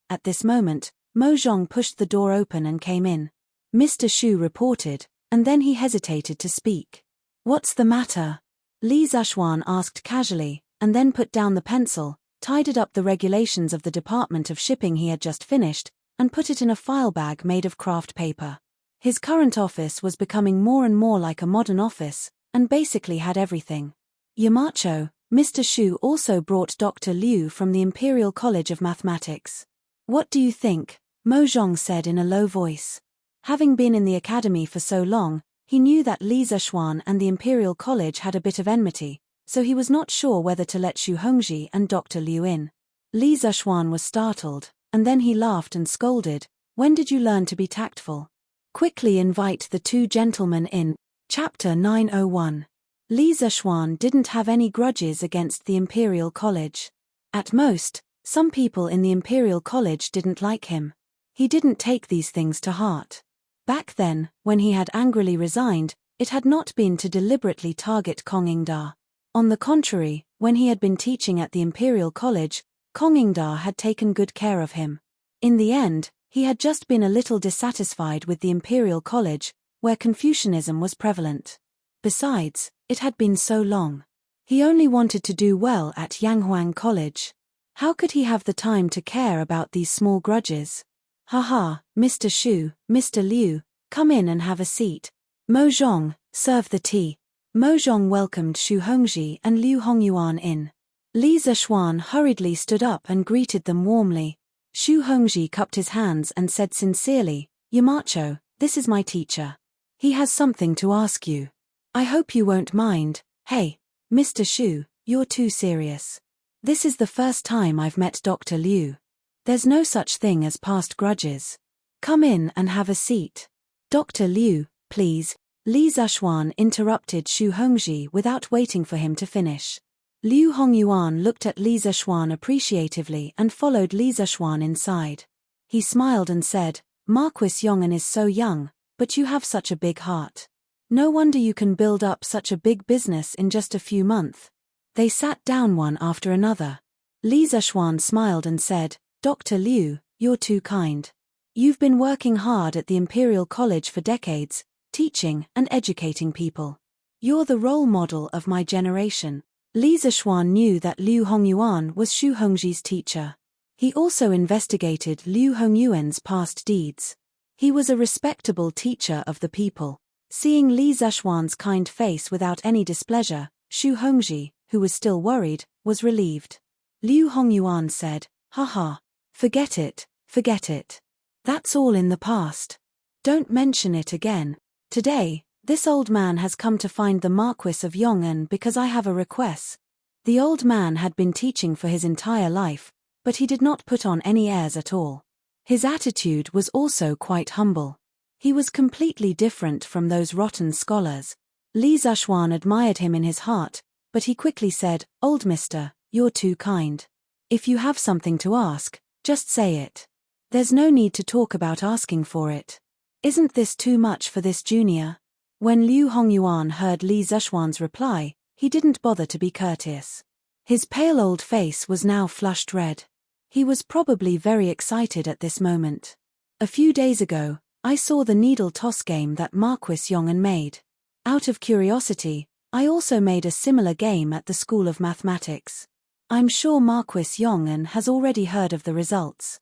At this moment, Mo Zhong pushed the door open and came in. Mr. Shu reported, and then he hesitated to speak. What's the matter? Li Zishuan asked casually, and then put down the pencil, tidied up the regulations of the Department of Shipping he had just finished, and put it in a file bag made of craft paper. His current office was becoming more and more like a modern office, and basically had everything. Yamacho, Mr. Shu also brought Dr. Liu from the Imperial College of Mathematics. What do you think? Mo Zhong said in a low voice. Having been in the academy for so long, he knew that Li Zishuan and the Imperial College had a bit of enmity, so he was not sure whether to let Xu Hongji and Dr. Liu in. Li Zishuan was startled, and then he laughed and scolded, "When did you learn to be tactful? Quickly invite the 2 gentlemen in." Chapter 901. Li Zishuan didn't have any grudges against the Imperial College. At most, some people in the Imperial College didn't like him. He didn't take these things to heart. Back then, when he had angrily resigned, it had not been to deliberately target Kong Ingda. On the contrary, when he had been teaching at the Imperial College, Kong Ingda had taken good care of him. In the end, he had just been a little dissatisfied with the Imperial College, where Confucianism was prevalent. Besides, it had been so long. He only wanted to do well at Yanghuang College. How could he have the time to care about these small grudges? Haha, Mr. Shu, Mr. Liu, come in and have a seat. Mo Zhong, serve the tea. Mo Zhong welcomed Xu Hongji and Liu Hongyuan in. Li Zishuan hurriedly stood up and greeted them warmly. Xu Hongji cupped his hands and said sincerely, "Yamacho, this is my teacher. He has something to ask you. I hope you won't mind." "Hey, Mr. Shu, you're too serious. This is the first time I've met Dr. Liu. There's no such thing as past grudges. Come in and have a seat." "Dr. Liu, please." Li Zishuan interrupted Xu Hongji without waiting for him to finish. Liu Hongyuan looked at Li Zishuan appreciatively and followed Li Zishuan inside. He smiled and said, "Marquis Yong'an is so young, but you have such a big heart. No wonder you can build up such a big business in just a few months." They sat down one after another. Li Zishuan smiled and said, "Dr. Liu, you're too kind. You've been working hard at the Imperial College for decades, teaching and educating people. You're the role model of my generation." Li Zishuan knew that Liu Hongyuan was Xu Hongji's teacher. He also investigated Liu Hongyuan's past deeds. He was a respectable teacher of the people. Seeing Li Zishuan's kind face without any displeasure, Xu Hongji, who was still worried, was relieved. Liu Hongyuan said, "Haha, forget it, forget it. That's all in the past. Don't mention it again. Today, this old man has come to find the Marquis of Yong'an because I have a request." The old man had been teaching for his entire life, but he did not put on any airs at all. His attitude was also quite humble. He was completely different from those rotten scholars. Li Zhuan admired him in his heart, but he quickly said, "Old mister, you're too kind. If you have something to ask, just say it. There's no need to talk about asking for it. Isn't this too much for this junior?" When Liu Hongyuan heard Li Zhuan's reply, he didn't bother to be courteous. His pale old face was now flushed red. He was probably very excited at this moment. "A few days ago, I saw the needle toss game that Marquis Yong'an made. Out of curiosity, I also made a similar game at the School of Mathematics. I'm sure Marquis Yong'an has already heard of the results.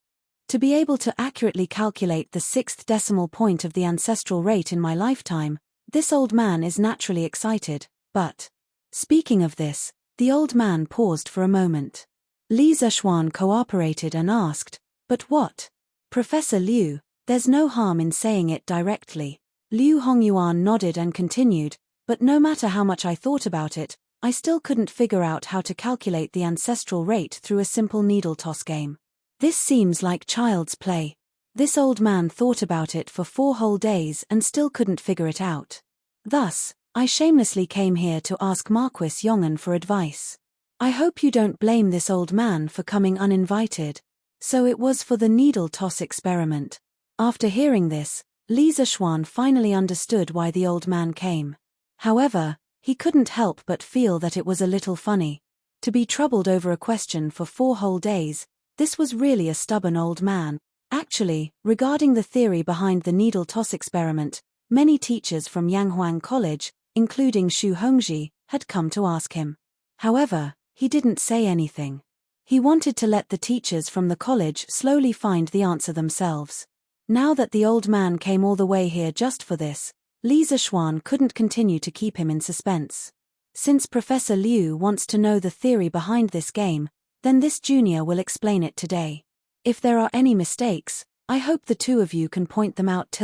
To be able to accurately calculate the 6th decimal point of the ancestral rate in my lifetime, this old man is naturally excited, but..." Speaking of this, the old man paused for a moment. Li Zhuan cooperated and asked, "But what? Professor Liu, there's no harm in saying it directly." Liu Hongyuan nodded and continued, "But no matter how much I thought about it, I still couldn't figure out how to calculate the ancestral rate through a simple needle toss game. This seems like child's play." This old man thought about it for 4 whole days and still couldn't figure it out. "Thus, I shamelessly came here to ask Marquis Yong'an for advice. I hope you don't blame this old man for coming uninvited." So it was for the needle toss experiment. After hearing this, Li Zhuan finally understood why the old man came. However, he couldn't help but feel that it was a little funny. To be troubled over a question for 4 whole days, this was really a stubborn old man. Actually, regarding the theory behind the needle toss experiment, many teachers from Yanghuang College, including Xu Hongji, had come to ask him. However, he didn't say anything. He wanted to let the teachers from the college slowly find the answer themselves. Now that the old man came all the way here just for this, Li Zhuan couldn't continue to keep him in suspense. Since Professor Liu wants to know the theory behind this game, then this junior will explain it today. If there are any mistakes, I hope the two of you can point them out.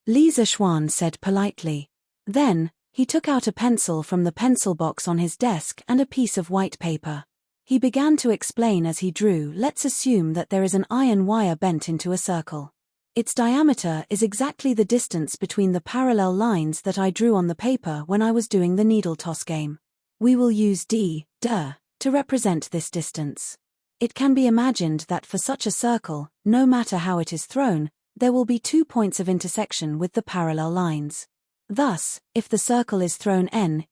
Li Zhuan said politely. Then, he took out a pencil from the pencil box on his desk and a piece of white paper. He began to explain as he drew. "Let's assume that there is an iron wire bent into a circle. Its diameter is exactly the distance between the parallel lines that I drew on the paper when I was doing the needle toss game. We will use d to represent this distance. It can be imagined that for such a circle, no matter how it is thrown, there will be 2 points of intersection with the parallel lines. Thus, if the circle is thrown en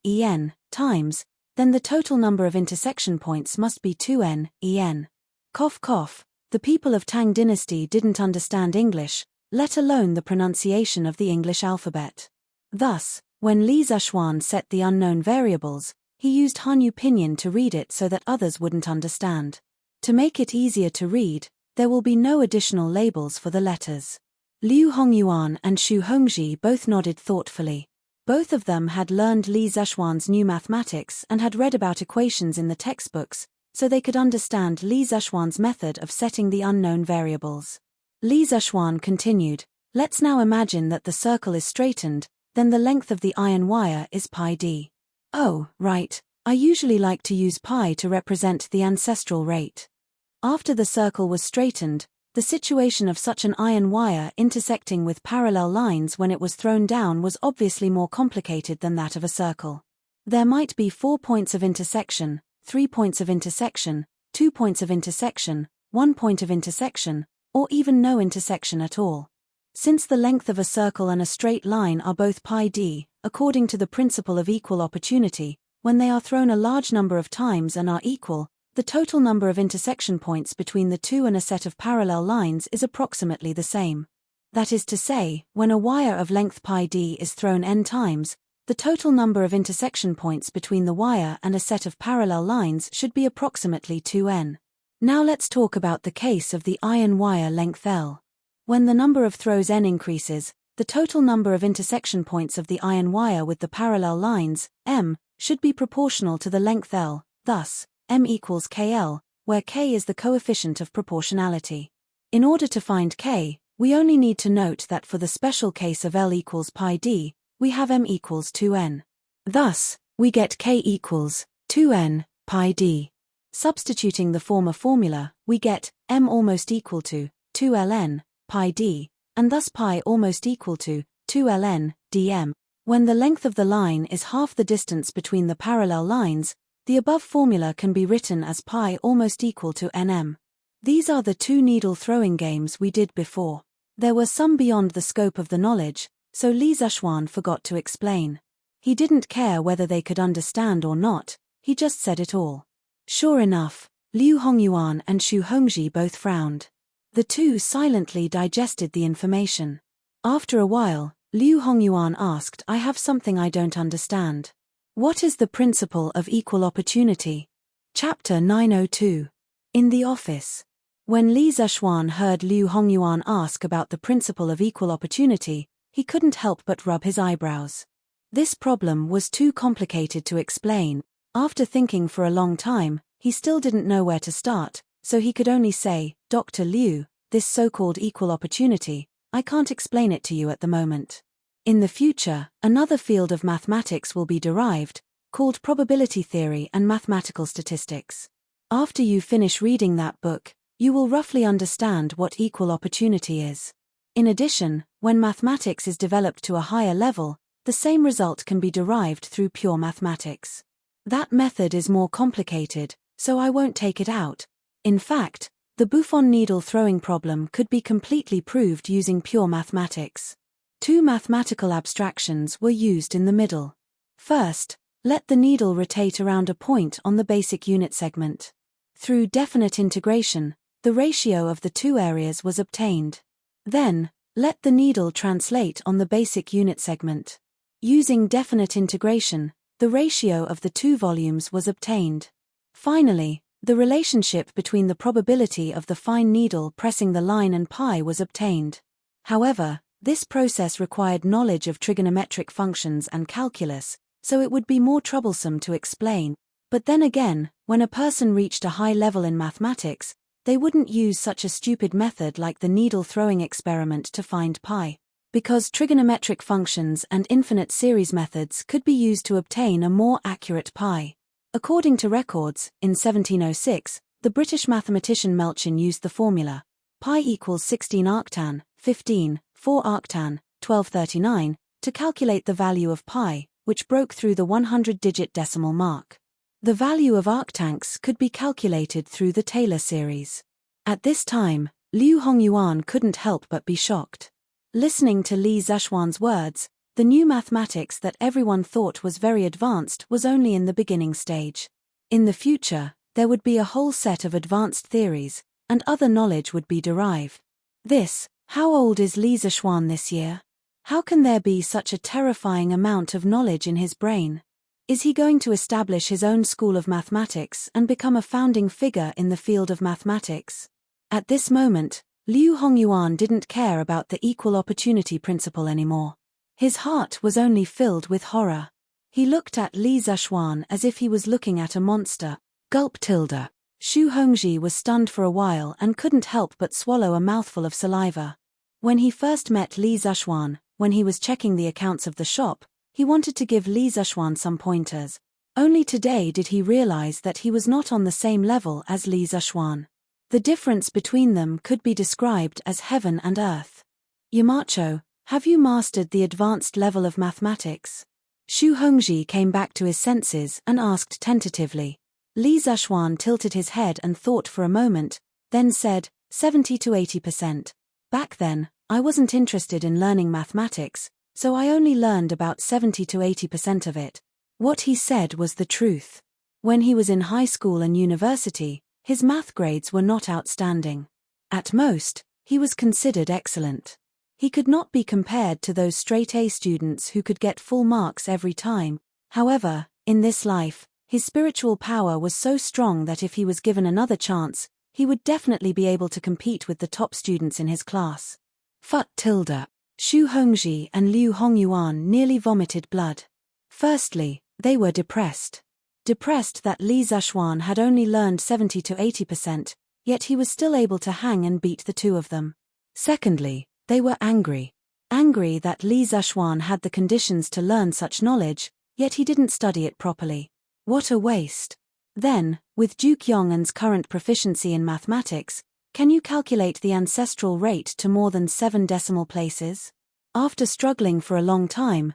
times, then the total number of intersection points must be 2n. Cough cough. The people of Tang dynasty didn't understand English, let alone the pronunciation of the English alphabet. Thus, when Li Zhuan set the unknown variables, he used Hanyu pinyin to read it so that others wouldn't understand. To make it easier to read, there will be no additional labels for the letters. Liu Hongyuan and Xu Hongji both nodded thoughtfully. Both of them had learned Li Zhuan's new mathematics and had read about equations in the textbooks, so they could understand Li Zhuan's method of setting the unknown variables. Li Zhuan continued, "Let's now imagine that the circle is straightened, then the length of the iron wire is pi d. Oh, right, I usually like to use pi to represent the ancestral rate." After the circle was straightened, the situation of such an iron wire intersecting with parallel lines when it was thrown down was obviously more complicated than that of a circle. There might be 4 points of intersection, 3 points of intersection, 2 points of intersection, 1 point of intersection, or even no intersection at all. Since the length of a circle and a straight line are both pi d, according to the principle of equal opportunity, when they are thrown a large number of times and are equal, the total number of intersection points between the two and a set of parallel lines is approximately the same. That is to say, when a wire of length pi d is thrown n times, the total number of intersection points between the wire and a set of parallel lines should be approximately 2n. Now let's talk about the case of the iron wire length L. When the number of throws n increases, the total number of intersection points of the iron wire with the parallel lines, m, should be proportional to the length L, thus, m equals kl, where k is the coefficient of proportionality. In order to find k, we only need to note that for the special case of L equals pi d, we have m equals 2n. Thus, we get k equals 2n pi d. Substituting the former formula, we get m almost equal to 2ln pi d, and thus pi almost equal to 2ln dm. When the length of the line is half the distance between the parallel lines, the above formula can be written as pi almost equal to nm. These are the two needle throwing games we did before. There were some beyond the scope of the knowledge, so Li Zhuan forgot to explain. He didn't care whether they could understand or not, he just said it all. Sure enough, Liu Hongyuan and Xu Hongji both frowned. The two silently digested the information. After a while, Liu Hongyuan asked, I have something I don't understand. What is the principle of equal opportunity? Chapter 902. In the office. When Li Zhuan heard Liu Hongyuan ask about the principle of equal opportunity, he couldn't help but rub his eyebrows. This problem was too complicated to explain. After thinking for a long time, he still didn't know where to start, so he could only say, Dr. Liu, this so-called equal opportunity, I can't explain it to you at the moment. In the future, another field of mathematics will be derived, called probability theory and mathematical statistics. After you finish reading that book, you will roughly understand what equal opportunity is. In addition, when mathematics is developed to a higher level, the same result can be derived through pure mathematics. That method is more complicated, so I won't take it out. In fact, the Buffon needle throwing problem could be completely proved using pure mathematics. Two mathematical abstractions were used in the middle. First, let the needle rotate around a point on the basic unit segment. Through definite integration, the ratio of the two areas was obtained. Then, let the needle translate on the basic unit segment. Using definite integration, the ratio of the two volumes was obtained. Finally, the relationship between the probability of the fine needle pressing the line and pi was obtained. However, this process required knowledge of trigonometric functions and calculus, so it would be more troublesome to explain. But then again, when a person reached a high level in mathematics, they wouldn't use such a stupid method like the needle throwing experiment to find pi. Because trigonometric functions and infinite series methods could be used to obtain a more accurate pi. According to records, in 1706, the British mathematician Melchin used the formula pi equals 16 arctan, 15, 4 arctan, 1239, to calculate the value of pi, which broke through the 100-digit decimal mark. The value of arctanks could be calculated through the Taylor series. At this time, Liu Hongyuan couldn't help but be shocked. Listening to Li Zhuan's words, the new mathematics that everyone thought was very advanced was only in the beginning stage. In the future, there would be a whole set of advanced theories, and other knowledge would be derived. How old is Li Zhuan this year? How can there be such a terrifying amount of knowledge in his brain? Is he going to establish his own school of mathematics and become a founding figure in the field of mathematics? At this moment, Liu Hongyuan didn't care about the equal opportunity principle anymore. His heart was only filled with horror. He looked at Li Zhuan as if he was looking at a monster. Gulp tilde. Xu Hongji was stunned for a while and couldn't help but swallow a mouthful of saliva. When he first met Li Zhuan, when he was checking the accounts of the shop, he wanted to give Li Zhuan some pointers. Only today did he realize that he was not on the same level as Li Zhuan. The difference between them could be described as heaven and earth. Yamacho, have you mastered the advanced level of mathematics? Xu Hongji came back to his senses and asked tentatively. Li Zhuan tilted his head and thought for a moment, then said, 70 to 80%. Back then, I wasn't interested in learning mathematics, so I only learned about 70 to 80% of it. What he said was the truth. When he was in high school and university, his math grades were not outstanding. At most, he was considered excellent. He could not be compared to those straight-A students who could get full marks every time. However, in this life, his spiritual power was so strong that if he was given another chance, he would definitely be able to compete with the top students in his class. Phut tilde. Xu Hongji and Liu Hongyuan nearly vomited blood. Firstly, they were depressed. Depressed that Li Zhuan had only learned 70 to 80%, yet he was still able to hang and beat the two of them. Secondly, they were angry. Angry that Li Zhuan had the conditions to learn such knowledge, yet he didn't study it properly. What a waste. Then, with Duke Yong'an's current proficiency in mathematics, can you calculate the ancestral rate to more than 7 decimal places? After struggling for a long time,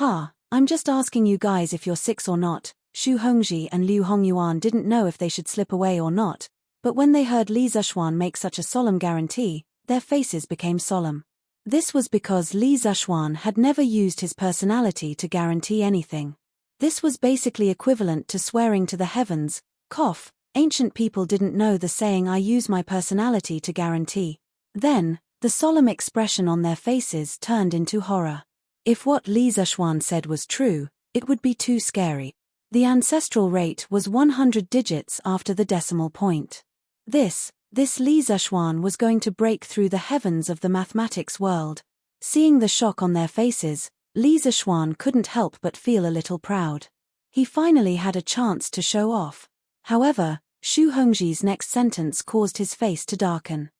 I'm just asking you guys if you're 6 or not." Shu Hongji and Liu Hongyuan didn't know if they should slip away or not, but when they heard Li Zishuan make such a solemn guarantee, their faces became solemn. This was because Li Zishuan had never used his personality to guarantee anything. This was basically equivalent to swearing to the heavens. Ancient people didn't know the saying "I use my personality to guarantee." Then, the solemn expression on their faces turned into horror. If what Li Zishuan said was true, it would be too scary. The ancestral rate was 100 digits after the decimal point. This Li Zishuan was going to break through the heavens of the mathematics world. Seeing the shock on their faces, Li Zishuan couldn't help but feel a little proud. He finally had a chance to show off. However, Shu Hongji's next sentence caused his face to darken.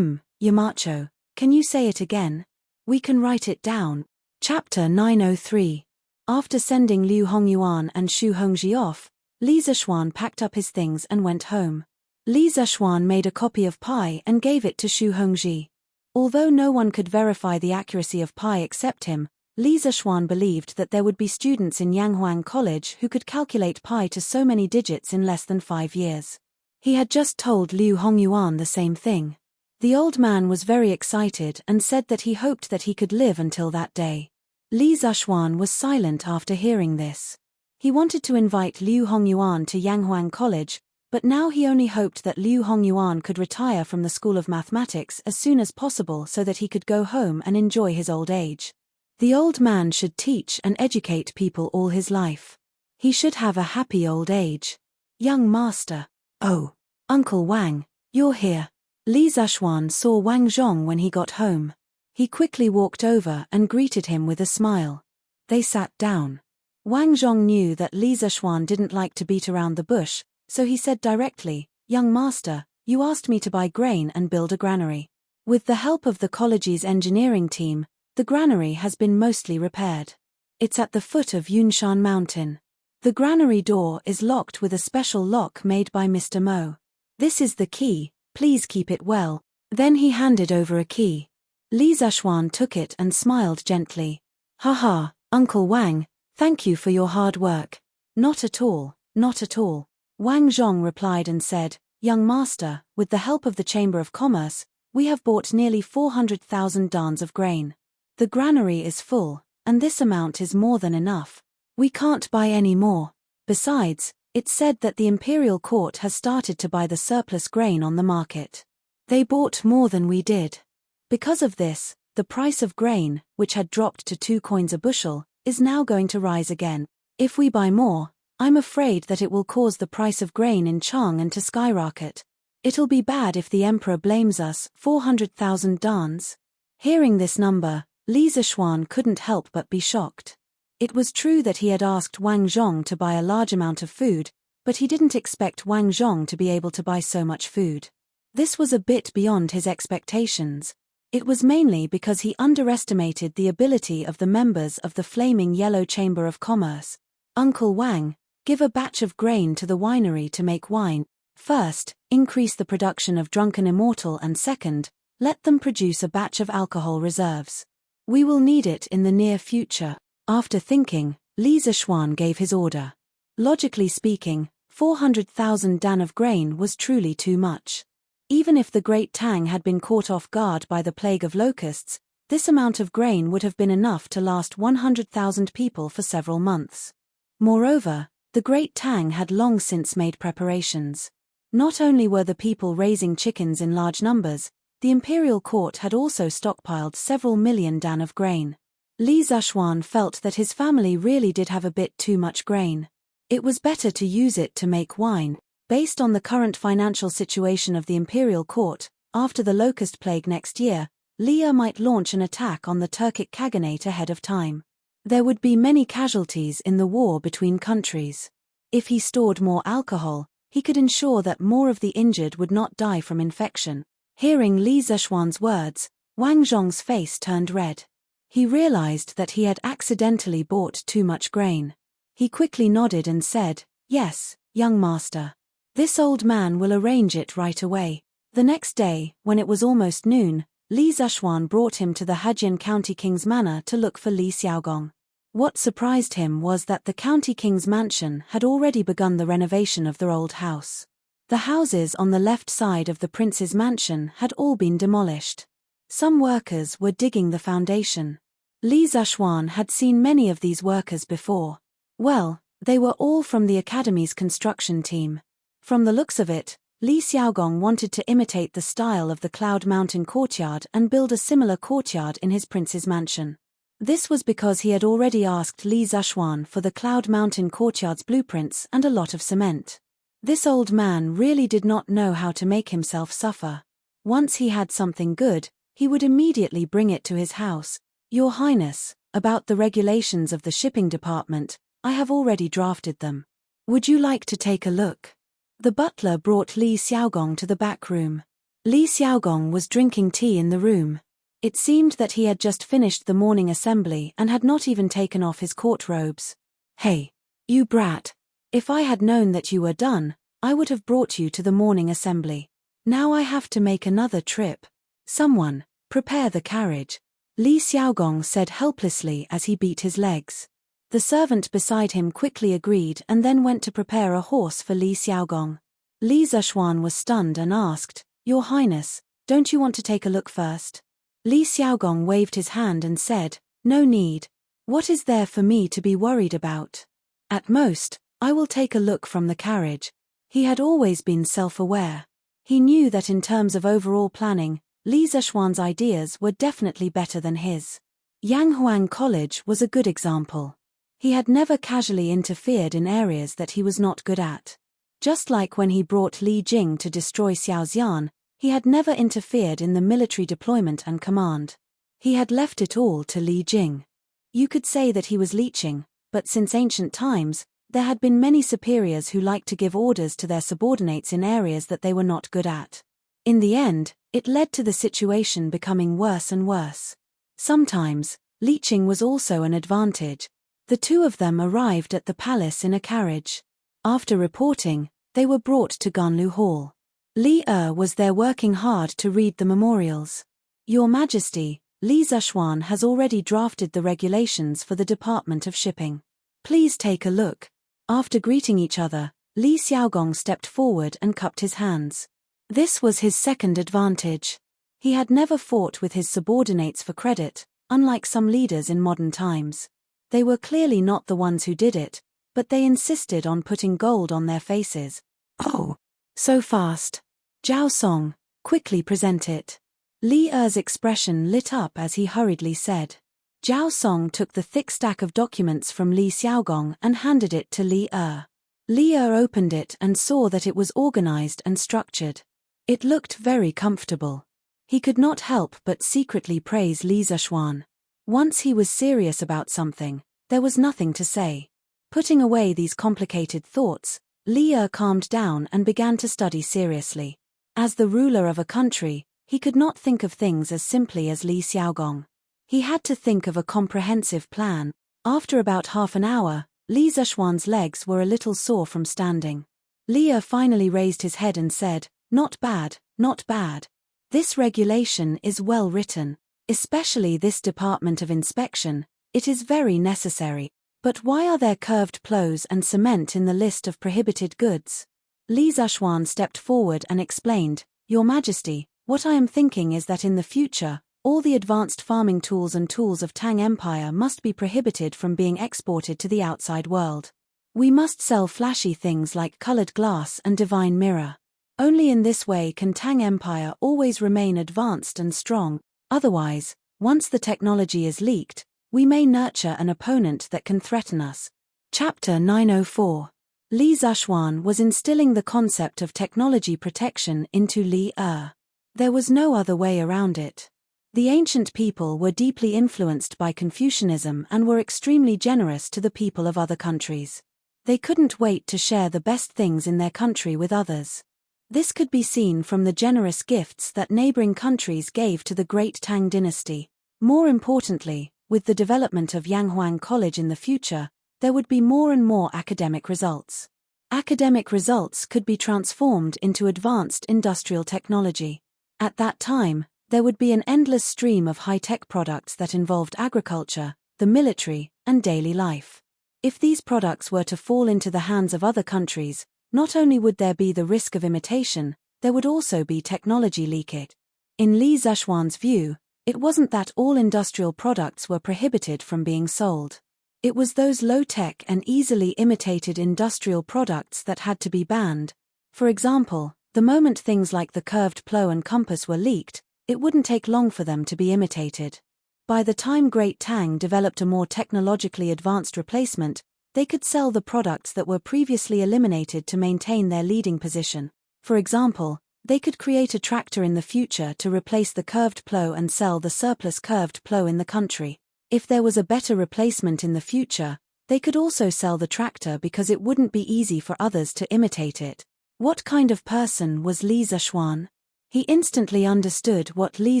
Yamacho, can you say it again? We can write it down. Chapter 903. After sending Liu Hongyuan and Shu Hongji off, Li Zishuan packed up his things and went home. Li Zishuan made a copy of pi and gave it to Shu Hongji. Although no one could verify the accuracy of pi except him, Li Zishuan believed that there would be students in Yanghuang College who could calculate pi to so many digits in less than 5 years. He had just told Liu Hongyuan the same thing. The old man was very excited and said that he hoped that he could live until that day. Li Zishuan was silent after hearing this. He wanted to invite Liu Hongyuan to Yanghuang College, but now he only hoped that Liu Hongyuan could retire from the School of Mathematics as soon as possible so that he could go home and enjoy his old age. The old man should teach and educate people all his life. He should have a happy old age. Young master. Oh, Uncle Wang, you're here. Li Zishuan saw Wang Zhong when he got home. He quickly walked over and greeted him with a smile. They sat down. Wang Zhong knew that Li Zishuan didn't like to beat around the bush, so he said directly, "Young master, you asked me to buy grain and build a granary. With the help of the college's engineering team, the granary has been mostly repaired. It's at the foot of Yunshan Mountain. The granary door is locked with a special lock made by Mr. Mo. This is the key, please keep it well." Then he handed over a key. Li Zishuan took it and smiled gently. "Haha, Uncle Wang, thank you for your hard work." "Not at all, not at all." Wang Zhong replied and said, "Young master, with the help of the Chamber of Commerce, we have bought nearly 400,000 dans of grain. The granary is full, and this amount is more than enough. We can't buy any more. Besides, it's said that the imperial court has started to buy the surplus grain on the market. They bought more than we did. Because of this, the price of grain, which had dropped to 2 coins a bushel, is now going to rise again. If we buy more, I'm afraid that it will cause the price of grain in Chang'an to skyrocket. It'll be bad if the emperor blames us." 400,000 dans. Hearing this number, Li Zishuan couldn't help but be shocked. It was true that he had asked Wang Zhong to buy a large amount of food, but he didn't expect Wang Zhong to be able to buy so much food. This was a bit beyond his expectations. It was mainly because he underestimated the ability of the members of the Flaming Yellow Chamber of Commerce. "Uncle Wang, give a batch of grain to the winery to make wine. First, increase the production of Drunken Immortal, and second, let them produce a batch of alcohol reserves. We will need it in the near future." After thinking, Li Zishuan gave his order. Logically speaking, 400,000 dan of grain was truly too much. Even if the Great Tang had been caught off guard by the plague of locusts, this amount of grain would have been enough to last 100,000 people for several months. Moreover, the Great Tang had long since made preparations. Not only were the people raising chickens in large numbers, the imperial court had also stockpiled several million dan of grain. Li Zishuan felt that his family really did have a bit too much grain. It was better to use it to make wine. Based on the current financial situation of the imperial court, after the locust plague next year, Liya might launch an attack on the Turkic Khaganate ahead of time. There would be many casualties in the war between countries. If he stored more alcohol, he could ensure that more of the injured would not die from infection. Hearing Li Zishuan's words, Wang Zhong's face turned red. He realized that he had accidentally bought too much grain. He quickly nodded and said, "Yes, young master. This old man will arrange it right away." The next day, when it was almost noon, Li Zishuan brought him to the Hejian County King's manor to look for Li Xiaogong. What surprised him was that the county king's mansion had already begun the renovation of their old house. The houses on the left side of the prince's mansion had all been demolished. Some workers were digging the foundation. Li Zhuan had seen many of these workers before. Well, they were all from the academy's construction team. From the looks of it, Li Xiaogong wanted to imitate the style of the Cloud Mountain courtyard and build a similar courtyard in his prince's mansion. This was because he had already asked Li Zhuan for the Cloud Mountain courtyard's blueprints and a lot of cement. This old man really did not know how to make himself suffer. Once he had something good, he would immediately bring it to his house. Your Highness, about the regulations of the shipping department, I have already drafted them. Would you like to take a look? The butler brought Li Xiaogong to the back room. Li Xiaogong was drinking tea in the room. It seemed that he had just finished the morning assembly and had not even taken off his court robes. Hey, you brat. If I had known that you were done, I would have brought you to the morning assembly. Now I have to make another trip. Someone, prepare the carriage. Li Xiaogong said helplessly as he beat his legs. The servant beside him quickly agreed and then went to prepare a horse for Li Xiaogong. Li Zhuan was stunned and asked, Your Highness, don't you want to take a look first? Li Xiaogong waved his hand and said, No need. What is there for me to be worried about? At most, I will take a look from the carriage. He had always been self-aware. He knew that in terms of overall planning, Li Zhuan's ideas were definitely better than his. Yanghuang College was a good example. He had never casually interfered in areas that he was not good at. Just like when he brought Li Jing to destroy Xiaoxian, he had never interfered in the military deployment and command. He had left it all to Li Jing. You could say that he was leeching, but since ancient times, there had been many superiors who liked to give orders to their subordinates in areas that they were not good at. In the end, it led to the situation becoming worse and worse. Sometimes, leeching was also an advantage. The two of them arrived at the palace in a carriage. After reporting, they were brought to Ganlu Hall. Li was there working hard to read the memorials. Your Majesty, Li Zhuan has already drafted the regulations for the Department of Shipping. Please take a look. After greeting each other, Li Xiaogong stepped forward and cupped his hands. This was his second advantage. He had never fought with his subordinates for credit, unlike some leaders in modern times. They were clearly not the ones who did it, but they insisted on putting gold on their faces. Oh, so fast. Zhao Song, quickly present it. Li Er's expression lit up as he hurriedly said. Zhao Song took the thick stack of documents from Li Xiaogong and handed it to Li Er. Li Er opened it and saw that it was organized and structured. It looked very comfortable. He could not help but secretly praise Li Zhuan. Once he was serious about something, there was nothing to say. Putting away these complicated thoughts, Li Er calmed down and began to study seriously. As the ruler of a country, he could not think of things as simply as Li Xiaogong. He had to think of a comprehensive plan. After about half an hour, Li Zhuan's legs were a little sore from standing. Li Er finally raised his head and said, Not bad, not bad. This regulation is well written. Especially this Department of Inspection, it is very necessary. But why are there curved plows and cement in the list of prohibited goods? Li Zhuan stepped forward and explained, Your Majesty, what I am thinking is that in the future, all the advanced farming tools and tools of Tang Empire must be prohibited from being exported to the outside world. We must sell flashy things like colored glass and divine mirror. Only in this way can Tang Empire always remain advanced and strong. Otherwise, once the technology is leaked, we may nurture an opponent that can threaten us. Chapter 904. Li Zhuan was instilling the concept of technology protection into Li Er. There was no other way around it. The ancient people were deeply influenced by Confucianism and were extremely generous to the people of other countries. They couldn't wait to share the best things in their country with others. This could be seen from the generous gifts that neighboring countries gave to the great Tang dynasty. More importantly, with the development of Yanghuang College in the future, there would be more and more academic results. Academic results could be transformed into advanced industrial technology. At that time, there would be an endless stream of high-tech products that involved agriculture, the military, and daily life. If these products were to fall into the hands of other countries, not only would there be the risk of imitation, there would also be technology leakage. In Li Zexuan's view, it wasn't that all industrial products were prohibited from being sold. It was those low-tech and easily imitated industrial products that had to be banned. For example, the moment things like the curved plough and compass were leaked, it wouldn't take long for them to be imitated. By the time Great Tang developed a more technologically advanced replacement, they could sell the products that were previously eliminated to maintain their leading position. For example, they could create a tractor in the future to replace the curved plough and sell the surplus curved plough in the country. If there was a better replacement in the future, they could also sell the tractor because it wouldn't be easy for others to imitate it. What kind of person was Li Zexuan? He instantly understood what Li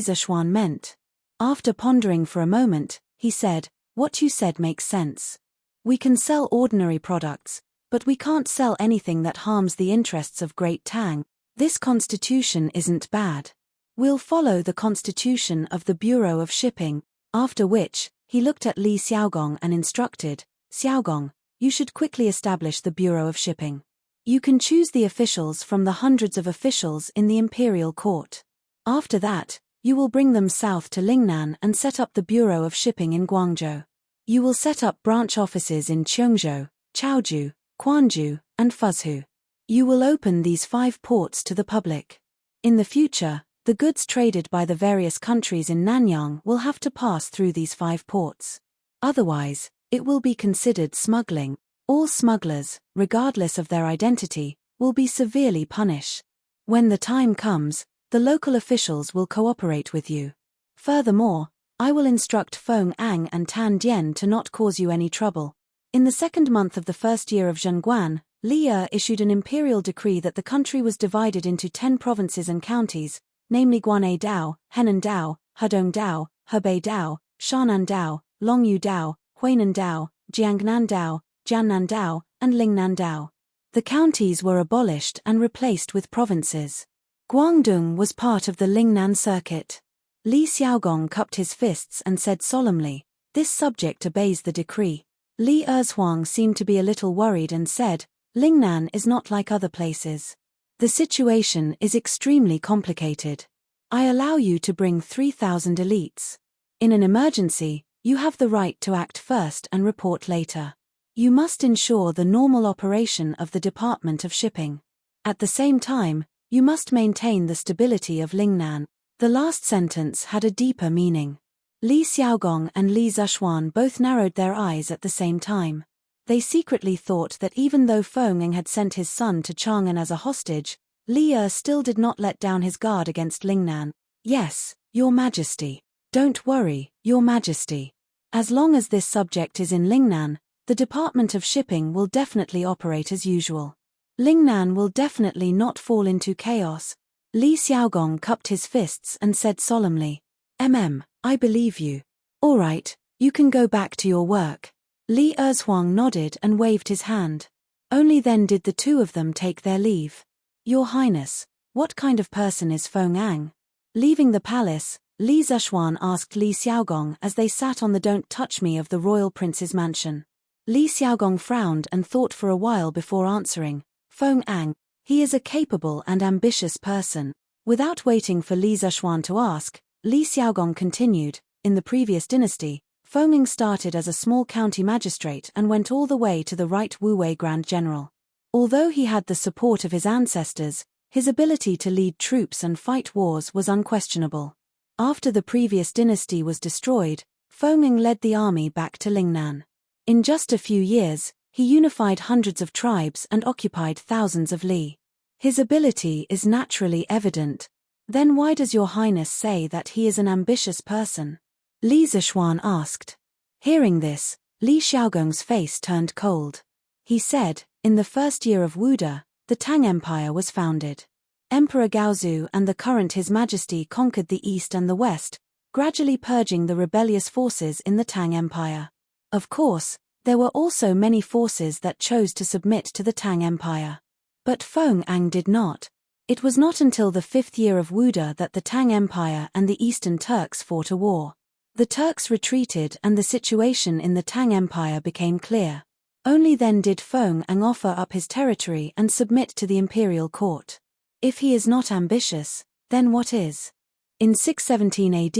Zexuan meant. After pondering for a moment, he said, "What you said makes sense. We can sell ordinary products, but we can't sell anything that harms the interests of Great Tang. This constitution isn't bad. We'll follow the constitution of the Bureau of Shipping." After which, he looked at Li Xiaogong and instructed, "Xiaogong, you should quickly establish the Bureau of Shipping. You can choose the officials from the hundreds of officials in the imperial court. After that, you will bring them south to Lingnan and set up the Bureau of Shipping in Guangzhou. You will set up branch offices in Cheongzhou, Chaozhou, Quanzhou, and Fuzhou. You will open these 5 ports to the public. In the future, the goods traded by the various countries in Nanyang will have to pass through these 5 ports. Otherwise, it will be considered smuggling. All smugglers, regardless of their identity, will be severely punished. When the time comes, the local officials will cooperate with you. Furthermore, I will instruct Feng Ang and Tan Dian to not cause you any trouble." In the 2nd month of the 1st year of Zhengguan, Li issued an imperial decree that the country was divided into 10 provinces and counties, namely Guanay Dao, Henan Dao, Hudong Dao, Hebei Dao, Shannan Dao, Longyu Dao, Huainan Dao, Jiangnan Dao, Jiannan Dao, and Lingnan Dao. The counties were abolished and replaced with provinces. Guangdong was part of the Lingnan circuit. Li Xiaogong cupped his fists and said solemnly, "This subject obeys the decree." Li Erzuang seemed to be a little worried and said, "Lingnan is not like other places. The situation is extremely complicated. I allow you to bring 3,000 elites. In an emergency, you have the right to act first and report later. You must ensure the normal operation of the Department of Shipping. At the same time, you must maintain the stability of Lingnan." The last sentence had a deeper meaning. Li Xiaogong and Li Zexuan both narrowed their eyes at the same time. They secretly thought that even though Feng Ang had sent his son to Chang'an as a hostage, Li still did not let down his guard against Lingnan. "Yes, Your Majesty. Don't worry, Your Majesty. As long as this subject is in Lingnan, the Department of Shipping will definitely operate as usual. Lingnan will definitely not fall into chaos." Li Xiaogong cupped his fists and said solemnly, I believe you. All right, you can go back to your work." Li Erzuang nodded and waved his hand. Only then did the two of them take their leave. "Your Highness, what kind of person is Feng Ang?" Leaving the palace, Li Zexuan asked Li Xiaogong as they sat on the "Don't Touch Me" of the royal prince's mansion. Li Xiaogong frowned and thought for a while before answering, "Feng Ang, he is a capable and ambitious person." Without waiting for Li Zexuan to ask, Li Xiaogong continued, "In the previous dynasty, Feng Ang started as a small county magistrate and went all the way to the right Wuwei Grand General. Although he had the support of his ancestors, his ability to lead troops and fight wars was unquestionable. After the previous dynasty was destroyed, Feng Ang led the army back to Lingnan. In just a few years, he unified hundreds of tribes and occupied thousands of li. His ability is naturally evident. Then why does Your Highness say that he is an ambitious person?" Li Zexuan asked. Hearing this, Li Xiaogong's face turned cold. He said, "In the 1st year of Wuda, the Tang Empire was founded. Emperor Gaozu and the current His Majesty conquered the east and the west, gradually purging the rebellious forces in the Tang Empire. Of course, there were also many forces that chose to submit to the Tang Empire. But Feng Ang did not. It was not until the 5th year of Wuda that the Tang Empire and the Eastern Turks fought a war. The Turks retreated and the situation in the Tang Empire became clear. Only then did Feng Ang offer up his territory and submit to the imperial court. If he is not ambitious, then what is? In 617 AD,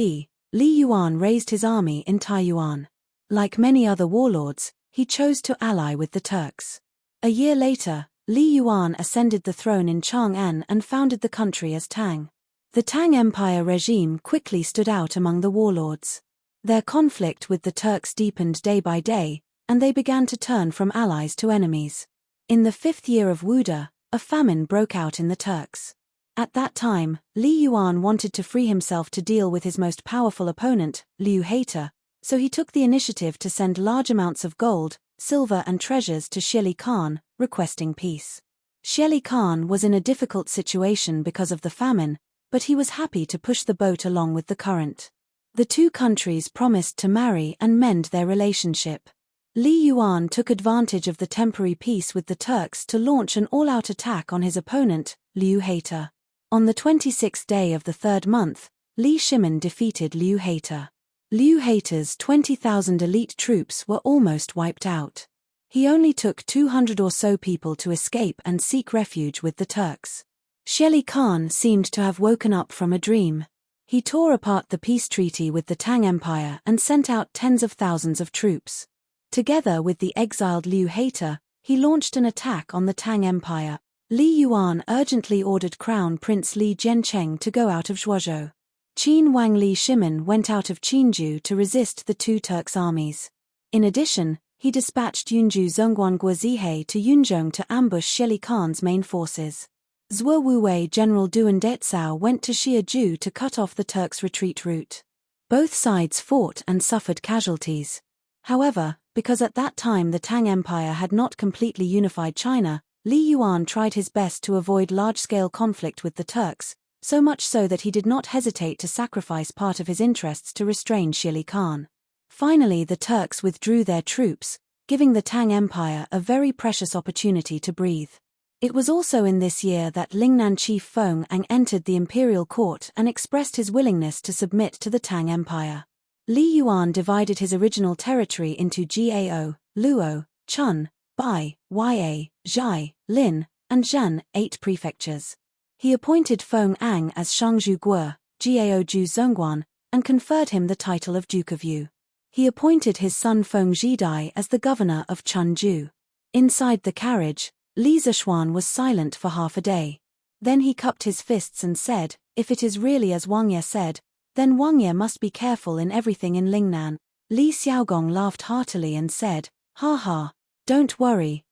Li Yuan raised his army in Taiyuan. Like many other warlords, he chose to ally with the Turks. A year later, Li Yuan ascended the throne in Chang'an and founded the country as Tang. The Tang Empire regime quickly stood out among the warlords. Their conflict with the Turks deepened day by day, and they began to turn from allies to enemies. In the 5th year of Wuda, a famine broke out in the Turks. At that time, Li Yuan wanted to free himself to deal with his most powerful opponent, Liu Hater, so he took the initiative to send large amounts of gold, silver and treasures to Shili Khan, requesting peace. Shili Khan was in a difficult situation because of the famine, but he was happy to push the boat along with the current. The two countries promised to marry and mend their relationship. Li Yuan took advantage of the temporary peace with the Turks to launch an all-out attack on his opponent, Liu Hater. On the 26th day of the 3rd month, Li Shimin defeated Liu Hater. Liu Hater's 20,000 elite troops were almost wiped out. He only took 200 or so people to escape and seek refuge with the Turks. Shili Khan seemed to have woken up from a dream. He tore apart the peace treaty with the Tang Empire and sent out tens of thousands of troops. Together with the exiled Liu Hater, he launched an attack on the Tang Empire. Li Yuan urgently ordered Crown Prince Li Jiancheng to go out of Zhuozhou. Qin Wang Li Shimin went out of Qinju to resist the two Turks' armies. In addition, he dispatched Yunju Zhongguan Guozihe to Yunzhong to ambush Shili Khan's main forces. Zhuo Wuwei General Duan Detzao went to Xiaju to cut off the Turks' retreat route. Both sides fought and suffered casualties. However, because at that time the Tang Empire had not completely unified China, Li Yuan tried his best to avoid large-scale conflict with the Turks, so much so that he did not hesitate to sacrifice part of his interests to restrain Shili Khan. Finally, the Turks withdrew their troops, giving the Tang Empire a very precious opportunity to breathe. It was also in this year that Lingnan chief Feng Ang entered the imperial court and expressed his willingness to submit to the Tang Empire. Li Yuan divided his original territory into Gao, Luo, Chun, Bai, Ya, Zhai, Lin, and Zhan, 8 prefectures. He appointed Feng Ang as Shangzhu Guo, Gao Ju Zhongguan, and conferred him the title of Duke of Yu. He appointed his son Feng Zhidai as the governor of Chunju. Inside the carriage, Li Zishuan was silent for half a day. Then he cupped his fists and said, "If it is really as Wang Ye said, then Wang Ye must be careful in everything in Lingnan." Li Xiaogong laughed heartily and said, "Ha ha, don't worry,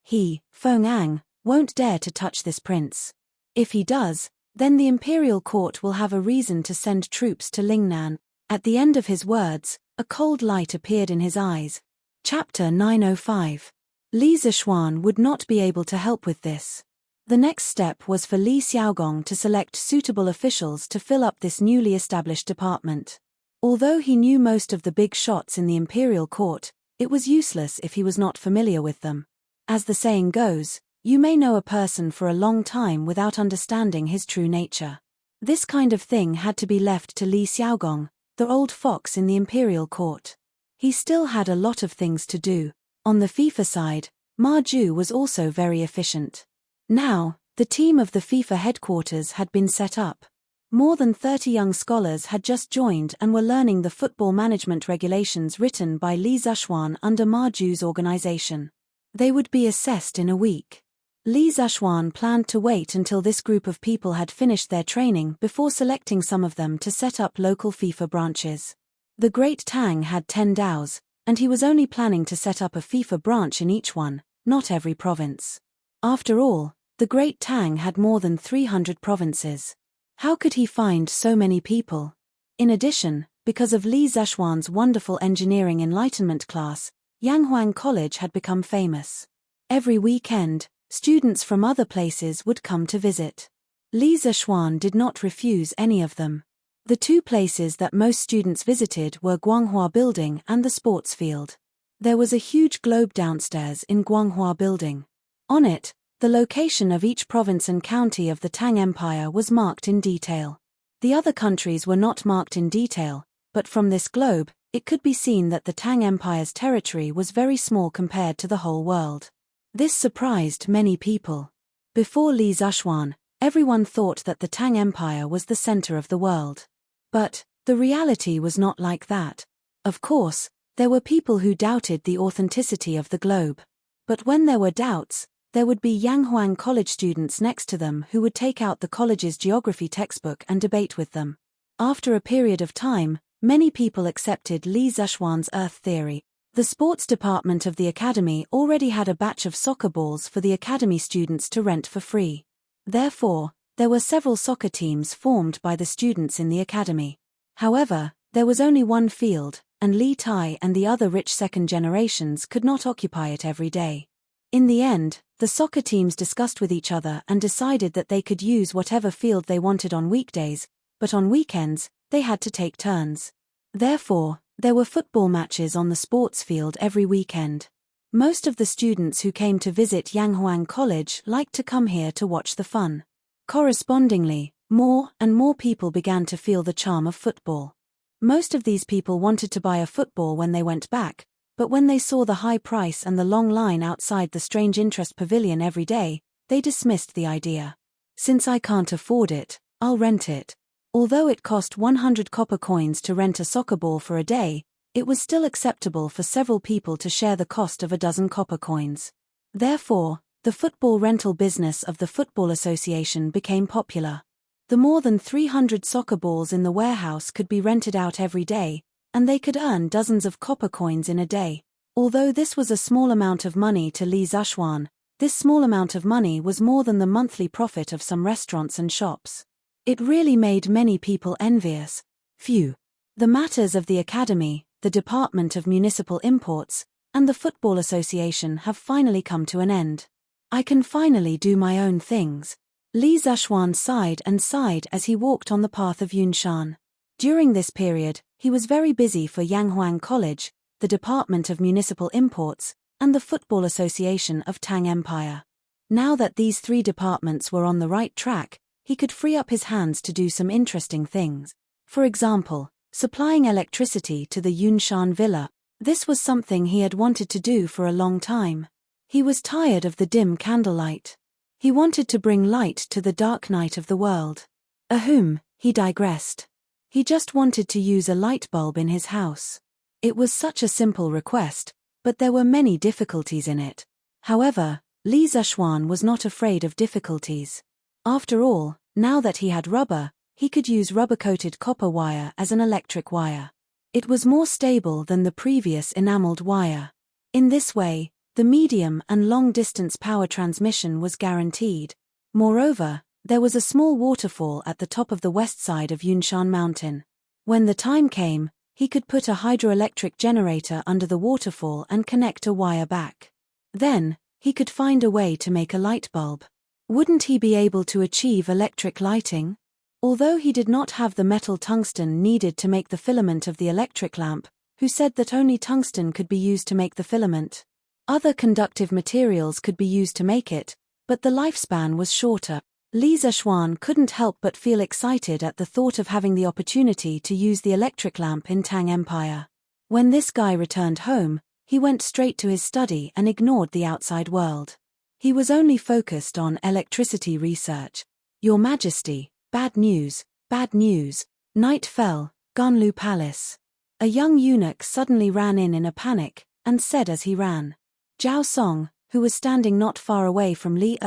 Feng Ang, won't dare to touch this prince. If he does, then the imperial court will have a reason to send troops to Lingnan." At the end of his words, a cold light appeared in his eyes. Chapter 905. Li Zishuan would not be able to help with this. The next step was for Li Xiaogong to select suitable officials to fill up this newly established department. Although he knew most of the big shots in the imperial court, it was useless if he was not familiar with them. As the saying goes, you may know a person for a long time without understanding his true nature. This kind of thing had to be left to Li Xiaogong, the old fox in the imperial court. He still had a lot of things to do. On the FIFA side, Ma Ju was also very efficient. Now, the team of the FIFA headquarters had been set up. More than 30 young scholars had just joined and were learning the football management regulations written by Li Zishuan under Ma Ju's organization. They would be assessed in a week. Li Zishuan planned to wait until this group of people had finished their training before selecting some of them to set up local FIFA branches. The Great Tang had 10 DAOs, and he was only planning to set up a FIFA branch in each one, not every province. After all, the Great Tang had more than 300 provinces. How could he find so many people? In addition, because of Li Zishuan's wonderful engineering enlightenment class, Yanghuang College had become famous. Every weekend, students from other places would come to visit. Li Zishuan did not refuse any of them. The two places that most students visited were Guanghua Building and the sports field. There was a huge globe downstairs in Guanghua Building. On it, the location of each province and county of the Tang Empire was marked in detail. The other countries were not marked in detail, but from this globe, it could be seen that the Tang Empire's territory was very small compared to the whole world. This surprised many people. Before Li Zhuan, everyone thought that the Tang Empire was the center of the world. But the reality was not like that. Of course, there were people who doubted the authenticity of the globe. But when there were doubts, there would be Yanghuang College students next to them who would take out the college's geography textbook and debate with them. After a period of time, many people accepted Li Zhuan's Earth theory. The sports department of the academy already had a batch of soccer balls for the academy students to rent for free. Therefore, there were several soccer teams formed by the students in the academy. However, there was only one field, and Li Tai and the other rich second generations could not occupy it every day. In the end, the soccer teams discussed with each other and decided that they could use whatever field they wanted on weekdays, but on weekends, they had to take turns. Therefore, there were football matches on the sports field every weekend. Most of the students who came to visit Yanghuang College liked to come here to watch the fun. Correspondingly, more and more people began to feel the charm of football. Most of these people wanted to buy a football when they went back, but when they saw the high price and the long line outside the strange interest pavilion every day, they dismissed the idea. Since I can't afford it, I'll rent it. Although it cost 100 copper coins to rent a soccer ball for a day, it was still acceptable for several people to share the cost of a dozen copper coins. Therefore, the football rental business of the Football Association became popular. The more than 300 soccer balls in the warehouse could be rented out every day, and they could earn dozens of copper coins in a day. Although this was a small amount of money to Li Zhuan, this small amount of money was more than the monthly profit of some restaurants and shops. It really made many people envious. Phew. The matters of the academy, the Department of Municipal Imports, and the Football Association have finally come to an end. I can finally do my own things. Li Zhuan sighed and sighed as he walked on the path of Yunshan. During this period, he was very busy for Yanghuang College, the Department of Municipal Imports, and the Football Association of Tang Empire. Now that these three departments were on the right track, he could free up his hands to do some interesting things. For example, supplying electricity to the Yunshan villa. This was something he had wanted to do for a long time. He was tired of the dim candlelight. He wanted to bring light to the dark night of the world. He digressed. He just wanted to use a light bulb in his house. It was such a simple request, but there were many difficulties in it. However, Li Zhuan was not afraid of difficulties. After all, now that he had rubber, he could use rubber-coated copper wire as an electric wire. It was more stable than the previous enameled wire. In this way, the medium and long-distance power transmission was guaranteed. Moreover, there was a small waterfall at the top of the west side of Yunshan Mountain. When the time came, he could put a hydroelectric generator under the waterfall and connect a wire back. Then, he could find a way to make a light bulb. Wouldn't he be able to achieve electric lighting? Although he did not have the metal tungsten needed to make the filament of the electric lamp, who said that only tungsten could be used to make the filament? Other conductive materials could be used to make it, but the lifespan was shorter. Li Zhuan couldn't help but feel excited at the thought of having the opportunity to use the electric lamp in Tang Empire. When this guy returned home, he went straight to his study and ignored the outside world. He was only focused on electricity research. Your Majesty, bad news, bad news. Night fell, Ganlu Palace. A young eunuch suddenly ran in a panic, and said as he ran. Zhao Song, who was standing not far away from Li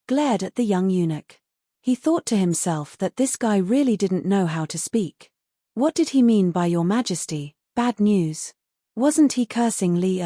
glared at the young eunuch. He thought to himself that this guy really didn't know how to speak. What did he mean by Your Majesty, bad news? Wasn't he cursing Li?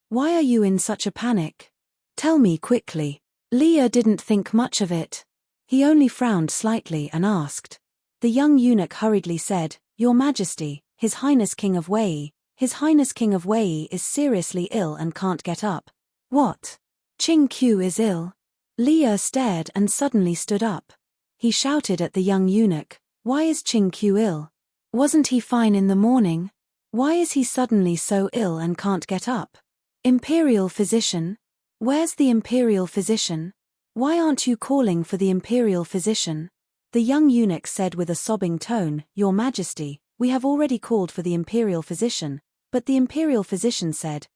Why are you in such a panic? Tell me quickly. Li didn't think much of it. He only frowned slightly and asked. The young eunuch hurriedly said, Your Majesty, His Highness King of Wei, His Highness King of Wei is seriously ill and can't get up. What? Qing Qiu is ill? Li stared and suddenly stood up. He shouted at the young eunuch, Why is Qing Qiu ill? Wasn't he fine in the morning? Why is he suddenly so ill and can't get up? Imperial physician? Where's the imperial physician? Why aren't you calling for the imperial physician? The young eunuch said with a sobbing tone, Your Majesty, "We have already called for the imperial physician." But the imperial physician said,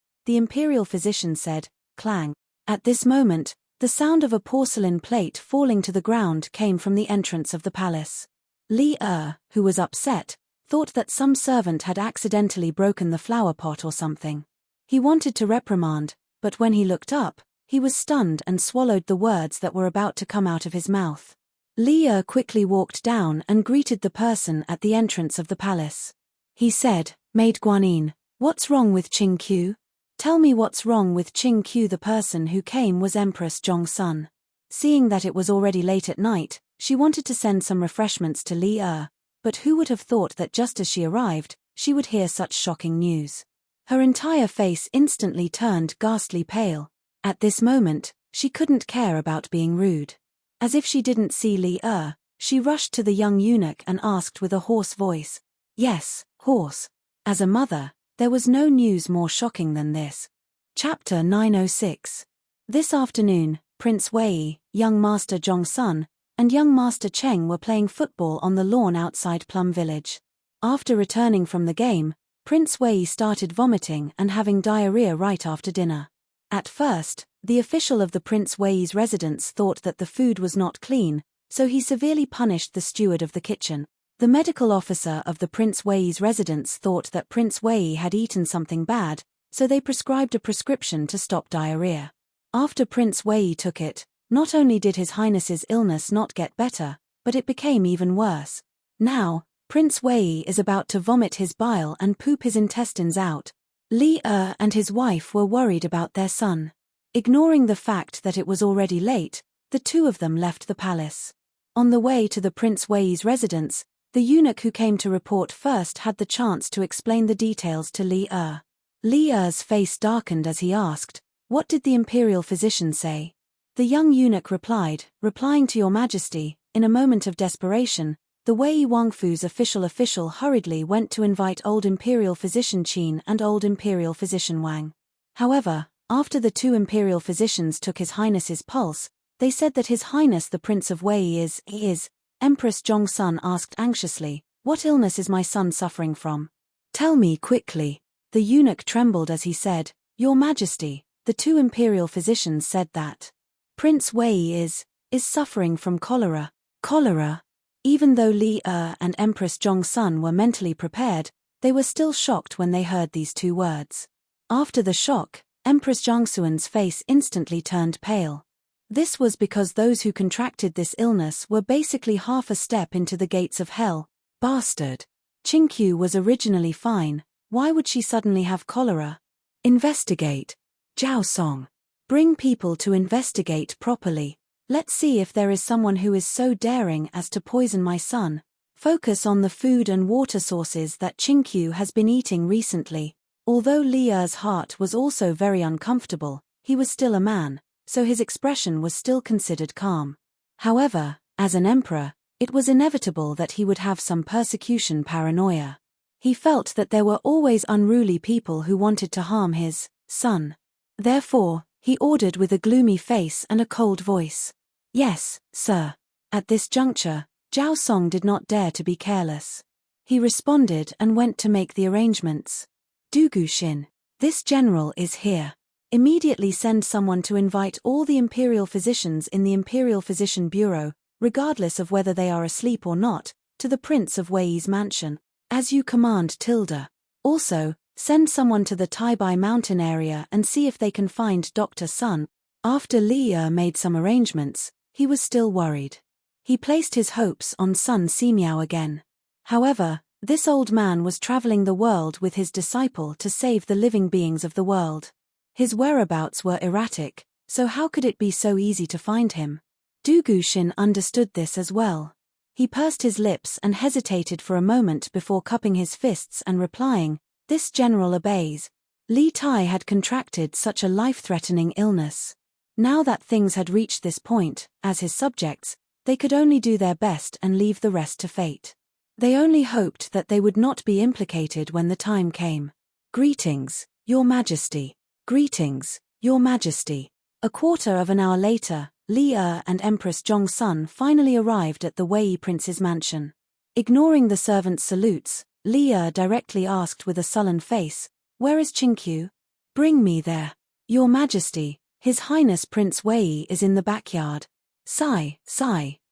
clang. At this moment, the sound of a porcelain plate falling to the ground came from the entrance of the palace. Li Er, who was upset, thought that some servant had accidentally broken the flower pot or something. He wanted to reprimand, but when he looked up, he was stunned and swallowed the words that were about to come out of his mouth. Li Er quickly walked down and greeted the person at the entrance of the palace. He said, "Maid Guanyin, what's wrong with Qing Qiu? Tell me what's wrong with Qing Qiu." The person who came was Empress Zhongsun. Seeing that it was already late at night, she wanted to send some refreshments to Li Er, but who would have thought that just as she arrived, she would hear such shocking news. Her entire face instantly turned ghastly pale. At this moment, she couldn't care about being rude. As if she didn't see Li Er, she rushed to the young eunuch and asked with a hoarse voice. Yes, hoarse. As a mother, there was no news more shocking than this. Chapter 906. This afternoon, Prince Wei, young Master Zhongsun, and young Master Cheng were playing football on the lawn outside Plum Village. After returning from the game, Prince Wei started vomiting and having diarrhea right after dinner. At first, the official of the Prince Wei's residence thought that the food was not clean, so he severely punished the steward of the kitchen. The medical officer of the Prince Wei's residence thought that Prince Wei had eaten something bad, so they prescribed a prescription to stop diarrhea. After Prince Wei took it, not only did His Highness's illness not get better, but it became even worse. Now, Prince Wei is about to vomit his bile and poop his intestines out. Li Er and his wife were worried about their son. Ignoring the fact that it was already late, the two of them left the palace. On the way to the Prince Wei's residence, the eunuch who came to report first had the chance to explain the details to Li Er. Li Er's face darkened as he asked, "What did the imperial physician say?" The young eunuch replied, "Replying to your majesty, in a moment of desperation, the Wei Wangfu's official hurriedly went to invite old imperial physician Qin and old imperial physician Wang. However, after the two imperial physicians took His Highness's pulse, they said that His Highness the Prince of Wei is." Empress Zhongsun asked anxiously, "What illness is my son suffering from? Tell me quickly." The eunuch trembled as he said, "Your Majesty, the two imperial physicians said that Prince Wei is suffering from cholera." Cholera? Even though Li Er and Empress Zhongsun were mentally prepared, they were still shocked when they heard these two words. After the shock, Empress Zhongsun's face instantly turned pale. This was because those who contracted this illness were basically half a step into the gates of hell. Bastard. Qing Qiu was originally fine, why would she suddenly have cholera? Investigate. Zhao Song. Bring people to investigate properly. Let's see if there is someone who is so daring as to poison my son. Focus on the food and water sources that Qing Qiu has been eating recently. Although Li Er's heart was also very uncomfortable, he was still a man, so his expression was still considered calm. However, as an emperor, it was inevitable that he would have some persecution paranoia. He felt that there were always unruly people who wanted to harm his son. Therefore, he ordered with a gloomy face and a cold voice. "Yes, sir." At this juncture, Zhao Song did not dare to be careless. He responded and went to make the arrangements. "Dugu Xin, this general is here. Immediately send someone to invite all the imperial physicians in the Imperial Physician Bureau, regardless of whether they are asleep or not, to the Prince of Wei's mansion. As you command, Tilda. Also, send someone to the Taibai mountain area and see if they can find Dr. Sun." After Li Er made some arrangements, he was still worried. He placed his hopes on Sun Simiao again. However, this old man was traveling the world with his disciple to save the living beings of the world. His whereabouts were erratic, so how could it be so easy to find him? Dugu Xin understood this as well. He pursed his lips and hesitated for a moment before cupping his fists and replying, "This general obeys." Li Tai had contracted such a life-threatening illness. Now that things had reached this point, as his subjects, they could only do their best and leave the rest to fate. They only hoped that they would not be implicated when the time came. "Greetings, Your Majesty. Greetings, Your Majesty." A quarter of an hour later, Li Er and Empress Zhongsun finally arrived at the Wei prince's mansion. Ignoring the servants' salutes, Li Er directly asked with a sullen face, "Where is Qingqiu?" "Bring me there. Your Majesty, His Highness Prince Wei is in the backyard." "Sigh,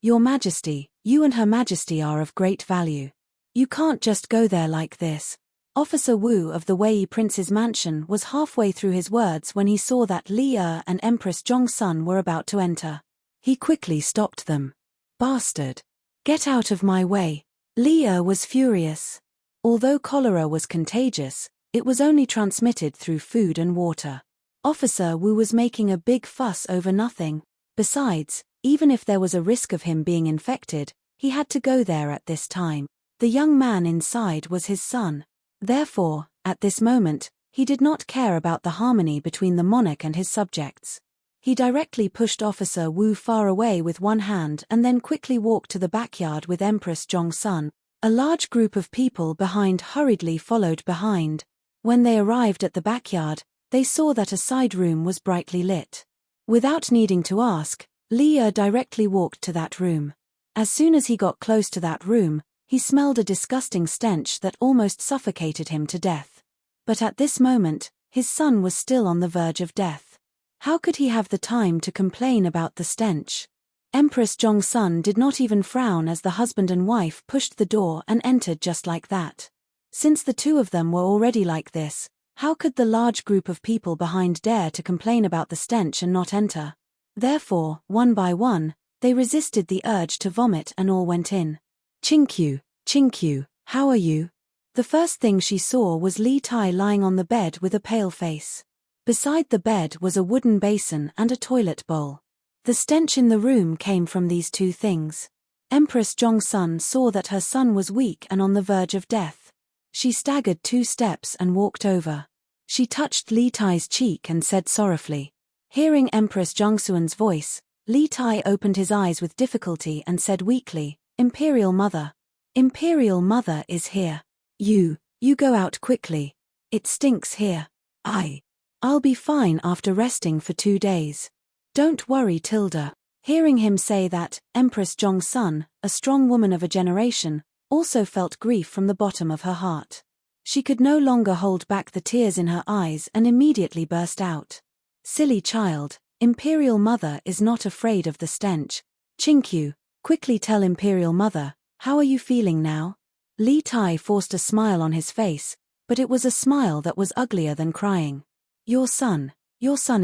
Your Majesty, you and Her Majesty are of great value. You can't just go there like this." Officer Wu of the Wei Prince's mansion was halfway through his words when he saw that Li Er and Empress Zhongsun were about to enter. He quickly stopped them. "Bastard! Get out of my way." Li Er was furious. Although cholera was contagious, it was only transmitted through food and water. Officer Wu was making a big fuss over nothing. Besides, even if there was a risk of him being infected, he had to go there at this time. The young man inside was his son. Therefore, at this moment, he did not care about the harmony between the monarch and his subjects. He directly pushed Officer Wu far away with one hand and then quickly walked to the backyard with Empress Zhongsun. A large group of people behind hurriedly followed behind. When they arrived at the backyard, they saw that a side room was brightly lit. Without needing to ask, Li Er directly walked to that room. As soon as he got close to that room, he smelled a disgusting stench that almost suffocated him to death. But at this moment, his son was still on the verge of death. How could he have the time to complain about the stench? Empress Zhongsun did not even frown as the husband and wife pushed the door and entered just like that. Since the two of them were already like this, how could the large group of people behind dare to complain about the stench and not enter? Therefore, one by one, they resisted the urge to vomit and all went in. Qingqiu, how are you?" The first thing she saw was Li Tai lying on the bed with a pale face. Beside the bed was a wooden basin and a toilet bowl. The stench in the room came from these two things. Empress Zhongsun saw that her son was weak and on the verge of death. She staggered 2 steps and walked over. She touched Li Tai's cheek and said sorrowfully. Hearing Empress Zhongsun's voice, Li Tai opened his eyes with difficulty and said weakly, "Imperial Mother. Imperial Mother is here. You go out quickly. It stinks here. I'll be fine after resting for 2 days. Don't worry, Tilda." Hearing him say that, Empress Zhongsun, a strong woman of a generation, also felt grief from the bottom of her heart. She could no longer hold back the tears in her eyes and immediately burst out. "Silly child, Imperial Mother is not afraid of the stench. Qingqiu, quickly tell Imperial Mother, how are you feeling now?" Li Tai forced a smile on his face, but it was a smile that was uglier than crying. Your son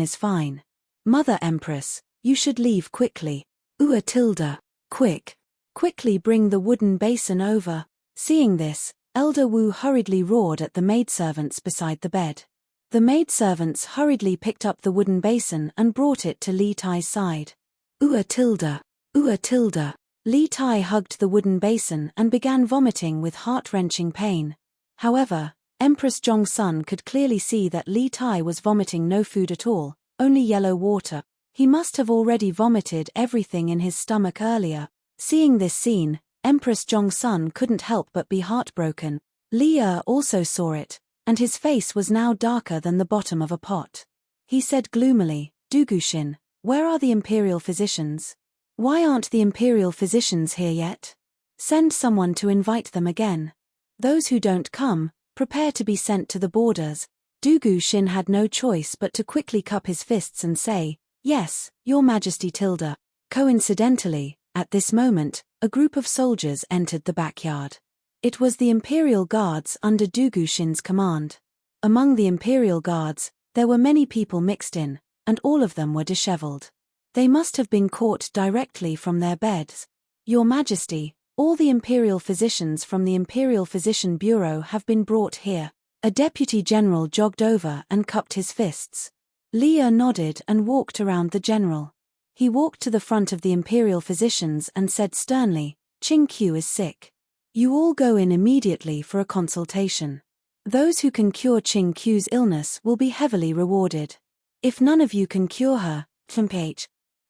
is fine. Mother Empress, you should leave quickly. Tilda, quickly bring the wooden basin over." Seeing this, Elder Wu hurriedly roared at the maidservants beside the bed. The maidservants hurriedly picked up the wooden basin and brought it to Li Tai's side. Tilda. Li Tai hugged the wooden basin and began vomiting with heart-wrenching pain. However, Empress Zhongsun could clearly see that Li Tai was vomiting no food at all, only yellow water. He must have already vomited everything in his stomach earlier. Seeing this scene, Empress Zhongsun couldn't help but be heartbroken. Li Er also saw it, and his face was now darker than the bottom of a pot. He said gloomily, "Dugushin, where are the imperial physicians? Why aren't the imperial physicians here yet? Send someone to invite them again. Those who don't come, prepare to be sent to the borders." Dugushin had no choice but to quickly cup his fists and say, "Yes, Your Majesty Tilda." Coincidentally, at this moment, a group of soldiers entered the backyard. It was the Imperial Guards under Dugushin's command. Among the Imperial Guards, there were many people mixed in, and all of them were disheveled. They must have been caught directly from their beds. "Your Majesty, all the Imperial physicians from the Imperial Physician Bureau have been brought here." A deputy general jogged over and cupped his fists. Li Er nodded and walked around the general. He walked to the front of the Imperial physicians and said sternly, "Qingqiu is sick. You all go in immediately for a consultation. Those who can cure Qingqiu's illness will be heavily rewarded. If none of you can cure her."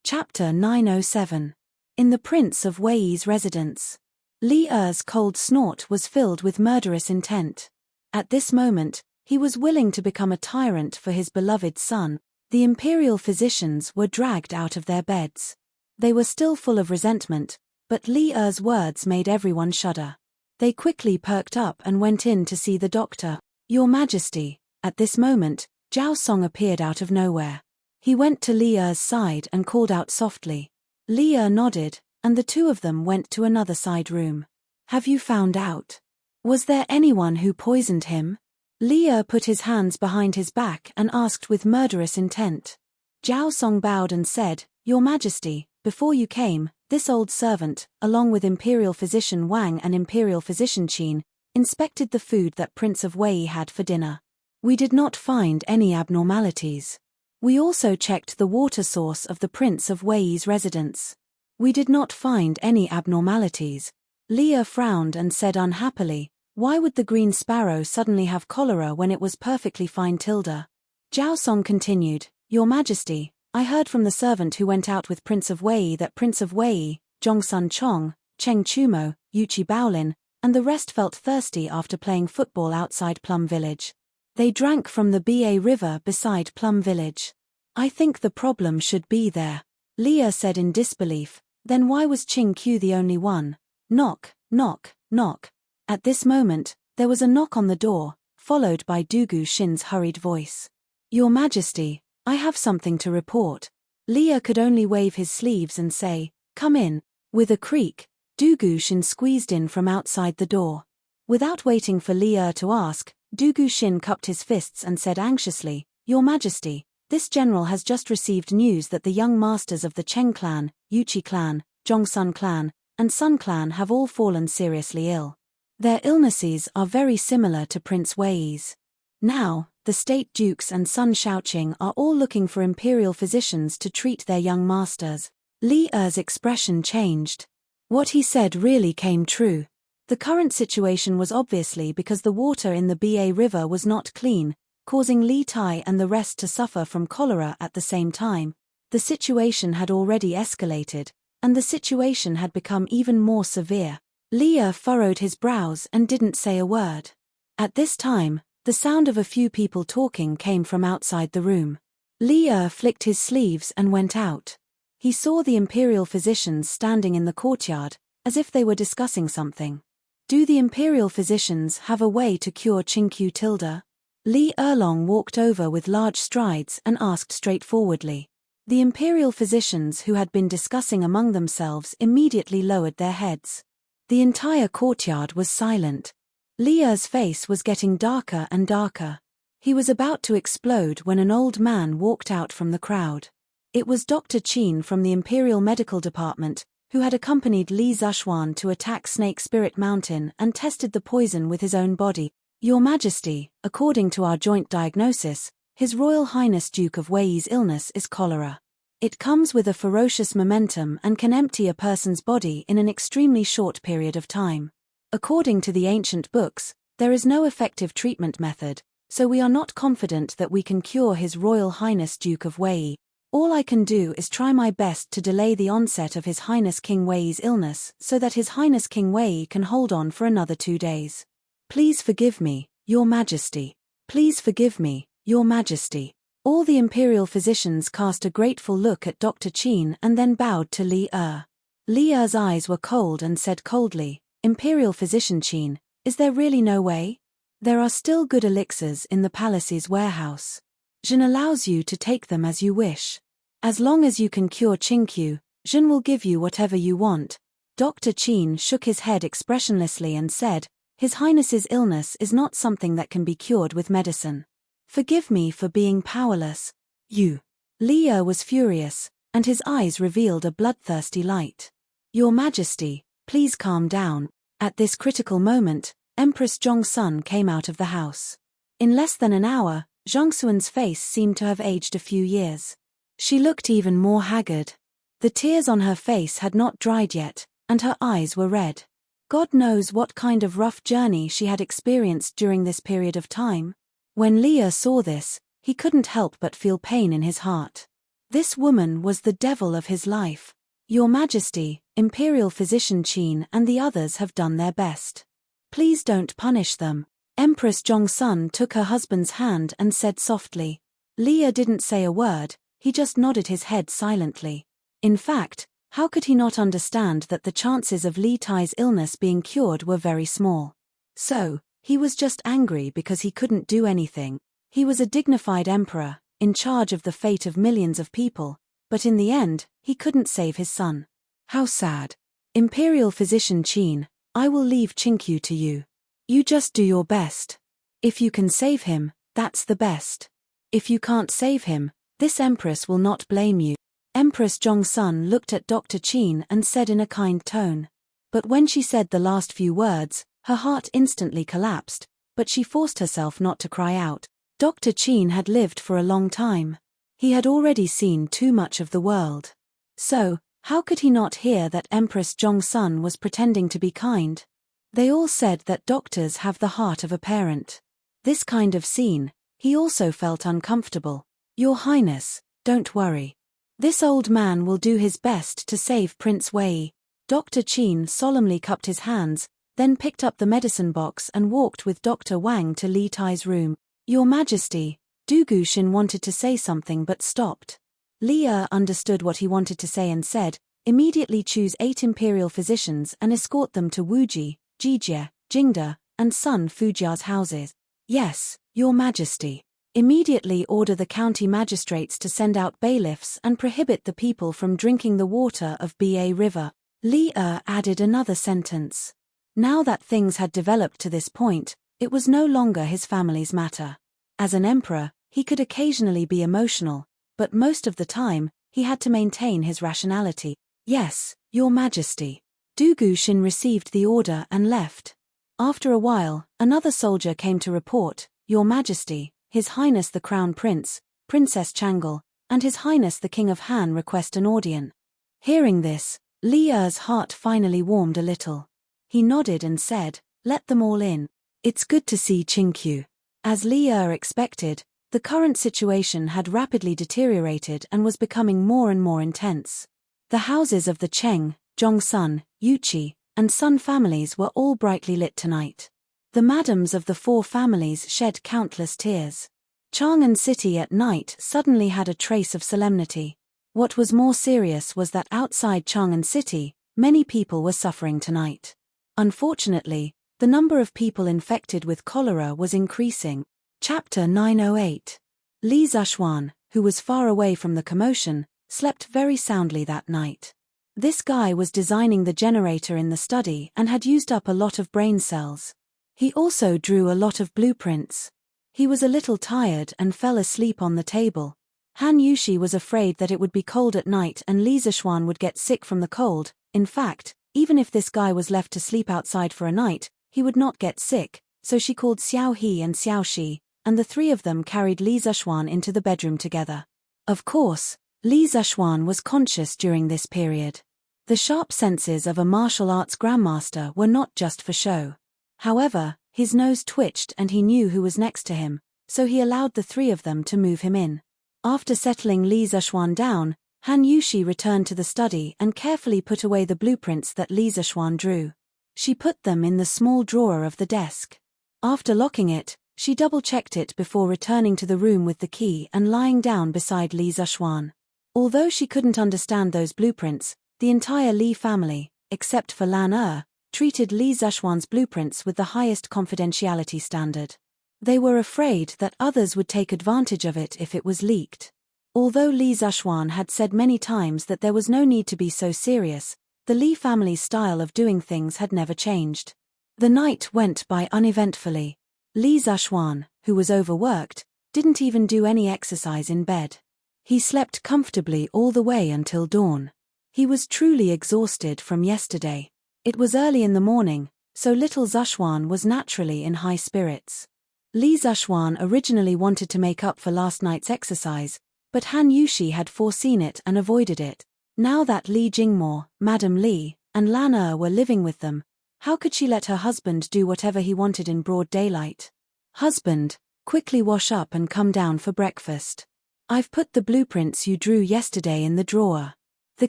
Chapter 907. In the Prince of Wei's residence. Li Er's cold snort was filled with murderous intent. At this moment, he was willing to become a tyrant for his beloved son. The imperial physicians were dragged out of their beds. They were still full of resentment, but Li Er's words made everyone shudder. They quickly perked up and went in to see the doctor. Your Majesty. At this moment, Zhao Song appeared out of nowhere. He went to Li Er's side and called out softly. Li Er nodded, and the two of them went to another side room. Have you found out? Was there anyone who poisoned him? Li Er put his hands behind his back and asked with murderous intent. Zhao Song bowed and said, Your Majesty, before you came, this old servant, along with Imperial Physician Wang and Imperial Physician Qin, inspected the food that Prince of Wei had for dinner. We did not find any abnormalities. We also checked the water source of the Prince of Wei's residence. We did not find any abnormalities. Li Er frowned and said unhappily, Why would the green sparrow suddenly have cholera when it was perfectly fine? Zhao Song continued, Your Majesty, I heard from the servant who went out with Prince of Wei that Prince of Wei, Zhongsun Chong, Cheng Chumo, Yuchi Baolin, and the rest felt thirsty after playing football outside Plum Village. They drank from the Ba River beside Plum Village. I think the problem should be there. Li Er said in disbelief, Then why was Qing Q the only one? Knock, knock, knock. At this moment, there was a knock on the door, followed by Dugu Shin's hurried voice. Your Majesty, I have something to report. Li Er could only wave his sleeves and say, Come in. With a creak, Dugu Shin squeezed in from outside the door. Without waiting for Li Er to ask, Dugu Shin cupped his fists and said anxiously, Your Majesty, this general has just received news that the young masters of the Cheng clan, Yuchi clan, Zhongsun clan, and Sun clan have all fallen seriously ill. Their illnesses are very similar to Prince Wei's. Now, the state dukes and Sun Shaoqing are all looking for imperial physicians to treat their young masters. Li Er's expression changed. What he said really came true. The current situation was obviously because the water in the Ba River was not clean, causing Li Tai and the rest to suffer from cholera at the same time. The situation had already escalated, and the situation had become even more severe. Li Er furrowed his brows and didn't say a word. At this time, the sound of a few people talking came from outside the room. Li Er flicked his sleeves and went out. He saw the imperial physicians standing in the courtyard, as if they were discussing something. Do the imperial physicians have a way to cure Qingqiu? Li Erlong walked over with large strides and asked straightforwardly. The imperial physicians who had been discussing among themselves immediately lowered their heads. The entire courtyard was silent. Li Er's face was getting darker and darker. He was about to explode when an old man walked out from the crowd. It was Dr. Qin from the Imperial Medical Department, who had accompanied Li Zhuan to attack Snake Spirit Mountain and tested the poison with his own body. Your Majesty, according to our joint diagnosis, His Royal Highness Duke of Wei's illness is cholera. It comes with a ferocious momentum and can empty a person's body in an extremely short period of time. According to the ancient books, there is no effective treatment method, so we are not confident that we can cure His Royal Highness Duke of Wei. All I can do is try my best to delay the onset of His Highness King Wei's illness so that His Highness King Wei can hold on for another 2 days. Please forgive me, Your Majesty. Please forgive me, Your Majesty. All the imperial physicians cast a grateful look at Dr. Qin and then bowed to Li Er. Li Er's eyes were cold and said coldly, Imperial Physician Qin, is there really no way? There are still good elixirs in the palace's warehouse. Zhen allows you to take them as you wish. As long as you can cure Qingqiu, Zhen will give you whatever you want. Dr. Qin shook his head expressionlessly and said, His Highness's illness is not something that can be cured with medicine. Forgive me for being powerless. You. Li Er was furious, and his eyes revealed a bloodthirsty light. Your Majesty, please calm down. At this critical moment, Empress Zhongsun came out of the house. In less than an hour, Zhongsun's face seemed to have aged a few years. She looked even more haggard. The tears on her face had not dried yet, and her eyes were red. God knows what kind of rough journey she had experienced during this period of time. When Li Er saw this, he couldn't help but feel pain in his heart. This woman was the devil of his life. Your Majesty, Imperial Physician Qin and the others have done their best. Please don't punish them. Empress Zhongsun took her husband's hand and said softly. Li Er didn't say a word, he just nodded his head silently. In fact, How could he not understand that the chances of Li Tai's illness being cured were very small? So, he was just angry because he couldn't do anything. He was a dignified emperor, in charge of the fate of millions of people, but in the end, he couldn't save his son. How sad. Imperial Physician Qin, I will leave Chinkyu to you. You just do your best. If you can save him, that's the best. If you can't save him, this Empress will not blame you. Empress Zhongsun looked at Dr. Qin and said in a kind tone. But when she said the last few words, her heart instantly collapsed, but she forced herself not to cry out. Dr. Qin had lived for a long time. He had already seen too much of the world. So, how could he not hear that Empress Zhongsun was pretending to be kind? They all said that doctors have the heart of a parent. This kind of scene, he also felt uncomfortable. Your Highness, don't worry. This old man will do his best to save Prince Wei. Dr. Qin solemnly cupped his hands, then picked up the medicine box and walked with Dr. Wang to Li Tai's room. Your Majesty, Du Guxin wanted to say something but stopped. Li understood what he wanted to say and said, immediately choose 8 imperial physicians and escort them to Wuji, Jijie, Jingde, and Sun Fujia's houses. Yes, Your Majesty. Immediately order the county magistrates to send out bailiffs and prohibit the people from drinking the water of Ba River. Li added another sentence. Now that things had developed to this point, it was no longer his family's matter. As an emperor, he could occasionally be emotional, but most of the time, he had to maintain his rationality. Yes, Your Majesty. Du Guxin received the order and left. After a while, another soldier came to report, Your Majesty, His Highness the Crown Prince, Princess Changle, and His Highness the King of Han request an audience. Hearing this, Li's heart finally warmed a little. He nodded and said, let them all in. It's good to see Chinkyu. As Li expected, the current situation had rapidly deteriorated and was becoming more and more intense. The houses of the Cheng, Zhongsun, Yuqi, and Sun families were all brightly lit tonight. The madams of the 4 families shed countless tears. Chang'an City at night suddenly had a trace of solemnity. What was more serious was that outside Chang'an City, many people were suffering tonight. Unfortunately, the number of people infected with cholera was increasing. Chapter 908. Li Zishuan, who was far away from the commotion, slept very soundly that night. This guy was designing the generator in the study and had used up a lot of brain cells. He also drew a lot of blueprints. He was a little tired and fell asleep on the table. Han Yushi was afraid that it would be cold at night and Li Zishuan would get sick from the cold. In fact, even if this guy was left to sleep outside for a night, he would not get sick, so she called Xiao He and Xiao Shi, and the 3 of them carried Li Zishuan into the bedroom together. Of course, Li Zishuan was conscious during this period. The sharp senses of a martial arts grandmaster were not just for show. However, his nose twitched and he knew who was next to him, so he allowed the 3 of them to move him in. After settling Li Zishuan down, Han Yushi returned to the study and carefully put away the blueprints that Li Zishuan drew. She put them in the small drawer of the desk. After locking it, she double-checked it before returning to the room with the key and lying down beside Li Zishuan. Although she couldn't understand those blueprints, the entire Li family, except for Lan treated Li Zishuan's blueprints with the highest confidentiality standard. They were afraid that others would take advantage of it if it was leaked. Although Li Zishuan had said many times that there was no need to be so serious, the Li family's style of doing things had never changed. The night went by uneventfully. Li Zishuan, who was overworked, didn't even do any exercise in bed. He slept comfortably all the way until dawn. He was truly exhausted from yesterday. It was early in the morning, so little Zishuan was naturally in high spirits. Li Zishuan originally wanted to make up for last night's exercise, but Han Yushi had foreseen it and avoided it. Now that Li Jingmo, Madame Li, and Lan were living with them, how could she let her husband do whatever he wanted in broad daylight? Husband, quickly wash up and come down for breakfast. I've put the blueprints you drew yesterday in the drawer. The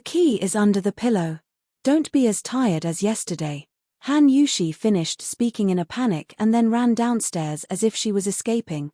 key is under the pillow. Don't be as tired as yesterday. Han Yushi finished speaking in a panic and then ran downstairs as if she was escaping.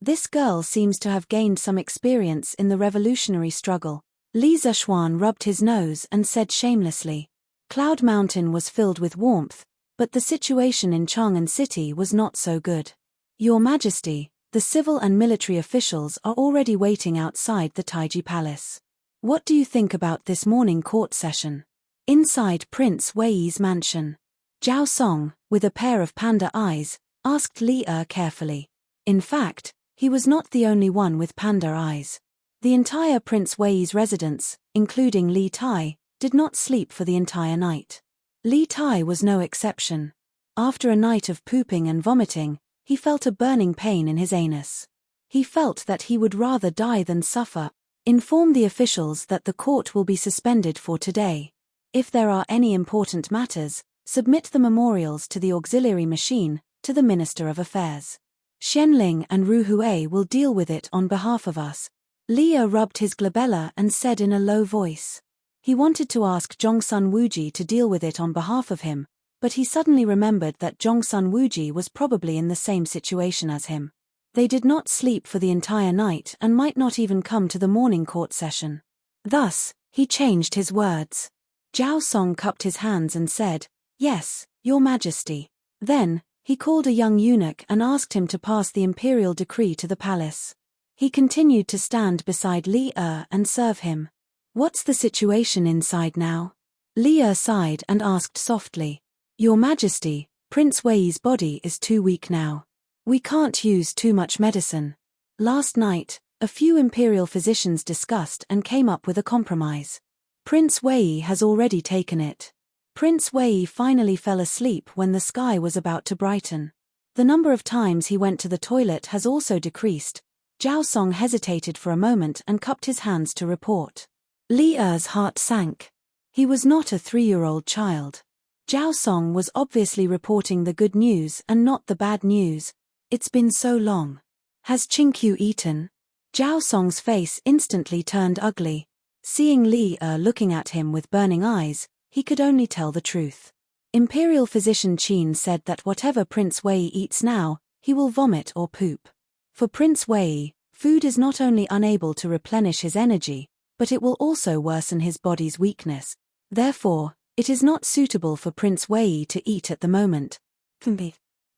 This girl seems to have gained some experience in the revolutionary struggle. Li Zishuan rubbed his nose and said shamelessly. Cloud Mountain was filled with warmth, but the situation in Chang'an City was not so good. Your Majesty, the civil and military officials are already waiting outside the Taiji Palace. What do you think about this morning court session? Inside Prince Wei's mansion, Zhao Song, with a pair of panda eyes, asked Li carefully. In fact, he was not the only one with panda eyes. The entire Prince Wei's residence, including Li Tai, did not sleep for the entire night. Li Tai was no exception. After a night of pooping and vomiting, he felt a burning pain in his anus. He felt that he would rather die than suffer. Inform the officials that the court will be suspended for today. If there are any important matters, submit the memorials to the auxiliary machine, to the Minister of Affairs. Xianling and Ru Hui will deal with it on behalf of us. Li rubbed his glabella and said in a low voice. He wanted to ask Zhongsun Wuji to deal with it on behalf of him, but he suddenly remembered that Zhongsun Wuji was probably in the same situation as him. They did not sleep for the entire night and might not even come to the morning court session. Thus, he changed his words. Zhao Song cupped his hands and said, "Yes, Your Majesty." Then, he called a young eunuch and asked him to pass the imperial decree to the palace. He continued to stand beside Li and serve him. What's the situation inside now? Li sighed and asked softly. Your Majesty, Prince Wei's body is too weak now. We can't use too much medicine. Last night, a few imperial physicians discussed and came up with a compromise. Prince Wei has already taken it. Prince Wei finally fell asleep when the sky was about to brighten. The number of times he went to the toilet has also decreased. Zhao Song hesitated for a moment and cupped his hands to report. Li's heart sank. He was not a 3-year-old child. Zhao Song was obviously reporting the good news and not the bad news. It's been so long. Has Qingqiu eaten? Zhao Song's face instantly turned ugly. Seeing Li looking at him with burning eyes, he could only tell the truth. Imperial physician Qin said that whatever Prince Wei eats now, he will vomit or poop. For Prince Wei, food is not only unable to replenish his energy, but it will also worsen his body's weakness. Therefore, it is not suitable for Prince Wei to eat at the moment.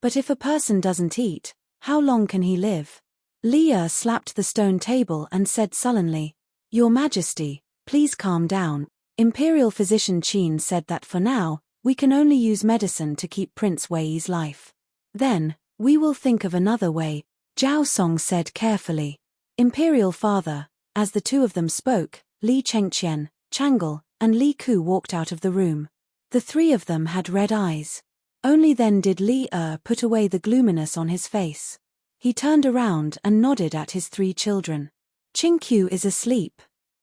But if a person doesn't eat, how long can he live? Li slapped the stone table and said sullenly, Your Majesty, please calm down. Imperial physician Qin said that for now, we can only use medicine to keep Prince Wei's life. Then, we will think of another way, Zhao Song said carefully. Imperial father, as the two of them spoke, Li Chengqian, Chang'e, and Li Ku walked out of the room. The three of them had red eyes. Only then did Li put away the gloominess on his face. He turned around and nodded at his 3 children. Qingqiu is asleep.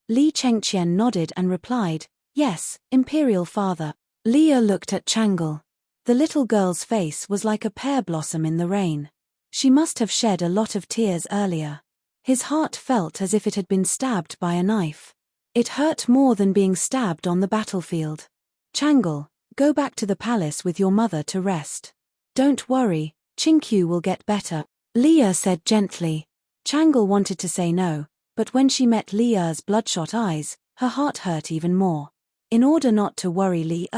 Li Chengqian nodded and replied, Yes, Imperial father. Li looked at Chang'e. The little girl's face was like a pear blossom in the rain. She must have shed a lot of tears earlier. His heart felt as if it had been stabbed by a knife. It hurt more than being stabbed on the battlefield. Chang'e, go back to the palace with your mother to rest. Don't worry, Qingqiu will get better, Li said gently. Chang'e wanted to say no, but when she met Li's bloodshot eyes, her heart hurt even more. In order not to worry Li,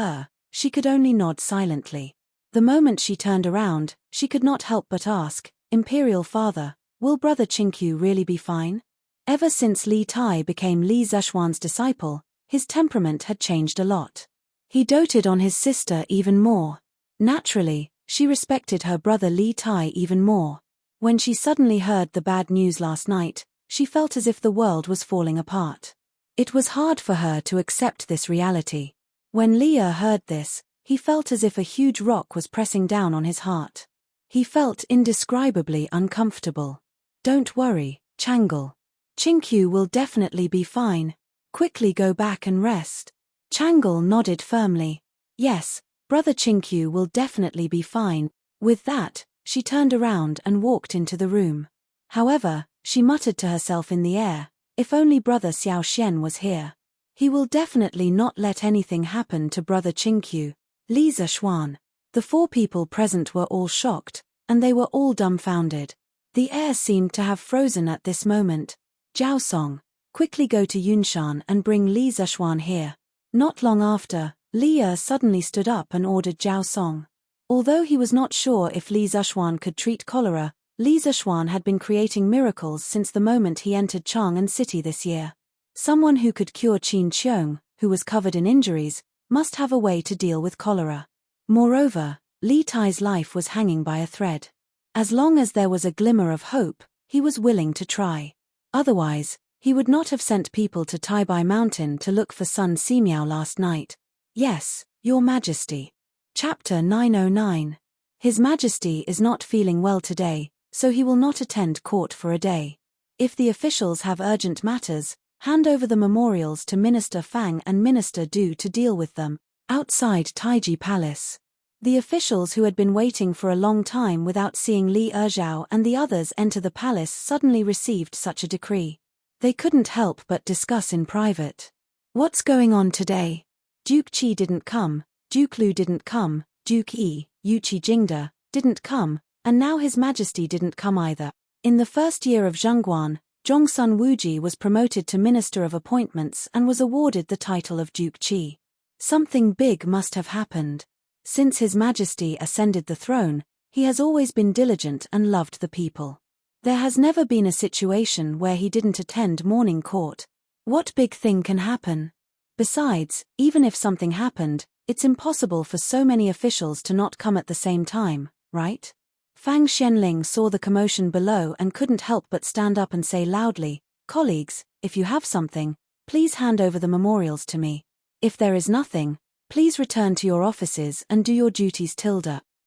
she could only nod silently. The moment she turned around, she could not help but ask, Imperial father, will brother Qingqiu really be fine? Ever since Li Tai became Li Zishuan's disciple, his temperament had changed a lot. He doted on his sister even more. Naturally, she respected her brother Li Tai even more. When she suddenly heard the bad news last night, she felt as if the world was falling apart. It was hard for her to accept this reality. When Li heard this, he felt as if a huge rock was pressing down on his heart. He felt indescribably uncomfortable. Don't worry, Chang'e. Qingqiu will definitely be fine. Quickly go back and rest. Chang'e nodded firmly. Yes, brother Qingqiu will definitely be fine. With that, she turned around and walked into the room. However, she muttered to herself in the air, if only brother Xiao Xian was here. He will definitely not let anything happen to brother Qingqiu. Li Zishuan. The 4 people present were all shocked, and they were all dumbfounded. The air seemed to have frozen at this moment. Zhao Song, quickly go to Yunshan and bring Li Zishuan here. Not long after, Li Er suddenly stood up and ordered Zhao Song. Although he was not sure if Li Zishuan could treat cholera, Li Zishuan had been creating miracles since the moment he entered Chang'an City this year. Someone who could cure Qin Qiong, who was covered in injuries, must have a way to deal with cholera. Moreover, Li Tai's life was hanging by a thread. As long as there was a glimmer of hope, he was willing to try. Otherwise, he would not have sent people to Taibai Mountain to look for Sun Simiao last night. Yes, Your Majesty. Chapter 909. His Majesty is not feeling well today, so he will not attend court for a day. If the officials have urgent matters, hand over the memorials to Minister Fang and Minister Du to deal with them. Outside Taiji Palace. The officials who had been waiting for a long time without seeing Li Erzhao and the others enter the palace suddenly received such a decree. They couldn't help but discuss in private. What's going on today? Duke Qi didn't come, Duke Lu didn't come, Duke Yi, Yuqi Jingde, didn't come, and now His Majesty didn't come either. In the first year of Zhongguan, Zhongsun Wuji was promoted to Minister of Appointments and was awarded the title of Duke Qi. Something big must have happened. Since His Majesty ascended the throne, he has always been diligent and loved the people. There has never been a situation where he didn't attend morning court. What big thing can happen? Besides, even if something happened, it's impossible for so many officials to not come at the same time, right? Fang Xianling saw the commotion below and couldn't help but stand up and say loudly, "Colleagues, if you have something, please hand over the memorials to me. If there is nothing, please return to your offices and do your duties."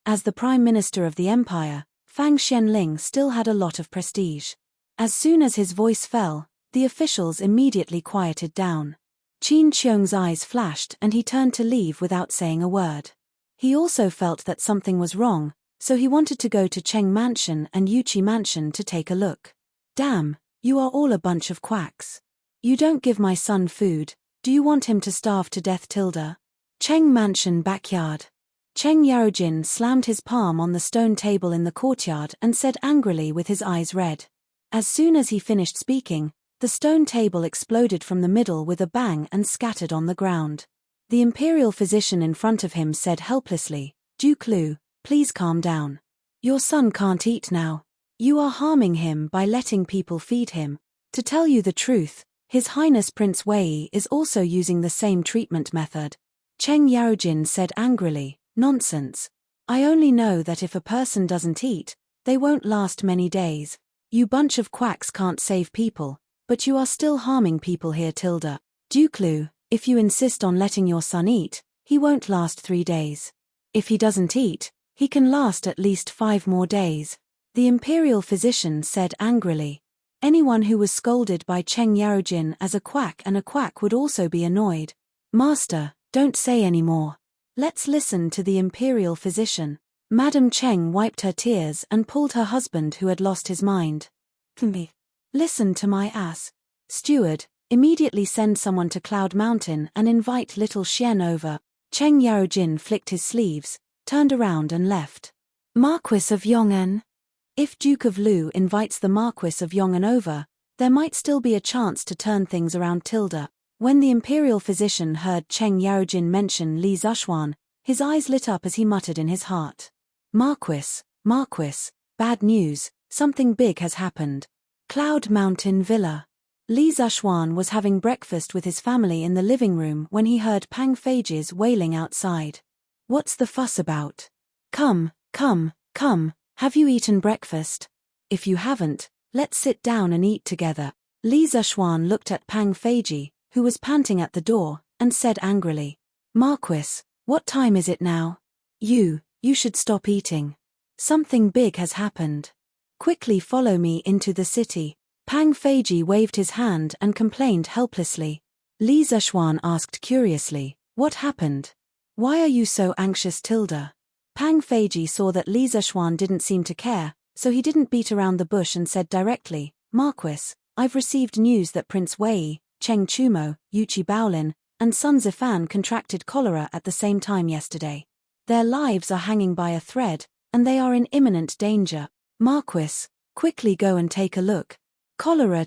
As the Prime Minister of the Empire, Fang Xianling still had a lot of prestige. As soon as his voice fell, the officials immediately quieted down. Qin Qiong's eyes flashed and he turned to leave without saying a word. He also felt that something was wrong, so he wanted to go to Cheng Mansion and Yuqi Mansion to take a look. Damn, you are all a bunch of quacks. You don't give my son food, do you want him to starve to death? Cheng Mansion backyard. Cheng Yarojin slammed his palm on the stone table in the courtyard and said angrily with his eyes red. As soon as he finished speaking, the stone table exploded from the middle with a bang and scattered on the ground. The imperial physician in front of him said helplessly, "Duke Lu, please calm down. Your son can't eat now. You are harming him by letting people feed him. To tell you the truth, His Highness Prince Wei is also using the same treatment method." Cheng Yarojin said angrily, "Nonsense. I only know that if a person doesn't eat, they won't last many days. You bunch of quacks can't save people, but you are still harming people here. Duke Lu, if you insist on letting your son eat, he won't last 3 days. If he doesn't eat, he can last at least 5 more days." The imperial physician said angrily. Anyone who was scolded by Cheng Yarojin as a quack would also be annoyed. "Master, don't say any more. Let's listen to the imperial physician." Madame Cheng wiped her tears and pulled her husband who had lost his mind. "Me. Listen to my ass. Steward, immediately send someone to Cloud Mountain and invite little Xian over." Cheng Yarojin flicked his sleeves, turned around and left. Marquis of Yong'an. If Duke of Lu invites the Marquis of Yong'an over, there might still be a chance to turn things around. When the imperial physician heard Cheng Yarojin mention Li Zishuan, his eyes lit up as he muttered in his heart. Marquis, bad news, something big has happened. Cloud Mountain Villa. Li Zishuan was having breakfast with his family in the living room when he heard Pang Feiji's wailing outside. "What's the fuss about? Come, have you eaten breakfast? If you haven't, let's sit down and eat together." Li Zishuan looked at Pang Feiji, who was panting at the door, and said angrily, "Marquis, what time is it now? You should stop eating. Something big has happened. Quickly follow me into the city." Pang Feiji waved his hand and complained helplessly. Li Zishuan asked curiously, "What happened? Why are you so anxious?" Pang Feiji saw that Li Zishuan didn't seem to care, so he didn't beat around the bush and said directly, "Marquis, I've received news that Prince Wei, Cheng Chumo, Yuqi Baolin, and Sun Zifan contracted cholera at the same time yesterday. Their lives are hanging by a thread, and they are in imminent danger. Marquis, quickly go and take a look." Cholera.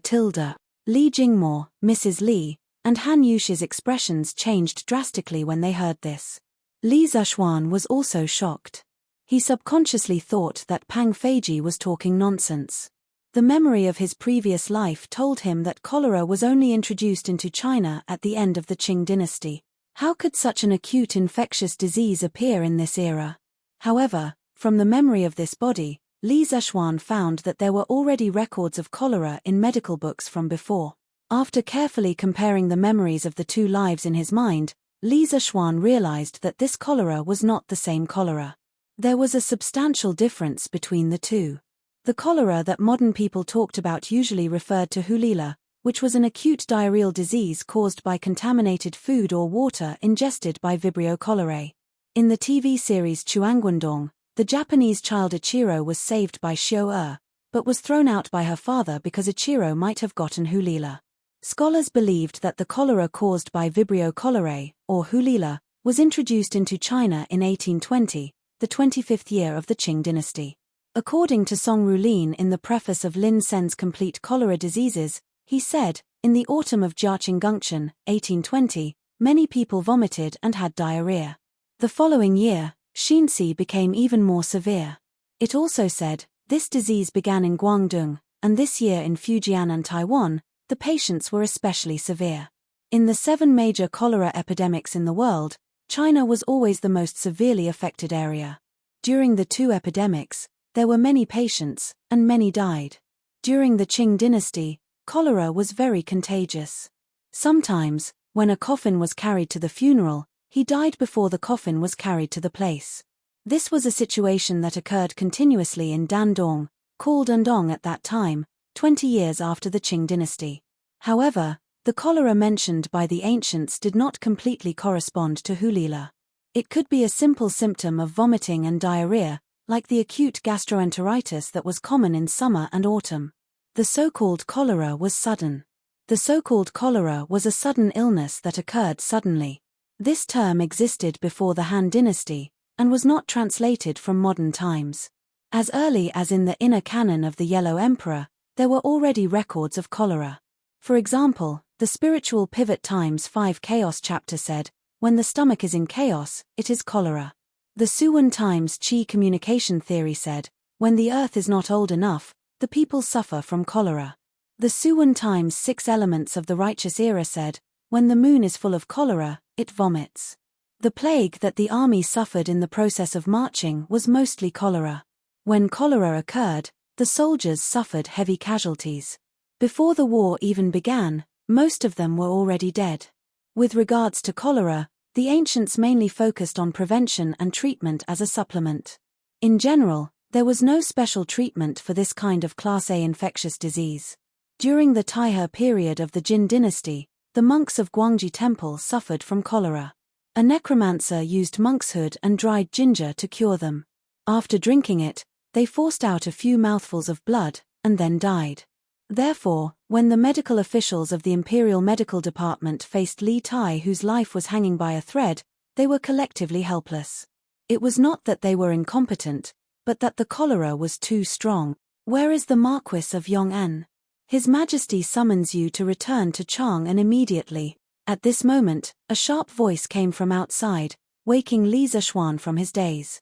Li Jingmo, Mrs. Li, and Han Yuxi's expressions changed drastically when they heard this. Li Zishuan was also shocked. He subconsciously thought that Pang Feiji was talking nonsense. The memory of his previous life told him that cholera was only introduced into China at the end of the Qing dynasty. How could such an acute infectious disease appear in this era? However, from the memory of this body, Li Zishuan found that there were already records of cholera in medical books from before. After carefully comparing the memories of the two lives in his mind, Li Zishuan realized that this cholera was not the same cholera. There was a substantial difference between the two. The cholera that modern people talked about usually referred to hulila, which was an acute diarrheal disease caused by contaminated food or water ingested by Vibrio cholerae. In the TV series Chuangguandong, the Japanese child Ichiro was saved by Xiao but was thrown out by her father because Ichiro might have gotten hulila. Scholars believed that the cholera caused by Vibrio cholerae, or hulila, was introduced into China in 1820, the 25th year of the Qing dynasty. According to Song Rulin in the preface of Lin Sen's Complete Cholera Diseases, he said, in the autumn of Jiaqing Gongchen, 1820, many people vomited and had diarrhea. The following year, Xinzi became even more severe. It also said, this disease began in Guangdong, and this year in Fujian and Taiwan, the patients were especially severe. In the 7 major cholera epidemics in the world, China was always the most severely affected area. During the 2 epidemics, there were many patients, and many died. During the Qing dynasty, cholera was very contagious. Sometimes, when a coffin was carried to the funeral, he died before the coffin was carried to the place. This was a situation that occurred continuously in Dandong, called Andong at that time, 20 years after the Qing dynasty. However, the cholera mentioned by the ancients did not completely correspond to hulila. It could be a simple symptom of vomiting and diarrhea, like the acute gastroenteritis that was common in summer and autumn. The so-called cholera was sudden. The so-called cholera was a sudden illness that occurred suddenly. This term existed before the Han dynasty, and was not translated from modern times. As early as in the inner canon of the Yellow Emperor, there were already records of cholera. For example, the Spiritual Pivot Times 5 Chaos chapter said, when the stomach is in chaos, it is cholera. The Suwon Times Qi communication theory said, when the earth is not old enough, the people suffer from cholera. The Suwon Times 6 Elements of the Righteous Era said, when the moon is full of cholera, it vomits. The plague that the army suffered in the process of marching was mostly cholera. When cholera occurred, the soldiers suffered heavy casualties. Before the war even began, most of them were already dead. With regards to cholera, the ancients mainly focused on prevention and treatment as a supplement. In general, there was no special treatment for this kind of Class A infectious disease. During the Taihe period of the Jin dynasty, the monks of Guangji Temple suffered from cholera. A necromancer used monkshood and dried ginger to cure them. After drinking it, they forced out a few mouthfuls of blood, and then died. Therefore, when the medical officials of the Imperial Medical Department faced Li Tai, whose life was hanging by a thread, they were collectively helpless. It was not that they were incompetent, but that the cholera was too strong. Where is the Marquis of Yong'an? His Majesty summons you to return to Chang'an immediately. At this moment, a sharp voice came from outside, waking Li Zishuan from his daze.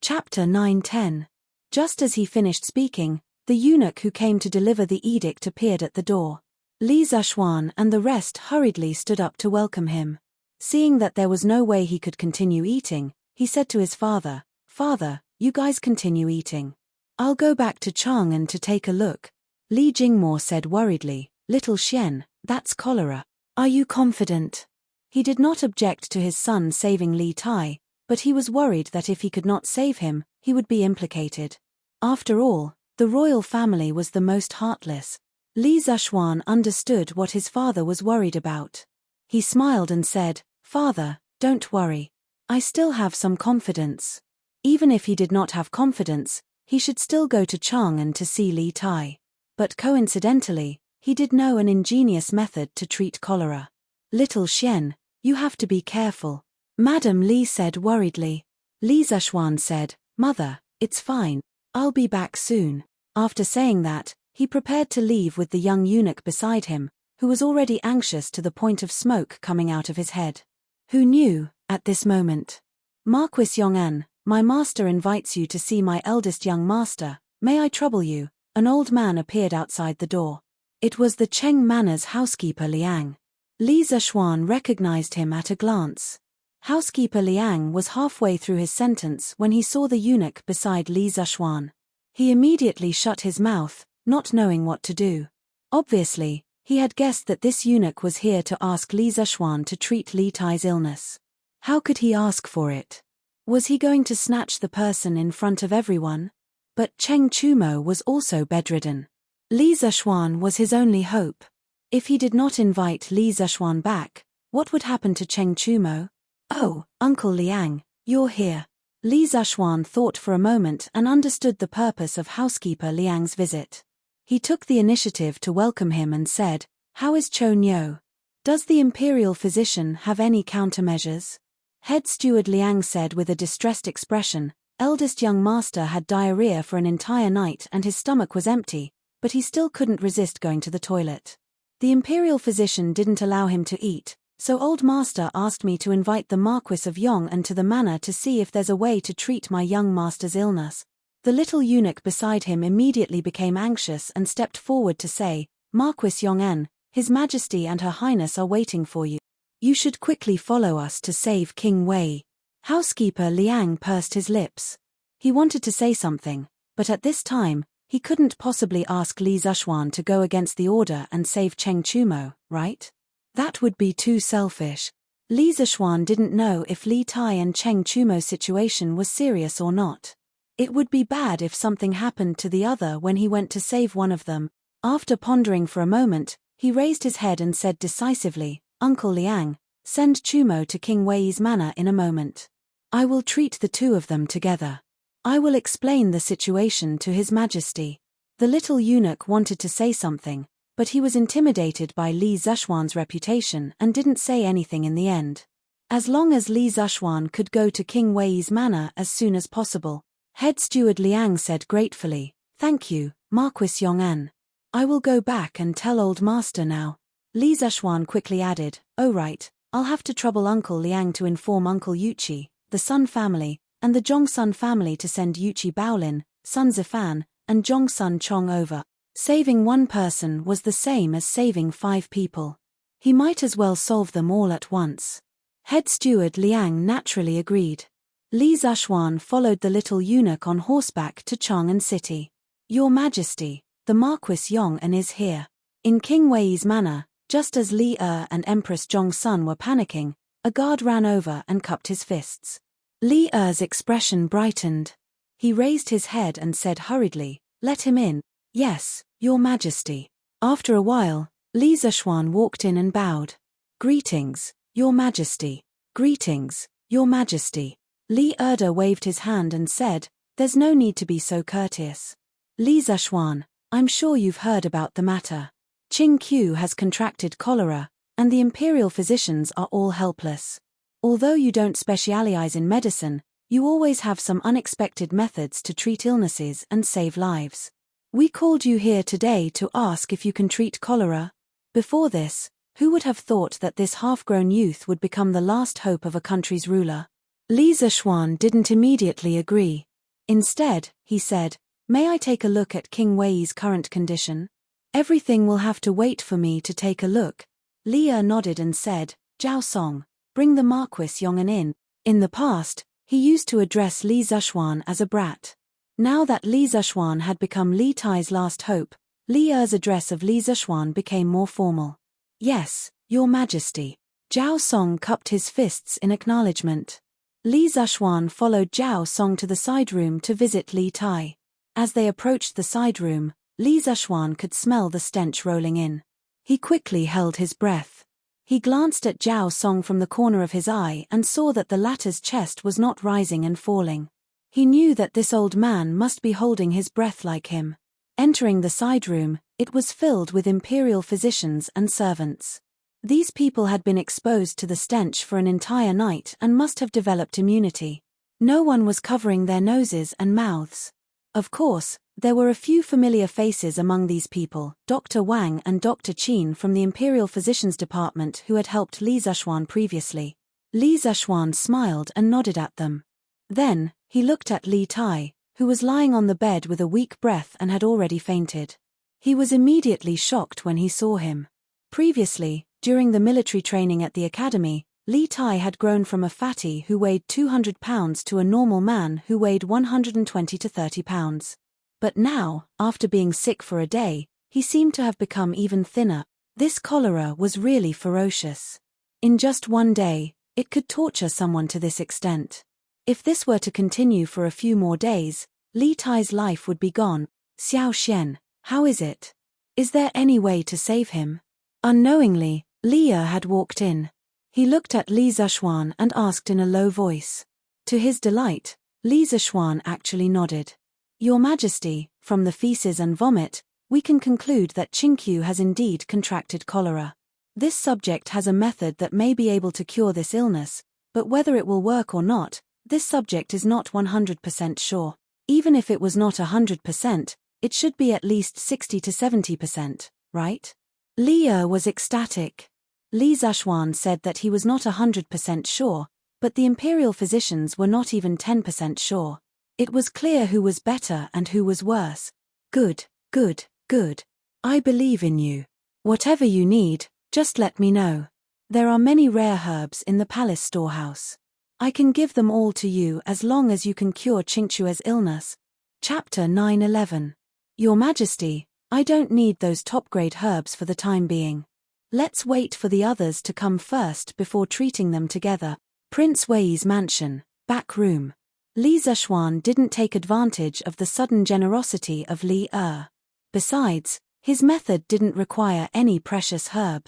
Chapter 9-10. Just as he finished speaking, the eunuch who came to deliver the edict appeared at the door. Li Zishuan and the rest hurriedly stood up to welcome him. Seeing that there was no way he could continue eating, he said to his father, "Father, you guys continue eating. I'll go back to Chang'an to take a look." Li Jingmo said worriedly, "Little Xian, that's cholera. Are you confident?" He did not object to his son saving Li Tai, but he was worried that if he could not save him, he would be implicated. After all, the royal family was the most heartless. Li Zishuan understood what his father was worried about. He smiled and said, "Father, don't worry. I still have some confidence." Even if he did not have confidence, he should still go to Chang'an to see Li Tai. But coincidentally, he did know an ingenious method to treat cholera. "Little Xian, you have to be careful," Madame Li said worriedly. Li Zishuan said, "Mother, it's fine. I'll be back soon." After saying that, he prepared to leave with the young eunuch beside him, who was already anxious to the point of smoke coming out of his head. Who knew, at this moment? Marquis Yong'an, my master invites you to see my eldest young master, may I trouble you? An old man appeared outside the door. It was the Cheng Manor's housekeeper Liang. Li Zishuan recognized him at a glance. Housekeeper Liang was halfway through his sentence when he saw the eunuch beside Li Zishuan. He immediately shut his mouth, not knowing what to do. Obviously, he had guessed that this eunuch was here to ask Li Zishuan to treat Li Tai's illness. How could he ask for it? Was he going to snatch the person in front of everyone? But Cheng Chumo was also bedridden. Li Zishuan was his only hope. If he did not invite Li Zishuan back, what would happen to Cheng Chumo? Oh, Uncle Liang, you're here. Li Zishuan thought for a moment and understood the purpose of housekeeper Liang's visit. He took the initiative to welcome him and said, "How is Cho Nyo? Does the imperial physician have any countermeasures?" Head steward Liang said with a distressed expression, "Eldest young master had diarrhea for an entire night and his stomach was empty, but he still couldn't resist going to the toilet. The imperial physician didn't allow him to eat, so old master asked me to invite the Marquis of Yong'an to the manor to see if there's a way to treat my young master's illness." The little eunuch beside him immediately became anxious and stepped forward to say, "Marquis Yong'an, His Majesty and Her Highness are waiting for you. You should quickly follow us to save King Wei." Housekeeper Liang pursed his lips. He wanted to say something, but at this time, he couldn't possibly ask Li Zishuan to go against the order and save Cheng Chumo, right? That would be too selfish. Li Zishuan didn't know if Li Tai and Cheng Chumo's situation was serious or not. It would be bad if something happened to the other when he went to save one of them. After pondering for a moment, he raised his head and said decisively, "Uncle Liang, send Chumo to King Wei's manor in a moment. I will treat the two of them together. I will explain the situation to His Majesty." The little eunuch wanted to say something, but he was intimidated by Li Zishuan's reputation and didn't say anything in the end. As long as Li Zishuan could go to King Wei's manor as soon as possible, Head steward Liang said gratefully, "Thank you, Marquis Yong'an. I will go back and tell old master now." Li Zishuan quickly added, "Oh right, I'll have to trouble Uncle Liang to inform Uncle Yuqi, the Sun family, and the Zhongsun family to send Yuqi Baolin, Sun Zifan, and Zhongsun Chong over." Saving one person was the same as saving 5 people. He might as well solve them all at once. Head steward Liang naturally agreed. Li Zishuan followed the little eunuch on horseback to Chang'an City. "Your Majesty, the Marquis Yong'an is here." In King Wei's manor, just as Li and Empress Zhongsun were panicking, a guard ran over and cupped his fists. Li's expression brightened. He raised his head and said hurriedly, "Let him in." "Yes, Your Majesty." After a while, Li Zishuan walked in and bowed. "Greetings, Your Majesty." "Greetings, Your Majesty." Li waved his hand and said, "There's no need to be so courteous. Li Zishuan, I'm sure you've heard about the matter. Qing Qiu has contracted cholera, and the imperial physicians are all helpless. Although you don't specialize in medicine, you always have some unexpected methods to treat illnesses and save lives. We called you here today to ask if you can treat cholera." Before this, who would have thought that this half-grown youth would become the last hope of a country's ruler? Li Zishuan didn't immediately agree. Instead, he said, "May I take a look at King Wei's current condition?" "Everything will have to wait for me to take a look." Li nodded and said, "Zhao Song, bring the Marquis Yong'an in." In the past, he used to address Li Zishuan as a brat. Now that Li Zishuan had become Li Tai's last hope, Li's address of Li Zishuan became more formal. "Yes, Your Majesty." Zhao Song cupped his fists in acknowledgement. Li Zishuan followed Zhao Song to the side room to visit Li Tai. As they approached the side room, Li Zishuan could smell the stench rolling in. He quickly held his breath. He glanced at Zhao Song from the corner of his eye and saw that the latter's chest was not rising and falling. He knew that this old man must be holding his breath like him. Entering the side room, it was filled with imperial physicians and servants. These people had been exposed to the stench for an entire night and must have developed immunity. No one was covering their noses and mouths. Of course, there were a few familiar faces among these people, Dr. Wang and Dr. Qin from the Imperial Physicians Department who had helped Li Zexuan previously. Li Zexuan smiled and nodded at them. Then, he looked at Li Tai, who was lying on the bed with a weak breath and had already fainted. He was immediately shocked when he saw him. Previously, during the military training at the academy, Li Tai had grown from a fatty who weighed 200 pounds to a normal man who weighed 120 to 30 pounds. But now, after being sick for a day, he seemed to have become even thinner. This cholera was really ferocious. In just one day, it could torture someone to this extent. If this were to continue for a few more days, Li Tai's life would be gone. Xiao Xian, how is it? Is there any way to save him? Unknowingly, Li Er had walked in. He looked at Li Zexuan and asked in a low voice. To his delight, Li Zexuan actually nodded. Your Majesty, from the feces and vomit, we can conclude that Qingqiu has indeed contracted cholera. This subject has a method that may be able to cure this illness, but whether it will work or not, this subject is not 100% sure. Even if it was not 100%, it should be at least 60 to 70%, right? Li Er was ecstatic. Li Zexuan said that he was not 100% sure, but the imperial physicians were not even 10% sure. It was clear who was better and who was worse. Good, good, good. I believe in you. Whatever you need, just let me know. There are many rare herbs in the palace storehouse. I can give them all to you as long as you can cure Qingqiu's illness. Chapter 9:11. Your Majesty, I don't need those top-grade herbs for the time being. Let's wait for the others to come first before treating them together. Prince Wei's mansion, back room. Li Zexuan didn't take advantage of the sudden generosity of Li Er. Besides, his method didn't require any precious herb.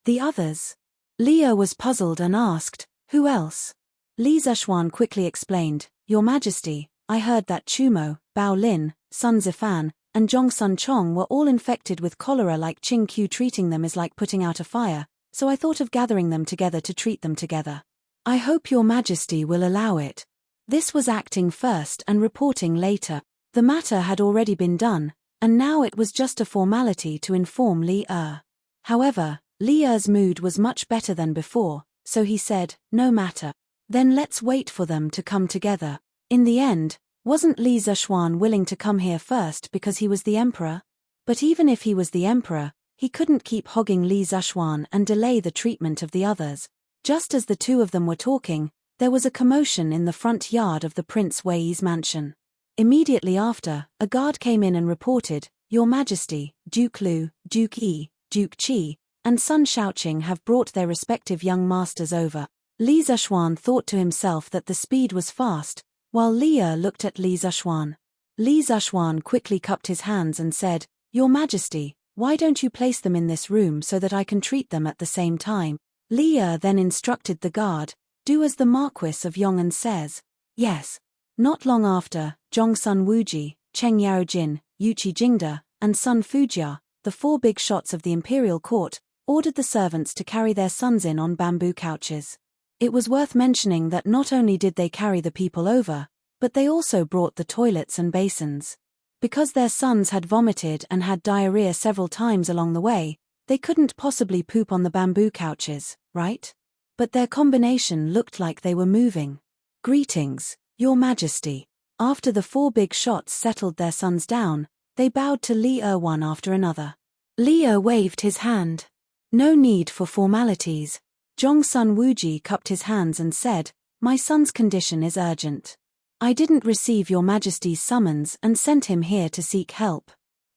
The others? Li Er was puzzled and asked, who else? Li Zexuan quickly explained, Your Majesty, I heard that Chumo, Bao Lin, Sun Zifan, and Zhongsun Chong were all infected with cholera like Qingqiu. Treating them is like putting out a fire, so I thought of gathering them together to treat them together. I hope Your Majesty will allow it. This was acting first and reporting later. The matter had already been done, and now it was just a formality to inform Li Er. However, Li Er's mood was much better than before, so he said, no matter. Then let's wait for them to come together. In the end, wasn't Li Zexuan willing to come here first because he was the emperor? But even if he was the emperor, he couldn't keep hogging Li Zexuan and delay the treatment of the others. Just as the two of them were talking, there was a commotion in the front yard of the Prince Wei's mansion. Immediately after, a guard came in and reported, Your Majesty, Duke Lu, Duke Yi, Duke Qi, and Sun Shaoqing have brought their respective young masters over. Li Zexuan thought to himself that the speed was fast, while Li Er looked at Li Zexuan. Li Zexuan quickly cupped his hands and said, Your Majesty, why don't you place them in this room so that I can treat them at the same time? Li Er then instructed the guard, do as the Marquis of Yong'an says. Yes. Not long after, Zhongsun Wuji, Cheng Yaojin, Yuqi Jingda, and Sun Fujia, the four big shots of the imperial court, ordered the servants to carry their sons in on bamboo couches. It was worth mentioning that not only did they carry the people over, but they also brought the toilets and basins. Because their sons had vomited and had diarrhea several times along the way, they couldn't possibly poop on the bamboo couches, right? But their combination looked like they were moving. Greetings, Your Majesty. After the four big shots settled their sons down, they bowed to Li Er one after another. Li Er waved his hand. No need for formalities. Zhongsun Wuji cupped his hands and said, My son's condition is urgent. I didn't receive Your Majesty's summons and sent him here to seek help.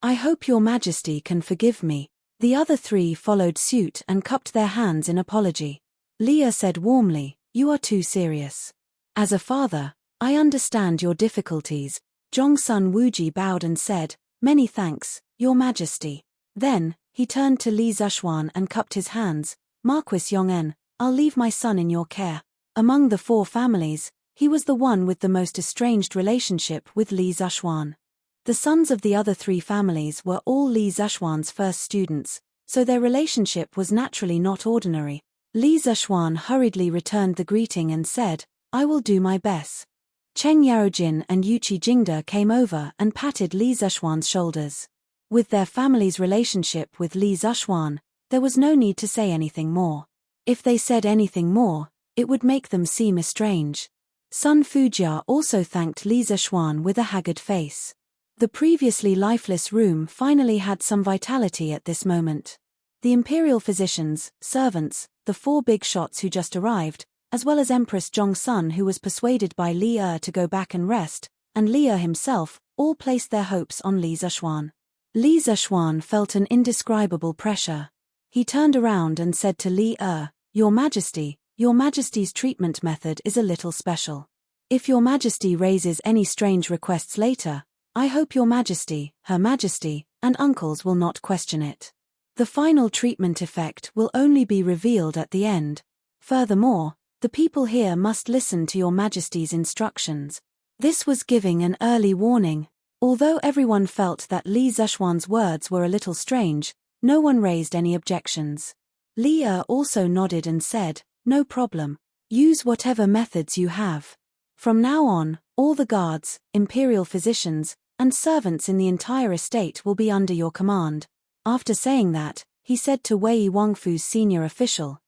I hope Your Majesty can forgive me. The other three followed suit and cupped their hands in apology. Li Er said warmly, You are too serious. As a father, I understand your difficulties. Zhongsun Wuji bowed and said, Many thanks, Your Majesty. Then, he turned to Li Zexuan and cupped his hands, Marquis Yong'an, I'll leave my son in your care. Among the four families, he was the one with the most estranged relationship with Li Zexuan. The sons of the other three families were all Li Zexuan's first students, so their relationship was naturally not ordinary. Li Zexuan hurriedly returned the greeting and said, I will do my best. Cheng Yarojin and Yuchi Jingda came over and patted Li Zexuan's shoulders. With their family's relationship with Li Zexuan, there was no need to say anything more. If they said anything more, it would make them seem estranged. Sun Fujia also thanked Li Zexuan with a haggard face. The previously lifeless room finally had some vitality at this moment. The imperial physicians, servants, the 4 big shots who just arrived, as well as Empress Zhongsun who was persuaded by Li Er to go back and rest, and Li Er himself, all placed their hopes on Li Zexuan. Li Zexuan felt an indescribable pressure. He turned around and said to Li Er, Your Majesty's treatment method is a little special. If Your Majesty raises any strange requests later, I hope Your Majesty, Her Majesty, and uncles will not question it. The final treatment effect will only be revealed at the end. Furthermore, the people here must listen to Your Majesty's instructions. This was giving an early warning. Although everyone felt that Li Zexuan's words were a little strange, no one raised any objections. Li Er also nodded and said, No problem. Use whatever methods you have. From now on, all the guards, imperial physicians, and servants in the entire estate will be under your command. After saying that, he said to Wei Wangfu's senior official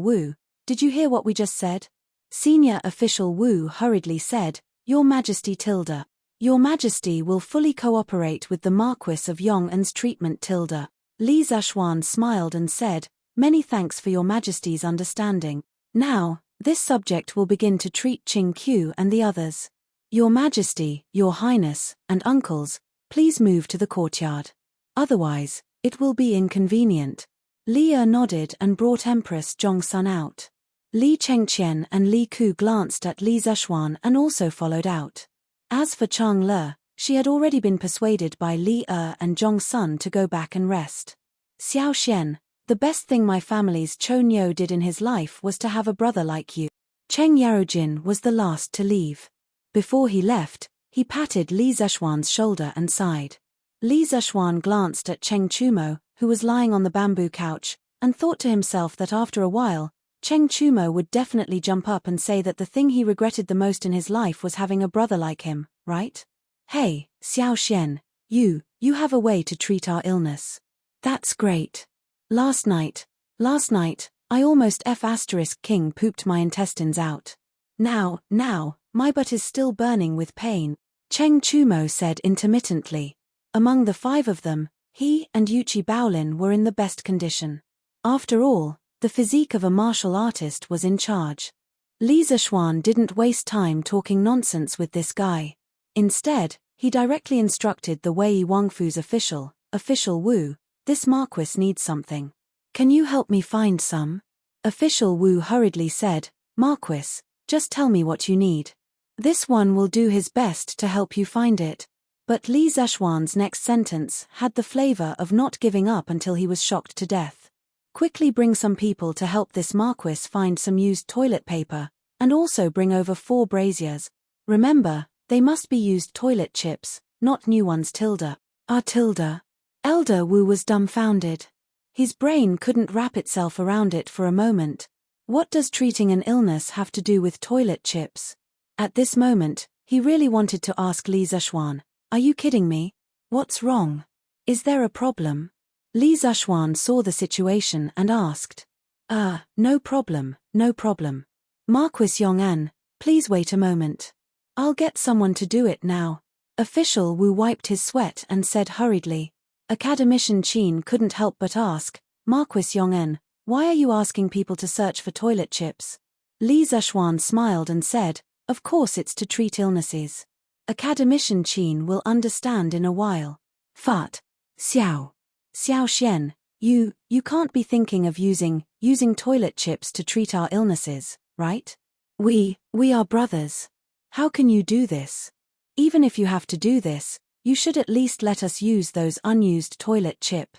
Wu, Did you hear what we just said? Senior official Wu hurriedly said, Your Majesty tilde. Your Majesty will fully cooperate with the Marquis of Yong'an's treatment tilde. Li Zexuan smiled and said, Many thanks for Your Majesty's understanding. Now, this subject will begin to treat Qing Qiu and the others. Your Majesty, Your Highness, and uncles, please move to the courtyard. Otherwise, it will be inconvenient. Li Er nodded and brought Empress Zhongsun out. Li Chengqian and Li Ku glanced at Li Zexuan and also followed out. As for Chang Le, she had already been persuaded by Li Er and Zhongsun to go back and rest. Xiao Xian, the best thing my family's Chou Niu did in his life was to have a brother like you. Cheng Yarojin was the last to leave. Before he left, he patted Li Zexuan's shoulder and sighed. Li Zexuan glanced at Cheng Chumo, who was lying on the bamboo couch, and thought to himself that after a while, Cheng Chumo would definitely jump up and say that the thing he regretted the most in his life was having a brother like him, right? Hey, Xiao Xian, you have a way to treat our illness. That's great. Last night, I almost King pooped my intestines out. Now, my butt is still burning with pain, Cheng Chumo said intermittently. Among the 5 of them, he and Yuchi Baolin were in the best condition. After all, the physique of a martial artist was in charge. Li Zexuan didn't waste time talking nonsense with this guy. Instead, he directly instructed the Wei Wangfu's official Wu, This Marquis needs something. Can you help me find some? Official Wu hurriedly said, Marquis, just tell me what you need. This one will do his best to help you find it. But Li Zexuan's next sentence had the flavor of not giving up until he was shocked to death. Quickly bring some people to help this Marquis find some used toilet paper, and also bring over 4 braziers. Remember, they must be used toilet chips, not new ones tilde. Tilde. Elder Wu was dumbfounded. His brain couldn't wrap itself around it for a moment. What does treating an illness have to do with toilet chips? At this moment, he really wanted to ask Li Zexuan, Are you kidding me? What's wrong? Is there a problem? Li Zexuan saw the situation and asked. No problem. Marquis Yong'an, please wait a moment. I'll get someone to do it now. Official Wu wiped his sweat and said hurriedly. Academician Qin couldn't help but ask, Marquis Yong'an, why are you asking people to search for toilet chips? Li Zexuan smiled and said, Of course it's to treat illnesses. Academician Qin will understand in a while. Fat. Xiao Xian, you can't be thinking of using toilet chips to treat our illnesses, right? We are brothers. How can you do this? Even if you have to do this, you should at least let us use those unused toilet chip.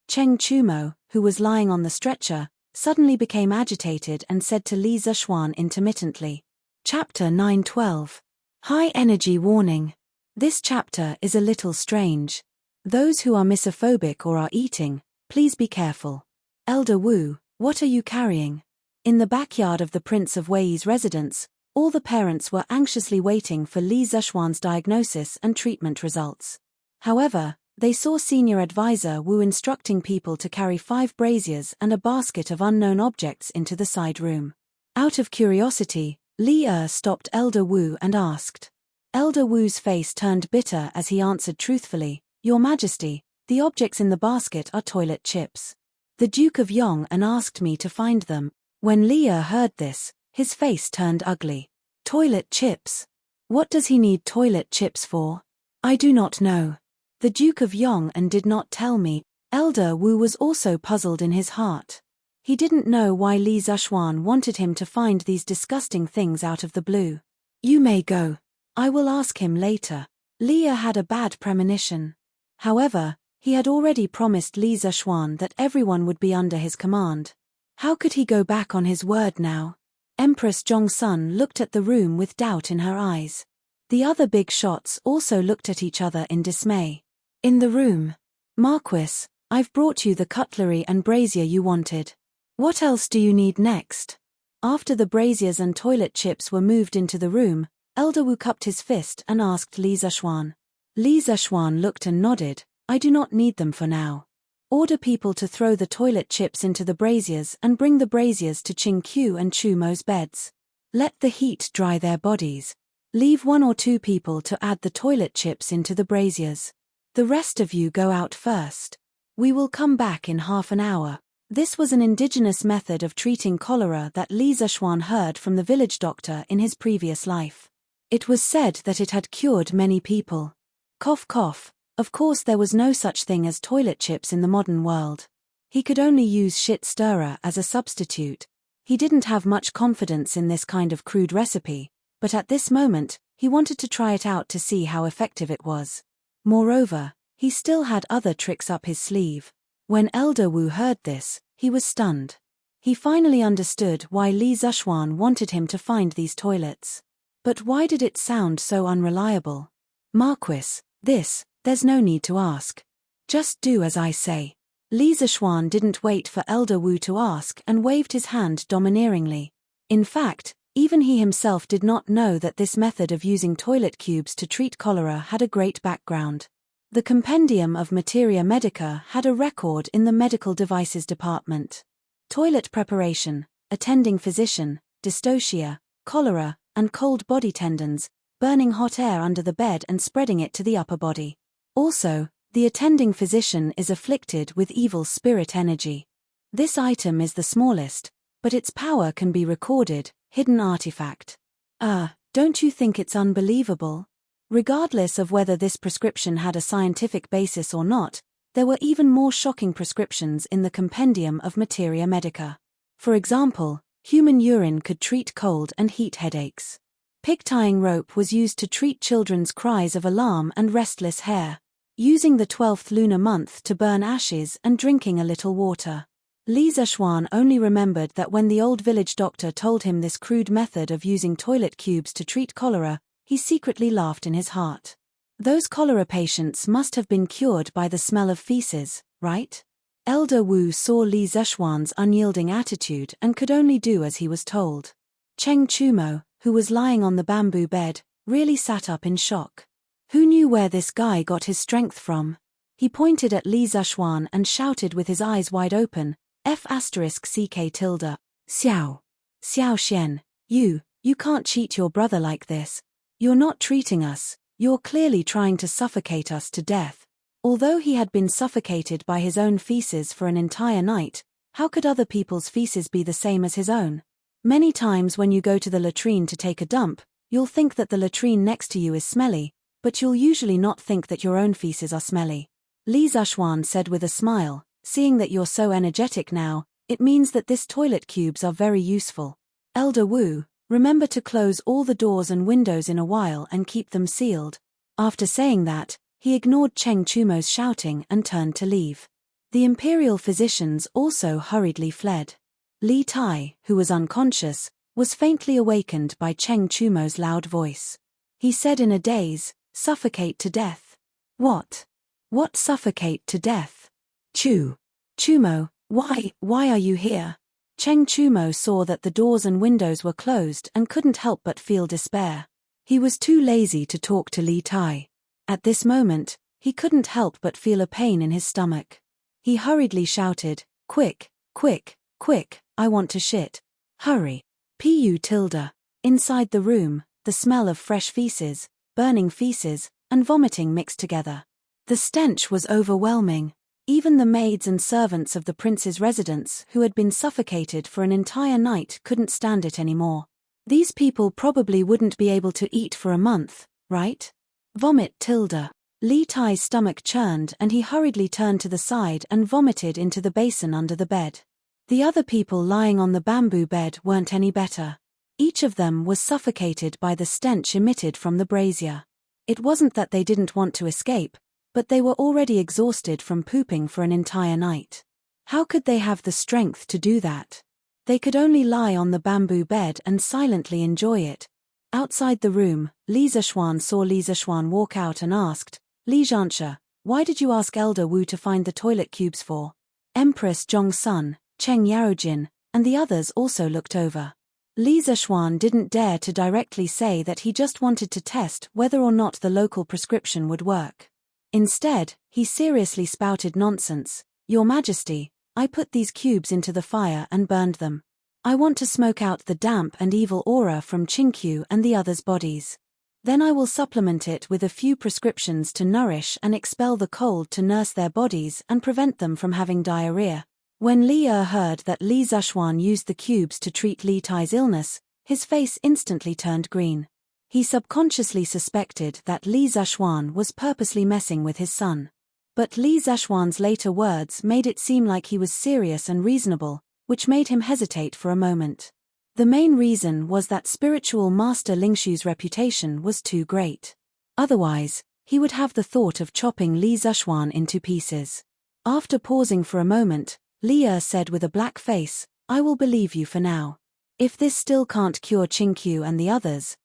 Cheng Chumo, who was lying on the stretcher, suddenly became agitated and said to Li Zexuan intermittently. Chapter 9:12. High Energy Warning. This chapter is a little strange. Those who are misophobic or are eating, please be careful. Elder Wu, what are you carrying? In the backyard of the Prince of Wei's residence, All the parents were anxiously waiting for Li Zishuan's diagnosis and treatment results. However, they saw Senior Advisor Wu instructing people to carry 5 braziers and a basket of unknown objects into the side room. Out of curiosity, Li stopped Elder Wu and asked. Elder Wu's face turned bitter as he answered truthfully, "Your Majesty, the objects in the basket are toilet chips. The Duke of Yong asked me to find them." When Li heard this, his face turned ugly. Toilet chips? What does he need toilet chips for? I do not know. The Duke of Yong did not tell me. Elder Wu was also puzzled in his heart. He didn't know why Li Zishuan wanted him to find these disgusting things out of the blue. You may go. I will ask him later. Li had a bad premonition. However, he had already promised Li Zishuan that everyone would be under his command. How could he go back on his word now? Empress Zhongsun looked at the room with doubt in her eyes. The other big shots also looked at each other in dismay. In the room. Marquis, I've brought you the cutlery and brazier you wanted. What else do you need next? After the braziers and toilet chips were moved into the room, Elder Wu cupped his fist and asked Li Zishuan. Li Zishuan looked and nodded. I do not need them for now. Order people to throw the toilet chips into the braziers and bring the braziers to Qing Qiu and Chu Mo's beds. Let the heat dry their bodies. Leave 1 or 2 people to add the toilet chips into the braziers. The rest of you go out first. We will come back in half an hour. This was an indigenous method of treating cholera that Li Zishuan heard from the village doctor in his previous life. It was said that it had cured many people. Cough cough. Of course there was no such thing as toilet chips in the modern world. He could only use shit stirrer as a substitute. He didn't have much confidence in this kind of crude recipe, but at this moment, he wanted to try it out to see how effective it was. Moreover, he still had other tricks up his sleeve. When Elder Wu heard this, he was stunned. He finally understood why Li Zishuan wanted him to find these toilets. But why did it sound so unreliable? Marquis, there's no need to ask. Just do as I say. Li Zishuan didn't wait for Elder Wu to ask and waved his hand domineeringly. In fact, even he himself did not know that this method of using toilet cubes to treat cholera had a great background. The Compendium of Materia Medica had a record in the Medical Devices Department. Toilet preparation, attending physician, dystocia, cholera, and cold body tendons, burning hot air under the bed and spreading it to the upper body. Also, the attending physician is afflicted with evil spirit energy. This item is the smallest, but its power can be recorded, hidden artifact. Don't you think it's unbelievable? Regardless of whether this prescription had a scientific basis or not, there were even more shocking prescriptions in the Compendium of Materia Medica. For example, human urine could treat cold and heat headaches. Pig tying rope was used to treat children's cries of alarm and restless hair. Using the 12th lunar month to burn ashes and drinking a little water. Li Zishuan only remembered that when the old village doctor told him this crude method of using toilet cubes to treat cholera, he secretly laughed in his heart. Those cholera patients must have been cured by the smell of feces, right? Elder Wu saw Li Zishuan's unyielding attitude and could only do as he was told. Cheng Chumo, who was lying on the bamboo bed, really sat up in shock. Who knew where this guy got his strength from? He pointed at Li Zishuan and shouted with his eyes wide open, F***ck tilde. Xiao. Xiao Xian, you can't cheat your brother like this. You're not treating us, you're clearly trying to suffocate us to death. Although he had been suffocated by his own feces for an entire night, how could other people's feces be the same as his own? Many times when you go to the latrine to take a dump, you'll think that the latrine next to you is smelly, but you'll usually not think that your own feces are smelly. Li Zishuan said with a smile, seeing that you're so energetic now, it means that this toilet cubes are very useful. Elder Wu, remember to close all the doors and windows in a while and keep them sealed. After saying that, he ignored Cheng Chumo's shouting and turned to leave. The imperial physicians also hurriedly fled. Li Tai, who was unconscious, was faintly awakened by Cheng Chumo's loud voice. He said in a daze, "Suffocate to death." What? What suffocate to death? Chumo, why are you here? Cheng Chumo saw that the doors and windows were closed and couldn't help but feel despair. He was too lazy to talk to Li Tai. At this moment, he couldn't help but feel a pain in his stomach. He hurriedly shouted, "Quick, quick, quick, I want to shit. Hurry." Pu tilde. Inside the room, the smell of fresh feces, burning feces, and vomiting mixed together. The stench was overwhelming. Even the maids and servants of the prince's residence who had been suffocated for an entire night couldn't stand it anymore. These people probably wouldn't be able to eat for a month, right? Vomit tilde. Li Tai's stomach churned and he hurriedly turned to the side and vomited into the basin under the bed. The other people lying on the bamboo bed weren't any better. Each of them was suffocated by the stench emitted from the brazier. It wasn't that they didn't want to escape, but they were already exhausted from pooping for an entire night. How could they have the strength to do that? They could only lie on the bamboo bed and silently enjoy it. Outside the room, Li Zishuan saw Li Zishuan walk out and asked, "Li Zhanshe, why did you ask Elder Wu to find the toilet cubes for?" Empress Zhongsun, Cheng Yarojin, and the others also looked over. Li Zishuan didn't dare to directly say that he just wanted to test whether or not the local prescription would work. Instead, he seriously spouted nonsense. "Your Majesty, I put these cubes into the fire and burned them. I want to smoke out the damp and evil aura from Chinkyu and the others' bodies. Then I will supplement it with a few prescriptions to nourish and expel the cold to nurse their bodies and prevent them from having diarrhea." When Li heard that Li Zishuan used the cubes to treat Li Tai's illness, his face instantly turned green. He subconsciously suspected that Li Zishuan was purposely messing with his son. But Li Zishuan's later words made it seem like he was serious and reasonable, which made him hesitate for a moment. The main reason was that spiritual master Lingshu's reputation was too great. Otherwise, he would have the thought of chopping Li Zishuan into pieces. After pausing for a moment, Li said with a black face, "I will believe you for now. If this still can't cure Chinkyu and the others,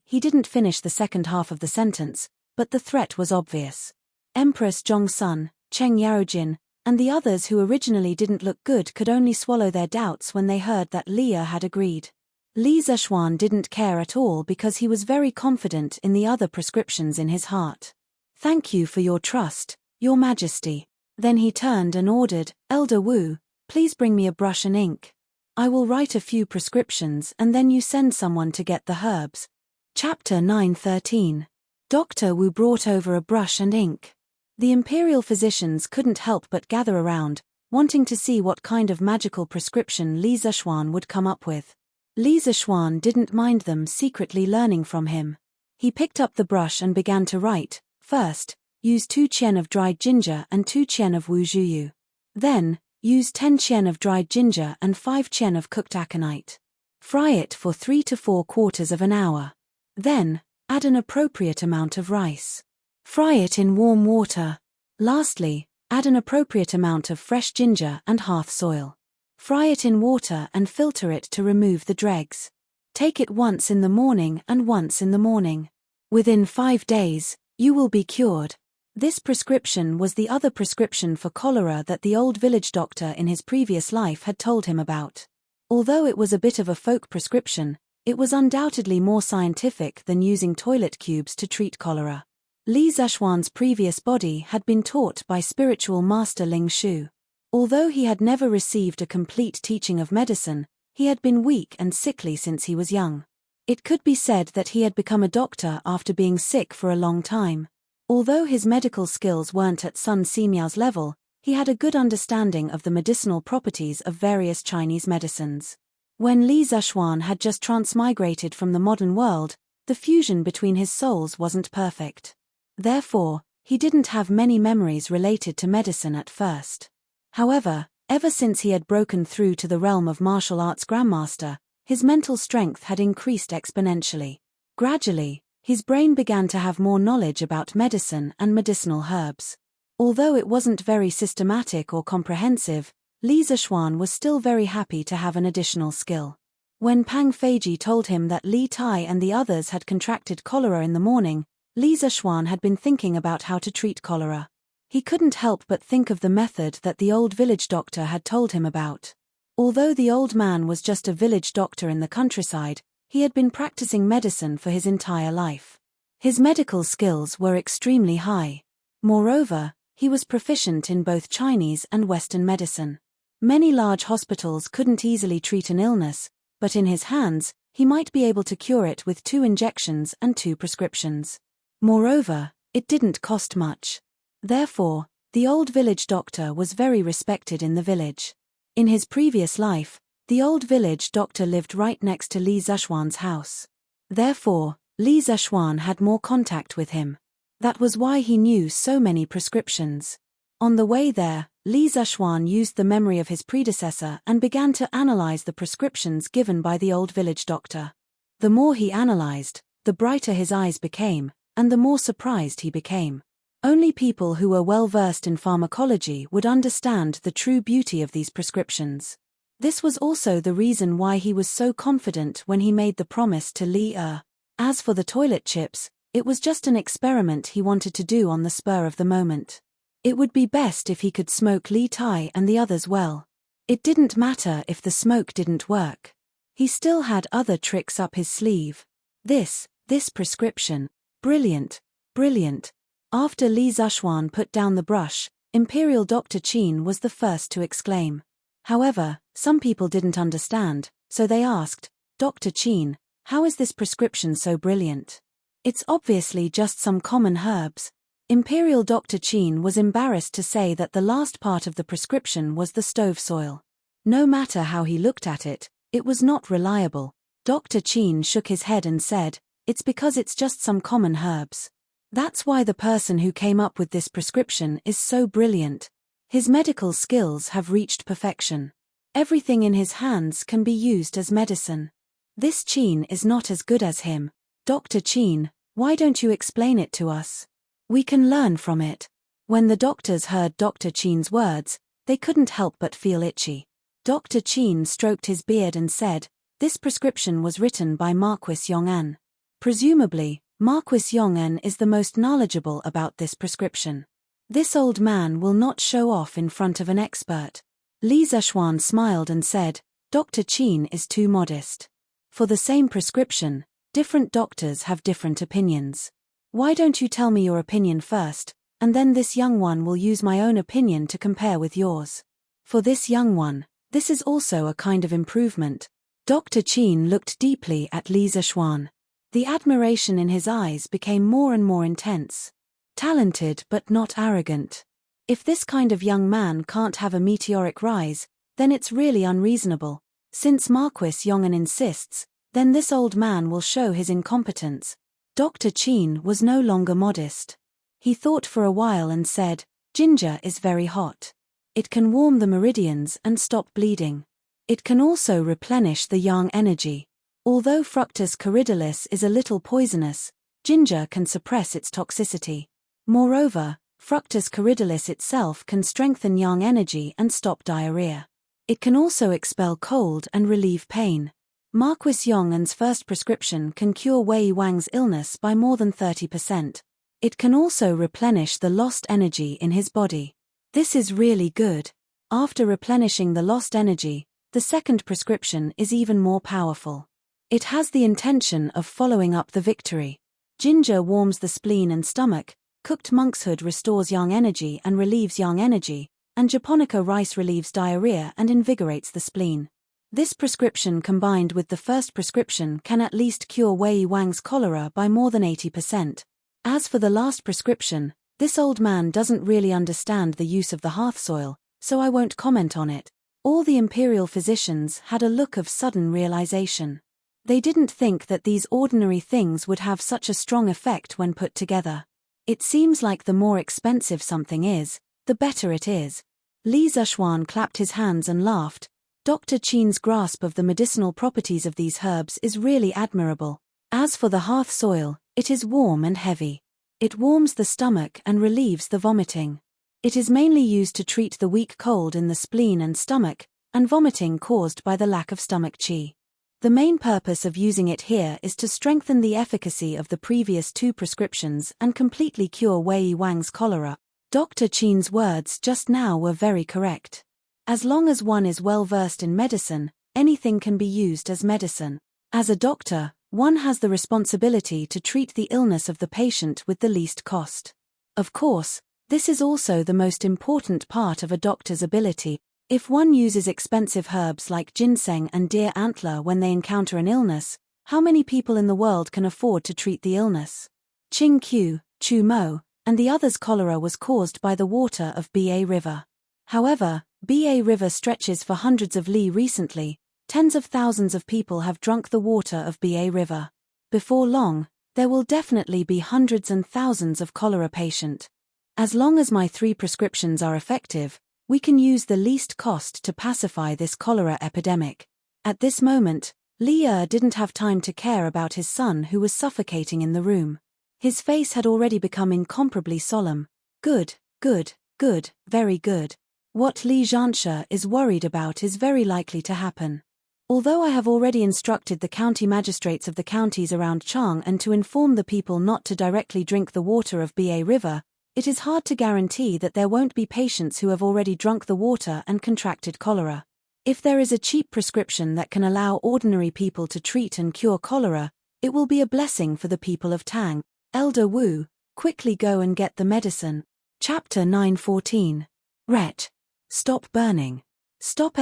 He didn't finish the second half of the sentence, but the threat was obvious. Empress Zhongsun, Cheng Yarojin, and the others who originally didn't look good could only swallow their doubts when they heard that Li had agreed. Li Zishuan didn't care at all because he was very confident in the other prescriptions in his heart. "Thank you for your trust, Your Majesty." Then he turned and ordered, "Elder Wu, please bring me a brush and ink. I will write a few prescriptions and then you send someone to get the herbs." Chapter 9:13. Dr. Wu brought over a brush and ink. The imperial physicians couldn't help but gather around, wanting to see what kind of magical prescription Li Zishuan would come up with. Li Zishuan didn't mind them secretly learning from him. He picked up the brush and began to write. First, use 2 qian of dried ginger and 2 qian of wu zhuyu. Then, use 10 qian of dried ginger and 5 qian of cooked aconite. Fry it for 3 to 4 quarters of an hour. Then, add an appropriate amount of rice. Fry it in warm water. Lastly, add an appropriate amount of fresh ginger and hearth soil. Fry it in water and filter it to remove the dregs. Take it once in the morning and once in the morning. Within 5 days, you will be cured. This prescription was the other prescription for cholera that the old village doctor in his previous life had told him about. Although it was a bit of a folk prescription, it was undoubtedly more scientific than using toilet cubes to treat cholera. Li Zishuan's previous body had been taught by spiritual master Ling Shu. Although he had never received a complete teaching of medicine, he had been weak and sickly since he was young. It could be said that he had become a doctor after being sick for a long time. Although his medical skills weren't at Sun Simiao's level, he had a good understanding of the medicinal properties of various Chinese medicines. When Li Zishuan had just transmigrated from the modern world, the fusion between his souls wasn't perfect. Therefore, he didn't have many memories related to medicine at first. However, ever since he had broken through to the realm of martial arts grandmaster, his mental strength had increased exponentially. Gradually, his brain began to have more knowledge about medicine and medicinal herbs. Although it wasn't very systematic or comprehensive, Li Zishuan was still very happy to have an additional skill. When Pang Feiji told him that Li Tai and the others had contracted cholera in the morning, Li Zishuan had been thinking about how to treat cholera. He couldn't help but think of the method that the old village doctor had told him about. Although the old man was just a village doctor in the countryside, he had been practicing medicine for his entire life. His medical skills were extremely high. Moreover, he was proficient in both Chinese and Western medicine. Many large hospitals couldn't easily treat an illness, but in his hands, he might be able to cure it with 2 injections and 2 prescriptions. Moreover, it didn't cost much. Therefore, the old village doctor was very respected in the village. In his previous life, the old village doctor lived right next to Li Zishuan's house. Therefore, Li Zishuan had more contact with him. That was why he knew so many prescriptions. On the way there, Li Zishuan used the memory of his predecessor and began to analyze the prescriptions given by the old village doctor. The more he analyzed, the brighter his eyes became, and the more surprised he became. Only people who were well versed in pharmacology would understand the true beauty of these prescriptions. This was also the reason why he was so confident when he made the promise to Li Er. As for the toilet chips, it was just an experiment he wanted to do on the spur of the moment. It would be best if he could smoke Li Tai and the others well. It didn't matter if the smoke didn't work. He still had other tricks up his sleeve. This prescription. Brilliant, brilliant. After Li Zishuan put down the brush, Imperial Dr. Qin was the first to exclaim. However, some people didn't understand, so they asked, "Dr. Qin, how is this prescription so brilliant? It's obviously just some common herbs." Imperial Dr. Qin was embarrassed to say that the last part of the prescription was the stove soil. No matter how he looked at it, it was not reliable. Dr. Qin shook his head and said, "It's because it's just some common herbs. That's why the person who came up with this prescription is so brilliant. His medical skills have reached perfection. Everything in his hands can be used as medicine. This Qin is not as good as him. Dr. Qin, why don't you explain it to us? We can learn from it." When the doctors heard Dr. Qin's words, they couldn't help but feel itchy. Dr. Qin stroked his beard and said, "This prescription was written by Marquis Yong'an. Presumably, Marquis Yong'an is the most knowledgeable about this prescription. This old man will not show off in front of an expert." Li Zishuan smiled and said, "Dr. Qin is too modest. For the same prescription, different doctors have different opinions. Why don't you tell me your opinion first, and then this young one will use my own opinion to compare with yours. For this young one, this is also a kind of improvement." Dr. Qin looked deeply at Li Zishuan. The admiration in his eyes became more and more intense. Talented but not arrogant. If this kind of young man can't have a meteoric rise, then it's really unreasonable. Since Marquis Yong'an insists, then this old man will show his incompetence. Dr. Qin was no longer modest. He thought for a while and said, "Ginger is very hot. It can warm the meridians and stop bleeding. It can also replenish the yang energy. Although Fructus cordialis is a little poisonous, ginger can suppress its toxicity. Moreover, Fructus cordialis itself can strengthen yang energy and stop diarrhea. It can also expel cold and relieve pain. Marquis Yong'an's first prescription can cure Wei Wang's illness by more than 30%. It can also replenish the lost energy in his body. This is really good. After replenishing the lost energy, the second prescription is even more powerful. It has the intention of following up the victory. Ginger warms the spleen and stomach, cooked monkshood restores yang energy and relieves yang energy, and japonica rice relieves diarrhea and invigorates the spleen. This prescription combined with the first prescription can at least cure Wei Wang's cholera by more than 80%. As for the last prescription, this old man doesn't really understand the use of the hearth soil, so I won't comment on it. All the imperial physicians had a look of sudden realization. They didn't think that these ordinary things would have such a strong effect when put together. It seems like the more expensive something is, the better it is. Li Zishuan clapped his hands and laughed. Dr. Qin's grasp of the medicinal properties of these herbs is really admirable. As for the hearth soil, it is warm and heavy. It warms the stomach and relieves the vomiting. It is mainly used to treat the weak cold in the spleen and stomach, and vomiting caused by the lack of stomach qi. The main purpose of using it here is to strengthen the efficacy of the previous 2 prescriptions and completely cure Wei Wang's cholera. Dr. Qin's words just now were very correct. As long as one is well versed in medicine, anything can be used as medicine. As a doctor, one has the responsibility to treat the illness of the patient with the least cost. Of course, this is also the most important part of a doctor's ability. If one uses expensive herbs like ginseng and deer antler when they encounter an illness, how many people in the world can afford to treat the illness? Ching Qiu, Chu Mo, and the others' cholera was caused by the water of Ba River. However, Ba River stretches for hundreds of li recently. Tens of thousands of people have drunk the water of Ba River. Before long, there will definitely be hundreds and thousands of cholera patients. As long as my 3 prescriptions are effective, we can use the least cost to pacify this cholera epidemic. At this moment, Li Er didn't have time to care about his son who was suffocating in the room. His face had already become incomparably solemn. Good, good, good, very good. What Li Zhanshe is worried about is very likely to happen. Although I have already instructed the county magistrates of the counties around Chang and to inform the people not to directly drink the water of Ba River, it is hard to guarantee that there won't be patients who have already drunk the water and contracted cholera. If there is a cheap prescription that can allow ordinary people to treat and cure cholera, it will be a blessing for the people of Tang. Elder Wu, quickly go and get the medicine. Chapter 9:14. Ret. Stop burning. Stop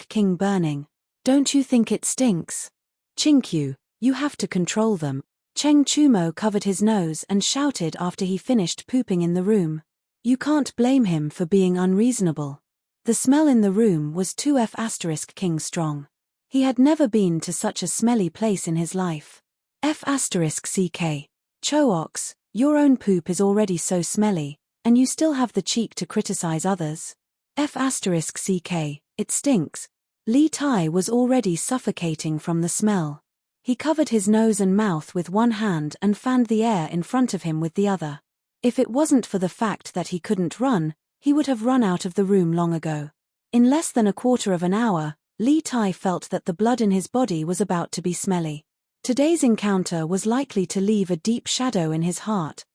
King burning. Don't you think it stinks? Qingqiu, you have to control them. Cheng Chumo covered his nose and shouted after he finished pooping in the room. You can't blame him for being unreasonable. The smell in the room was 2 King strong. He had never been to such a smelly place in his life. Ck. Choox, your own poop is already so smelly, and you still have the cheek to criticize others. Ck, it stinks. Li Tai was already suffocating from the smell. He covered his nose and mouth with one hand and fanned the air in front of him with the other. If it wasn't for the fact that he couldn't run, he would have run out of the room long ago. In less than a quarter of an hour, Li Tai felt that the blood in his body was about to be smelly. Today's encounter was likely to leave a deep shadow in his heart.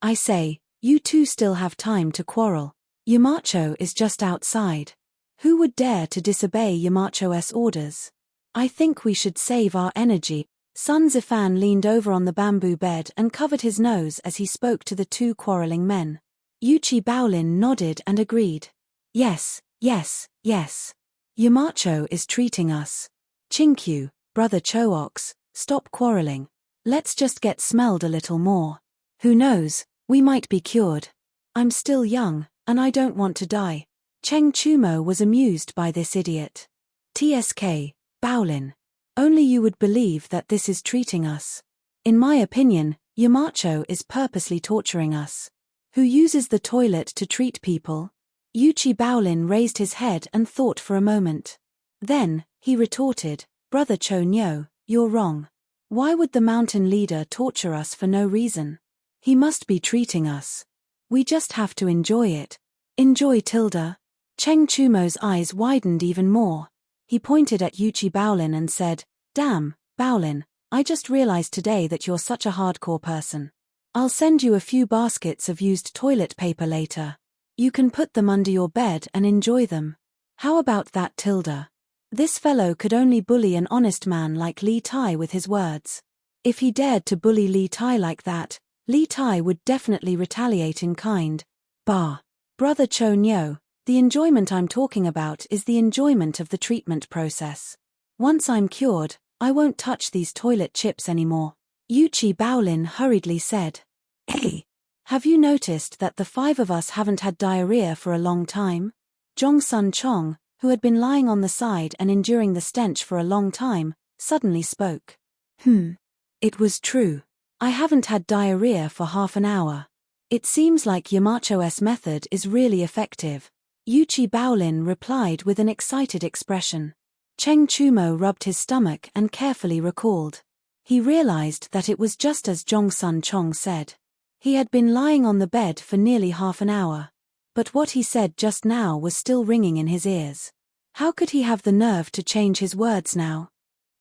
I say, you two still have time to quarrel. Yamacho is just outside. Who would dare to disobey Yamacho's orders? I think we should save our energy. Sun Zifan leaned over on the bamboo bed and covered his nose as he spoke to the 2 quarreling men. Yuchi Baolin nodded and agreed. Yes, yes, yes. Yamacho is treating us. Qingqiu, Brother Choox, stop quarreling. Let's just get smelled a little more. Who knows, we might be cured. I'm still young, and I don't want to die. Cheng Chumo was amused by this idiot. TSK, Baolin. Only you would believe that this is treating us. In my opinion, Yamacho is purposely torturing us. Who uses the toilet to treat people? Yuchi Baolin raised his head and thought for a moment. Then, he retorted, Brother Cho Nyo, you're wrong. Why would the mountain leader torture us for no reason? He must be treating us. We just have to enjoy it. Enjoy tilde. Cheng Chumo's eyes widened even more. He pointed at Yuchi Baolin and said, Damn, Baolin, I just realized today that you're such a hardcore person. I'll send you a few baskets of used toilet paper later. You can put them under your bed and enjoy them. How about that tilde? This fellow could only bully an honest man like Li Tai with his words. If he dared to bully Li Tai like that, Li Tai would definitely retaliate in kind. Bah. Brother Cho Nyo, the enjoyment I'm talking about is the enjoyment of the treatment process. Once I'm cured, I won't touch these toilet chips anymore. Yuchi Baolin hurriedly said. Hey, have you noticed that the 5 of us haven't had diarrhea for a long time? Zhongsun Chong, who had been lying on the side and enduring the stench for a long time, suddenly spoke. It was true. I haven't had diarrhea for half an hour. It seems like Yamacho's method is really effective. Yuchi Baolin replied with an excited expression. Cheng Chumo rubbed his stomach and carefully recalled. He realized that it was just as Zhongsun Chong said. He had been lying on the bed for nearly half an hour. But what he said just now was still ringing in his ears. How could he have the nerve to change his words now?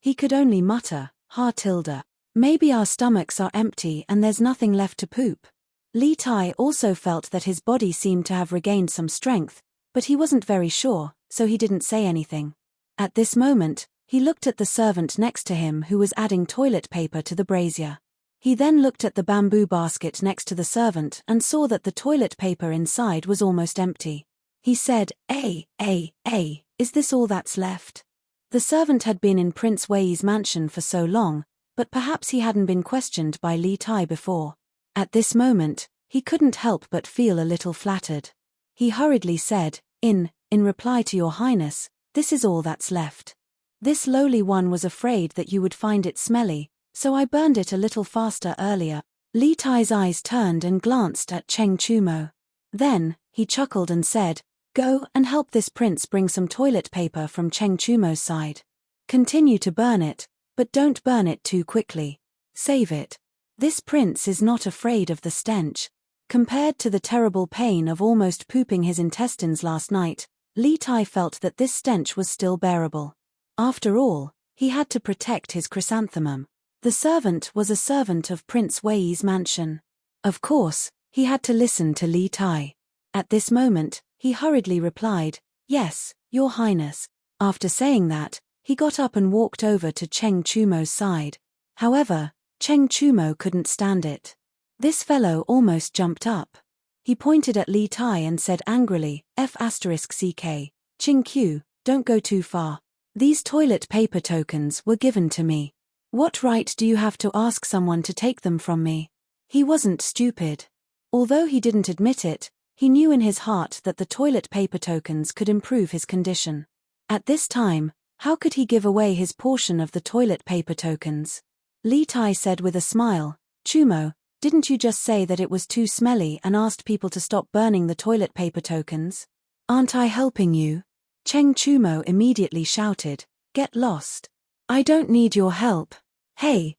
He could only mutter, tilde. Maybe our stomachs are empty and there's nothing left to poop. Li Tai also felt that his body seemed to have regained some strength, but he wasn't very sure, so he didn't say anything. At this moment, he looked at the servant next to him who was adding toilet paper to the brazier. He then looked at the bamboo basket next to the servant and saw that the toilet paper inside was almost empty. He said, is this all that's left? The servant had been in Prince Wei's mansion for so long, but perhaps he hadn't been questioned by Li Tai before. At this moment, he couldn't help but feel a little flattered. He hurriedly said, in reply to your highness, this is all that's left. This lowly one was afraid that you would find it smelly, so I burned it a little faster earlier. Li Tai's eyes turned and glanced at Cheng Chumo. Then, he chuckled and said, go and help this prince bring some toilet paper from Cheng Chumo's side. Continue to burn it, but don't burn it too quickly. Save it. This prince is not afraid of the stench. Compared to the terrible pain of almost pooping his intestines last night, Li Tai felt that this stench was still bearable. After all, he had to protect his chrysanthemum. The servant was a servant of Prince Wei's mansion. Of course, he had to listen to Li Tai. At this moment, he hurriedly replied, yes, your highness. After saying that, he got up and walked over to Cheng Chumo's side. However, Cheng Chumo couldn't stand it. This fellow almost jumped up. He pointed at Li Tai and said angrily, F***ck, Ching Q, don't go too far. These toilet paper tokens were given to me. What right do you have to ask someone to take them from me? He wasn't stupid. Although he didn't admit it, he knew in his heart that the toilet paper tokens could improve his condition. At this time, how could he give away his portion of the toilet paper tokens? Li Tai said with a smile, Chumo, didn't you just say that it was too smelly and asked people to stop burning the toilet paper tokens? Aren't I helping you? Cheng Chumo immediately shouted, get lost. I don't need your help. Hey,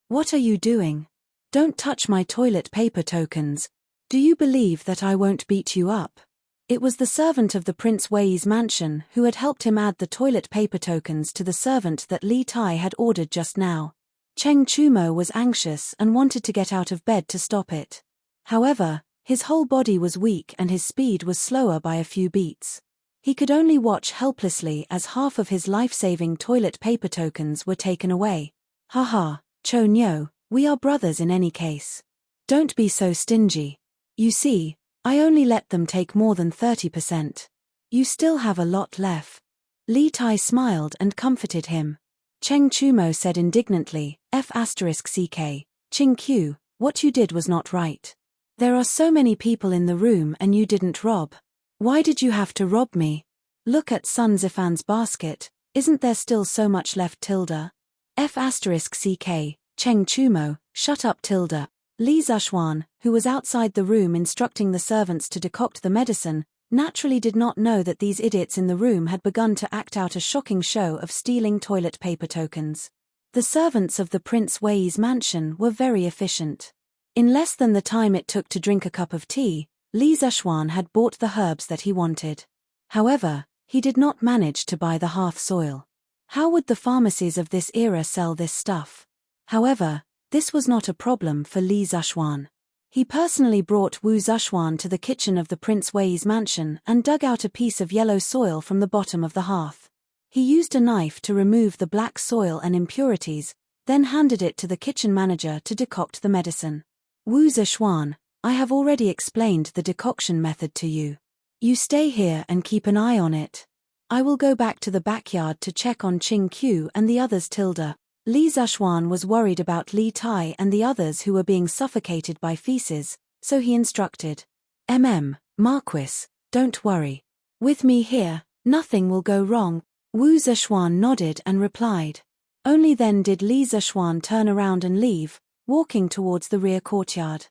what are you doing? Don't touch my toilet paper tokens. Do you believe that I won't beat you up? It was the servant of the Prince Wei's mansion who had helped him add the toilet paper tokens to the servant that Li Tai had ordered just now. Cheng Chumo was anxious and wanted to get out of bed to stop it. However, his whole body was weak and his speed was slower by a few beats. He could only watch helplessly as half of his life-saving toilet paper tokens were taken away. Haha, Cho Nyo, we are brothers in any case. Don't be so stingy. You see, I only let them take more than 30%. You still have a lot left. Li Tai smiled and comforted him. Cheng Chumo said indignantly, F***ck, Ching Q, what you did was not right. There are so many people in the room and you didn't rob. Why did you have to rob me? Look at Sun Zifan's basket, isn't there still so much left tilde? F***ck, Cheng Chumo, shut up tilde. Li Zuxuan, who was outside the room instructing the servants to decoct the medicine, naturally did not know that these idiots in the room had begun to act out a shocking show of stealing toilet paper tokens. The servants of the Prince Wei's mansion were very efficient. In less than the time it took to drink a cup of tea, Li Zuxuan had bought the herbs that he wanted. However, he did not manage to buy the hearth soil. How would the pharmacies of this era sell this stuff? However, this was not a problem for Li Zuxuan. He personally brought Wu Zuxuan to the kitchen of the Prince Wei's mansion and dug out a piece of yellow soil from the bottom of the hearth. He used a knife to remove the black soil and impurities, then handed it to the kitchen manager to decoct the medicine. Wu Zuxuan, I have already explained the decoction method to you. You stay here and keep an eye on it. I will go back to the backyard to check on Ching Q and the others tilde. Li Zuxuan was worried about Li Tai and the others who were being suffocated by feces, so he instructed. Marquis, don't worry. With me here, nothing will go wrong. Wu Zuxuan nodded and replied. Only then did Li Zuxuan turn around and leave, walking towards the rear courtyard.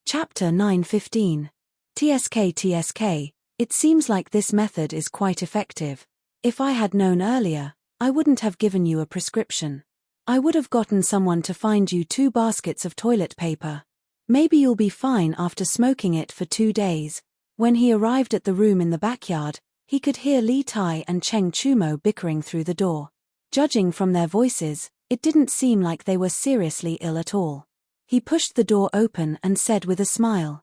Chapter 9:15. TSK, it seems like this method is quite effective. If I had known earlier, I wouldn't have given you a prescription. I would have gotten someone to find you 2 baskets of toilet paper. Maybe you'll be fine after smoking it for 2 days. When he arrived at the room in the backyard, he could hear Li Tai and Cheng Chumo bickering through the door. Judging from their voices, it didn't seem like they were seriously ill at all. He pushed the door open and said with a smile,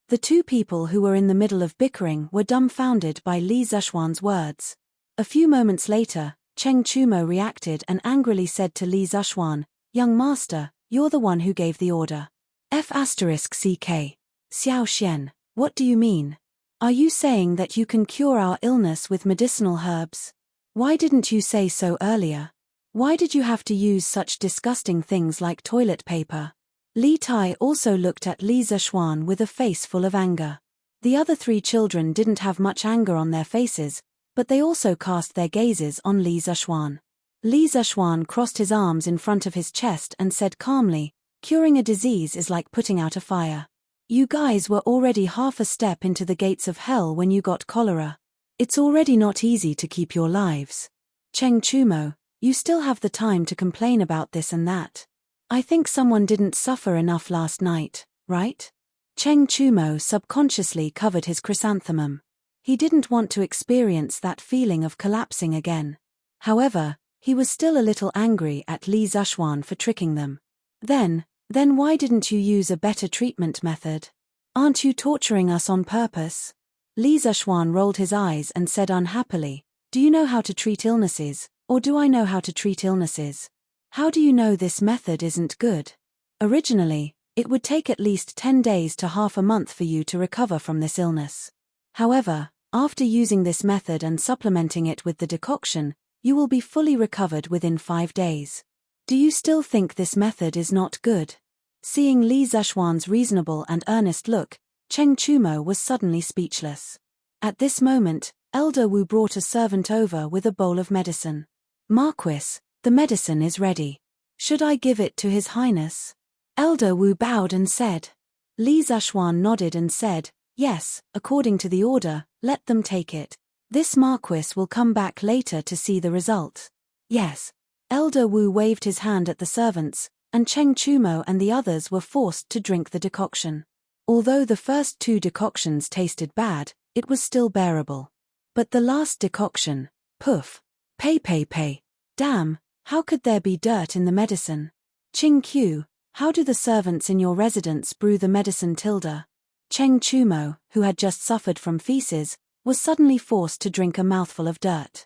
The two people who were in the middle of bickering were dumbfounded by Li Zishuan's words. A few moments later, Cheng Chumo reacted and angrily said to Li Zishuan, "Young master, you're the one who gave the order." F***CK. Xiao Xian, what do you mean? Are you saying that you can cure our illness with medicinal herbs? Why didn't you say so earlier? Why did you have to use such disgusting things like toilet paper? Li Tai also looked at Li Zishuan with a face full of anger. The other three children didn't have much anger on their faces, but they also cast their gazes on Li Zishuan. Li Zishuan crossed his arms in front of his chest and said calmly, "Curing a disease is like putting out a fire. You guys were already half a step into the gates of hell when you got cholera. It's already not easy to keep your lives. Cheng Chumo, you still have the time to complain about this and that. I think someone didn't suffer enough last night, right?" Cheng Chumo subconsciously covered his chrysanthemum. He didn't want to experience that feeling of collapsing again. However, he was still a little angry at Li Zishuan for tricking them. Then why didn't you use a better treatment method? Aren't you torturing us on purpose? Li Zishuan rolled his eyes and said unhappily, "Do you know how to treat illnesses, or do I know how to treat illnesses? How do you know this method isn't good? Originally, it would take at least 10 days to half a month for you to recover from this illness. However, after using this method and supplementing it with the decoction, you will be fully recovered within 5 days. Do you still think this method is not good?" Seeing Li Zishuan's reasonable and earnest look, Cheng Chumo was suddenly speechless. At this moment, Elder Wu brought a servant over with a bowl of medicine. "Marquis, the medicine is ready. Should I give it to His Highness?" Elder Wu bowed and said. Li Zishuan nodded and said, "Yes, according to the order, let them take it. This Marquis will come back later to see the result." "Yes." Elder Wu waved his hand at the servants, and Cheng Chumo and the others were forced to drink the decoction. Although the first 2 decoctions tasted bad, it was still bearable. But the last decoction, poof. Pay. Damn, how could there be dirt in the medicine? Ching Q, how do the servants in your residence brew the medicine tilde? Cheng Chumo, who had just suffered from feces, was suddenly forced to drink a mouthful of dirt.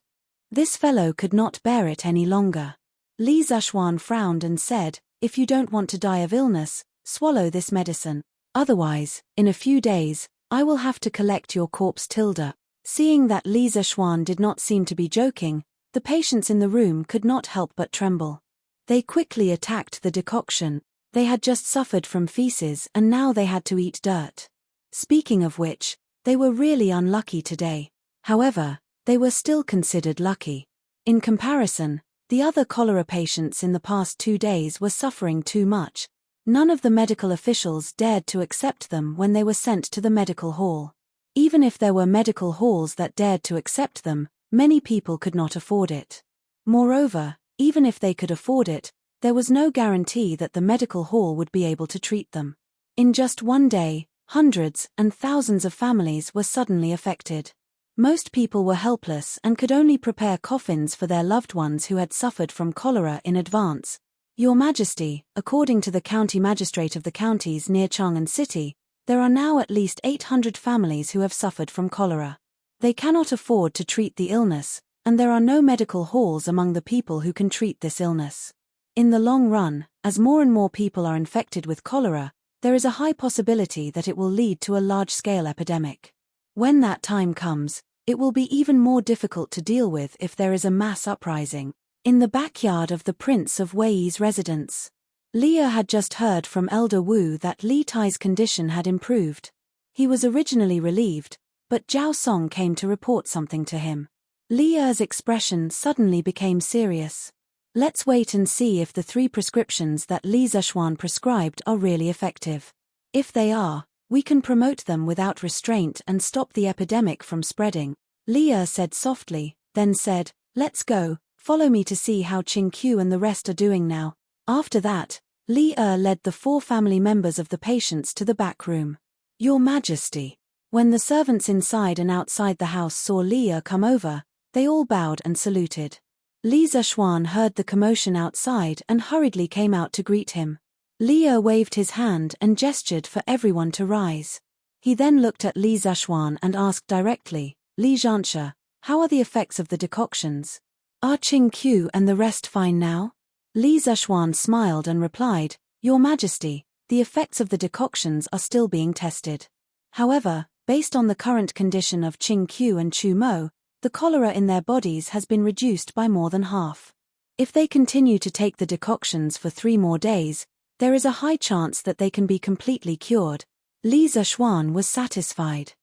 This fellow could not bear it any longer. Li Zishuan frowned and said, "If you don't want to die of illness, swallow this medicine. Otherwise, in a few days, I will have to collect your corpse tilde." Seeing that Li Zishuan did not seem to be joking, the patients in the room could not help but tremble. They quickly attacked the decoction. They had just suffered from feces and now they had to eat dirt. Speaking of which, they were really unlucky today. However, they were still considered lucky. In comparison, the other cholera patients in the past 2 days were suffering too much. None of the medical officials dared to accept them when they were sent to the medical hall. Even if there were medical halls that dared to accept them, many people could not afford it. Moreover, even if they could afford it, there was no guarantee that the medical hall would be able to treat them. In just one day, hundreds and thousands of families were suddenly affected. Most people were helpless and could only prepare coffins for their loved ones who had suffered from cholera in advance. "Your Majesty, according to the county magistrate of the counties near Chang'an City, there are now at least 800 families who have suffered from cholera. They cannot afford to treat the illness, and there are no medical halls among the people who can treat this illness. In the long run, as more and more people are infected with cholera, there is a high possibility that it will lead to a large-scale epidemic. When that time comes, it will be even more difficult to deal with if there is a mass uprising." In the backyard of the Prince of Wei's residence, Leah had just heard from Elder Wu that Li Tai's condition had improved. He was originally relieved, but Zhao Song came to report something to him. Leah's expression suddenly became serious. "Let's wait and see if the 3 prescriptions that Li Zishuan prescribed are really effective. If they are, we can promote them without restraint and stop the epidemic from spreading," Leah said softly, then said, "Let's go, follow me to see how Qing Q and the rest are doing now." After that, Leah led the 4 family members of the patients to the back room. "Your Majesty." When the servants inside and outside the house saw Leah come over, they all bowed and saluted. Li Zishuan heard the commotion outside and hurriedly came out to greet him. Leah waved his hand and gestured for everyone to rise. He then looked at Li Zhaxuan and asked directly, Li Zhansha, how are the effects of the decoctions? Are Qing Qiu and the rest fine now? Li Zhaxuan smiled and replied, Your Majesty, the effects of the decoctions are still being tested. However, based on the current condition of Qing Qiu and Chu Mo, the cholera in their bodies has been reduced by more than half. If they continue to take the decoctions for 3 more days, there is a high chance that they can be completely cured. Li Zhaxuan was satisfied.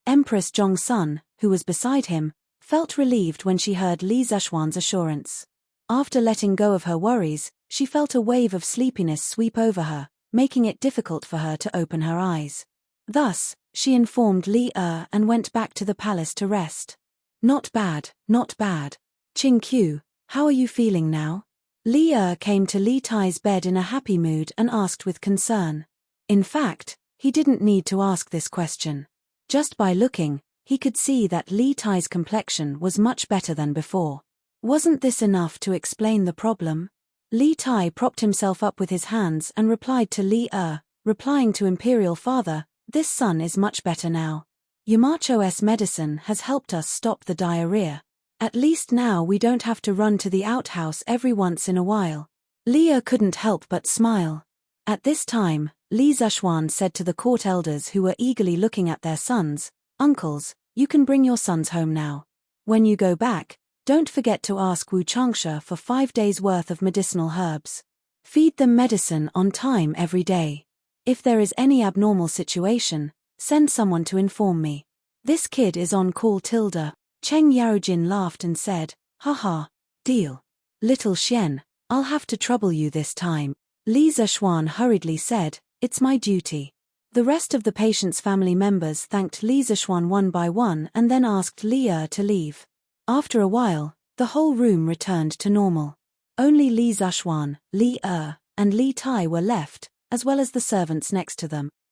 Empress Zhongsun, who was beside him, felt relieved when she heard Li Zhaxuan's assurance. After letting go of her worries, she felt a wave of sleepiness sweep over her, making it difficult for her to open her eyes. Thus, she informed Li and went back to the palace to rest. Not bad, not bad. Qing Qiu, how are you feeling now? Li came to Li Tai's bed in a happy mood and asked with concern. In fact, he didn't need to ask this question. Just by looking, he could see that Li Tai's complexion was much better than before. Wasn't this enough to explain the problem? Li Tai propped himself up with his hands and replied to Li replying to Imperial Father, this son is much better now. Yamacho's medicine has helped us stop the diarrhea. At least now we don't have to run to the outhouse every once in a while. Li couldn't help but smile. At this time, Li Zhaxuan said to the court elders who were eagerly looking at their sons, Uncles, you can bring your sons home now. When you go back, don't forget to ask Wu Changsha for 5 days' worth of medicinal herbs. Feed them medicine on time every day. If there is any abnormal situation, send someone to inform me. This kid is on call. Cheng Yaojin laughed and said, Haha, deal. Little Xian, I'll have to trouble you this time. Li Zhaxuan hurriedly said, It's my duty. The rest of the patient's family members thanked Li Zhaxuan one by one and then asked Li to leave. After a while, the whole room returned to normal. Only Li Zhaxuan, Li and Li Tai were left, as well as the servants next to them.